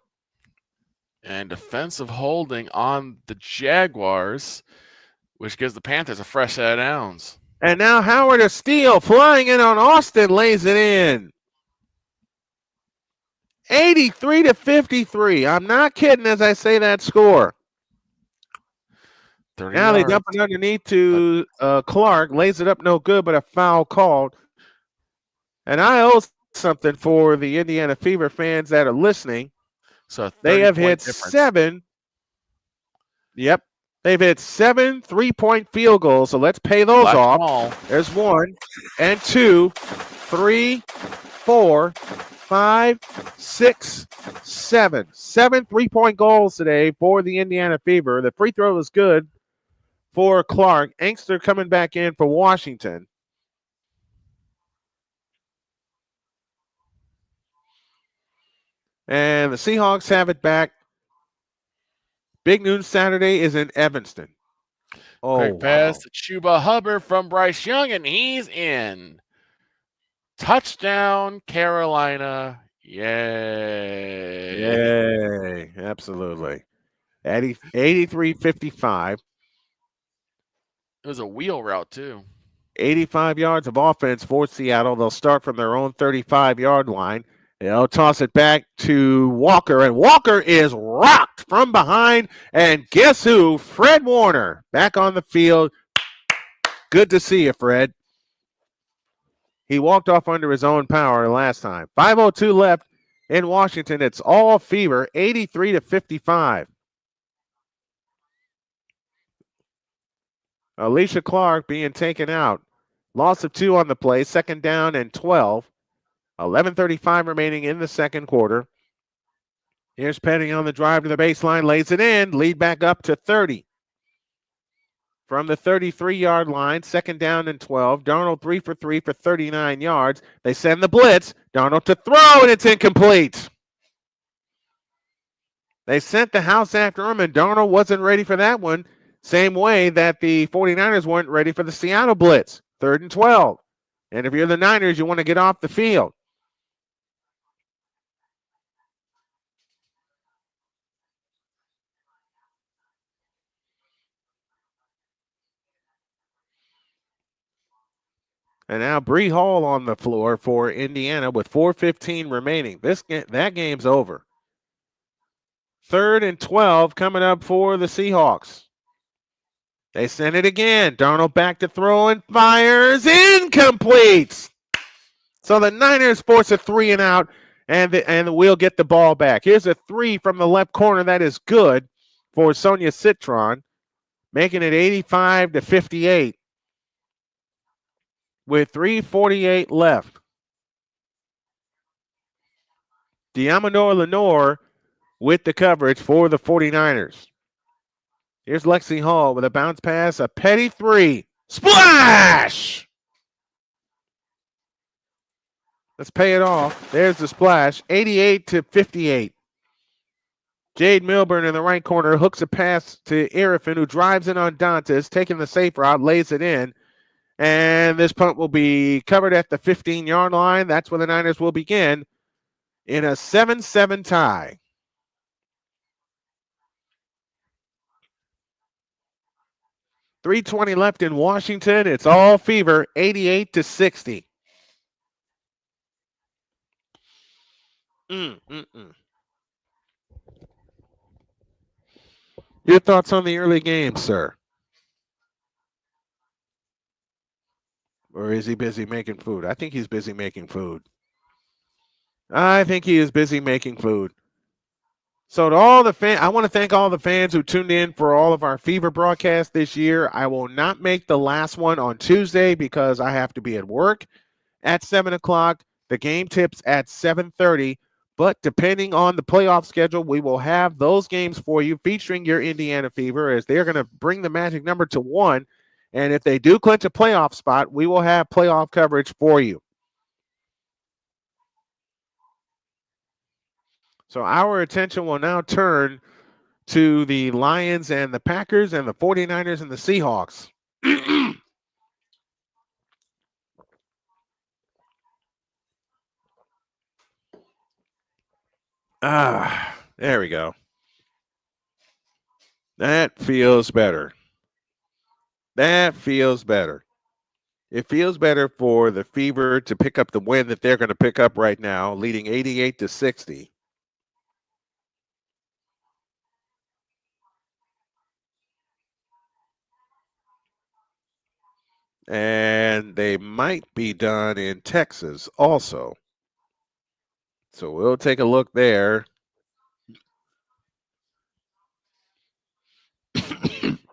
And defensive holding on the Jaguars, which gives the Panthers a fresh set of downs. And now Howard a steal, flying in on Austin, lays it in. 83-53. I'm not kidding as I say that score. Now they dump it underneath to Clark, lays it up no good, but a foul called. And I owe something for the Indiana Fever fans that are listening. So they have hit difference. 7. Yep. They've hit 7 3-point field goals. So let's pay those off. Ball. There's 1 and 2, 3, 4, 5, 6, 7. 7 3-point goals today for the Indiana Fever. The free throw is good for Clark. Angster coming back in for Washington. And the Seahawks have it back. Big Noon Saturday is in Evanston. Oh, quick pass to Chuba Hubbard from Bryce Young, and he's in. Touchdown, Carolina. Yay. Yay. Absolutely. 83-55. It was a wheel route, too. 85 yards of offense for Seattle. They'll start from their own 35-yard line. They'll toss it back to Walker, and Walker is rocked from behind. And guess who? Fred Warner back on the field. Good to see you, Fred. He walked off under his own power last time. 5:02 left in Washington. It's all Fever, 83-55. Alicia Clark being taken out. Loss of 2 on the play. Second down and 12. 11:35 remaining in the second quarter. Here's Penning on the drive to the baseline, lays it in, lead back up to 30. From the 33-yard line, second down and 12. Darnold 3 for 3 for 39 yards. They send the blitz. Darnold to throw, and it's incomplete. They sent the house after him, and Darnold wasn't ready for that one. Same way that the 49ers weren't ready for the Seattle blitz. 3rd and 12. And if you're the Niners, you want to get off the field. And now Bree Hall on the floor for Indiana with 4:15 remaining. That game's over. 3rd and 12 coming up for the Seahawks. They send it again. Darnold back to throw and fires. Incomplete. So the Niners force a 3 and out, and we'll get the ball back. Here's a 3 from the left corner. That is good for Sonia Citron, making it 85-58. With 3:48 left. Diamonor Lenore with the coverage for the 49ers. Here's Lexi Hall with a bounce pass, a petty 3. Splash! Let's pay it off. There's the splash, 88-58. Jade Milburn in the right corner hooks a pass to Irrifan, who drives in on Dantas, taking the safe route, lays it in. And this punt will be covered at the 15-yard line. That's where the Niners will begin in a 7-7 tie. 3:20 left in Washington. It's all Fever, 88-60. Your thoughts on the early game, sir? Or is he busy making food? I think he's busy making food. I think he is busy making food. So to all the fans, I want to thank all the fans who tuned in for all of our Fever broadcasts this year. I will not make the last one on Tuesday because I have to be at work at 7 o'clock. The game tips at 7:30. But depending on the playoff schedule, we will have those games for you featuring your Indiana Fever as they're going to bring the magic number to 1. And if they do clinch a playoff spot, we will have playoff coverage for you. So our attention will now turn to the Lions and the Packers and the 49ers and the Seahawks. There we go. That feels better. That feels better. It feels better for the Fever to pick up the win that they're going to pick up right now, leading 88-60. And they might be done in Texas also. So we'll take a look there.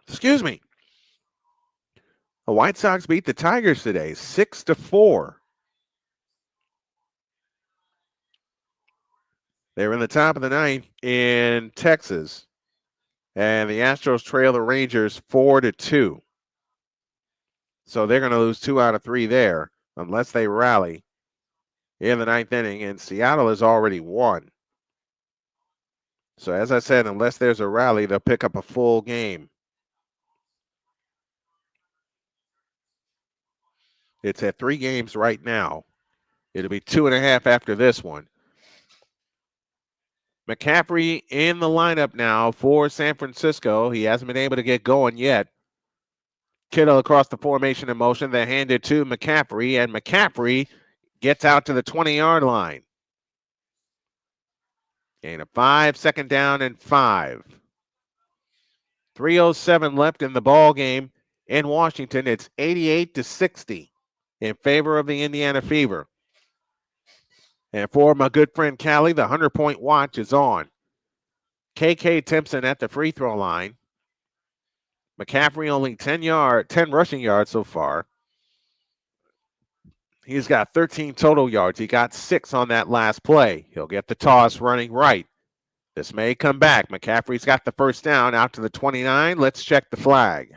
Excuse me. The White Sox beat the Tigers today, 6-4. They were in the top of the ninth in Texas. And the Astros trail the Rangers 4-2. So they're going to lose 2 out of 3 there unless they rally in the ninth inning. And Seattle has already won. So as I said, unless there's a rally, they'll pick up a full game. It's at 3 games right now. It'll be 2.5 after this one. McCaffrey in the lineup now for San Francisco. He hasn't been able to get going yet. Kittle across the formation in motion. They hand it to McCaffrey, and McCaffrey gets out to the 20-yard line. Gain of 5, second down and 5. 3:07 left in the ball game in Washington. It's 88-60 in favor of the Indiana Fever. And for my good friend Callie, the 100-point watch is on. KK Timpson at the free throw line. McCaffrey only 10 rushing yards so far. He's got 13 total yards. He got 6 on that last play. He'll get the toss running right. This may come back. McCaffrey's got the first down out to the 29. Let's check the flag.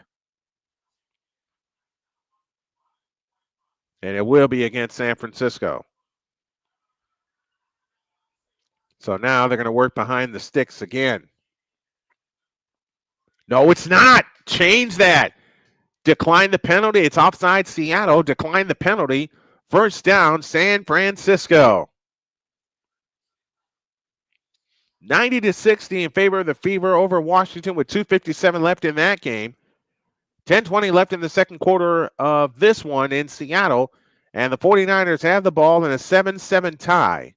And it will be against San Francisco. So now they're going to work behind the sticks again. No, it's not. Change that. Decline the penalty. It's offside Seattle. Decline the penalty. First down, San Francisco. 90-60 in favor of the Fever over Washington with 2:57 left in that game. 10:20 left in the second quarter of this one in Seattle. And the 49ers have the ball in a 7-7 tie.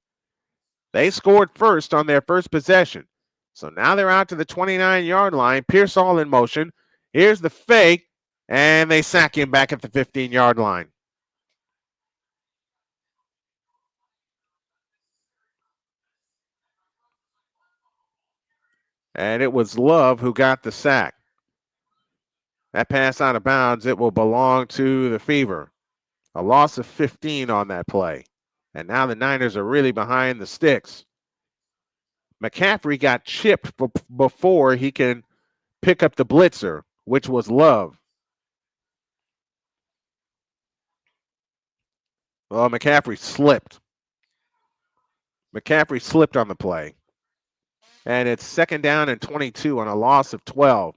They scored first on their first possession. So now they're out to the 29-yard line. Pearsall in motion. Here's the fake. And they sack him back at the 15-yard line. And it was Love who got the sack. That pass out of bounds, it will belong to the Fever. A loss of 15 on that play. And now the Niners are really behind the sticks. McCaffrey got chipped before he can pick up the blitzer, which was Love. Well, McCaffrey slipped. McCaffrey slipped on the play. And it's second down and 22 on a loss of 12.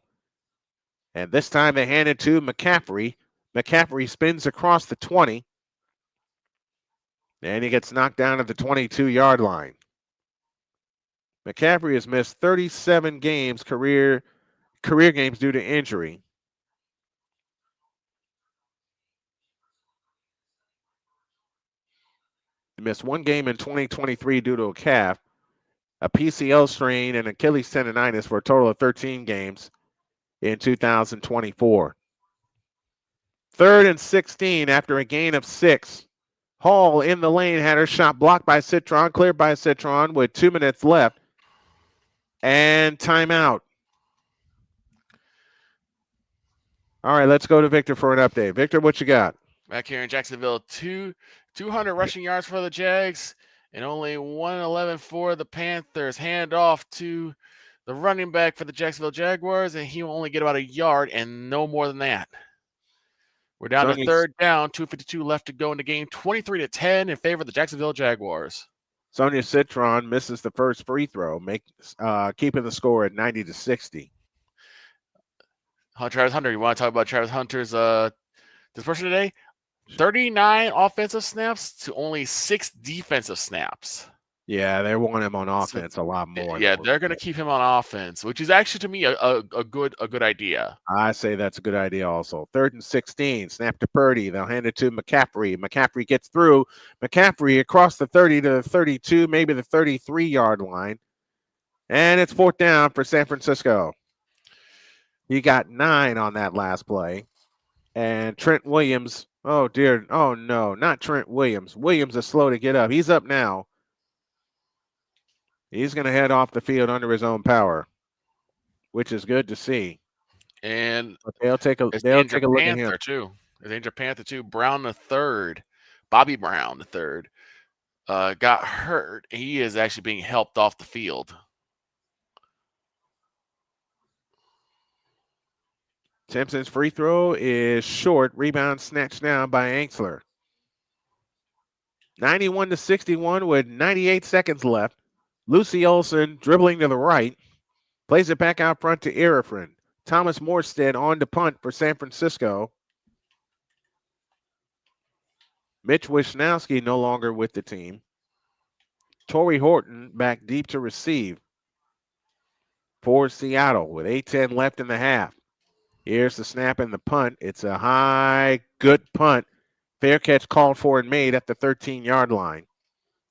And this time they hand it to McCaffrey. McCaffrey spins across the 20. And he gets knocked down at the 22-yard line. McCaffrey has missed 37 games, career games due to injury. missed one game in 2023 due to a calf, a PCL strain, and Achilles tendonitis for a total of 13 games in 2024. 3rd and 16 after a gain of 6. Hall in the lane had her shot blocked by Citron, cleared by Citron with 2 minutes left. And timeout. All right, let's go to Victor for an update. Victor, what you got? Back here in Jacksonville, 200 rushing yards for the Jags and only 111 for the Panthers. Hand off to the running back for the Jacksonville Jaguars, and he will only get about a yard and no more than that. We're down to 3rd down, 2:52 left to go in the game, 23-10 in favor of the Jacksonville Jaguars. Sonia Citron misses the first free throw, keeping the score at 90-60. Travis Hunter, you want to talk about Travis Hunter's dispersion today? 39 offensive snaps to only 6 defensive snaps. Yeah, they want him on offense a lot more. Yeah, they're going to keep him on offense, which is actually to me a good idea. I say that's a good idea also. 3rd and 16, snap to Purdy. They'll hand it to McCaffrey. McCaffrey gets through. McCaffrey across the 30 to the 32, maybe the 33-yard line. And it's 4th down for San Francisco. He got 9 on that last play. And Trent Williams, oh dear, oh no, not Trent Williams. Williams is slow to get up. He's up now. He's going to head off the field under his own power, which is good to see. And but they'll take a look at him too. There's Danger Panther too. Brown the third, Bobby Brown the third, got hurt. He is actually being helped off the field. Simpson's free throw is short. Rebound snatched down by Anxler. 91-61 with 98 seconds left. Lucy Olson dribbling to the right. Plays it back out front to Irifrin. Thomas Morstead on to punt for San Francisco. Mitch Wisnowski no longer with the team. Torrey Horton back deep to receive for Seattle with 8:10 left in the half. Here's the snap and the punt. It's a high, good punt. Fair catch called for and made at the 13-yard line.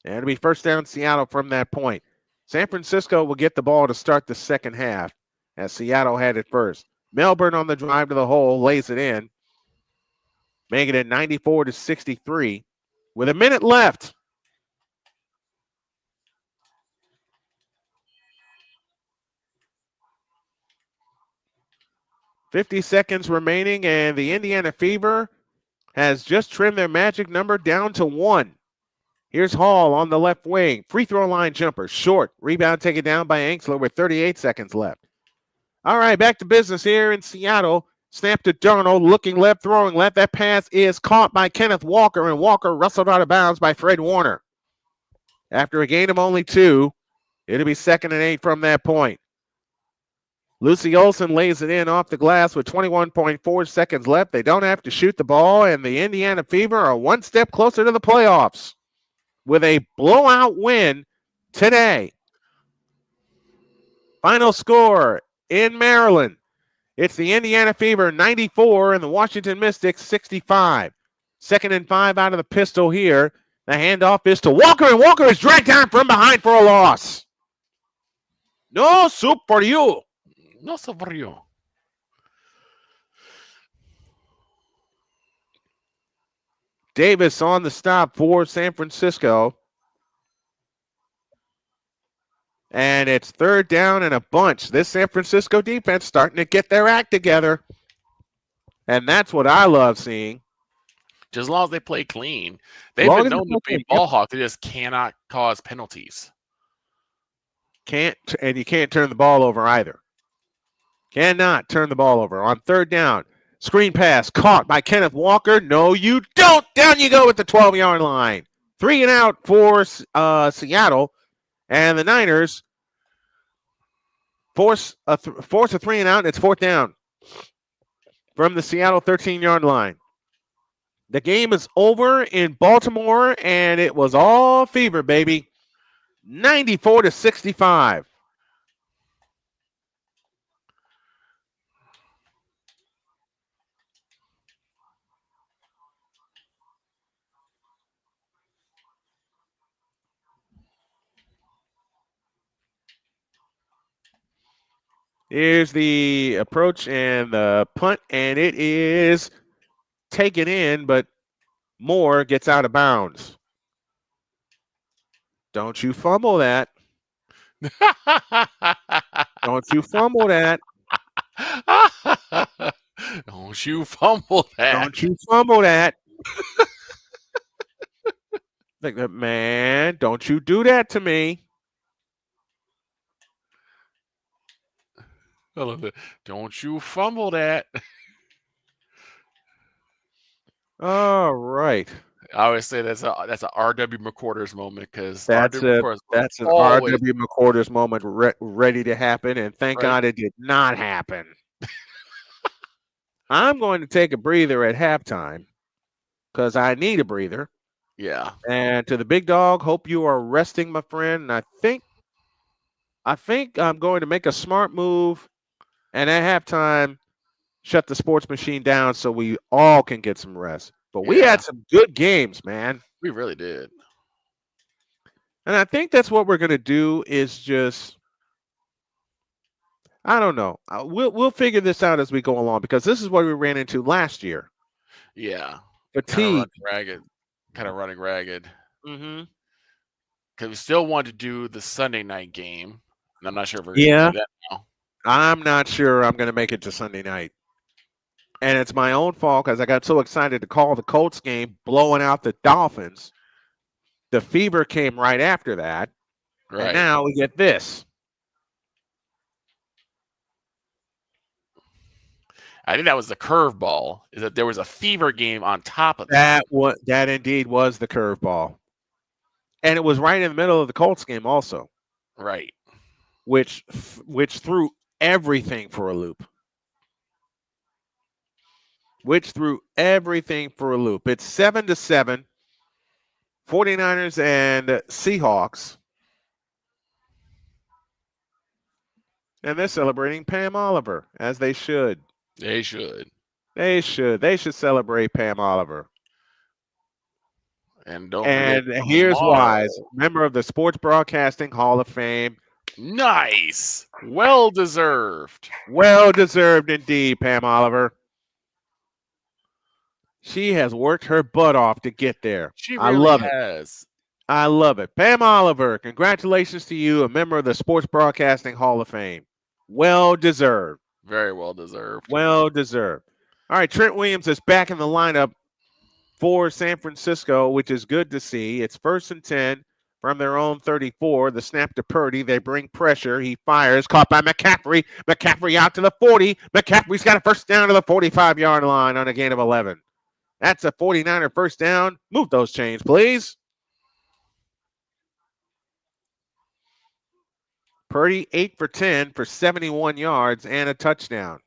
And it'll be 1st down Seattle from that point. San Francisco will get the ball to start the second half as Seattle had it first. Melbourne on the drive to the hole lays it in, making it 94-63 with a minute left. $50 seconds remaining, and the Indiana Fever has just trimmed their magic number down to 1. Here's Hall on the left wing. Free throw line jumper. Short. Rebound taken down by Anxler with 38 seconds left. All right, back to business here in Seattle. Snap to Darnold. Looking left, throwing left. That pass is caught by Kenneth Walker, and Walker wrestled out of bounds by Fred Warner. After a gain of only 2, it'll be 2nd and 8 from that point. Lucy Olson lays it in off the glass with 21.4 seconds left. They don't have to shoot the ball, and the Indiana Fever are one step closer to the playoffs with a blowout win today. Final score in Maryland. It's the Indiana Fever 94 and the Washington Mystics 65. 2nd and 5 out of the pistol here. The handoff is to Walker, and Walker is dragged down from behind for a loss. No soup for you. No soup for you. Davis on the stop for San Francisco. And it's 3rd down and a bunch. This San Francisco defense starting to get their act together. And that's what I love seeing. Just as long as they play clean. They've been known to be ball hawk. They just cannot cause penalties. And you can't turn the ball over either. Cannot turn the ball over. On 3rd down, screen pass caught by Kenneth Walker. No, you don't. Down you go at the 12-yard line. 3 and out for Seattle. And the Niners force a 3 and out, and it's 4th down from the Seattle 13-yard line. The game is over in Baltimore, and it was all Fever, baby. 94-65. Here's the approach and the punt, and it is taken in, but Moore gets out of bounds. Don't you fumble that. Don't you fumble that. Don't you fumble that. Don't you fumble that. Like that, man, don't you do that to me. I love it. Don't you fumble that. All right. I always say that's a R.W. McQuarters moment because That's R.W. McQuarters an always R.W. McQuarters moment ready to happen, and thank Right. God it did not happen. I'm going to take a breather at halftime because I need a breather. Yeah. And to the big dog, hope you are resting, my friend. And I think I'm going to make a smart move, and at halftime, shut the sports machine down so we all can get some rest. But we Yeah. had some good games, man. We really did. And I think that's what we're going to do is just, I don't know. We'll figure this out as we go along because this is what we ran into last year. Yeah. Fatigue. Kind of running ragged. Mm-hmm. Because we still wanted to do the Sunday night game. And I'm not sure if we're Yeah. going to do that now. I'm not sure I'm going to make it to Sunday night. And it's my own fault because I got so excited to call the Colts game, blowing out the Dolphins. The fever came right after that. Right. And now we get this. I think that was the curveball, is that there was a fever game on top of that. That indeed was the curveball. And it was right in the middle of the Colts game also. Right. Which threw everything for a loop. It's 7-7. 49ers and Seahawks. And they're celebrating Pam Oliver, as they should. They should. They should celebrate Pam Oliver. And don't forget. And here's why. As a member of the Sports Broadcasting Hall of Fame. Nice. Well deserved. Well deserved indeed, Pam Oliver. She has worked her butt off to get there. She really I love has. it. I love it. Pam Oliver, congratulations to you, a member of the Sports Broadcasting Hall of Fame. Well deserved. Very well deserved. Well deserved. All right, Trent Williams is back in the lineup for San Francisco, which is good to see. It's 1st and 10 from their own 34. The snap to Purdy. They bring pressure. He fires. Caught by McCaffrey. McCaffrey out to the 40. McCaffrey's got a first down to the 45-yard line on a gain of 11. That's a 49er first down. Move those chains, please. Purdy 8 for 10 for 71 yards and a touchdown.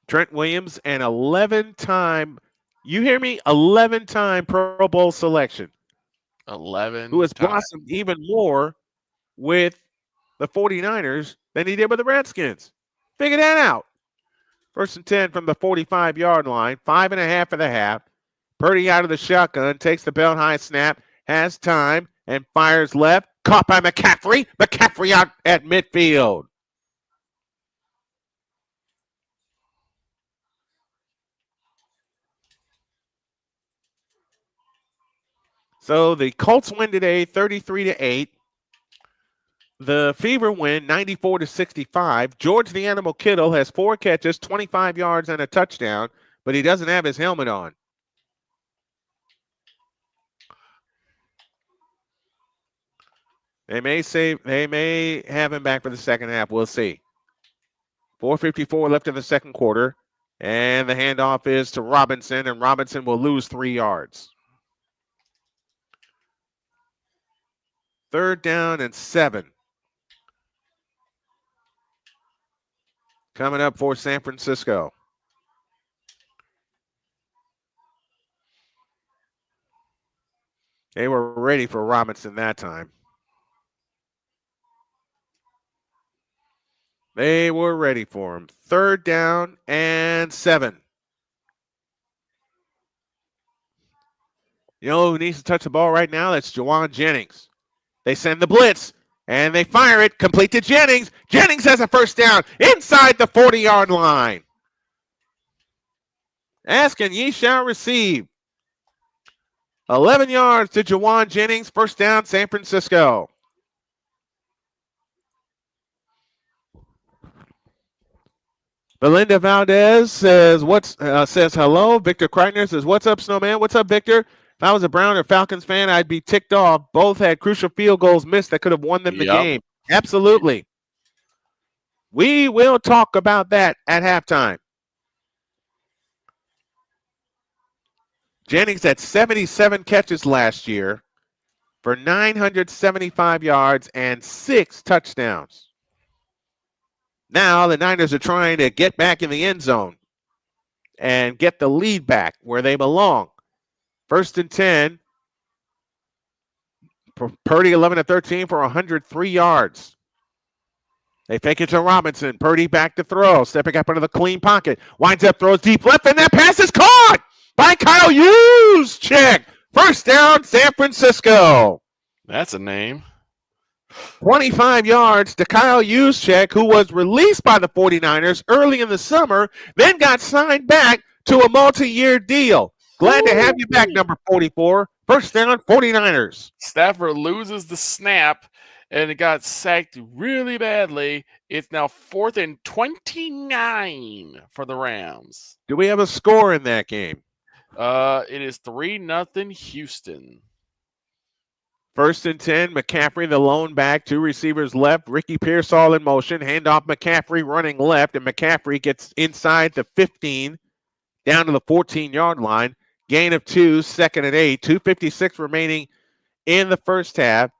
Trent Williams, an 11-time, you hear me? 11-time Pro Bowl selection. 11. Who has blossomed even more with the 49ers than he did with the Redskins. Figure that out. 1st and 10 from the 45-yard line. 5.5 of the half. Purdy out of the shotgun, takes the belt high snap, has time, and fires left. Caught by McCaffrey. McCaffrey out at midfield. So the Colts win today, 33-8. The Fever win, 94-65. George the Animal Kittle has 4 catches, 25 yards, and a touchdown, but he doesn't have his helmet on. They may have him back for the second half. We'll see. 4:54 left in the second quarter, and the handoff is to Robinson, and Robinson will lose 3 yards. 3rd down and 7. Coming up for San Francisco. They were ready for Robinson that time. They were ready for him. 3rd down and 7. You know who needs to touch the ball right now? That's Jawan Jennings. They send the blitz. And they fire it, complete to Jennings. Jennings has a first down inside the 40-yard line. Ask and ye shall receive. 11 yards to Jawan Jennings. First down, San Francisco. Belinda Valdez says says hello. Victor Kreitner says, what's up, Snowman? What's up, Victor? If I was a Brown or Falcons fan, I'd be ticked off. Both had crucial field goals missed that could have won them the game. Absolutely. We will talk about that at halftime. Jennings had 77 catches last year for 975 yards and 6 touchdowns. Now the Niners are trying to get back in the end zone and get the lead back where they belong. 1st and 10. Purdy 11 of 13 for 103 yards. They fake it to Robinson. Purdy back to throw. Stepping up into the clean pocket. Winds up, throws deep left, and that pass is caught by Kyle Juszczyk. First down, San Francisco. That's a name. 25 yards to Kyle Juszczyk, who was released by the 49ers early in the summer, then got signed back to a multi-year deal. Glad to have you back, number 44. First down, 49ers. Stafford loses the snap, and it got sacked really badly. It's now 4th and 29 for the Rams. Do we have a score in that game? It is 3-0 Houston. 1st and 10, McCaffrey, the lone back, 2 receivers left. Ricky Pearsall in motion. Handoff McCaffrey running left, and McCaffrey gets inside the 15, down to the 14-yard line. Gain of 2, 2nd and 8. 2:56 remaining in the first half.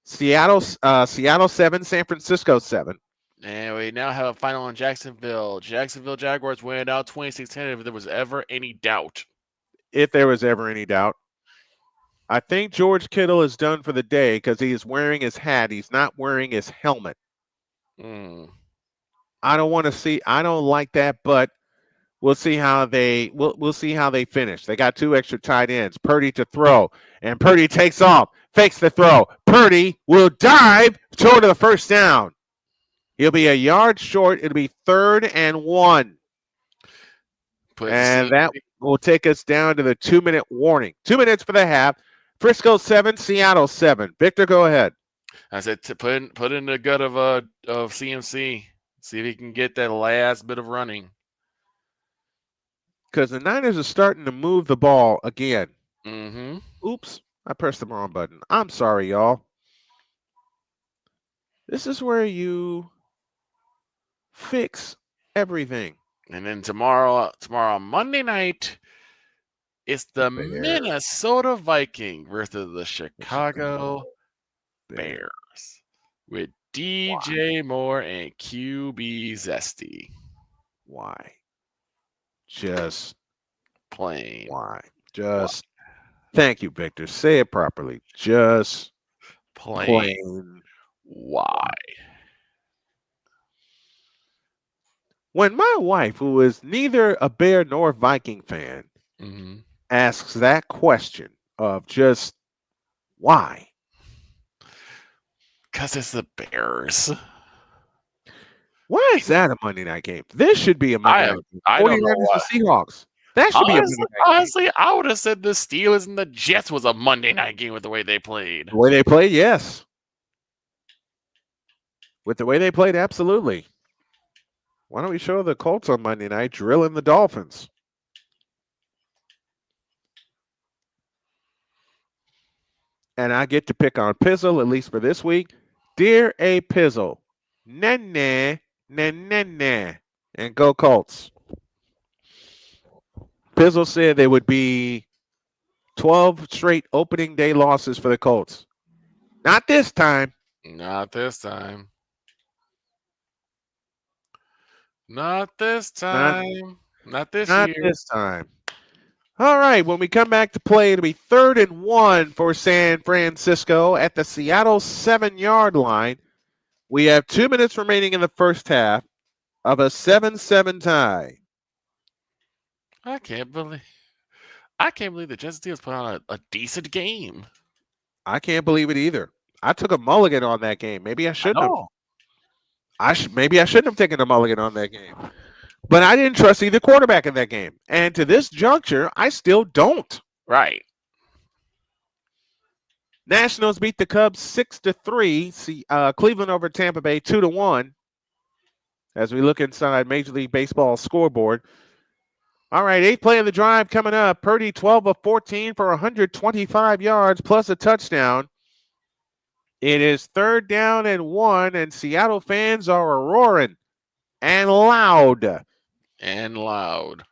Seattle 7, San Francisco 7. And we now have a final in Jacksonville. Jacksonville Jaguars win out 26-10 if there was ever any doubt. If there was ever any doubt. I think George Kittle is done for the day because he is wearing his hat. He's not wearing his helmet. I don't like that, but we'll see how we'll see how they finish. They got 2 extra tight ends. Purdy to throw, and Purdy takes off, fakes the throw. Purdy will dive short of the first down. He'll be a yard short. It'll be 3rd and 1. And that will take us down to the 2-minute warning. 2 minutes for the half. Frisco 7, Seattle 7. Victor, go ahead. I said to put in the gut of CMC. See if he can get that last bit of running. Because the Niners are starting to move the ball again. Mm-hmm. Oops, I pressed the wrong button. I'm sorry, y'all. This is where you fix everything. And then tomorrow Monday night, it's the Minnesota Vikings versus the Chicago Bears with DJ Moore and QB Zesty. Why? Just plain. Why? Just thank you, Victor. Say it properly. Just plain. Why? When my wife, who is neither a Bear nor Viking fan, asks that question of just why? Because it's the Bears. Why is that a Monday night game? This should be a Monday night game. I don't know why. The Seahawks. That should be a Monday night game. Honestly, I would have said the Steelers and the Jets was a Monday night game with the way they played. The way they played, yes. With the way they played, absolutely. Why don't we show the Colts on Monday night drilling the Dolphins? And I get to pick on Pizzle, at least for this week. Dear A. Pizzle, nah, and go Colts. Pizzle said there would be 12 straight opening day losses for the Colts. Not this time. Not this time. Not this time. Not this year. Not this time. All right, when we come back to play, it'll be 3rd and 1 for San Francisco at the Seattle 7-yard line. We have 2 minutes remaining in the first half of a 7-7 tie. I can't believe the Jets Steelers put on a decent game. I can't believe it either. I took a mulligan on that game. Maybe I shouldn't have. No. Maybe I shouldn't have taken a mulligan on that game. But I didn't trust either quarterback in that game. And to this juncture, I still don't. Right. Nationals beat the Cubs 6-3. See, Cleveland over Tampa Bay 2-1. As we look inside Major League Baseball scoreboard. All right, 8th play of the drive coming up. Purdy 12 of 14 for 125 yards plus a touchdown. It is 3rd down and 1, and Seattle fans are roaring and loud. And loud.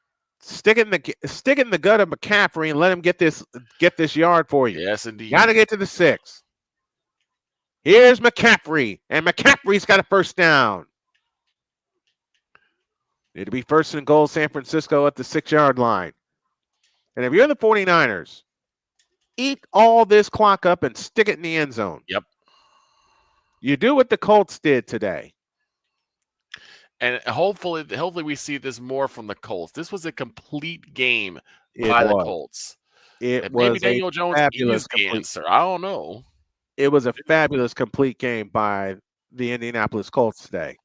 Stick in the gut of McCaffrey and let him get this yard for you. Yes, indeed. Got to get to the 6. Here's McCaffrey, and McCaffrey's got a first down. It'll be 1st and goal, San Francisco at the 6-yard line. And if you're the 49ers, eat all this clock up and stick it in the end zone. Yep. You do what the Colts did today. And hopefully we see this more from the Colts. This was a complete game by the Colts. It and was maybe Daniel Jones is the answer. I don't know. It was a fabulous complete game by the Indianapolis Colts today.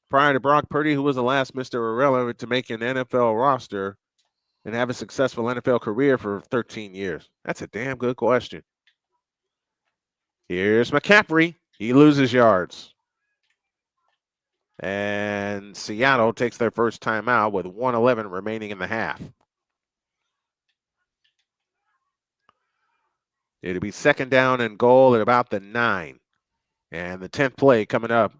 Prior to Brock Purdy, who was the last Mr. Irrelevant to make an NFL roster and have a successful NFL career for 13 years? That's a damn good question. Here's McCaffrey. He loses yards. And Seattle takes their first timeout with 1:11 remaining in the half. It'll be 2nd down and goal at about the 9. And the 10th play coming up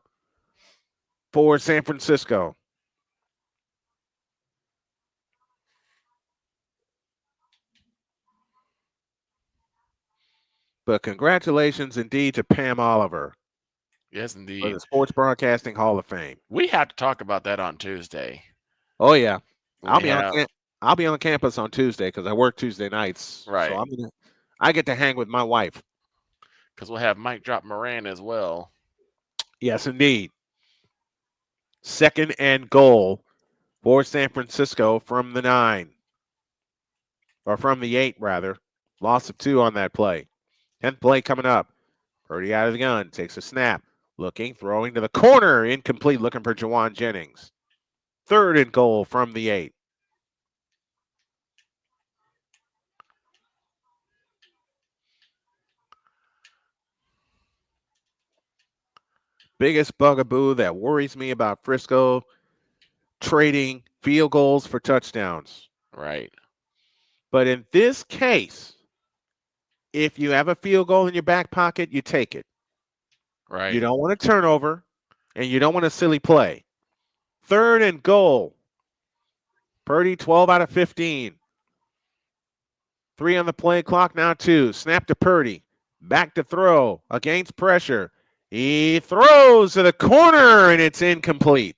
for San Francisco. But congratulations indeed to Pam Oliver. Yes, For indeed. the Sports Broadcasting Hall of Fame. We have to talk about that on Tuesday. Oh yeah, I'll Yeah. be on campus on Tuesday because I work Tuesday nights. Right. So I get to hang with my wife. Because we'll have Mike drop Moran as well. Yes, indeed. 2nd and goal for San Francisco from the 9. Or from the 8, rather. Loss of 2 on that play. 10th play coming up. Purdy out of the gun. Takes a snap. Looking, throwing to the corner. Incomplete, looking for Jawan Jennings. 3rd and goal from the 8. Biggest bugaboo that worries me about Frisco, trading field goals for touchdowns. Right. But in this case, if you have a field goal in your back pocket, you take it. Right. You don't want a turnover, and you don't want a silly play. 3rd and goal. Purdy, 12 out of 15. 3 on the play clock, now 2. Snap to Purdy. Back to throw. Against pressure. He throws to the corner, and it's incomplete.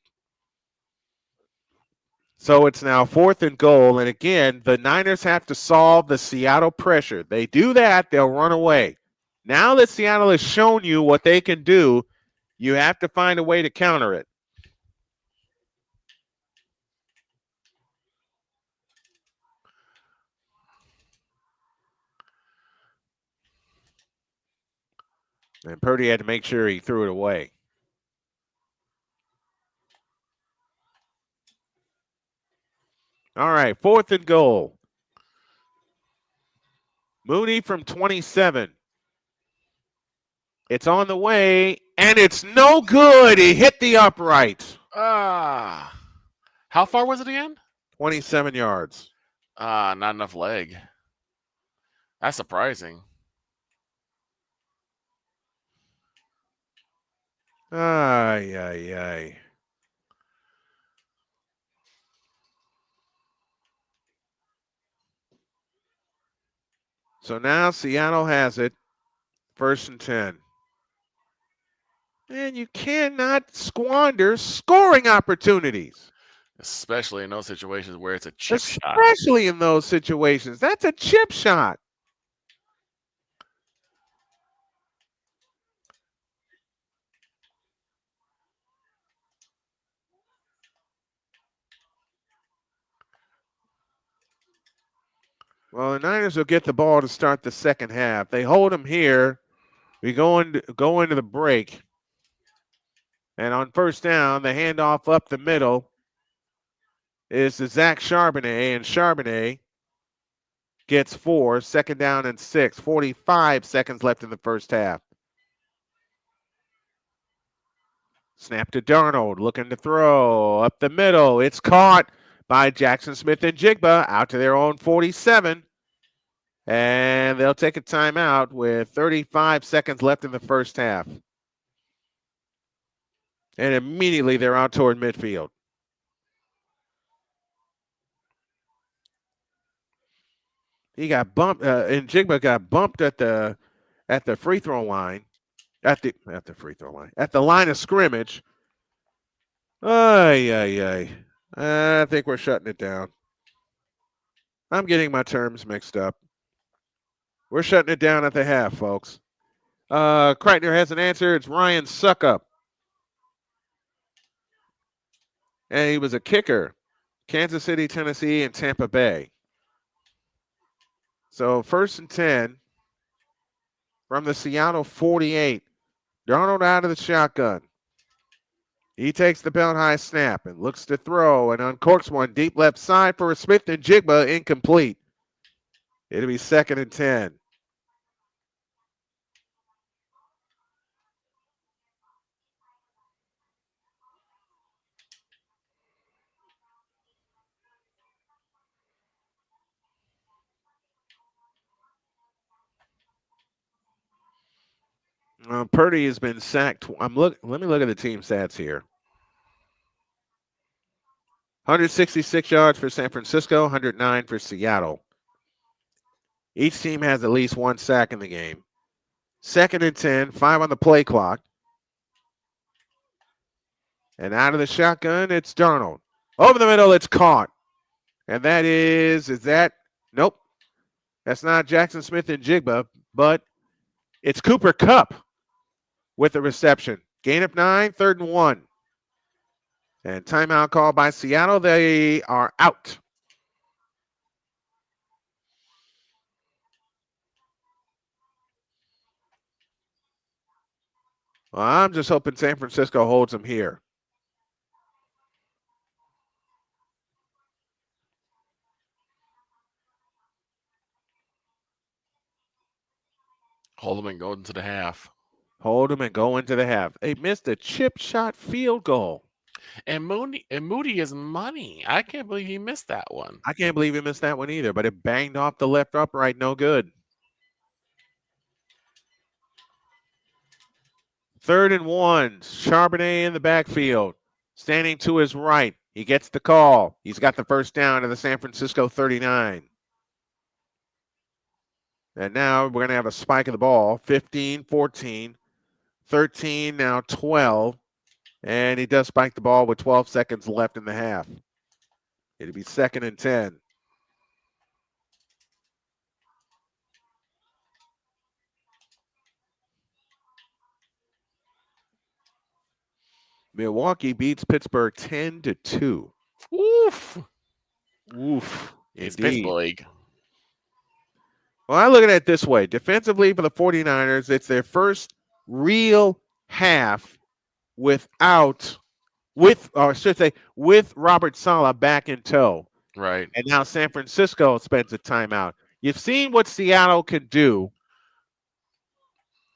So it's now 4th and goal. And again, the Niners have to solve the Seattle pressure. They do that, they'll run away. Now that Seattle has shown you what they can do, you have to find a way to counter it. And Purdy had to make sure he threw it away. All right, 4th and goal. Mooney from 27. It's on the way, and it's no good. He hit the upright. How far was it again? 27 yards. Not enough leg. That's surprising. Ay, ay, ay. So now Seattle has it. 1st and 10. And you cannot squander scoring opportunities. Especially in those situations where it's a chip shot. Especially in those situations. That's a chip shot. Well, the Niners will get the ball to start the second half. They hold them here We go into the break. And on first down, the handoff up the middle is to Zach Charbonnet, and Charbonnet gets 4, second down and 6, 45 seconds left in the first half. Snap to Darnold, looking to throw up the middle. It's caught by Jackson Smith and Jigba out to their own 47. And they'll take a timeout with 35 seconds left in the first half. And immediately they're out toward midfield. He got bumped, and Jigba got bumped at the free throw line. At the line of scrimmage. I think we're shutting it down. I'm getting my terms mixed up. We're shutting it down at the half, folks. Kreitner has an answer. It's Ryan Suckup. And he was a kicker. Kansas City, Tennessee, and Tampa Bay. So 1st and 10 from the Seattle 48. Darnold out of the shotgun. He takes the belt high snap and looks to throw and uncorks one deep left side for a Smith and Jigba, incomplete. It'll be 2nd and 10. Purdy has been sacked. Let me look at the team stats here. 166 yards for San Francisco, 109 for Seattle. Each team has at least 1 sack in the game. 2nd and 10, 5 on the play clock. And out of the shotgun, it's Darnold. Over the middle, it's caught. And that is that? Nope. That's not Jackson Smith and Jigba, but it's Cooper Kupp with the reception. Gain of 9, 3rd and 1. And timeout call by Seattle. They are out. Well, I'm just hoping San Francisco holds them here. Hold them and go into the half. Hold them and go into the half. They missed a chip shot field goal. And Moody is money. I can't believe he missed that one. I can't believe he missed that one either, but it banged off the left upright. No good. 3rd and 1. Charbonnet in the backfield. Standing to his right. He gets the call. He's got the first down to the San Francisco 39. And now we're going to have a spike of the ball. 15, 14, 13, now 12. And he does spike the ball with 12 seconds left in the half. It'll be 2nd and 10. Milwaukee beats Pittsburgh 10-2. Oof. Oof. It's Indeed. Pittsburgh. Well, I look at it this way. Defensively for the 49ers, it's their first real half with Robert Saleh back in tow. Right. And now San Francisco spends a timeout. You've seen what Seattle can do.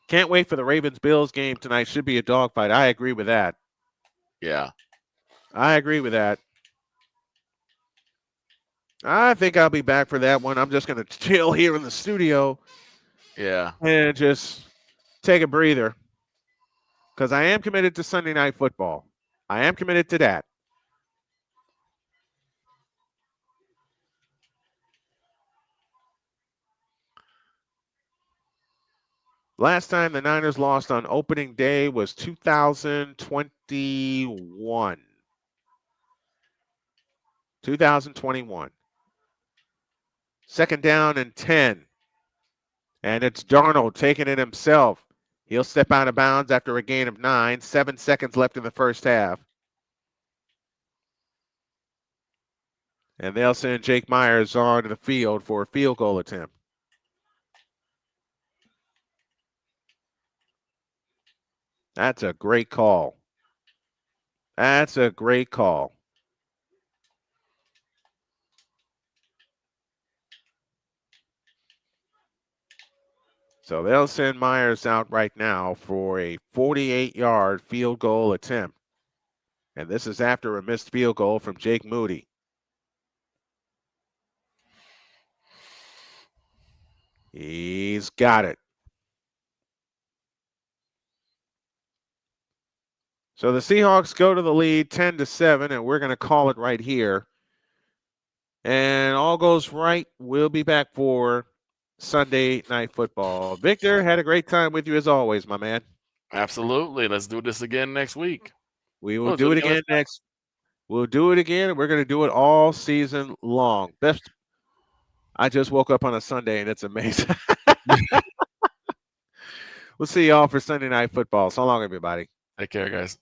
Can't wait for the Ravens-Bills game tonight. Should be a dogfight. I agree with that. Yeah. I agree with that. I think I'll be back for that one. I'm just going to chill here in the studio. Yeah. And just take a breather. Because I am committed to Sunday Night Football. I am committed to that. Last time the Niners lost on opening day was 2021. 2021. 2nd down and 10. And it's Darnold taking it himself. He'll step out of bounds after a gain of 9. 7 seconds left in the first half. And they'll send Jake Myers onto the field for a field goal attempt. That's a great call. That's a great call. So they'll send Myers out right now for a 48-yard field goal attempt. And this is after a missed field goal from Jake Moody. He's got it. So the Seahawks go to the lead 10-7, and we're going to call it right here. And all goes right. We'll be back for Sunday Night Football. Victor, had a great time with you as always, my man. Absolutely. Let's do this again next week. We will do it again next. We'll do it again, and we're going to do it all season long. Best. I just woke up on a Sunday, and it's amazing. We'll see y'all for Sunday Night Football. So long, everybody. Take care, guys.